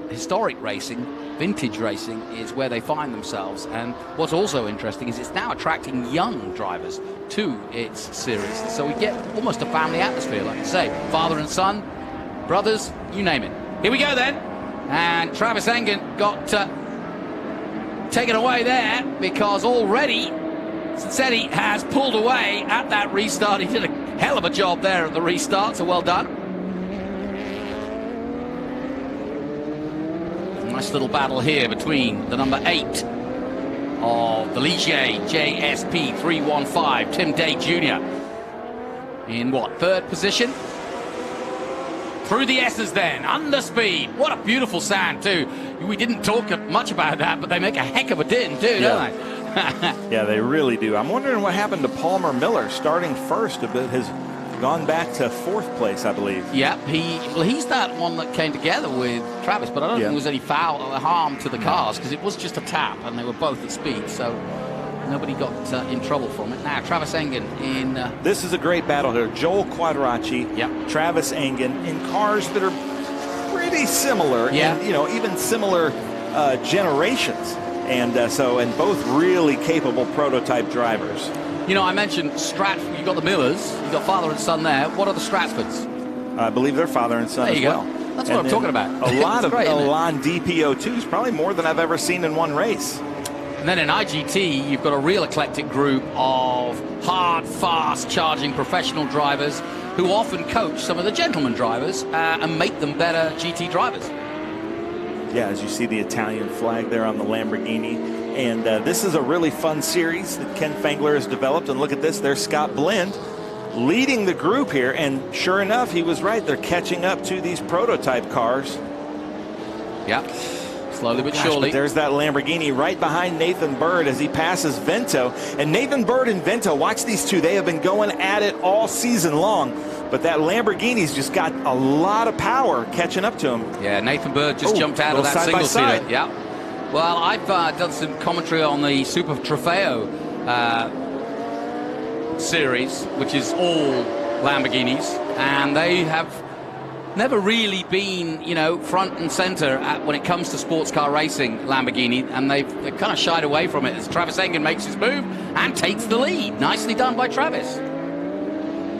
historic racing, vintage racing, is where they find themselves. And what's also interesting is it's now attracting young drivers to its series. So we get almost a family atmosphere, like you say, father and son, brothers, you name it. Here we go then. And Travis Engen got taken away there because already Cincetti has pulled away at that restart. He did a hell of a job there at the restart, so well done. Nice little battle here between the number 8 of the Ligier JSP 315, Tim Day Jr. in third position? Through the S's then, under speed. What a beautiful sound too. We didn't talk much about that, but they make a heck of a din too, don't they? Yeah, they really do. I'm wondering what happened to Palmer Miller, starting first, but has gone back to 4th place, I believe. Yeah, he's that one that came together with Travis, but I don't think there was any foul or harm to the cars because it was just a tap and they were both at speed, so nobody got in trouble from it. Now, Travis Engen in... This is a great battle here. Joel Quadracci, Travis Engen, in cars that are pretty similar, and, even similar generations. And and both really capable prototype drivers. I mentioned Stratford. You've got the Millers. You've got father and son there. What are the Stratfords? I believe they're father and son as well. That's what I'm talking about. A lot of Elan DPO2s, probably more than I've ever seen in one race. And then in IGT, you've got a real eclectic group of hard, fast charging professional drivers who often coach some of the gentleman drivers and make them better GT drivers. Yeah, as you see the Italian flag there on the Lamborghini. And this is a really fun series that Ken Fangler has developed. And look at this, there's Scott Blend leading the group here. And sure enough, he was right. They're catching up to these prototype cars. Yeah. Slowly but surely. But there's that Lamborghini right behind Nathan Bird as he passes Vento. And Nathan Bird and Vento, watch these two. They have been going at it all season long. But that Lamborghini's just got a lot of power catching up to him. Yeah, Nathan Bird just jumped out of that single-seater. Yeah. Well, I've done some commentary on the Super Trofeo series, which is all Lamborghinis. And they have never really been, you know, front and center when it comes to sports car racing, Lamborghini, and they've kind of shied away from it as Travis Engen makes his move and takes the lead. Nicely done by Travis.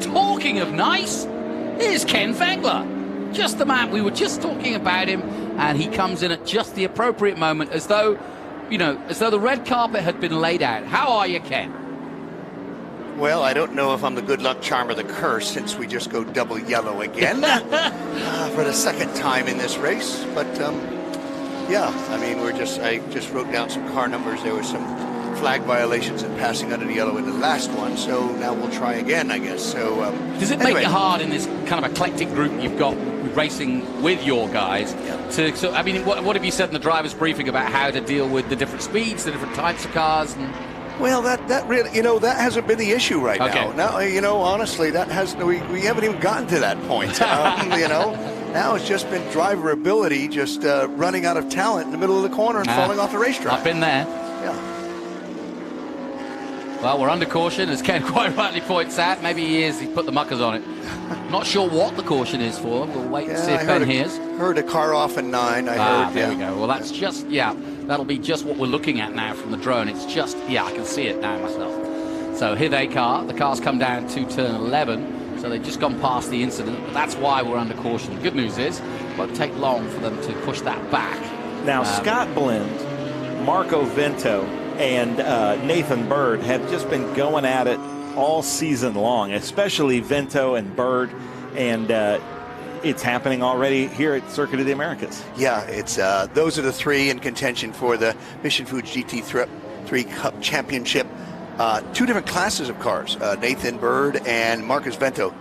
Talking of nice, here's Ken Fengler. Just the man, we were just talking about him, and he comes in at just the appropriate moment, as though, you know, as though the red carpet had been laid out. How are you, Ken? Well, I don't know if I'm the good luck charm or the curse, since we just go double yellow again for the second time in this race. But yeah, I mean, I just wrote down some car numbers. There was some flag violations and passing under the yellow in the last one, so now we'll try again, I guess. So does it make it hard in this kind of eclectic group you've got racing with your guys? Yeah. So I mean, what have you said in the driver's briefing about how to deal with the different speeds, the different types of cars? Well, that really, you know, that hasn't been the issue right now. Now, you know, honestly, we haven't even gotten to that point. You know, now it's just been driver ability, just running out of talent in the middle of the corner and falling off the racetrack. I've been there. Yeah. Well, we're under caution, as Ken quite rightly points out. Maybe he's put the muckers on it. Not sure what the caution is for. We'll wait and see if Ben hears. Heard a car off in 9. I heard. There we go. Well, that's just, that'll be just what we're looking at now from the drone. It's just, I can see it now myself. So here the car's come down to turn 11, so they've just gone past the incident, but that's why we're under caution. The good news is, it won't take long for them to push that back. Now, Scott Blend, Marco Vento, and Nathan Bird have just been going at it all season long, especially Vento and Bird, and it's happening already here at Circuit of the Americas. Yeah, it's those are the three in contention for the Mission Foods GT3 Cup Championship. 2 different classes of cars, Nathan Bird and Marcus Vento.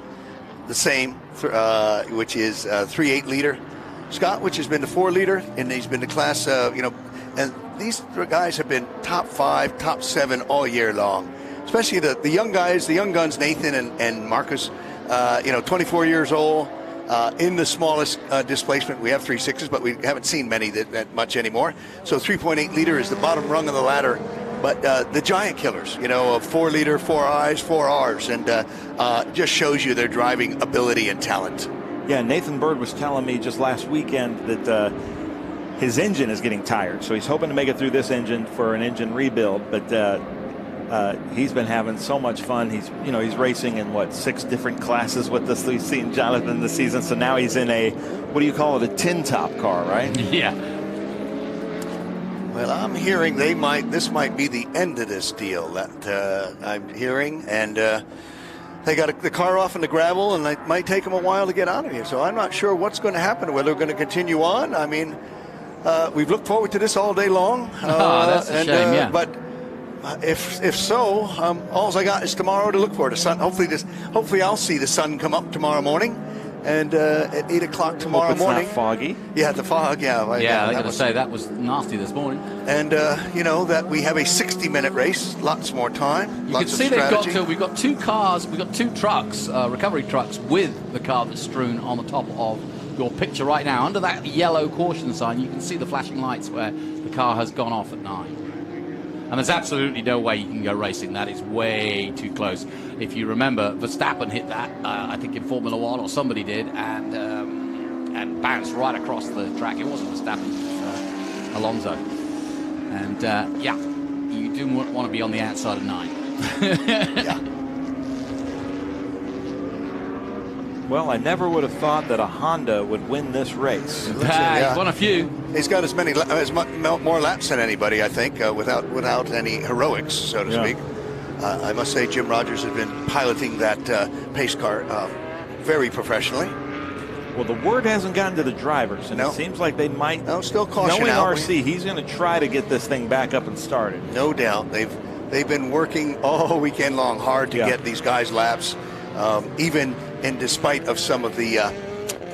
The same, which is 3.8 liter. Scott, which has been the 4 liter, and he's been the class, and these guys have been top 5, top 7 all year long. Especially the young guys, the young guns, Nathan and Marcus, 24 years old, in the smallest displacement. We have 3.6s, but we haven't seen many that much anymore. So 3.8 liter is the bottom rung of the ladder. But the giant killers, 4 liter, 4 I's, 4 R's, and just shows you their driving ability and talent. Yeah, Nathan Bird was telling me just last weekend that his engine is getting tired, so he's hoping to make it through this engine for an engine rebuild. But he's been having so much fun. He's racing in 6 different classes with us. We've seen Jonathan this season, so now he's in a, what do you call it, a tin top car, right? Yeah. Well, I'm hearing this might be the end of this deal that I'm hearing, and they got the car off in the gravel, and it might take them a while to get out of here. So I'm not sure what's going to happen, whether we're going to continue on. I mean, we've looked forward to this all day long. That's a shame, yeah. But if so, all I got is tomorrow to look for. The sun. Hopefully I'll see the sun come up tomorrow morning. And at 8 o'clock tomorrow morning. It's not foggy. Yeah, the fog, I got to say, that was nasty this morning. And, that we have a 60-minute race, lots more time. You can see we've got 2 cars, we've got 2 trucks, recovery trucks, with the car that's strewn on the top of your picture right now. Under that yellow caution sign, you can see the flashing lights where the car has gone off at 9. And there's absolutely no way you can go racing. That is way too close. If you remember, Verstappen hit that, I think in Formula One, or somebody did, and bounced right across the track. It wasn't Verstappen, it was Alonso. And you do want to be on the outside of 9. Yeah. Well, I never would have thought that a Honda would win this race. He's won a few. He's got as more laps than anybody, I think, without any heroics, so to speak. I must say, Jim Rogers has been piloting that pace car very professionally. Well, the word hasn't gotten to the drivers, and it seems like they might. No, still caution knowing out. RC, he's going to try to get this thing back up and started. No doubt. They've been working all weekend long hard to get these guys laps, even in despite of some of the,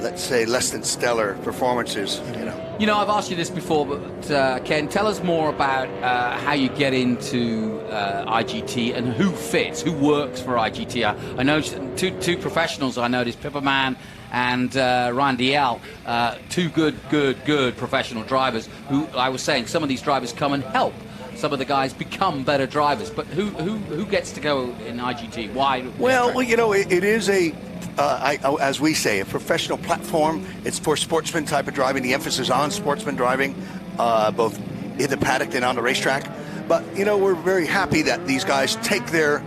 let's say, less than stellar performances. I've asked you this before, but Ken, tell us more about how you get into IGT and who fits, who works for IGT. I know two professionals. I noticed Pipperman and Ryan Dial, 2 good professional drivers who, I was saying, some of these drivers come and help some of the guys become better drivers. But who gets to go in IGT? Why? Well, you know, it is as we say, a professional platform. It's for sportsman type of driving. The emphasis on sportsman driving, both in the paddock and on the racetrack. But, you know, we're very happy that these guys take the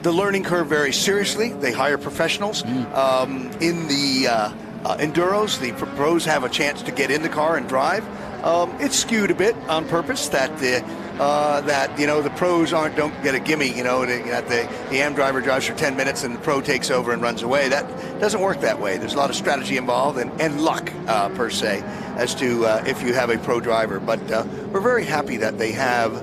learning curve very seriously. They hire professionals. In the enduros, the pros have a chance to get in the car and drive. It's skewed a bit on purpose that you know, the pros don't get a gimme. You know, that the AM driver drives for 10 minutes and the pro takes over and runs away. That doesn't work that way. There's a lot of strategy involved and luck per se as to if you have a pro driver. But we're very happy that they have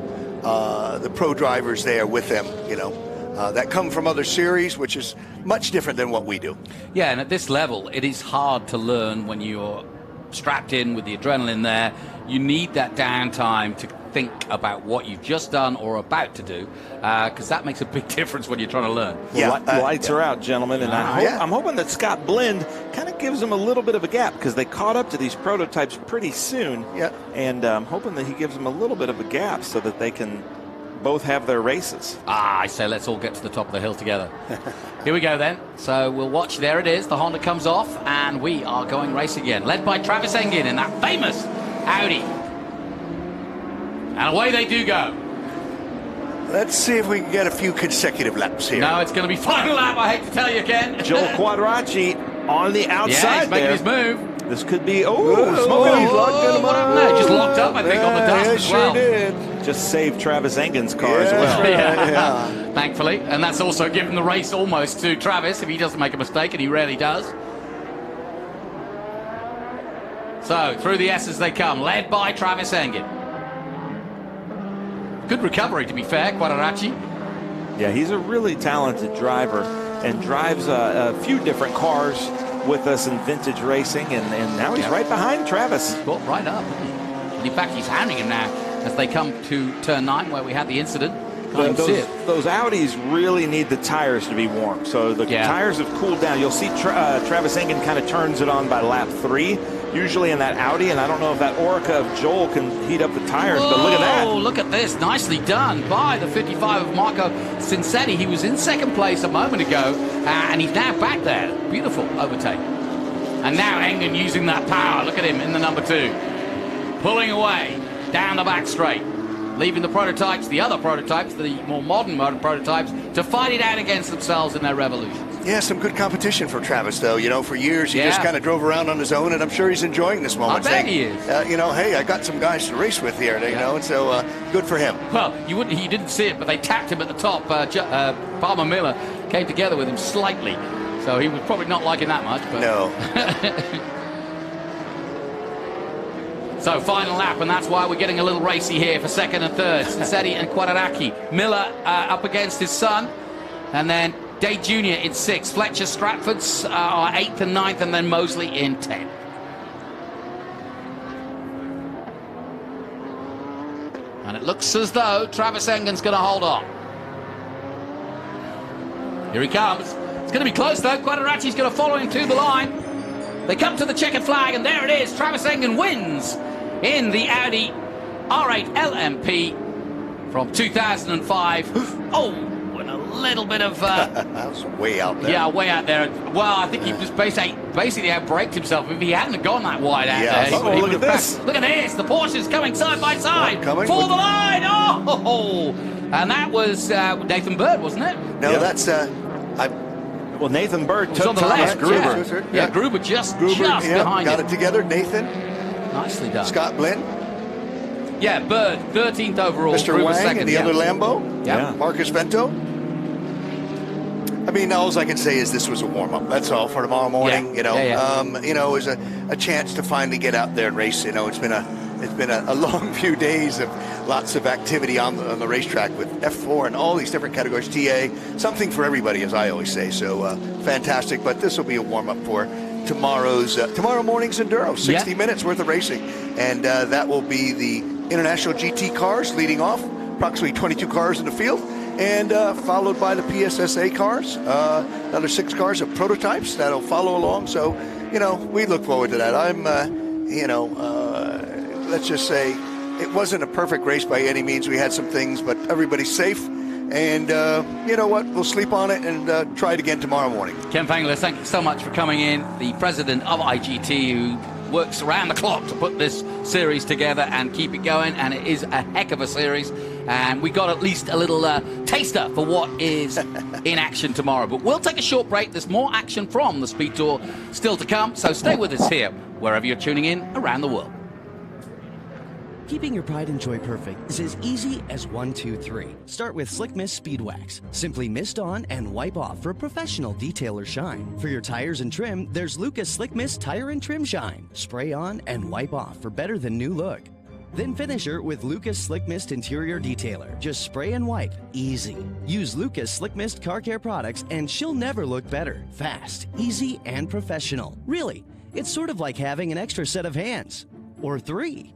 the pro drivers there with them. You know, that come from other series, which is much different than what we do. Yeah, and at this level, it is hard to learn when you're strapped in with the adrenaline there. You need that downtime to think about what you've just done or about to do, because that makes a big difference when you're trying to learn. Yeah, lights are out, gentlemen, and I'm hoping that Scott Blend kind of gives them a little bit of a gap, because they caught up to these prototypes pretty soon. Yeah, and I'm hoping that he gives them a little bit of a gap so that they can both have their races. I say let's all get to the top of the hill together. Here we go then. So we'll watch. There it is. The Honda comes off, and we are going race again, led by Travis Engen in that famous Audi. And away they do go. Let's see if we can get a few consecutive laps here. No, it's going to be final lap, I hate to tell you again. Joel Quadracci on the outside. Yeah, he's making there. his move. This could be, smoking. He's locked in What happened there? Just locked up, I think, on the dust as well. Sure did. Just saved Travis Engen's car as well. Yeah. Thankfully. And that's also given the race almost to Travis if he doesn't make a mistake, and he rarely does. So, through the S's they come, led by Travis Engen. Good recovery, to be fair, Quadracci. Yeah, he's a really talented driver and drives a few different cars with us in vintage racing, and now he's right behind Travis. He's got right up, isn't he? And in fact, he's hounding him now as they come to turn 9 where we had the incident. Those Audis really need the tires to be warm. So the tires have cooled down. You'll see Travis Engen kind of turns it on by lap 3, usually in that Audi, and I don't know if that Orica of Joel can heat up the tires, but look at that. Oh, look at this. Nicely done by the 55 of Marco Cincetti. He was in second place a moment ago, and he's now back there. Beautiful overtake. And now Engen using that power. Look at him in the number 2. Pulling away down the back straight. Leaving the prototypes, the other prototypes, the more modern prototypes, to fight it out against themselves in their revolutions. Yeah, some good competition for Travis, though. You know, for years he just kind of drove around on his own, and I'm sure he's enjoying this moment. I bet he is. You know, hey, I got some guys to race with here, you know, and so good for him. Well, you didn't see it, but they tapped him at the top. Palmer Miller came together with him slightly, so he was probably not liking that much. But no. So final lap, and that's why we're getting a little racy here for second and third. Cincetti and Quadracci. Miller up against his son, and then Day Jr. in 6th. Fletcher Stratford's are 8th and 9th, and then Mosley in 10th. And it looks as though Travis Engen's going to hold on. Here he comes. It's going to be close, though. Quadracci's going to follow him to the line. They come to the checkered flag, and there it is. Travis Engen wins in the Audi R8 LMP from 2005. Oh, and a little bit of... that was way out there. Yeah, way out there. Well, I think he just basically outbraked himself. If he hadn't gone that wide out there, he look at this. Look at this. The Porsche's coming side by side for the line. Oh! And that was Nathan Bird, wasn't it? No, that's... Well, Nathan Bird took on the left. Gruber. Yeah, Gruber just behind got him. it together. Nathan. Nicely done. Scott Blend. Yeah, Bird, 13th overall. Mr. Gruber Wang second, and the other Lambo. Yeah. Marcus Vento. I mean, all I can say is this was a warm-up. That's all for tomorrow morning. You know, you know, it was a chance to finally get out there and race. You know, it's been a long few days of lots of activity on the racetrack with F4 and all these different categories, TA, something for everybody, as I always say. So fantastic. But this will be a warm-up for tomorrow morning's Enduro, 60 minutes worth of racing. And that will be the International GT cars leading off, approximately 22 cars in the field, and followed by the PSSA cars, another 6 cars of prototypes that'll follow along. So, you know, we look forward to that. I'm, you know, let's just say It wasn't a perfect race by any means. We had some things, but everybody's safe. And you know what? We'll sleep on it and try it again tomorrow morning. Ken Fangler, thank you so much for coming in. The president of IGT, who works around the clock to put this series together and keep it going. And it is a heck of a series. And we got at least a little taster for what is in action tomorrow. But we'll take a short break. There's more action from the Speed Tour still to come. So stay with us here, wherever you're tuning in around the world. Keeping your pride and joy perfect is as easy as 1, 2, 3. Start with Slick Mist Speed Wax. Simply mist on and wipe off for a professional detailer shine. For your tires and trim, there's Lucas Slick Mist Tire and Trim Shine. Spray on and wipe off for better than new look. Then finish her with Lucas Slick Mist Interior Detailer. Just spray and wipe. Easy. Use Lucas Slick Mist Car Care products and she'll never look better. Fast, easy, and professional. Really, it's sort of like having an extra set of hands. Or 3.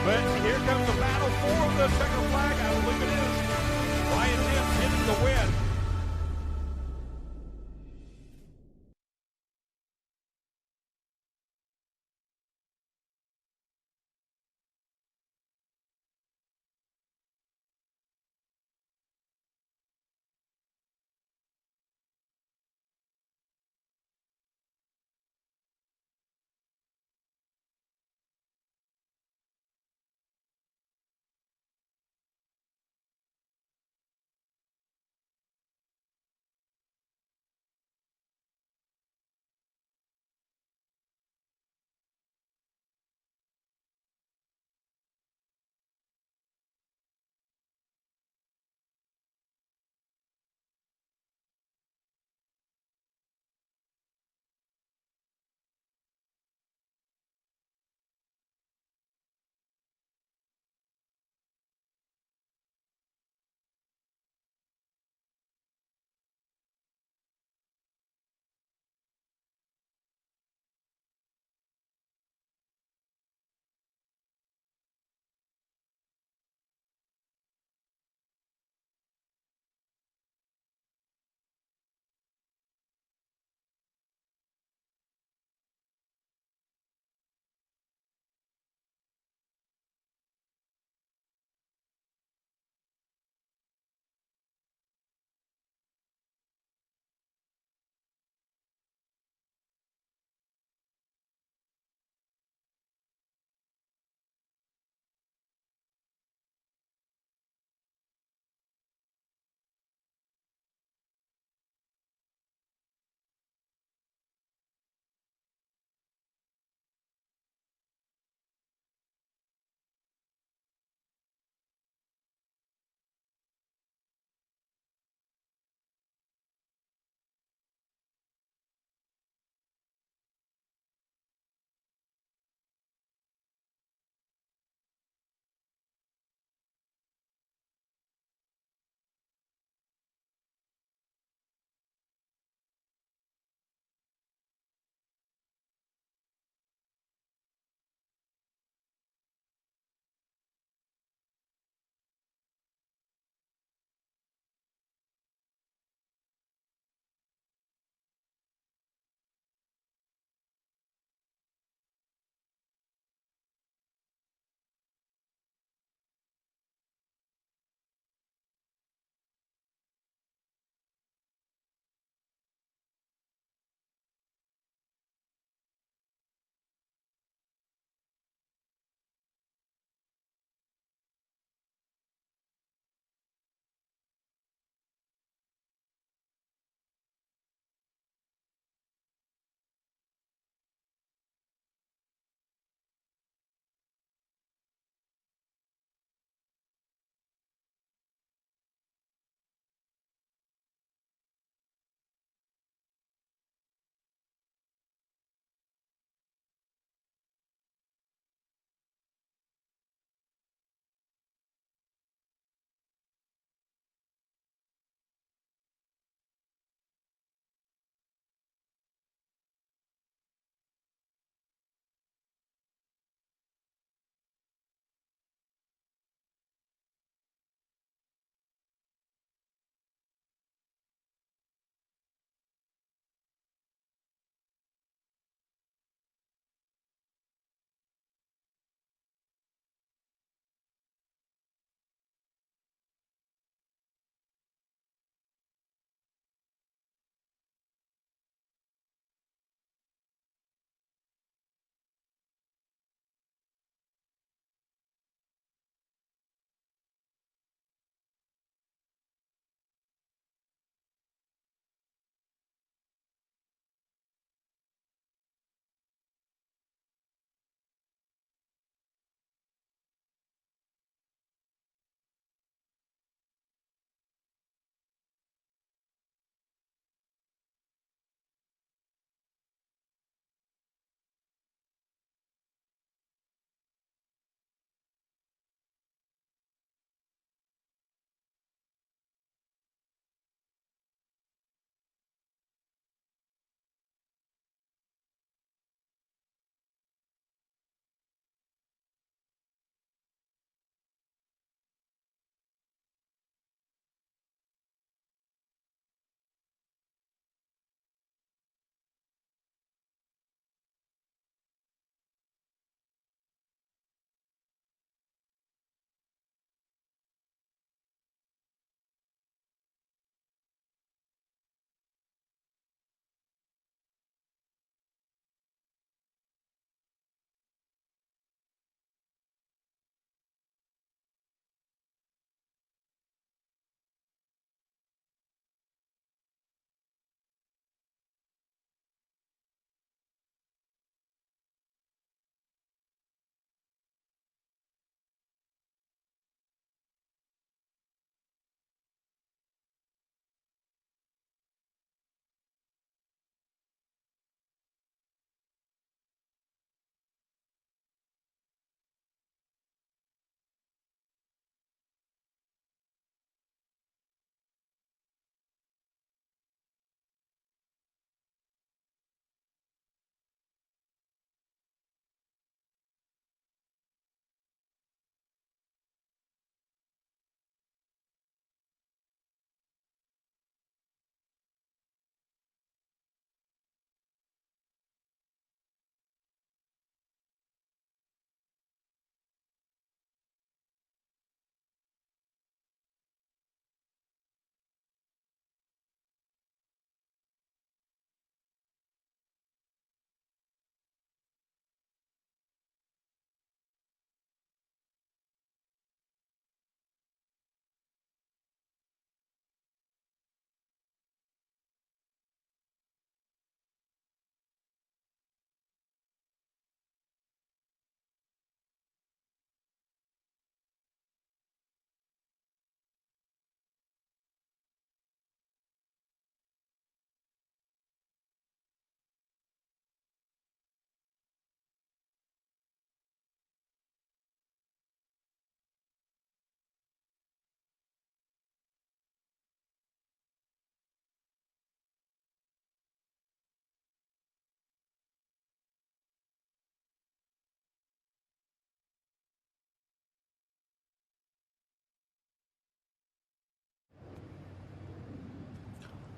But here comes the battle for the checkered flag. I believe it is Ryan Nix hitting the win.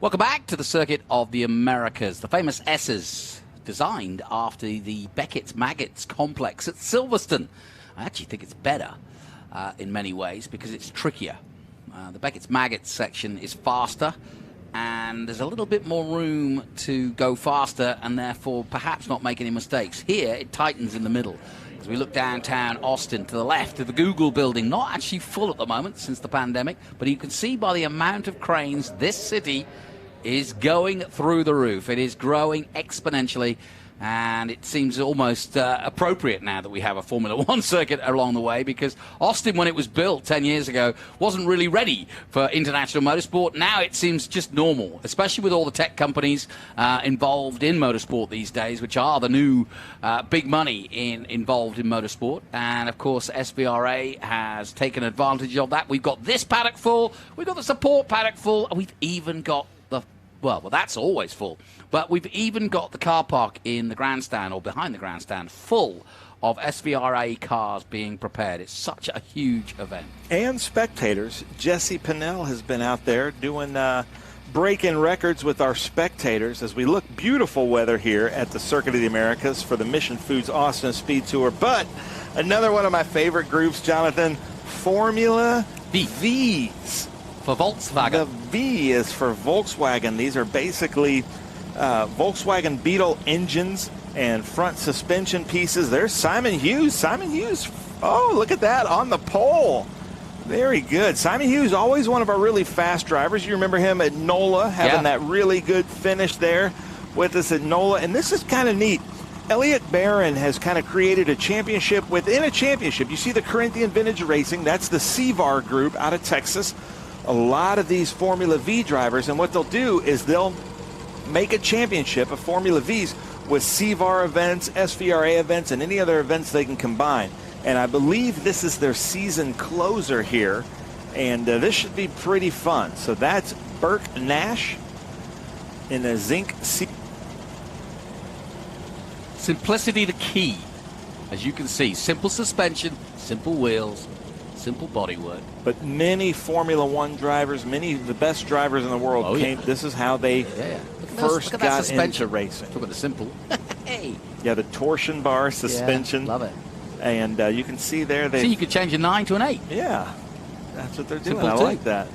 Welcome back to the Circuit of the Americas. The famous S's, designed after the Beckett's Maggots complex at Silverstone. I actually think it's better in many ways because it's trickier. The Beckett's Maggots section is faster, and there's a little bit more room to go faster and therefore perhaps not make any mistakes. Here, it tightens in the middle. As we look downtown Austin to the left of the Google building, not actually full at the moment since the pandemic, but you can see by the amount of cranes, this city is going through the roof. It is growing exponentially, and it seems almost appropriate now that we have a Formula One circuit along the way, because Austin, when it was built 10 years ago, wasn't really ready for international motorsport. Now it seems just normal, especially with all the tech companies involved in motorsport these days, which are the new big money involved in motorsport. And, of course, SVRA has taken advantage of that. We've got this paddock full. We've got the support paddock full. And we've even got well, that's always full. But we've even got the car park in the grandstand or behind the grandstand full of SVRA cars being prepared. It's such a huge event. And spectators. Jesse Pinnell has been out there doing break-in records with our spectators as we look beautiful weather here at the Circuit of the Americas for the Mission Foods Austin SpeedTour. But another one of my favorite groups, Jonathan, Formula V's. For Volkswagen. The V is for Volkswagen. These are basically Volkswagen Beetle engines and front suspension pieces. There's Simon Hughes. Simon Hughes, oh, look at that on the pole. Very good. Simon Hughes, always one of our really fast drivers. You remember him at NOLA, having that really good finish there with us at NOLA. And this is kind of neat. Elliott Barron has kind of created a championship within a championship. You see the Corinthian Vintage Racing. That's the SVRA group out of Texas. A lot of these Formula V drivers, and what they'll do is they'll make a championship of Formula Vs with SVRA events, SVRA events, and any other events they can combine. And I believe this is their season closer here, and this should be pretty fun. So that's Burke Nash in the Zinc C. Simplicity the key. As you can see, simple suspension, simple wheels, simple bodywork. But many Formula One drivers, many of the best drivers in the world came. This is how they first got into racing. Look at the simple. Hey. Yeah, the torsion bar suspension. Love it. And you can see there. See, you could change a 9 to an 8. Yeah, that's what they're doing. Simple I too. like that.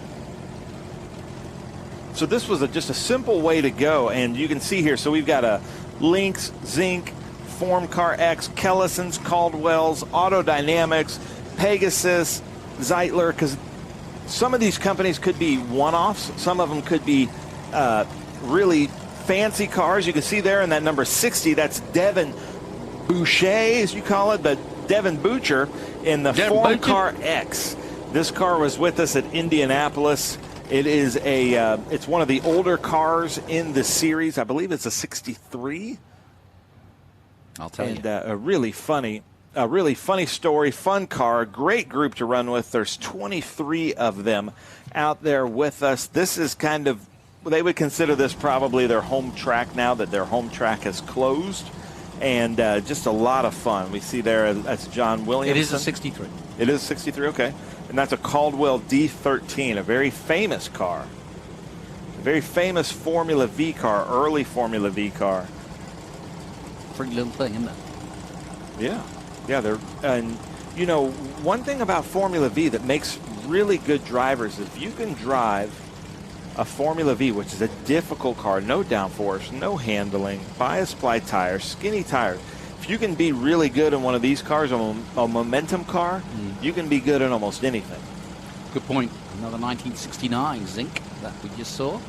So this was just a simple way to go, and you can see here. So we've got a Lynx, Zinc, Formcar X, Kellison's, Caldwell's, Auto Dynamics, Pegasus, Zeitler, because some of these companies could be one-offs. Some of them could be really fancy cars. You can see there in that number 60, that's Devin Boucher, as you call it, but Devin Butcher in the Formcar X. This car was with us at Indianapolis. It is it's one of the older cars in the series. I believe it's a 63. I'll tell you. And a really funny story, fun car, great group to run with. There's 23 of them out there with us. This is kind of, they would consider this probably their home track now that their home track has closed. And just a lot of fun. We see there, that's John Williamson. It is a 63. It is 63, okay. And that's a Caldwell D13, a very famous car. A very famous Formula V car, early Formula V car. Pretty little thing, isn't it? Yeah. Yeah, they're, and you know, one thing about Formula V that makes really good drivers is if you can drive a Formula V, which is a difficult car, no downforce, no handling, bias ply tires, skinny tires. If you can be really good in one of these cars, a momentum car, you can be good in almost anything. Good point. Another 1969 Zinc that we just saw.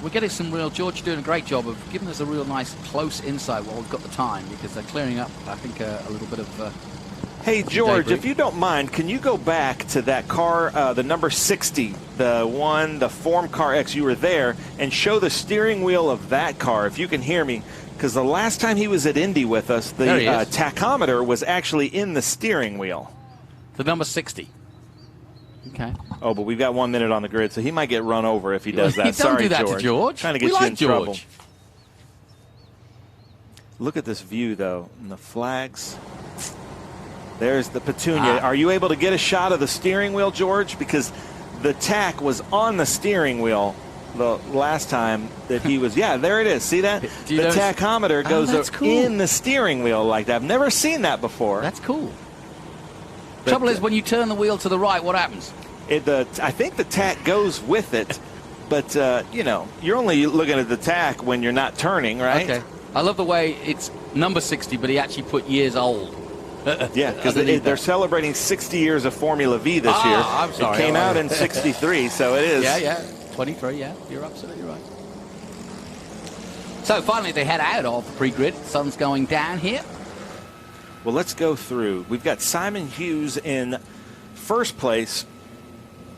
We're getting some real, George doing a great job of giving us a real nice close insight while we've got the time, because they're clearing up, I think, a little bit of... Hey, George, if you don't mind, can you go back to that car, the number 60, the Formcar X, you were there, and show the steering wheel of that car, if you can hear me, because the last time he was at Indy with us, the tachometer was actually in the steering wheel. The number 60. Okay. Oh, but we've got 1 minute on the grid, so he might get run over if he does that. Don't do that George. to George. Trying to get you in trouble. Look at this view, though, and the flags. There's the Petunia. Are you able to get a shot of the steering wheel, George? Because the tack was on the steering wheel the last time that he was. Yeah, there it is. See that? The tachometer goes in the steering wheel like that. I've never seen that before. That's cool. Trouble is, when you turn the wheel to the right, what happens? I think the tack goes with it, but you know, you're only looking at the tack when you're not turning, right? Okay. I love the way it's number 60, but he actually put years old. Yeah, because they're celebrating 60 years of Formula V this year. I'm sorry. It came out in '63, so it is. Yeah, 23. Yeah, you're absolutely right. So finally, they head out of the pre-grid. Sun's going down here. Well, let's go through. We've got Simon Hughes in first place,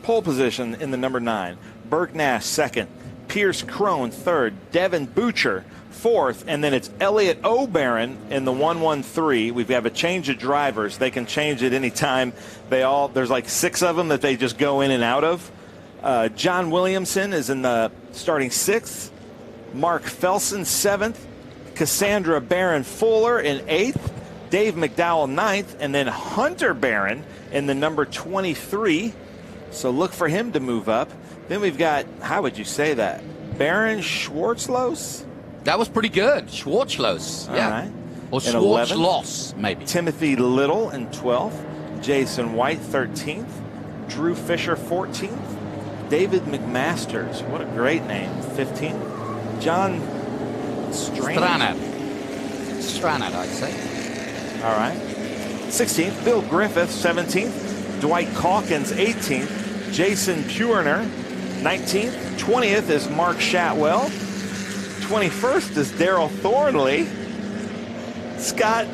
pole position in the number 9. Burke Nash second. Pierce Crone third. Devin Butcher fourth. And then it's Elliott O'Barron in the 113. We have a change of drivers. They can change at any time. There's like 6 of them that they just go in and out of. John Williamson is in the starting 6th. Mark Felson 7th. Cassandra Barron Fuller in 8th. Dave McDowell 9th, and then Hunter Barron in the number 23. So look for him to move up. Then we've got, how would you say that? Baron Schwartzlos? That was pretty good. Schwartzlos. All yeah. right. Or Schwartzlos, maybe. Timothy Little in 12th. Jason White 13th. Drew Fisher 14th. David McMasters, what a great name, 15th. John Stranad, I'd say. All right. 16th, Bill Griffith, 17th. Dwight Calkins, 18th. Jason Puerner, 19th. 20th is Mark Shatwell. 21st is Daryl Thornley. Scott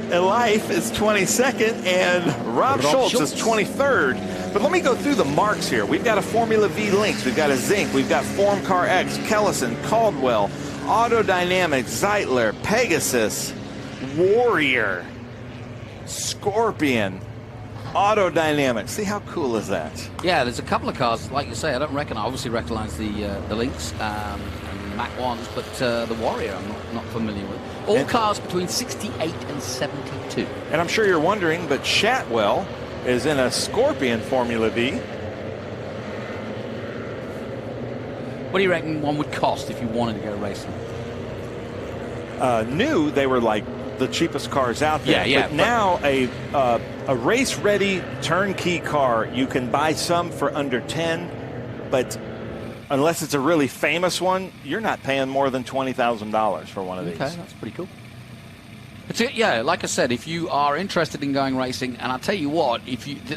Elife is 22nd. And Rob Schultz is 23rd. But let me go through the marks here. We've got a Formula V Lynx. We've got a Zinc. We've got Form Car X, Kellison, Caldwell, Auto Dynamics, Zeitler, Pegasus, Warrior, Scorpion, Auto Dynamics. See how cool is that? Yeah, there's a couple of cars, like you say, I obviously recognize the Lynx and the Mac 1s, but the Warrior I'm not familiar with. All cars between 68 and 72. And I'm sure you're wondering, but Shatwell is in a Scorpion Formula V. What do you reckon one would cost if you wanted to go racing? New, they were like the cheapest cars out there. Yeah, but now a race-ready turnkey car, you can buy some for under 10, but unless it's a really famous one, you're not paying more than $20,000 for one of these. Okay, that's pretty cool. Yeah, like I said, if you are interested in going racing, and I'll tell you what,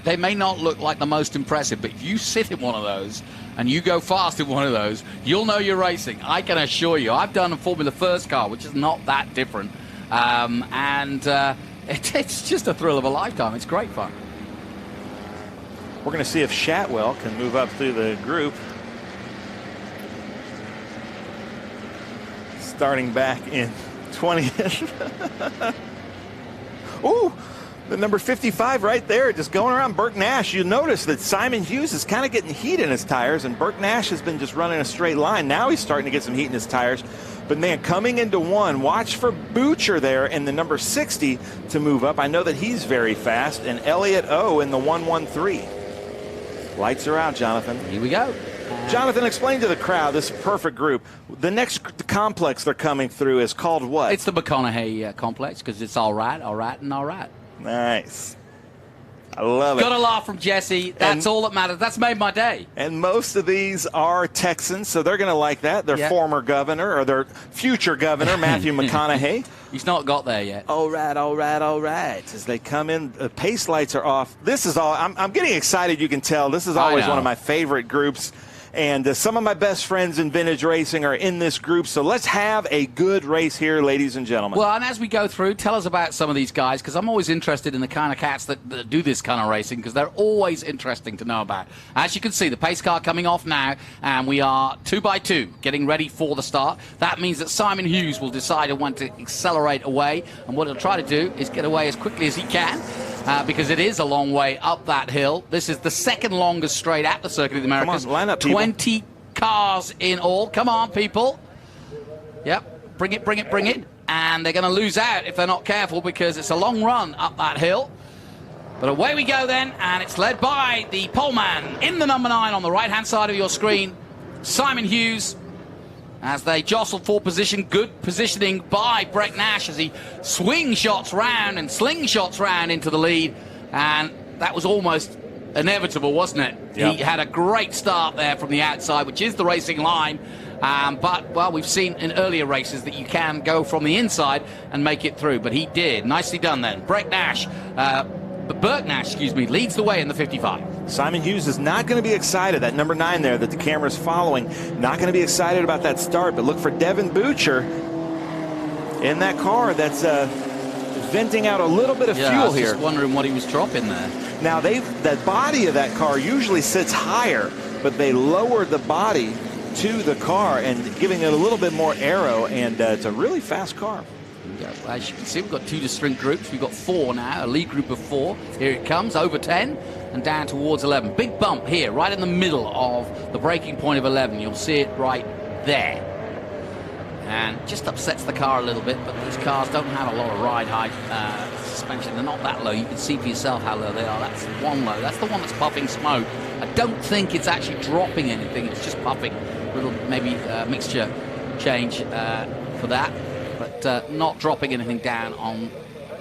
they may not look like the most impressive, but if you sit in one of those and you go fast in one of those, you'll know you're racing. I can assure you. I've done a Formula First car, which is not that different, it's just a thrill of a lifetime. It's great fun. We're going to see if Shatwell can move up through the group. Starting back in 20th. Ooh, the number 55 right there, just going around Burke Nash. You notice that Simon Hughes is kind of getting heat in his tires, and Burke Nash has been just running a straight line. Now he's starting to get some heat in his tires. But man, coming into 1, watch for Butcher there in the number 60 to move up. I know that he's very fast, and Elliott O in the 113. Lights are out, Jonathan. Here we go. Jonathan, explain to the crowd this perfect group. The next complex they're coming through is called what? It's the McConaughey complex, because it's all right, and all right. Nice. I love it. Got a laugh from Jesse. That's all that matters. That's made my day. And most of these are Texans, so they're going to like that. Their former governor, or their future governor, Matthew McConaughey. He's not got there yet. All right. As they come in, the pace lights are off. This is all. I'm getting excited, you can tell. This is always one of my favorite groups. And some of my best friends in vintage racing are in this group. So let's have a good race here, ladies and gentlemen. Well, and as we go through, tell us about some of these guys, because I'm always interested in the kind of cats that do this kind of racing, because they're always interesting to know about. As you can see, the pace car coming off now, and we are 2 by 2 getting ready for the start. That means that Simon Hughes will decide when to accelerate away, and what he'll try to do is get away as quickly as he can. Because it is a long way up that hill. This is the second longest straight at the Circuit of the Americas. Come on, line up, people. 20 cars in all. Come on, people. Yep, bring it. And they're going to lose out if they're not careful, because it's a long run up that hill. But away we go then, and it's led by the pole man in the number 9 on the right-hand side of your screen. Simon Hughes, as they jostle for position. Good positioning by Brett Nash as he swings shots round and slingshots round into the lead. And that was almost inevitable, wasn't it? Yep. He had a great start there from the outside, which is the racing line. But, well, we've seen in earlier races that you can go from the inside and make it through. But he did. Nicely done then. Burt Nash, leads the way in the 55. Simon Hughes is not going to be excited. That number 9 there that the camera's following, not going to be excited about that start. But look for Devin Butcher in that car that's venting out a little bit of fuel here. I was just wondering what he was dropping there. Now, the body of that car usually sits higher, but they lowered the body to the car and giving it a little bit more aero, and it's a really fast car. Yeah, well, as you can see, we've got 2 distinct groups. We've got 4 now, a lead group of 4. Here it comes, over 10 and down towards 11. Big bump here, right in the middle of the braking point of 11. You'll see it right there. And just upsets the car a little bit, but these cars don't have a lot of ride height suspension. They're not that low. You can see for yourself how low they are. That's one low. That's the one that's puffing smoke. I don't think it's actually dropping anything. It's just puffing a little, maybe mixture change for that, but not dropping anything down on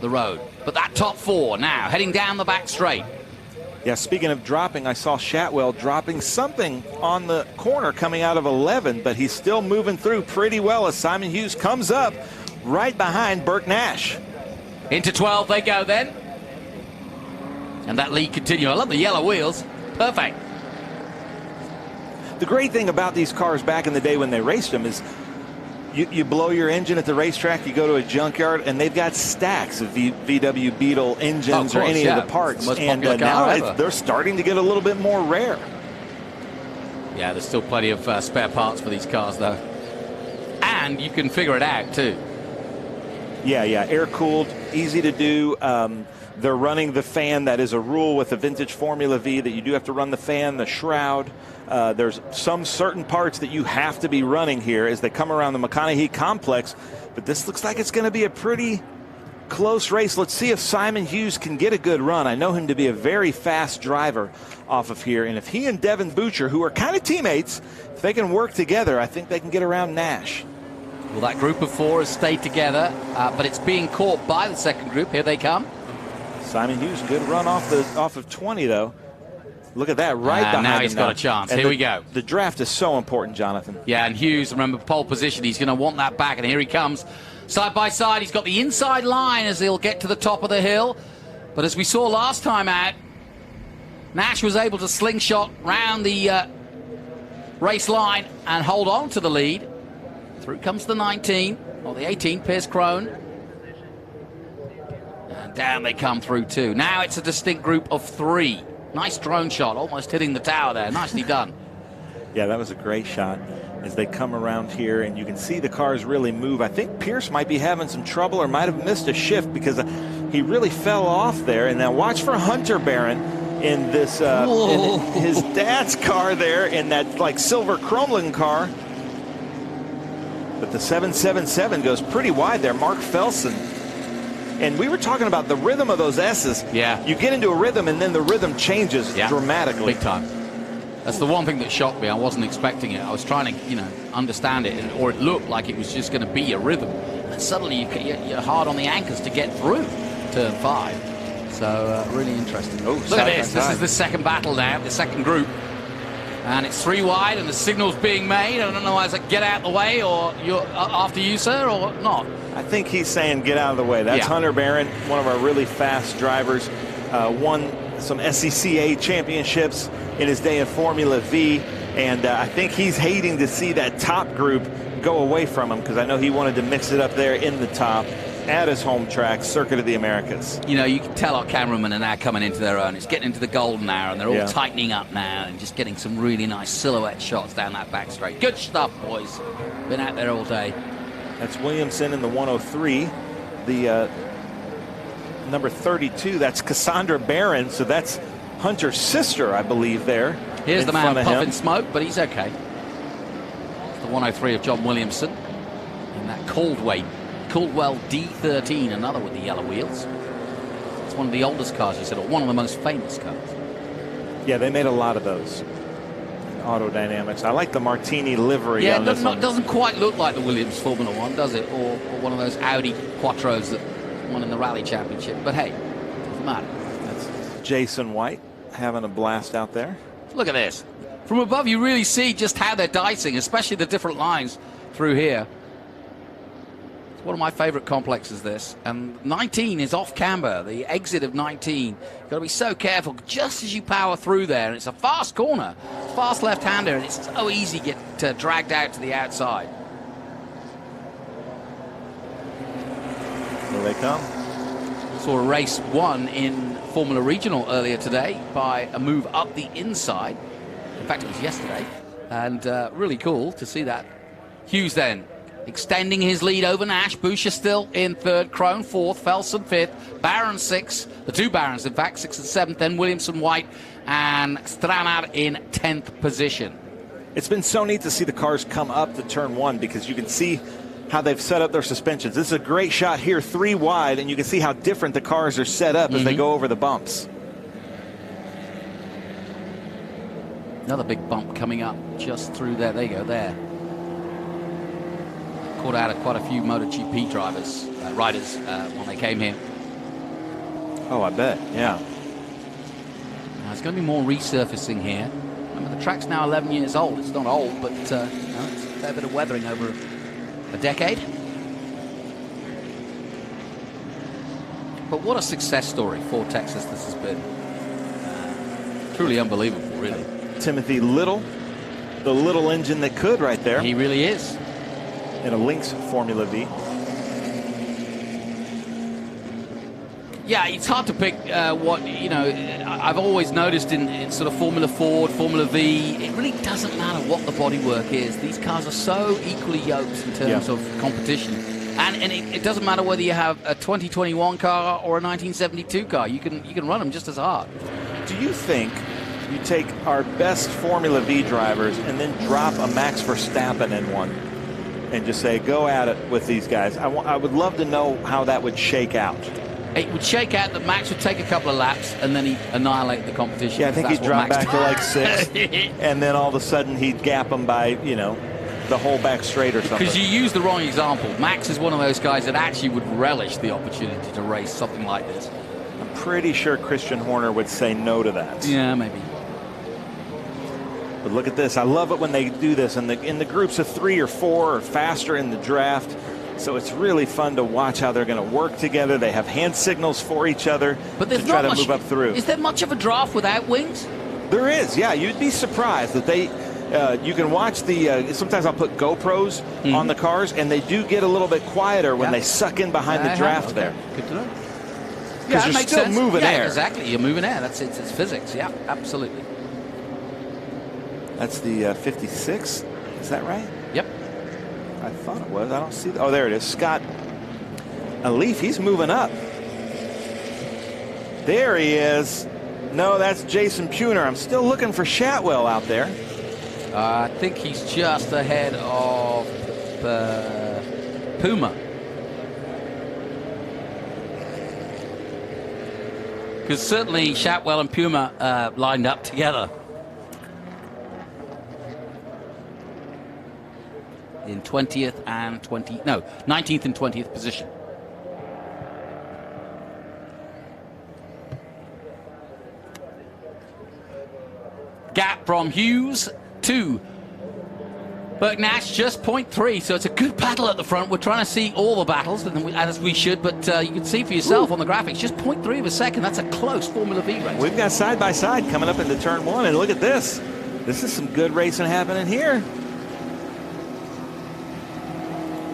the road. But that top 4 now heading down the back straight. Yeah, speaking of dropping, I saw Shatwell dropping something on the corner coming out of 11, but he's still moving through pretty well as Simon Hughes comes up right behind Burt Nash. Into 12 they go then. And that lead continues. I love the yellow wheels. Perfect. The great thing about these cars back in the day when they raced them is you blow your engine at the racetrack, you go to a junkyard, and they've got stacks of VW Beetle engines or any of the parts. And now they're starting to get a little bit more rare. Yeah, there's still plenty of spare parts for these cars, though. And you can figure it out, too. Yeah, air-cooled, easy to do. They're running the fan. That is a rule with the vintage Formula V that you do have to run the fan, the shroud. There's some certain parts that you have to be running here as they come around the McConaughey complex. But this looks like it's going to be a pretty close race. Let's see if Simon Hughes can get a good run. I know him to be a very fast driver off of here. And if he and Devin Butcher, who are kind of teammates, if they can work together, I think they can get around Nash. Well, that group of 4 has stayed together, but it's being caught by the second group. Here they come. Simon Hughes, good run off of 20, though. Look at that, right behind him. Now he's got a chance. Here we go. The draft is so important, Jonathan. Yeah, and Hughes, remember, pole position. He's going to want that back, and here he comes. Side by side, he's got the inside line as he'll get to the top of the hill. But as we saw last time out, Nash was able to slingshot round the race line and hold on to the lead. Through comes the 19, or the 18, Pierce Crone. And down they come through too. Now it's a distinct group of 3. Nice drone shot, almost hitting the tower there. Nicely done. Yeah, that was a great shot as they come around here, and you can see the cars really move. I think Pierce might be having some trouble or might have missed a shift because he really fell off there. And now watch for Hunter Barron in this in his dad's car there, in that like silver chrome-looking car. But the 777 goes pretty wide there. Mark Felsen. And we were talking about the rhythm of those S's. Yeah. You get into a rhythm, and then the rhythm changes dramatically. Big time. That's the one thing that shocked me. I wasn't expecting it. I was trying to, understand it, or it looked like it was just going to be a rhythm. And then suddenly you're hard on the anchors to get through turn 5. So really interesting. Oh, look at this. This is the second battle now, the second group. And it's 3 wide, and the signal's being made. I don't know, is it get out of the way, or you're after you, sir, or not? I think he's saying get out of the way. That's Hunter Barron, one of our really fast drivers. Won some SCCA championships in his day in Formula V. And I think he's hating to see that top group go away from him, because I know he wanted to mix it up there in the top at his home track, Circuit of the Americas. You can tell our cameramen are now coming into their own. It's getting into the golden hour, and they're all tightening up now and just getting some really nice silhouette shots down that back straight. Good stuff, boys. Been out there all day. That's Williamson in the 103. The number 32, that's Cassandra Barron, so that's Hunter's sister, I believe, there. Here's the man puffing smoke, but he's okay. It's the 103 of John Williamson in that Caldwell D13, another with the yellow wheels. It's one of the oldest cars, you said, or one of the most famous cars. Yeah, they made a lot of those. Auto Dynamics. I like the Martini livery Yeah, on this one. it doesn't quite look like the Williams Formula One, does it? Or one of those Audi Quattros that won in the Rally Championship. But hey, doesn't matter. That's Jason White having a blast out there. Look at this. From above, you really see just how they're dicing, especially the different lines through here. It's one of my favorite complexes, this. And 19 is off camber, the exit of 19. You've got to be so careful just as you power through there. And it's a fast corner, fast left-hander, and it's so easy to get dragged out to the outside. Here they come. Saw a race won in Formula Regional earlier today by a move up the inside. In fact, it was yesterday. And really cool to see that. Hughes then extending his lead over Nash. Boucher still in third, Crone fourth, Felson fifth, Barron sixth, the two Barrons in fact, sixth and seventh, then Williamson, White and Stranard in 10th position. It's been so neat to see the cars come up to turn one because you can see how they've set up their suspensions. This is a great shot here, 3 wide, and you can see how different the cars are set up as they go over the bumps. Another big bump coming up just through there. There you go, there. Caught out of quite a few MotoGP riders when they came here. Oh, I bet, yeah. Now, there's going to be more resurfacing here. Remember, the track's now 11 years old. It's not old, but it's a fair bit of weathering over a decade. But what a success story for Texas this has been. Truly unbelievable, really. Timothy Little, the little engine that could right there. He really is. In a Lynx Formula V. Yeah, it's hard to pick what, I've always noticed in sort of Formula Ford, Formula V, it really doesn't matter what the bodywork is. These cars are so equally yoked in terms of competition. And it doesn't matter whether you have a 2021 car or a 1972 car. You can run them just as hard. Do you think you take our best Formula V drivers and then drop a Max Verstappen in one and just say, go at it with these guys? I would love to know how that would shake out. It would shake out that Max would take a couple of laps and then he'd annihilate the competition. Yeah, I think he'd drop back to like 6, and then all of a sudden he'd gap them by, the whole back straight or something. Because you use the wrong example. Max is one of those guys that actually would relish the opportunity to race something like this. I'm pretty sure Christian Horner would say no to that. Yeah, maybe. But look at this. I love it when they do this in the groups of 3 or 4 or faster in the draft. So it's really fun to watch how they're going to work together. They have hand signals for each other to try to move up through. Is there much of a draft without wings? There is, yeah. You'd be surprised that they. You can watch the. Sometimes I'll put GoPros on the cars, and they do get a little bit quieter when they suck in behind the draft there. Good to know. Because you're still moving air. Exactly. You're moving air. It's physics. Yeah, absolutely. That's the 56. Is that right? Yep. I thought it was. I don't see. Oh, there it is. Scott Leaf. He's moving up. There he is. No, that's Jason Puner. I'm still looking for Shatwell out there. I think he's just ahead of Puma. Because certainly Shatwell and Puma lined up together. In 19th and 20th position. Gap from Hughes to Burke Nash, just 0.3, so it's a good battle at the front. We're trying to see all the battles, as we should, but you can see for yourself on the graphics, just 0.3 of a second. That's a close Formula V race. We've got side-by-side coming up into turn 1, and look at this. This is some good racing happening here.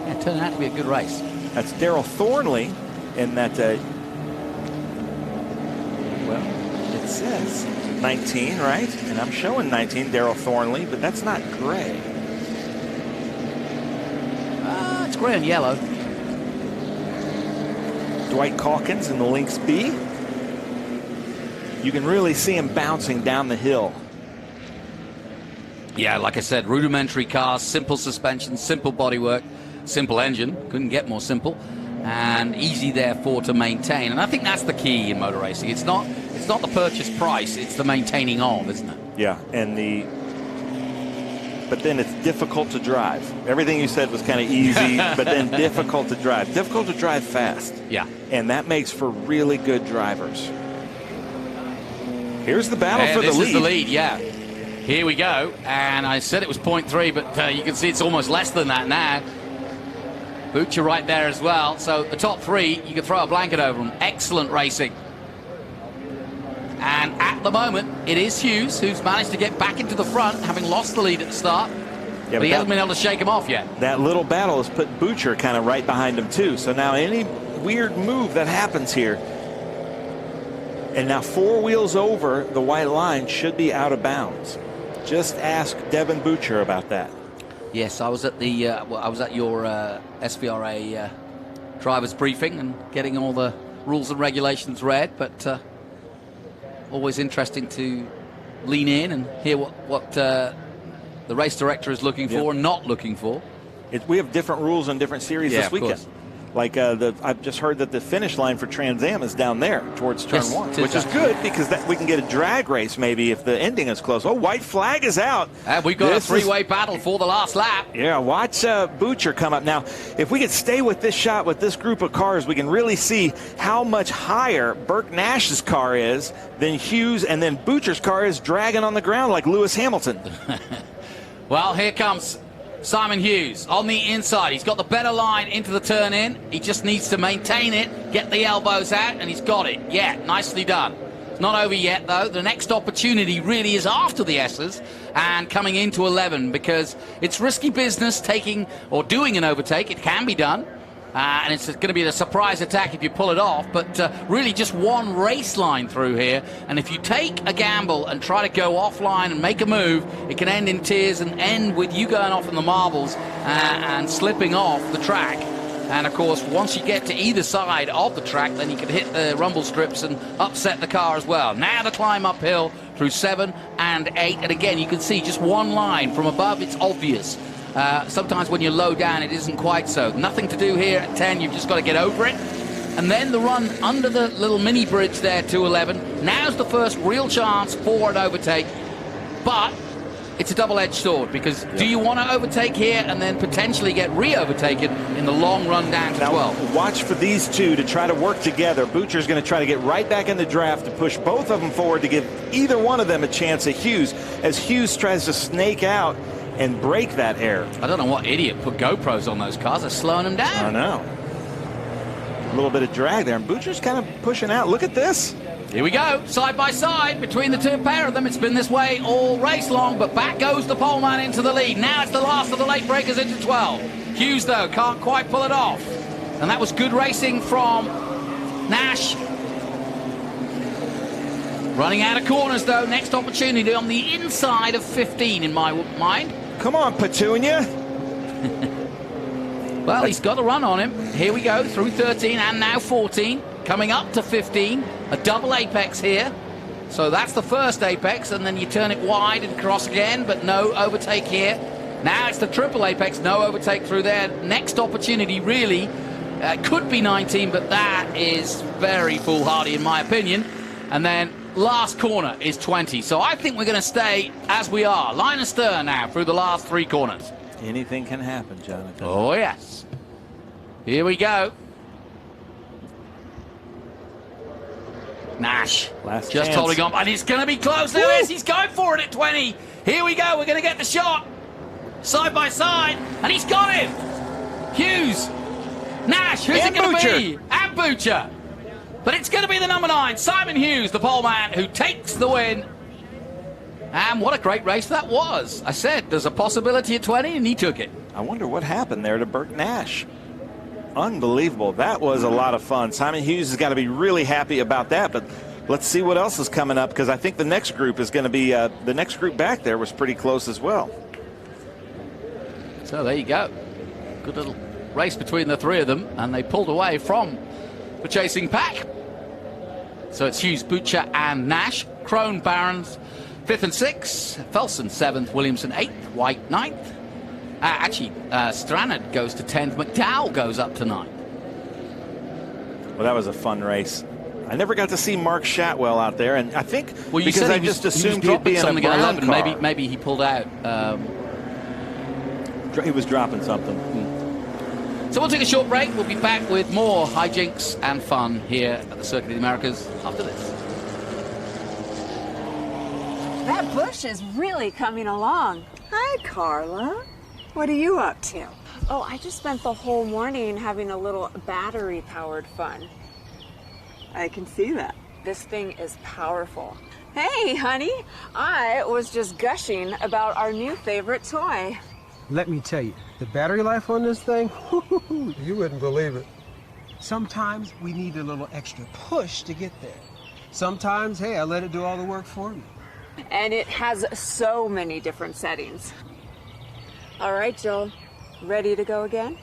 Yeah, it turned out to be a good race. That's Daryl Thornley in that, it says 19, right? And I'm showing 19, Daryl Thornley, but that's not gray. It's gray and yellow. Dwight Calkins in the Lynx B. You can really see him bouncing down the hill. Yeah, like I said, rudimentary cars, simple suspension, simple bodywork, simple engine. Couldn't get more simple. And easy, therefore, to maintain. And I think that's the key in motor racing. It's not the purchase price, it's the maintaining of, isn't it? Yeah, and the but then it's difficult to drive. Everything you said was kind of easy, but then difficult to drive. Difficult to drive fast. Yeah. And that makes for really good drivers. Here's the battle for the lead. This is the lead, yeah. Here we go. And I said it was 0.3, but you can see it's almost less than that now. Bucher right there as well. So the top three, you can throw a blanket over them. Excellent racing. And at the moment, it is Hughes who's managed to get back into the front, having lost the lead at the start. Yeah, but he hasn't been able to shake him off yet. That little battle has put Bucher kind of right behind him, too. So now any weird move that happens here, and now 4 wheels over the white line should be out of bounds. Just ask Devin Bucher about that. Yes, I was at the I was at your SVRA drivers briefing and getting all the rules and regulations read, but always interesting to lean in and hear what the race director is looking for and not looking for. We have different rules in different series this weekend. Course. Like I've just heard that the finish line for Trans Am is down there towards turn 1, which is good because we can get a drag race maybe if the ending is close. Oh, white flag is out. And we've got a 3-way battle for the last lap. Yeah, watch Bucher come up. Now, if we could stay with this shot with this group of cars, we can really see how much higher Burke Nash's car is than Hughes, and then Bucher's car is dragging on the ground like Lewis Hamilton. Well, here comes Simon Hughes on the inside. He's got the better line into the turn in. He just needs to maintain it, get the elbows out, and he's got it. Yeah, nicely done. It's not over yet, though. The next opportunity really is after the S's and coming into 11, because it's risky business taking or doing an overtake. It can be done. And it's going to be a surprise attack if you pull it off, but really just one race line through here. And if you take a gamble and try to go offline and make a move, it can end in tears and end with you going off in the marbles and slipping off the track. And of course, once you get to either side of the track, then you can hit the rumble strips and upset the car as well. Now the climb uphill through 7 and 8. And again, you can see just one line from above. It's obvious. Sometimes when you're low down, it isn't quite so. Nothing to do here at 10. You've just got to get over it. And then the run under the little mini bridge there to 11. Now's the first real chance for an overtake. But it's a double-edged sword, because do you want to overtake here and then potentially get re-overtaken in the long run down to 12? Watch for these two to try to work together. Bucher's going to try to get right back in the draft to push both of them forward to give either one of them a chance at Hughes, as Hughes tries to snake out and break that air. I don't know what idiot put GoPros on those cars. They're slowing them down. I know. A little bit of drag there, and Bucher's kind of pushing out. Look at this. Here we go, side by side between the two pair of them. It's been this way all race long, but back goes the pole man into the lead. Now it's the last of the late breakers into 12. Hughes, though, can't quite pull it off. And that was good racing from Nash. Running out of corners, though. Next opportunity on the inside of 15 in my mind. Come on, Petunia. Well, he's got a run on him. Here we go, through 13 and now 14. Coming up to 15. A double apex here. So that's the first apex, and then you turn it wide and cross again, but no overtake here. Now it's the triple apex, no overtake through there. Next opportunity really could be 19, but that is very foolhardy in my opinion. And then last corner is 20. So I think we're going to stay as we are. Line astern now through the last 3 corners. Anything can happen, Jonathan. Oh, yes. Here we go. Nash last just chance. holding on, and it's going to be close. There it is. He's going for it at 20. Here we go. We're going to get the shot side by side, and he's got him. Hughes, Nash, who's it going to be? And Bucher. But it's going to be the number 9, Simon Hughes, the pole man, who takes the win. And what a great race that was. I said there's a possibility at 20, and he took it. I wonder what happened there to Burke Nash. Unbelievable. That was a lot of fun. Simon Hughes has got to be really happy about that, but let's see what else is coming up, because I think the next group is going to be, the next group back there was pretty close as well. So there you go. Good little race between the 3 of them, and they pulled away from the chasing pack. So it's Hughes, Bucher, and Nash. Crone, Barons, 5th and 6th. Felson, 7th. Williamson, 8th. White, 9th. Strannard goes to 10th. McDowell goes up to 9th. Well, that was a fun race. I never got to see Mark Shatwell out there, and I think because I just assumed he'd be in a brown car. Maybe he pulled out He was dropping something. So we'll take a short break. We'll be back with more hijinks and fun here at the Circuit of the Americas after this. That bush is really coming along. Hi, Carla. What are you up to? Oh, I just spent the whole morning having a little battery-powered fun. I can see that. This thing is powerful. Hey, honey. I was just gushing about our new favorite toy. Let me tell you, the battery life on this thing, you wouldn't believe it. Sometimes we need a little extra push to get there. Sometimes, hey, I let it do all the work for me. And it has so many different settings. All right, Joel. Ready to go again?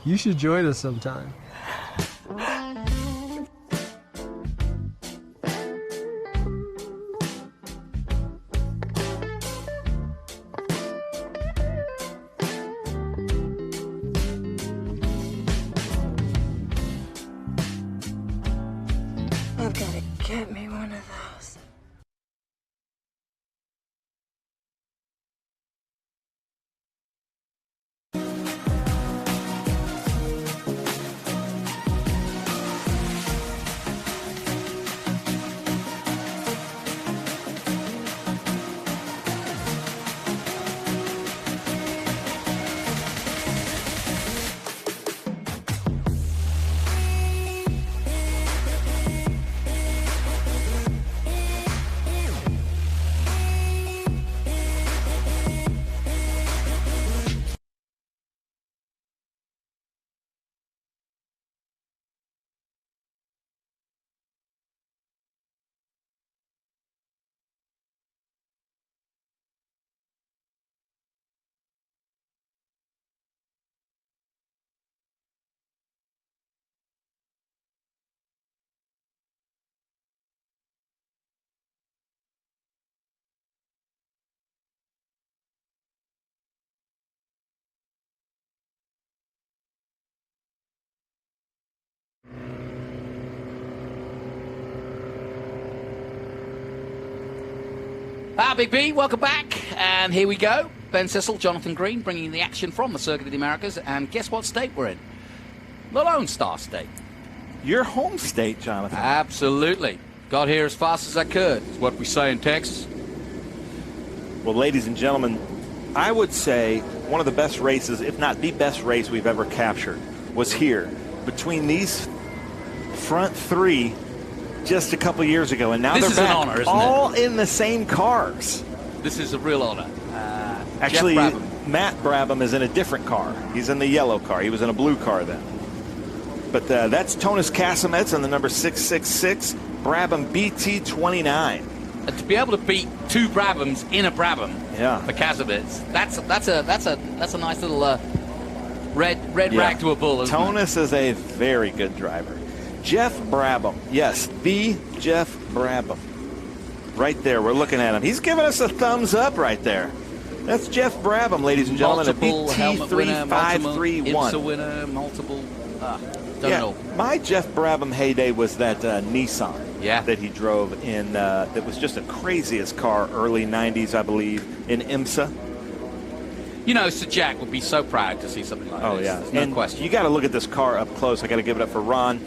You should join us sometime. I've got to get me one of those. Big B, welcome back. And here we go. Ben Sissel, Jonathan Green, bringing the action from the Circuit of the Americas. And guess what state we're in? The Lone Star State. Your home state, Jonathan. Absolutely. Got here as fast as I could, is what we say in Texas. Well, ladies and gentlemen, I would say one of the best races, if not the best race we've ever captured, was here. Between these front three just a couple years ago, and now this they're is back, an honor, isn't all it? in the same cars. This is a real honor. Actually, Jeff Brabham. Matt Brabham is in a different car. He's in the yellow car. He was in a blue car then. But that's Tonis Casamets on the number 666, Brabham BT29. And to be able to beat two Brabhams in a Brabham for Casamets, that's a nice little red rag to a bull, isn't Tonis is a very good driver. Jeff Brabham, yes, the Jeff Brabham. Right there, we're looking at him. He's giving us a thumbs up right there. That's Jeff Brabham, ladies and gentlemen, a BT3531. IMSA winner, multiple, don't know. My Jeff Brabham heyday was that Nissan that he drove in, that was just the craziest car, early 90s, I believe, in IMSA. You know, Sir Jack would be so proud to see something like this. Oh, yeah. There's no question. You got to look at this car up close. I got to give it up for Ron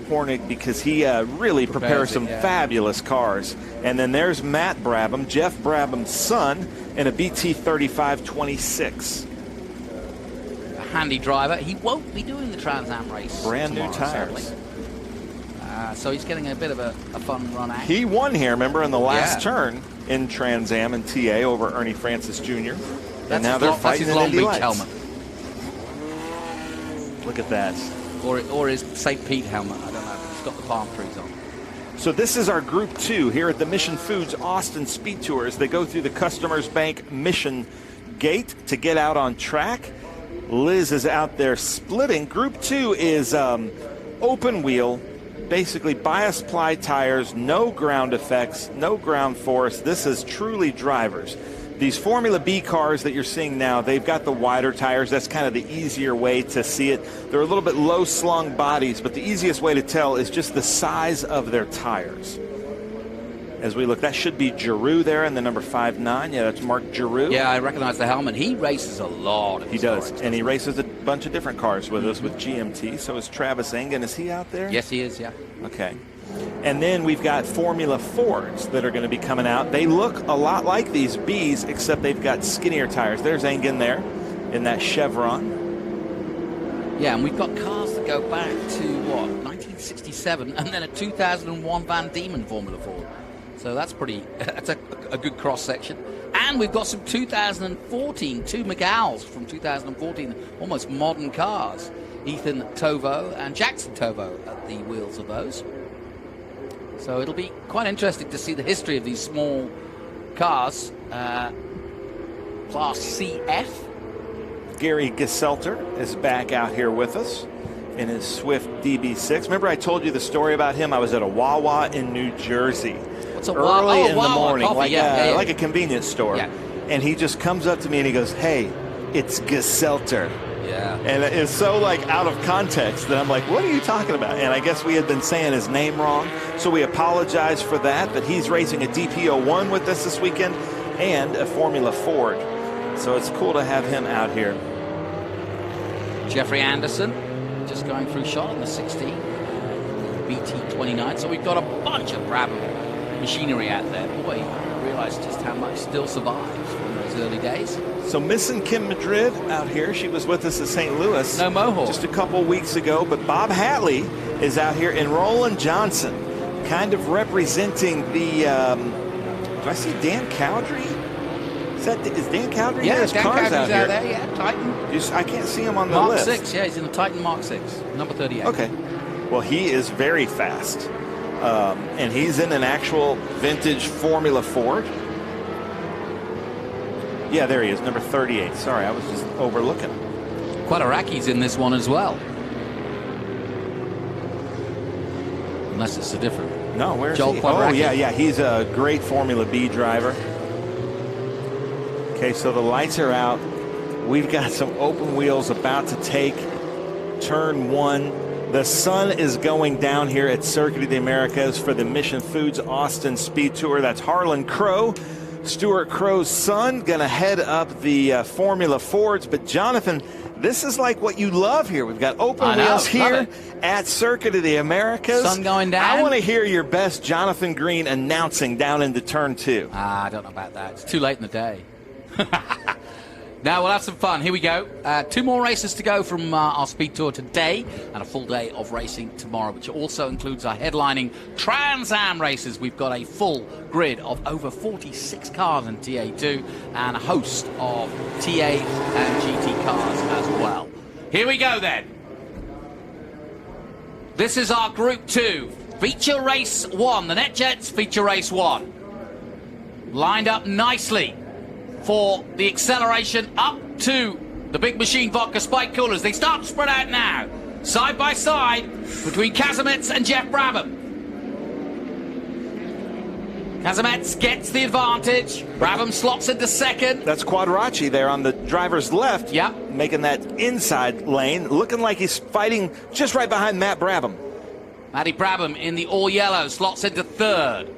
Hornig because he really prepares some fabulous cars. And then there's Matt Brabham, Jeff Brabham's son, in a BT3526. A handy driver. He won't be doing the Trans Am race Brand new tomorrow, tires. So he's getting a bit of a fun run out. He won here, remember, in the last turn in Trans Am and TA over Ernie Francis Jr. And now they're fighting in Indy Lights. helmet. Look at that. Or his St. Pete helmet. I don't know. He's got the palm trees on. So this is our Group 2 here at the Mission Foods Austin SpeedTour as they go through the Customers Bank Mission Gate to get out on track. Liz is out there splitting. Group 2 is open wheel, basically bias ply tires, no ground effects, no ground force. This is truly drivers. These Formula B cars that you're seeing now, they've got the wider tires. That's kind of the easier way to see it. They're a little bit low-slung bodies, but the easiest way to tell is just the size of their tires. as we look. That should be Giroux there in the number 5'9". Yeah, that's Mark Giroux. Yeah, I recognize the helmet. He races a lot. He does, and he races a bunch of different cars with us with GMT. So is Travis Engen. Is he out there? Yes, he is, yeah. Okay. And then we've got Formula Fords that are going to be coming out. They look a lot like these Bs, except they've got skinnier tires. There's Engen there in that Chevron. Yeah, and we've got cars that go back to, what, 1967, and then a 2001 Van Diemen Formula Ford. So that's that's a good cross-section. And we've got some 2014, two McGowls from 2014, almost modern cars. Ethan Tovo and Jackson Tovo at the wheels of those. So it'll be quite interesting to see the history of these small cars. Class CF. Gary Geselter is back out here with us in his Swift DB6. Remember I told you the story about him? I was at a Wawa in New Jersey. What's a early in the Wawa morning, coffee, like a convenience store. Yeah. And he just comes up to me and he goes, "Hey, it's Geselter." Yeah. And it's so like out of context that I'm like, what are you talking about? And I guess we had been saying his name wrong. So we apologize for that. But he's racing a DP01 with us this weekend and a Formula Ford. So it's cool to have him out here. Jeffrey Anderson just going through shot on the 16. BT29. So we've got a bunch of Brabham machinery out there. Boy, I realize just how much still survives from those early days. So missing Kim Madrid out here. She was with us at St. Louis. No Mohawk. Just a couple weeks ago. But Bob Hatley is out here, and Roland Johnson kind of representing the, do I see Dan Cowdrey? Is Dan Cowdrey? Yeah, There's Dan cars Cowdrey's out here. There, yeah, Titan. I can't see him on the Mark list. 6, yeah, he's in the Titan Mark 6, number 38. Okay. Well, he is very fast. And he's in an actual vintage Formula Ford. Yeah, there he is, number 38. Sorry, I was just overlooking. Quadracki's in this one as well. Unless it's a different. No, where's Joel he? Quadracki. Oh, yeah, he's a great Formula B driver. Okay, so the lights are out. We've got some open wheels about to take turn 1. The sun is going down here at Circuit of the Americas for the Mission Foods Austin SpeedTour. That's Harlan Crow, Stuart Crow's son, going to head up the Formula Fords. But Jonathan, this is like what you love here. We've got open wheels here at Circuit of the Americas. Sun going down. I want to hear your best Jonathan Green announcing down into turn 2. I don't know about that. It's too late in the day. Now we'll have some fun. Here we go. 2 more races to go from our Speed Tour today, and a full day of racing tomorrow, which also includes our headlining Trans Am races. We've got a full grid of over 46 cars in TA2 and a host of TA and GT cars as well. Here we go then. This is our Group 2. Feature Race 1. The NetJets Feature Race 1. Lined up nicely for the acceleration up to the Big Machine Vodka Spike Coolers. They start to spread out now, side by side, between Kazimets and Jeff Brabham. Kazimets gets the advantage. Brabham slots into second. That's Quadracci there on the driver's left. Yep. Making that inside lane, looking like he's fighting just right behind Matt Brabham. Matty Brabham in the all-yellow slots into third.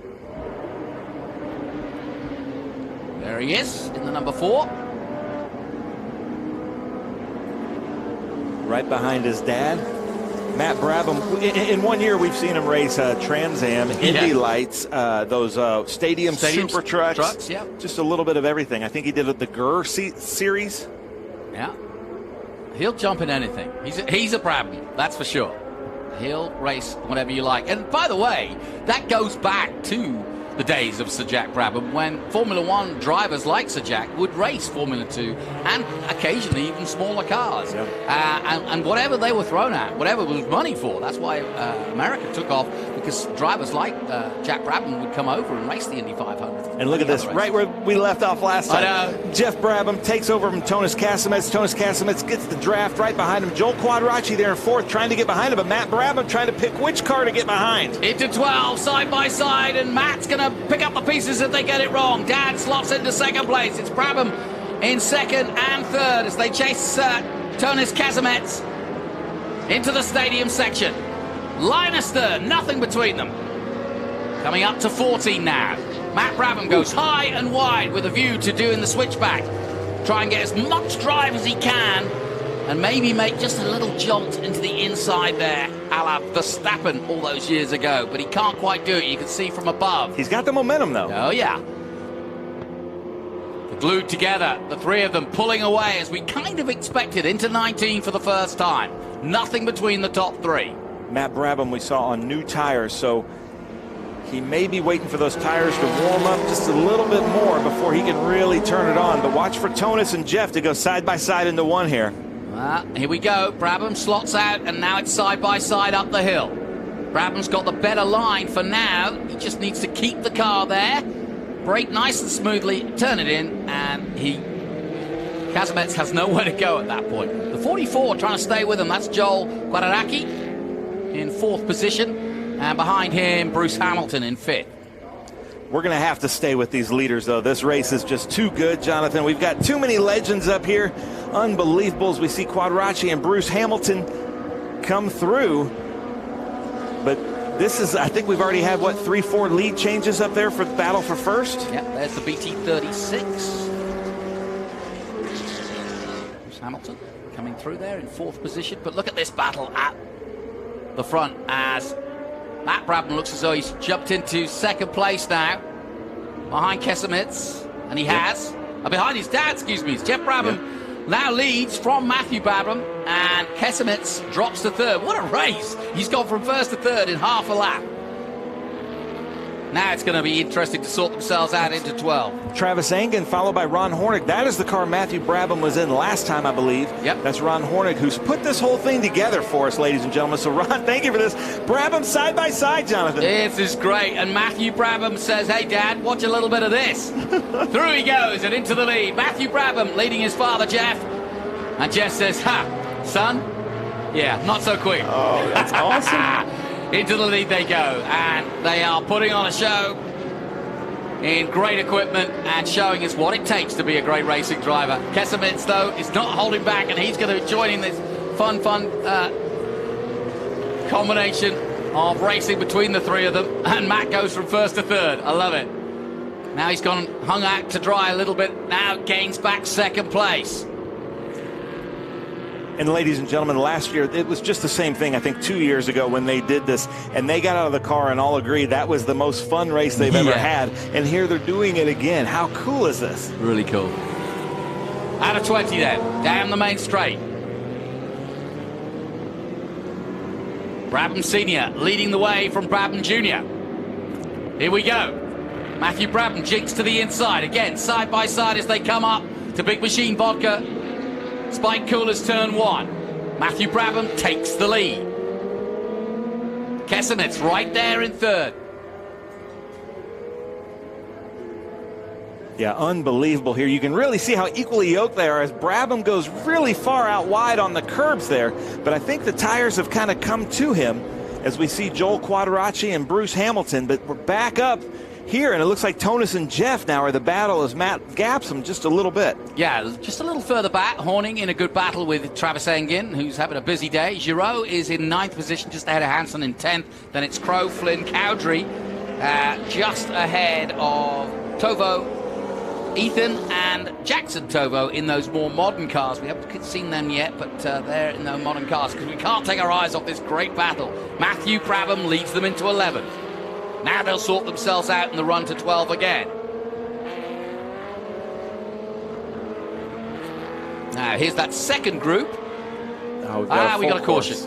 There he is in the number 4. Right behind his dad. Matt Brabham, in 1 year we've seen him race Trans Am, Indy Lights, those stadium super trucks. Yeah. Just a little bit of everything. I think he did the Gurr series. Yeah. He'll jump in anything. He's a Brabham, that's for sure. He'll race whatever you like. And by the way, that goes back to the days of Sir Jack Brabham, when Formula 1 drivers like Sir Jack would race Formula 2 and occasionally even smaller cars. Yeah. And whatever they were thrown at, whatever was money for, that's why America took off, because drivers like Jack Brabham would come over and race the Indy 500. And look at this, right where we left off last time. I know. Jeff Brabham takes over from Tonis Kazimets. Tonis Kazimets gets the draft right behind him. Joel Quadracci there in 4th, trying to get behind him, but Matt Brabham trying to pick which car to get behind. Into 12, side by side, and Matt's going to pick up the pieces if they get it wrong. Dan slots into second place. It's Brabham in second and third as they chase Tonis Kazimets into the stadium section. Linus third, nothing between them. Coming up to 14 now. Matt Brabham goes high and wide with a view to doing the switchback. Try and get as much drive as he can and maybe make just a little jolt into the inside there, a la Verstappen all those years ago. But he can't quite do it. You can see from above. He's got the momentum, though. Oh, yeah. They're glued together, the three of them pulling away as we kind of expected into 19 for the first time. Nothing between the top three. Matt Brabham we saw on new tires, so he may be waiting for those tires to warm up just a little bit more before he can really turn it on. But watch for Tonis and Jeff to go side by side into one here. Here we go. Brabham slots out, and now it's side by side up the hill. Brabham's got the better line for now. He just needs to keep the car there, brake nice and smoothly, turn it in, and Kazimets has nowhere to go at that point. The 44 trying to stay with him. That's Joel Guadarraki in 4th position, and behind him, Bruce Hamilton in 5th. We're going to have to stay with these leaders, though. This race is just too good, Jonathan. We've got too many legends up here. Unbelievable as we see Guadarraki and Bruce Hamilton come through. But this is, I think we've already had, what, 3-4 lead changes up there for the battle for first? Yeah, there's the BT36. Bruce Hamilton coming through there in 4th position. But look at this battle at the front as Matt Brabham looks as though he's jumped into 2nd place now, behind Kazimets, and he has. Behind his dad, excuse me, Jeff Brabham now leads from Matthew Brabham, and Kazimets drops to 3rd. What a race! He's gone from 1st to 3rd in half a lap. Now it's going to be interesting to sort themselves out into 12. Travis Engen followed by Ron Hornig. That is the car Matthew Brabham was in last time, I believe. Yep. That's Ron Hornig, who's put this whole thing together for us, ladies and gentlemen. So, Ron, thank you for this. Brabham side by side, Jonathan. This is great. And Matthew Brabham says, hey, Dad, watch a little bit of this. Through he goes and into the lead. Matthew Brabham leading his father, Jeff. And Jeff says, ha, son? Yeah, not so quick. Oh, that's awesome. Into the lead they go, and they are putting on a show in great equipment and showing us what it takes to be a great racing driver. Kazimets, though, is not holding back, and he's going to join in this fun combination of racing between the three of them, and Matt goes from 1st to 3rd. I love it. Now he's gone hung out to dry a little bit, now gains back 2nd place. And ladies and gentlemen, last year, it was just the same thing, I think 2 years ago when they did this, and they got out of the car and all agreed that was the most fun race they've ever had. And here they're doing it again. How cool is this? Really cool. Out of 20 then, down the main straight. Brabham Sr. leading the way from Brabham Jr. Here we go. Matthew Brabham jinks to the inside. Again, side by side as they come up to Big Machine Vodka. Spike Coolers turn 1. Matthew Brabham takes the lead. Kazimets right there in 3rd. Yeah, unbelievable here. You can really see how equally yoked they are as Brabham goes really far out wide on the curbs there. But I think the tires have kind of come to him as we see Joel Guadarraki and Bruce Hamilton. But we're back up here, and it looks like Tonis and Jeff now are the battle as Matt gaps him just a little bit. Yeah, just a little further back. Horning in a good battle with Travis Engen, who's having a busy day. Giraud is in 9th position, just ahead of Hansen in 10th. Then it's Crow, Flynn, Cowdrey, just ahead of Tovo, Ethan, and Jackson Tovo in those more modern cars. We haven't seen them yet, but they're in those modern cars because we can't take our eyes off this great battle. Matthew Brabham leads them into 11th. Now they'll sort themselves out in the run to 12 again. Now here's that 2nd group. Oh, we got a caution.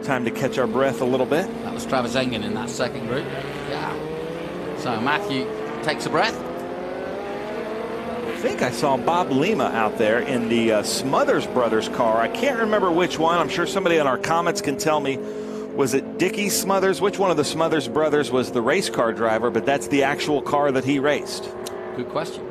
Time to catch our breath a little bit. That was Travis Engen in that 2nd group. Yeah. So Matthew takes a breath. I think I saw Bob Lima out there in the Smothers Brothers car. I can't remember which one. I'm sure somebody in our comments can tell me. Was it Dickie Smothers? Which one of the Smothers brothers was the race car driver? But that's the actual car that he raced. Good question.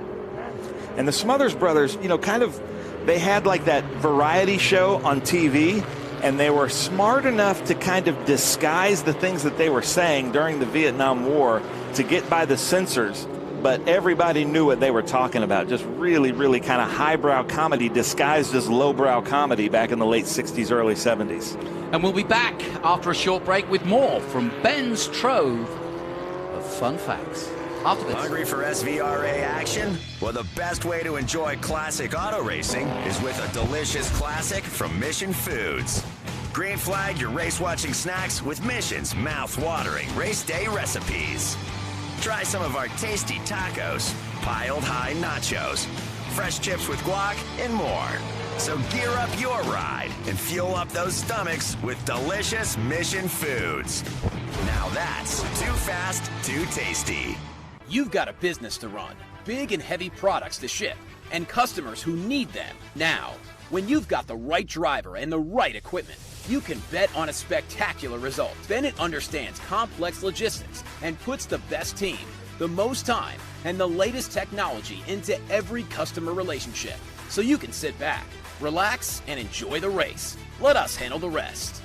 And the Smothers brothers, you know, kind of, they had like that variety show on TV, and they were smart enough to kind of disguise the things that they were saying during the Vietnam War to get by the censors. but everybody knew what they were talking about. Just really, really kind of highbrow comedy disguised as lowbrow comedy back in the late 60s, early 70s. And we'll be back after a short break with more from Ben's trove of fun facts. After this. Hungry for SVRA action? Well, the best way to enjoy classic auto racing is with a delicious classic from Mission Foods. Green flag your race-watching snacks with Mission's mouth-watering race day recipes. Try some of our tasty tacos, piled high nachos, fresh chips with guac, and more. So gear up your ride and fuel up those stomachs with delicious Mission Foods. Now that's too fast, too tasty. You've got a business to run, big and heavy products to ship, and customers who need them now. When you've got the right driver and the right equipment, you can bet on a spectacular result. Bennett understands complex logistics and puts the best team, the most time, and the latest technology into every customer relationship. So you can sit back, relax, and enjoy the race. Let us handle the rest.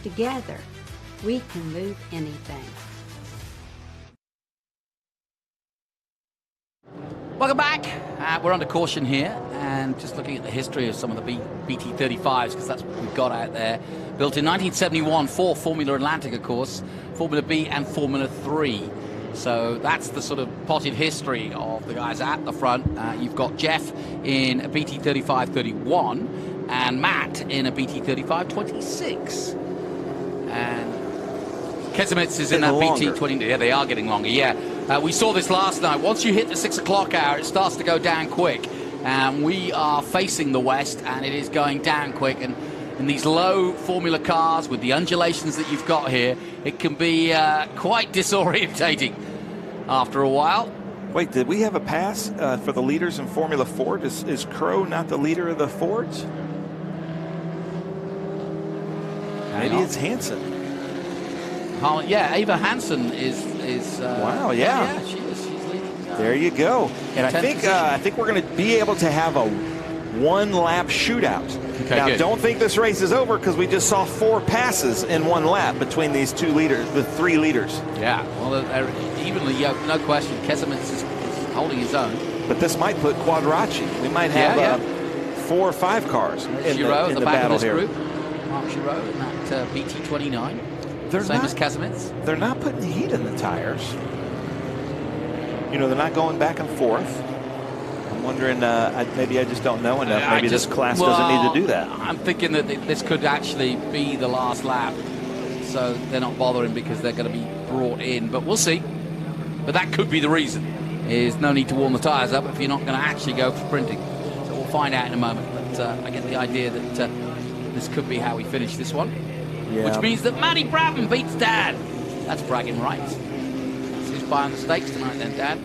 Together, we can move anything. Welcome back. We're under caution here, and just looking at the history of some of the BT35s, because that's what we've got out there. Built in 1971 for Formula Atlantic, of course, Formula B and Formula 3. So that's the sort of potted history of the guys at the front. You've got Jeff in a BT35-31 and Matt in a BT35-26. And Kesemets is in that BT20. Yeah, they are getting longer, yeah. We saw this last night. Once you hit the 6 o'clock hour, it starts to go down quick. And we are facing the west, and it is going down quick. And in these low Formula cars with the undulations that you've got here, it can be quite disorientating after a while. Wait, did we have a pass for the leaders in Formula Ford? Is Crow not the leader of the Fords? Maybe it's Hansen. Yeah, Ava Hansen is wow, yeah. Yeah, she is. She's leading. There you go. And I think we're going to be able to have a one-lap shootout. Okay, now, good. don't think this race is over, because we just saw 4 passes in one lap between these two leaders, the 3 leaders. Yeah, well, they're evenly yoked, no question. Kesemets is holding his own. But this might put Quadracci. We might have 4 or 5 cars in the back battle of this here. group. Mark Giraud in that BT29. Same as Kesemets. They're not putting heat in the tires. You know, they're not going back and forth. I'm wondering, maybe I just don't know enough. Maybe this class doesn't need to do that. I'm thinking that this could actually be the last lap. So they're not bothering because they're going to be brought in. But we'll see. But that could be the reason. Is no need to warm the tires up if you're not going to actually go for sprinting. So we'll find out in a moment. But I get the idea that this could be how we finish this one. Yeah. Which means that Matty Brabham beats Dad. That's bragging rights. So who's buying the stakes tonight then, Dad?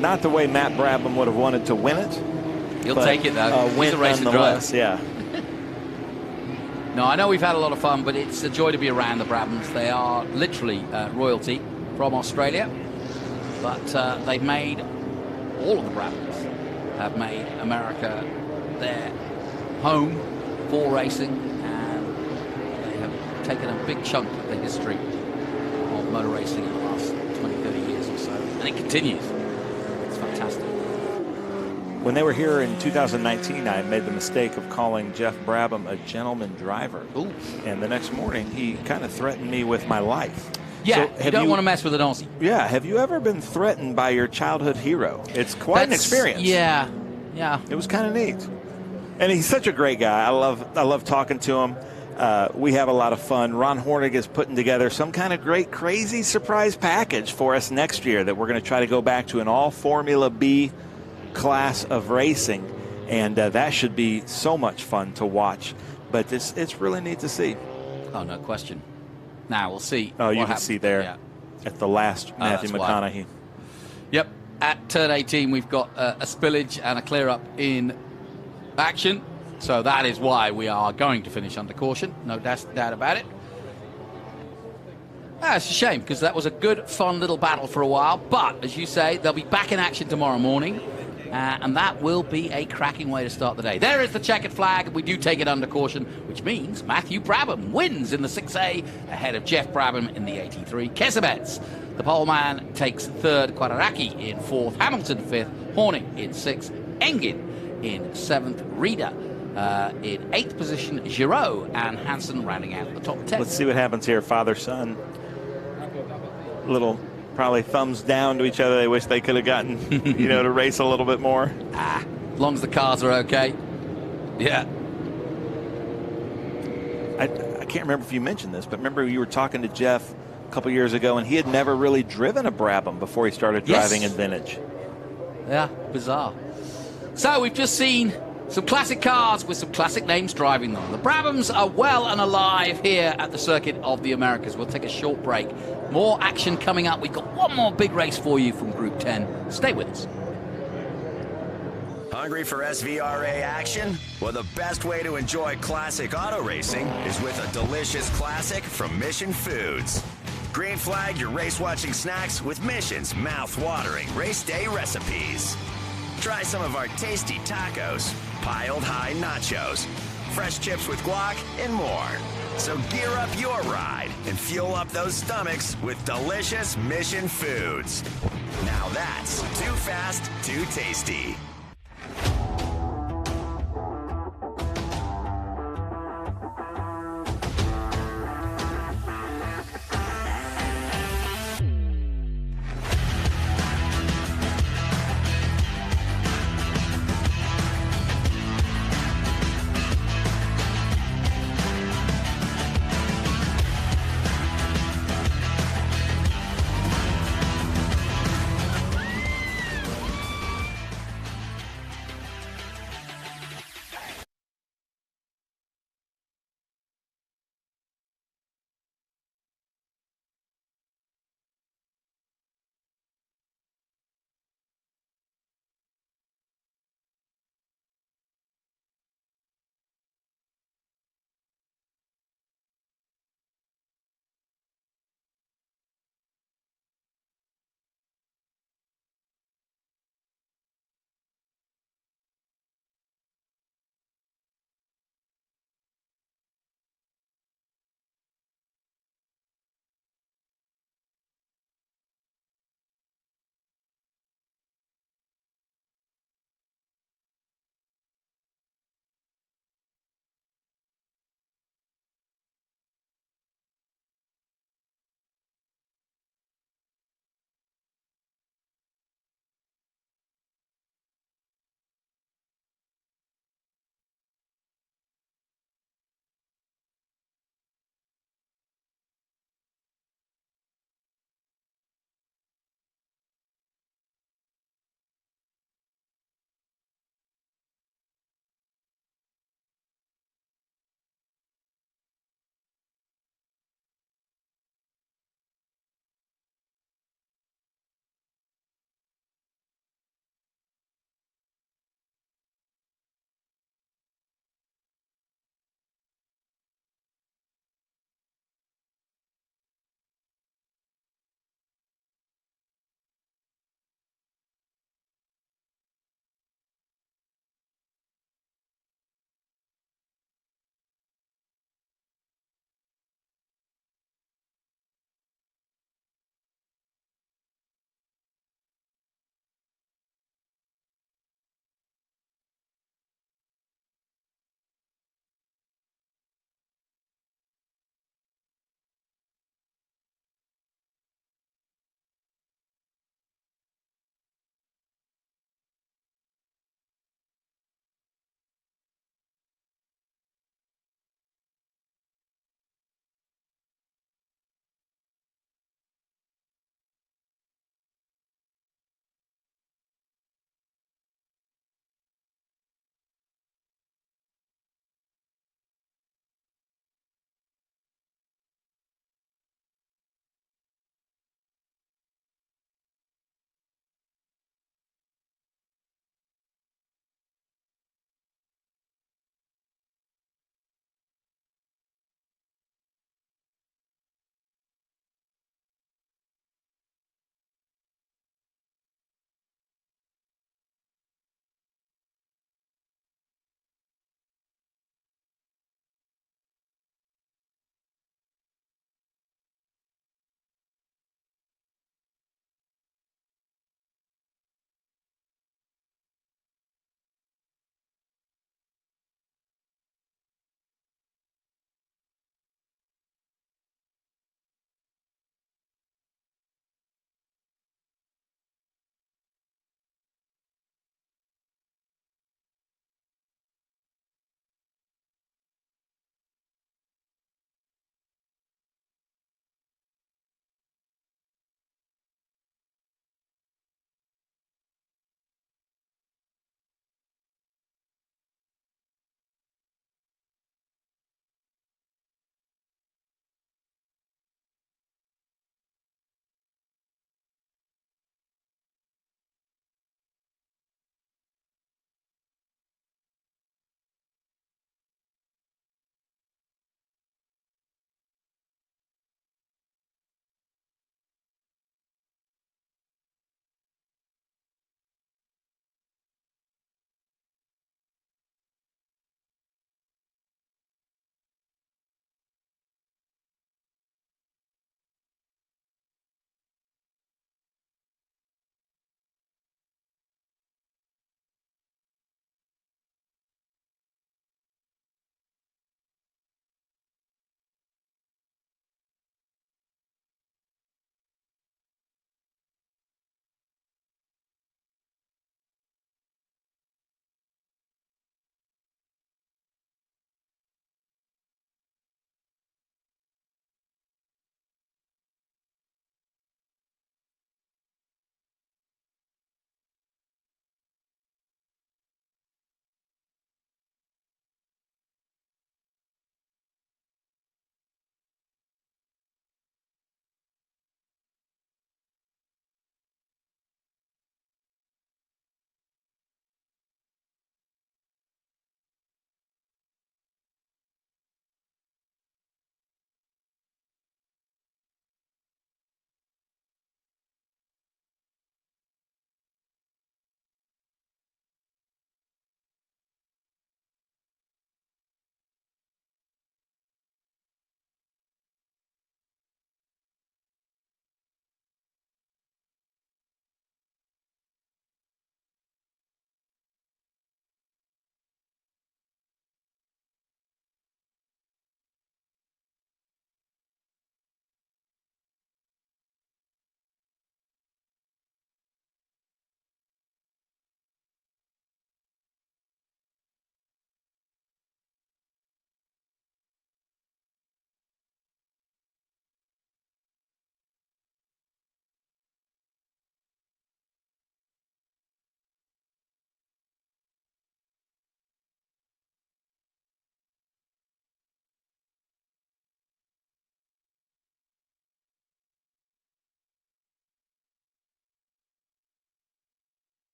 Not the way Matt Brabham would have wanted to win it. He'll take it, though. He's a racing driver. Yeah. No, I know we've had a lot of fun, but it's a joy to be around the Brabhams. They are literally royalty from Australia. But they've made, all of the Brabhams have made America their home for racing, and they have taken a big chunk of the history of motor racing in the last 20, 30 years or so. And it continues. It's fantastic. When they were here in 2019, I made the mistake of calling Jeff Brabham a gentleman driver. Ooh. And the next morning, he kind of threatened me with my life. Yeah, So you don't want to mess with an Aussie. Yeah, have you ever been threatened by your childhood hero? It's quite an experience. Yeah. It was kind of neat. And he's such a great guy. I love talking to him. We have a lot of fun. Ron Hornig is putting together some kind of great, crazy surprise package for us next year that we're going to try to go back to an all Formula B class of racing. And that should be so much fun to watch. But it's really neat to see. Oh, no question. Now we'll see. Oh, you can see there at the last Matthew McConaughey. Yep. At turn 18, we've got a spillage and a clear up in action. So that is why we are going to finish under caution. No doubt about it. It's a shame because that was a good, fun little battle for a while. But as you say, they'll be back in action tomorrow morning. And that will be a cracking way to start the day. There is the checkered flag. We do take it under caution, which means Matthew Brabham wins in the 6A ahead of Jeff Brabham in the 83 Kesebets. The poleman takes third, Quararaki in fourth, Hamilton fifth, Horning in sixth, Engin in seventh, Reeder in eighth position, Giraud and Hansen rounding out the top 10. Let's see what happens here, father-son. Little probably thumbs down to each other. They wish they could have gotten, to race a little bit more. As long as the cars are okay. Yeah. I can't remember if you mentioned this, but remember you were talking to Jeff a couple years ago, and he had never really driven a Brabham before he started driving in vintage. Yeah, bizarre. So we've just seen some classic cars with some classic names driving them. The Brabhams are well and alive here at the Circuit of the Americas. We'll take a short break. More action coming up. We've got one more big race for you from Group 10. Stay with us. Hungry for SVRA action? Well, the best way to enjoy classic auto racing is with a delicious classic from Mission Foods. Green flag your race-watching snacks with Mission's mouth-watering race day recipes. Try some of our tasty tacos, piled high nachos, fresh chips with guac, and more. So gear up your ride and fuel up those stomachs with delicious Mission Foods. Now that's too fast, too tasty.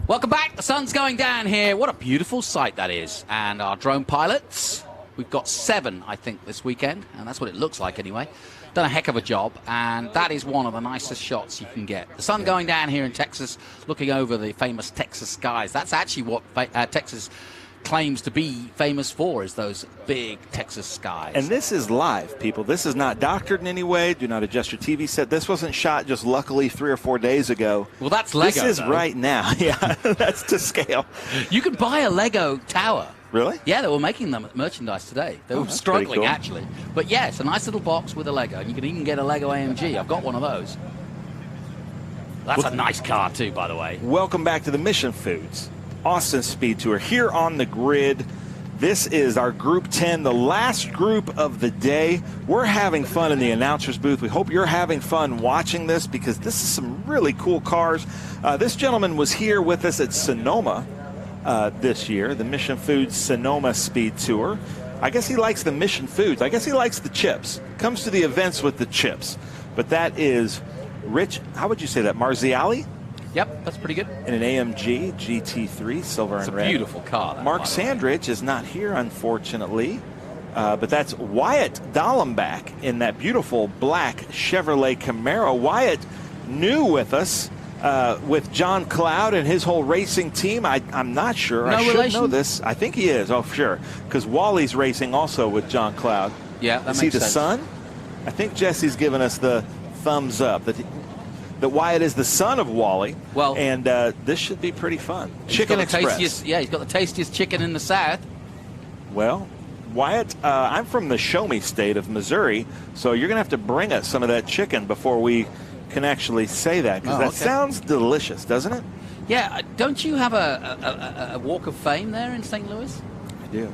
Welcome back. The sun's going down here. What a beautiful sight that is. And our drone pilots, we've got 7, I think, this weekend. And that's what it looks like anyway. Done a heck of a job. And that is one of the nicest shots you can get. The sun going down here in Texas, looking over the famous Texas skies. That's actually what Texas claims to be famous for, is those big Texas skies. And this is live, people. This is not doctored in any way. Do not adjust your TV set. This wasn't shot just luckily 3 or 4 days ago. Well, that's Lego. This is though. right now. Yeah, that's to scale. You can buy a Lego tower. Really? Yeah, they were making them at merchandise today. They were struggling, cool. Actually. But yeah, it's a nice little box with a Lego. And you can even get a Lego AMG. I've got one of those. That's a nice car, too, by the way. Welcome back to the Mission Foods Austin SpeedTour here on the grid. This is our Group 10, the last group of the day. We're having fun in the announcer's booth. We hope you're having fun watching this because this is some really cool cars. This gentleman was here with us at Sonoma this year, the Mission Foods Sonoma Speed Tour. I guess he likes the Mission Foods. I guess he likes the chips. Comes to the events with the chips. But that is Rich, how would you say that, Marziali? Yep, that's pretty good. In an AMG GT3, silver and red. It's a beautiful car. That, Mark Sandridge is not here, unfortunately. But that's Wyatt Dallenbach in that beautiful black Chevrolet Camaro. Wyatt new with us with John Cloud and his whole racing team. I'm not sure. No I should relation? know this. I think he is. Oh, sure. Because Wally's racing also with John Cloud. Yeah, that is makes he the sense. son? I think Jesse's given us the thumbs up that Wyatt is the son of Wally. Well, and this should be pretty fun. Chicken Express. He's got the tastiest chicken in the South. Well, Wyatt, I'm from the Show Me state of Missouri, so you're going to have to bring us some of that chicken before we can actually say that, because that sounds delicious, doesn't it? Yeah, don't you have a Walk of Fame there in St. Louis? I do.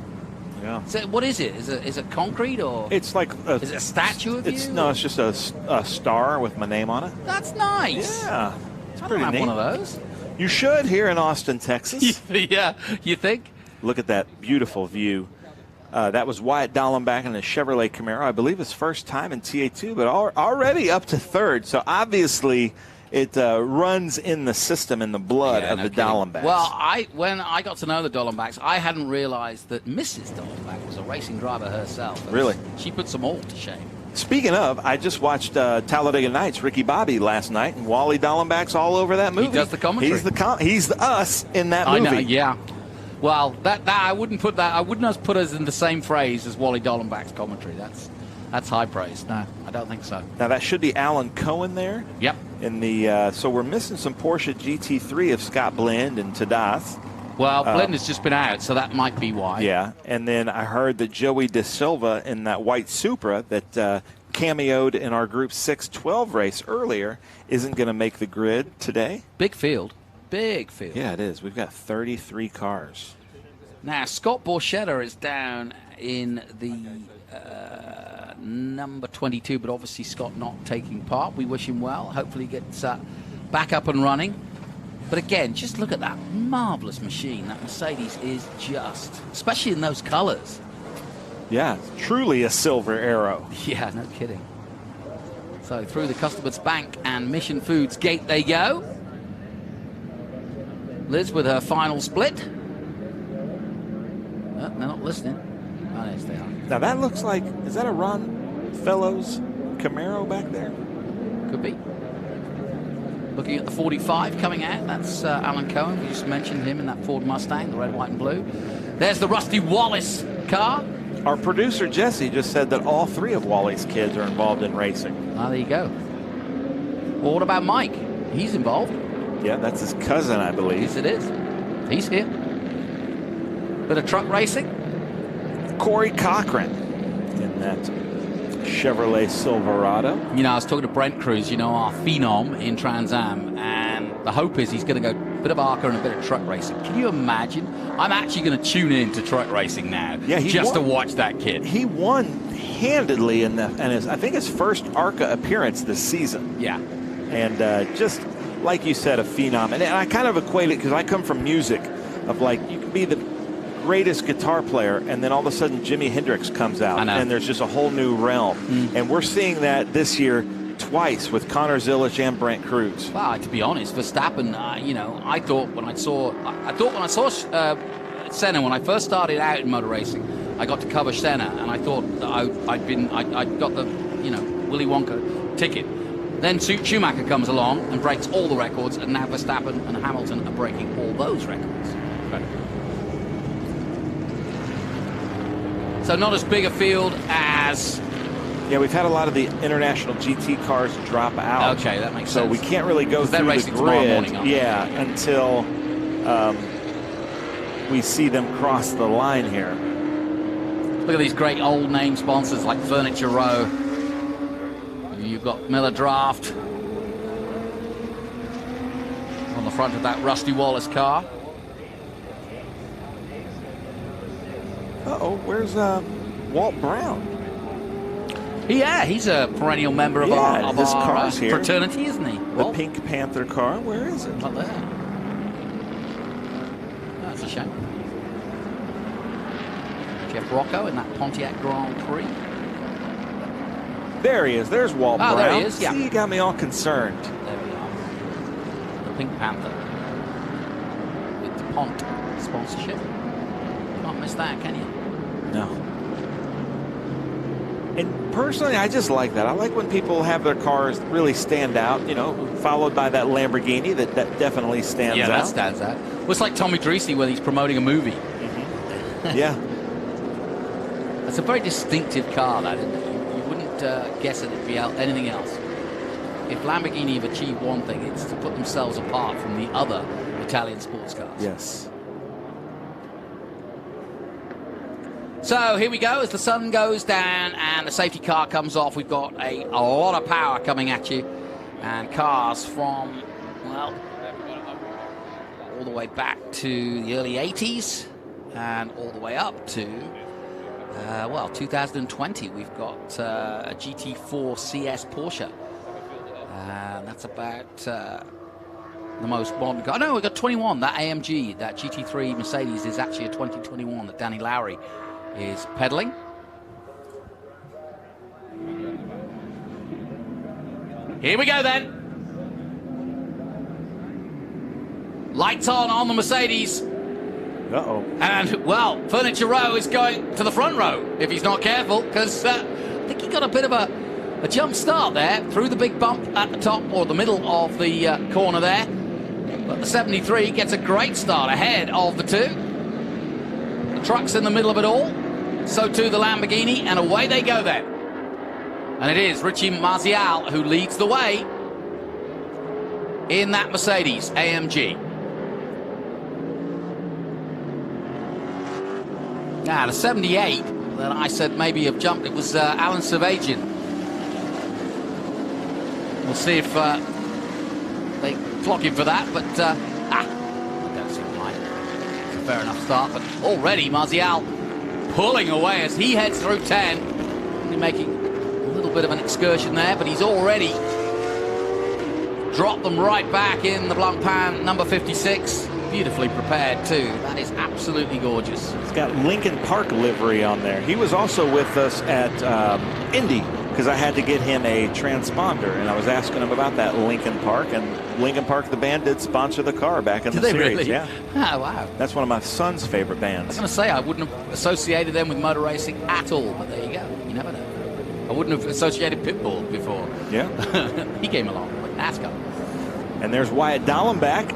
Yeah. So what is it? Is it concrete or? It's like is it a statue of you? No, it's just a star with my name on it. That's nice. Yeah, it's I pretty don't have neat. one of those. You should here in Austin, Texas. Yeah, you think? Look at that beautiful view. That was Wyatt Dallenbach in a Chevrolet Camaro. I believe his first time in TA2, but already up to third. So obviously it runs in the system, in the blood of the Dallenbachs. Well, when I got to know the Dallenbachs, I hadn't realized that Mrs. Dallenbach was a racing driver herself. Really? She puts them all to shame. Speaking of, I just watched Talladega Nights, Ricky Bobby last night, and Wally Dallenbach's all over that movie. He does the commentary. He's us in that movie. I know, yeah. Well, that I wouldn't put that. I wouldn't have put us in the same phrase as Wally Dallenbach's commentary. That's high praise. No, I don't think so. Now that should be Alan Cohen there. Yep. In the so we're missing some Porsche GT3 of Scott Blind and Tadath. Well, Blind has just been out, so that might be why. Yeah, and then I heard that Joey De Silva in that white Supra that cameoed in our Group 6-12 race earlier isn't going to make the grid today. Big field. Big field. Yeah, it is. We've got 33 cars. Now, Scott Borchetta is down in the number 22, but obviously Scott not taking part. We wish him well. Hopefully he gets back up and running. But again, just look at that marvelous machine. That Mercedes is just, especially in those colors. Yeah, truly a silver arrow. Yeah, no kidding. So through the Customers Bank and Mission Foods gate they go. Liz with her final split. Oh, they're not listening. Oh, yes, they are. Now that looks like, is that a Ron Fellows Camaro back there? Could be. Looking at the 45 coming out, that's Alan Cohen. We just mentioned him in that Ford Mustang, the red, white, and blue. There's the Rusty Wallace car. Our producer, Jesse, just said that all 3 of Wally's kids are involved in racing. Ah, there you go. Well, what about Mike? He's involved. Yeah, that's his cousin, I believe. Yes, it is. He's here. Bit of truck racing. Corey Cochran in that Chevrolet Silverado. You know, I was talking to Brent Cruz, you know, our phenom in Trans Am, and the hope is he's going to go a bit of ARCA and a bit of truck racing. Can you imagine? I'm actually going to tune in to truck racing now, to watch that kid. He won handedly in I think his first ARCA appearance this season. Yeah. And just like you said, a phenom. And I kind of equate it because I come from music, of like you can be the greatest guitar player, and then all of a sudden Jimi Hendrix comes out, and there's just a whole new realm. And we're seeing that this year. twice with Connor Zilisch and Brent Cruz. Well, to be honest, Verstappen, I thought when I saw Senna, when I first started out in motor racing, I got to cover Senna, and I thought that I'd got the, Willy Wonka ticket. Then Schumacher comes along and breaks all the records, and now Verstappen and Hamilton are breaking all those records. So not as big a field as... Yeah, we've had a lot of the international GT cars drop out. Okay, that makes sense. So we can't really go through the grid, until we see them cross the line here. Look at these great old name sponsors like Furniture Row. You've got Miller Draft on the front of that Rusty Wallace car. Uh-oh, where's Walt Brown? Yeah, he's a perennial member of our car's here. fraternity, isn't he? The Pink Panther car, where is it? Not there. That's a shame. Jeff Rocco in that Pontiac Grand Prix. There he is. There's Walt Brown. There he is, yeah. See, you got me all concerned. There we are. The Pink Panther. With the Pont sponsorship. Can't miss that, can you? No. And personally, I just like that. I like when people have their cars really stand out, followed by that Lamborghini that definitely stands out. Yeah, that stands out. Well, it's like Tommy Dreesy when he's promoting a movie. Mm-hmm. Yeah. It's a very distinctive car, that, isn't it? You wouldn't guess it would be anything else. If Lamborghini have achieved one thing, it's to put themselves apart from the other Italian sports cars. Yes. So here we go as the sun goes down and the safety car comes off. We've got a lot of power coming at you, and cars from, well, all the way back to the early 80s and all the way up to 2020. We've got a GT4 CS Porsche, and that's about the most modern car. No, we've got 21. That AMG, that GT3 Mercedes, is actually a 2021 that Danny Lowry is pedaling. Here we go then. Lights on the Mercedes. Uh-oh. And, well, Furniture Row is going to the front row if he's not careful, because I think he got a bit of a jump start there through the big bump at the top or the middle of the corner there. But the 73 gets a great start ahead of the two. The truck's in the middle of it all. So too the Lamborghini, and away they go then. And it is Richie Marzial who leads the way in that Mercedes AMG. Now, the 78 that I said maybe have jumped, it was Alan Savagian. We'll see if they clock him for that, but I don't see why. It's a fair enough start, but already Marzial pulling away as he heads through 10. Only making a little bit of an excursion there, but he's already dropped them right back in the Blancpain number 56. Beautifully prepared too. That is absolutely gorgeous. It's got Lincoln Park livery on there. He was also with us at Indy because I had to get him a transponder, and I was asking him about that Lincoln Park, and Lincoln Park, the band, did sponsor the car back in the series. Really? Yeah. Oh, wow. That's one of my son's favorite bands. I was going to say, I wouldn't have associated them with motor racing at all, but there you go. You never know. I wouldn't have associated Pitbull before. Yeah. He came along with NASCAR. And there's Wyatt Dallenbach.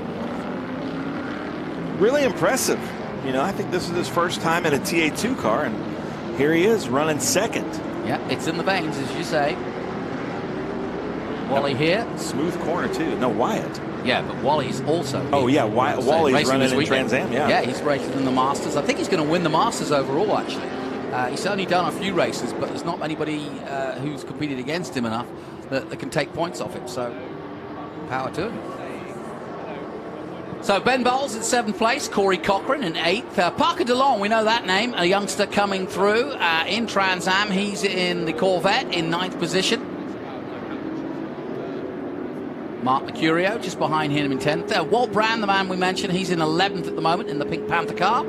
Really impressive. I think this is his first time in a TA2 car, and here he is running second. Yeah, it's in the veins, as you say. Wally here. Smooth corner, too. No, Wyatt. Yeah, but Wally's also. Oh, yeah, Wally's running in Trans Am, yeah. Yeah, he's racing in the Masters. I think he's going to win the Masters overall, actually. He's only done a few races, but there's not anybody who's competed against him enough that can take points off him, so power to him. So Ben Bowles in 7th place, Corey Cochran in 8th. Parker DeLong, we know that name, a youngster coming through in Trans Am. He's in the Corvette in 9th position. Mark Mercurio just behind him in 10th. Walt Brand, the man we mentioned, he's in 11th at the moment in the Pink Panther car.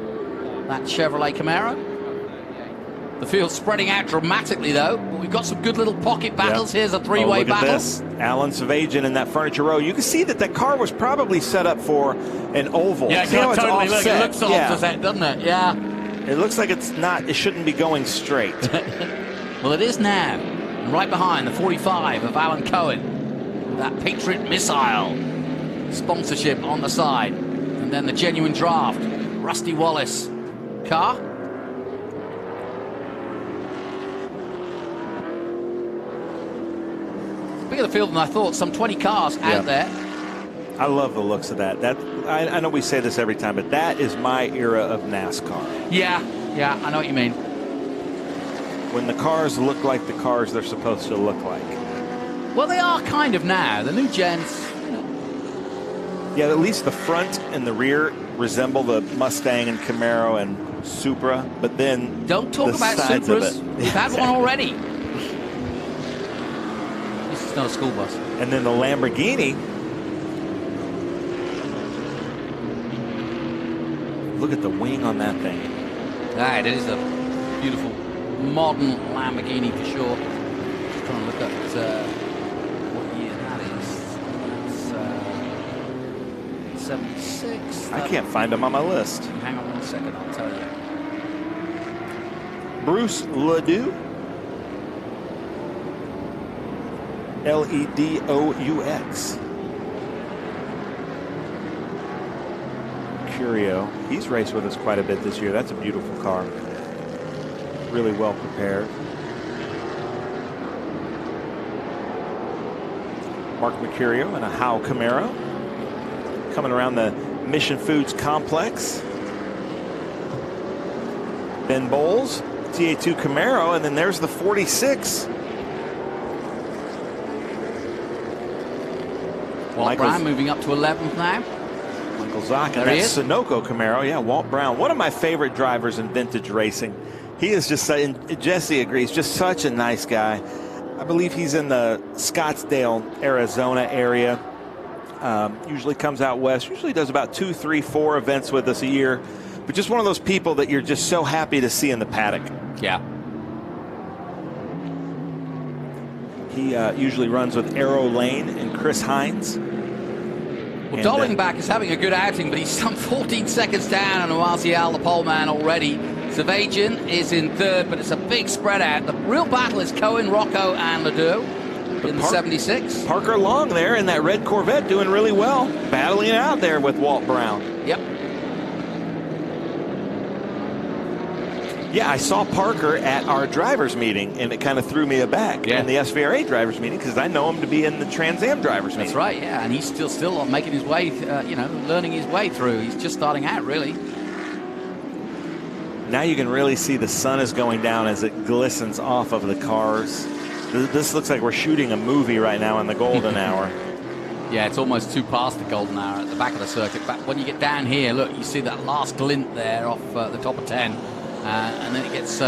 That Chevrolet Camaro. The field's spreading out dramatically, though. But we've got some good little pocket battles. Here's a three-way look at battle. this. Alan Savajian in that furniture row. You can see that the car was probably set up for an oval. Yeah, see how it's totally. Look, offset? it looks offset, doesn't it? Yeah. It looks like it's not. It shouldn't be going straight. Well, it is now. And right behind the 45 of Alan Cohen. That Patriot missile sponsorship on the side. And then the Genuine Draft. Rusty Wallace car. Bigger the field than I thought. Some 20 cars out there. I love the looks of that. I know we say this every time, but that is my era of NASCAR. Yeah, I know what you mean. When the cars look like the cars they're supposed to look like. Well, they are kind of now. The new gens, Yeah, at least the front and the rear resemble the Mustang and Camaro and Supra, but then don't talk about Supras. We've had one already. This is not a school bus. And then the Lamborghini. Look at the wing on that thing. It is a beautiful modern Lamborghini for sure. Just trying to look at what year that is. That's 76. I can't find them on my list. Hang on 1 second, I'll tell you. Bruce Ledoux. Ledous. Curio. He's raced with us quite a bit this year. That's a beautiful car. Really well prepared. Mark Mercurio and a Howe Camaro. Coming around the Mission Foods complex. Ben Bowles, TA2 Camaro, and then there's the 46. Walt Brown moving up to 11th now. Michael Zock and that Sunoco Camaro. Yeah, Walt Brown. One of my favorite drivers in vintage racing. He is just, and Jesse agrees, just such a nice guy. I believe he's in the Scottsdale, Arizona area. Usually comes out west. Usually does about 2, 3, 4 events with us a year. But just one of those people that you're just so happy to see in the paddock. Yeah. He usually runs with Arrow Lane and Chris Hines. Well, Dollingback is having a good outing, but he's some 14 seconds down on Marcial, the pole man, already. Savajian is in third, but it's a big spread out. The real battle is Cohen, Rocco, and Ledoux in the 76. Parker Long there in that red Corvette doing really well. Battling it out there with Walt Brown. Yep. Yeah, I saw Parker at our drivers meeting, and it kind of threw me aback in the SVRA drivers meeting because I know him to be in the Trans Am drivers meeting. That's right, yeah, and he's still making his way, learning his way through. He's just starting out, really. Now you can really see the sun is going down as it glistens off of the cars. This looks like we're shooting a movie right now in the golden hour. Yeah, it's almost 2 past the golden hour at the back of the circuit. But when you get down here, look, you see that last glint there off the top of 10. And then it gets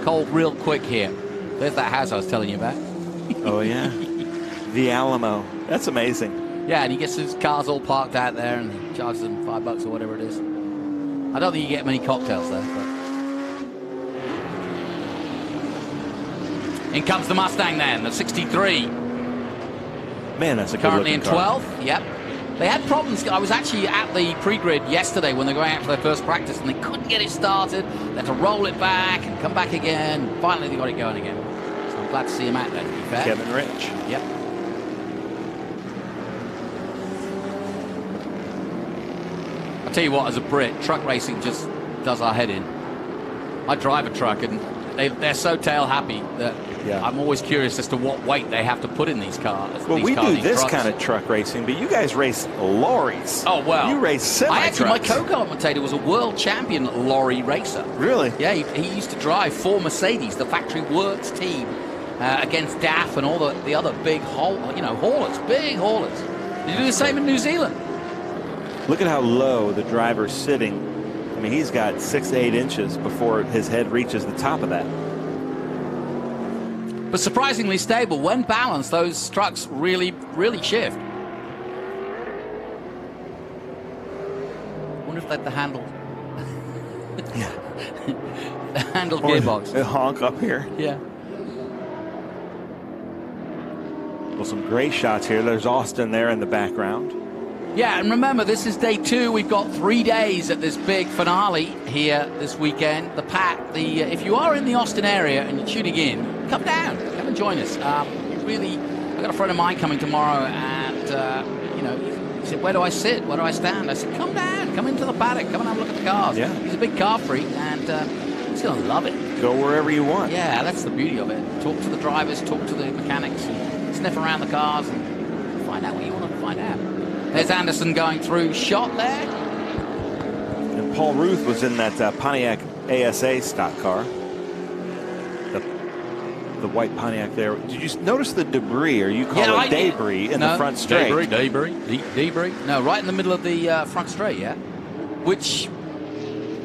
cold real quick here. There's that house I was telling you about. Oh, yeah. The Alamo. That's amazing. Yeah, and he gets his cars all parked out there and he charges them $5 or whatever it is. I don't think you get many cocktails there. But... In comes the Mustang then, the 63. Man, that's a good currently in looking car. 12th. Yep. They had problems. I was actually at the pre-grid yesterday when they were going out for their first practice and they couldn't get it started. They had to roll it back and come back again. Finally, they got it going again. So I'm glad to see him out there, to be fair. Kevin Rich. Yep. I'll tell you what, as a Brit, truck racing just does our head in. I drive a truck and they're so tail happy that I'm always curious as to what weight they have to put in these cars. Well, we do this kind of truck racing, but you guys race lorries. Oh, well. You race semi-trucks. My co-commentator was a world champion lorry racer. Really? Yeah, he used to drive for Mercedes, the factory works team, against DAF and all the other big haulers, big haulers. They do the same in New Zealand. Look at how low the driver's sitting. I mean, he's got 6 to 8 inches before his head reaches the top of that. But surprisingly stable. When balanced, those trucks really, really shift. wonder if they'd the handle. handled gearbox. A honk up here. Yeah. Well, some great shots here. There's Austin there in the background. Yeah, and remember, this is day 2. We've got 3 days at this big finale here this weekend. The pack, if you are in the Austin area and you're tuning in, come down, come and join us. Really, I've got a friend of mine coming tomorrow, and you know, he said, "Where do I sit? Where do I stand?" I said, "Come down, come into the paddock, come and have a look at the cars." Yeah. He's a big car freak, and he's going to love it. Go wherever you want. Yeah, that's the beauty of it. Talk to the drivers, talk to the mechanics, and sniff around the cars, and find out what you want to find out. There's Anderson going through, shot there. And Paul Ruth was in that Pontiac ASA stock car. The white Pontiac there. Did you notice the debris, or you call it debris, in the front straight? Debris. No, right in the middle of the front straight, yeah. Which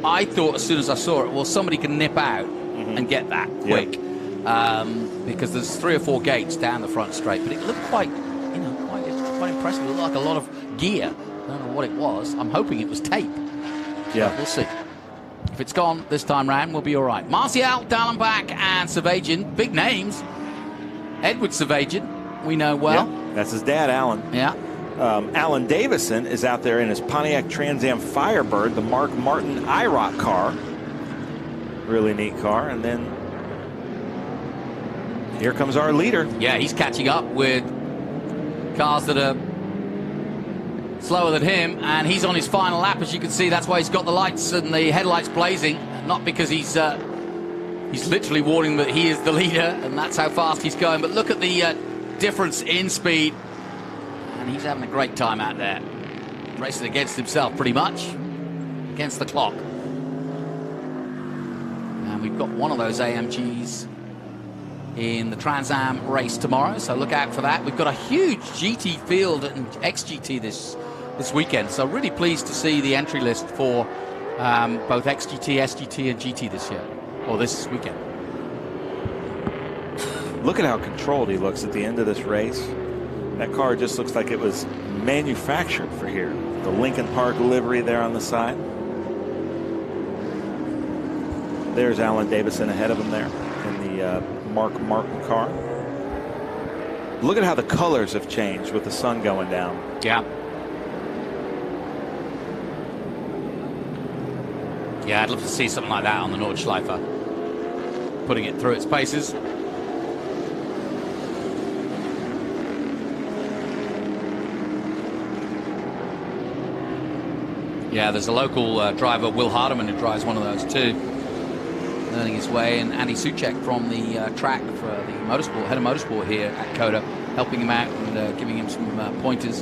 I thought as soon as I saw it, well, somebody can nip out and get that quick. Yep. Because there's 3 or 4 gates down the front straight. But it looked quite impressive. It looked like a lot of gear. I don't know what it was. I'm hoping it was tape. Yeah. We'll see. If it's gone this time round, we'll be all right. Martial, Dallenbach, and Savajian, big names. Edward Savajian, we know well. Yeah, that's his dad, Alan. Yeah. Alan Davison is out there in his Pontiac Trans Am Firebird, the Mark Martin IROC car. Really neat car. And then here comes our leader. Yeah, he's catching up with cars that are slower than him, and he's on his final lap, as you can see. That's why he's got the lights and the headlights blazing, not because he's literally warning that he is the leader and that's how fast he's going. But look at the difference in speed, and he's having a great time out there, racing against himself pretty much, against the clock. And we've got one of those AMGs in the Trans Am race tomorrow, so look out for that. We've got a huge GT field and XGT this weekend, so really pleased to see the entry list for both XGT, SGT, and GT this year, or this weekend. Look at how controlled he looks at the end of this race. That car just looks like it was manufactured for here. The Lincoln Park livery there on the side. There's Alan Davison ahead of him there in the Mark Martin car. Look at how the colors have changed with the sun going down. Yeah. Yeah, I'd love to see something like that on the Nordschleife, putting it through its paces. Yeah, there's a local driver, Will Hardeman, who drives one of those too, learning his way, and Andy Suchek from the track for the motorsport, head of motorsport here at COTA, helping him out and giving him some pointers.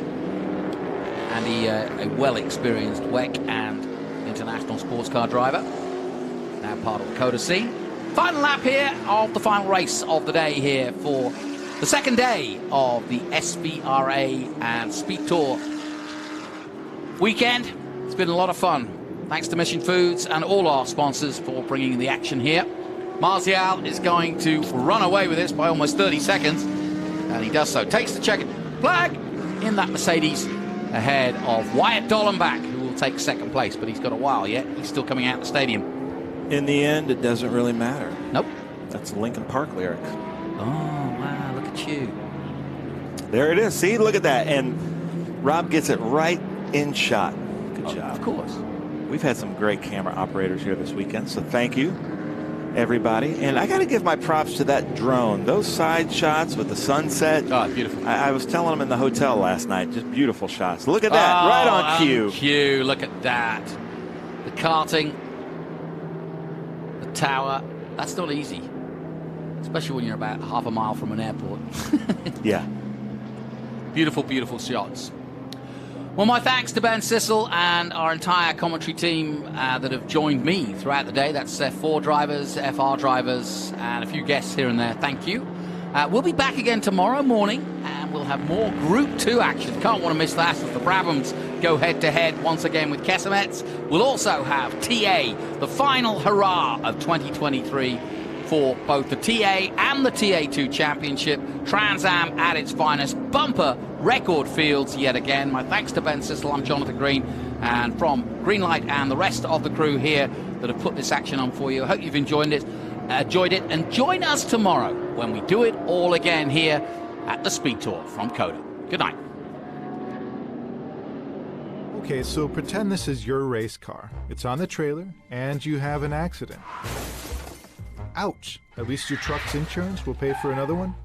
Andy, a well-experienced WEC and international sports car driver, now part of the COTA scene. Final lap here of the final race of the day here for the second day of the SVRA and SpeedTour weekend. It's been a lot of fun. Thanks to Mission Foods and all our sponsors for bringing the action here. Martial is going to run away with this by almost 30 seconds, and he does so. Takes the checkered flag in that Mercedes ahead of Wyatt Dallenbach, who will take second place, but he's got a while yet. He's still coming out of the stadium. In the end, it doesn't really matter. Nope. That's Lincoln Park lyrics. Oh, wow, look at you. There it is. See, look at that. And Rob gets it right in shot. Good job. Of course. We've had some great camera operators here this weekend, so thank you, everybody. And I got to give my props to that drone. Those side shots with the sunset. Oh, beautiful. I was telling them in the hotel last night, just beautiful shots. Look at that, right on cue. Cue, look at that. The karting, the tower, that's not easy, especially when you're about half a mile from an airport. Yeah. Beautiful, beautiful shots. Well, my thanks to Ben Sissel and our entire commentary team that have joined me throughout the day. That's F4 drivers, FR drivers, and a few guests here and there. Thank you. We'll be back again tomorrow morning, and we'll have more Group 2 action. Can't want to miss that as the Brabhams go head-to-head once again with Kesemets. We'll also have TA, the final hurrah of 2023 for both the TA and the TA2 Championship. Trans Am at its finest. Bumper record fields yet again. My thanks to Ben Sissel. I'm Jonathan Green. And from Greenlight and the rest of the crew here, that have put this action on for you. I hope you've enjoyed it, and join us tomorrow when we do it all again here at the Speed Tour from COTA. Good night. Okay, so pretend this is your race car. It's on the trailer, and you have an accident. Ouch! At least your truck's insurance will pay for another one?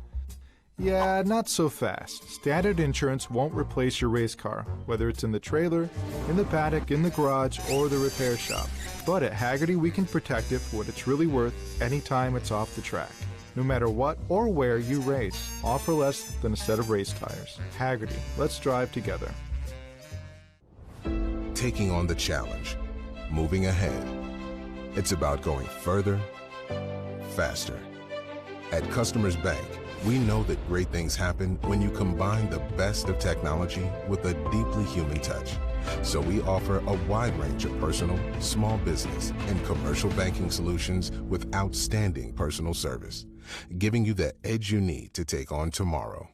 Yeah, not so fast. Standard insurance won't replace your race car, whether it's in the trailer, in the paddock, in the garage, or the repair shop. But at Hagerty, we can protect it for what it's really worth anytime it's off the track. No matter what or where you race, offer less than a set of race tires. Hagerty, let's drive together. Taking on the challenge, moving ahead. It's about going further, faster. At Customers Bank, we know that great things happen when you combine the best of technology with a deeply human touch. So we offer a wide range of personal, small business, and commercial banking solutions with outstanding personal service, giving you the edge you need to take on tomorrow.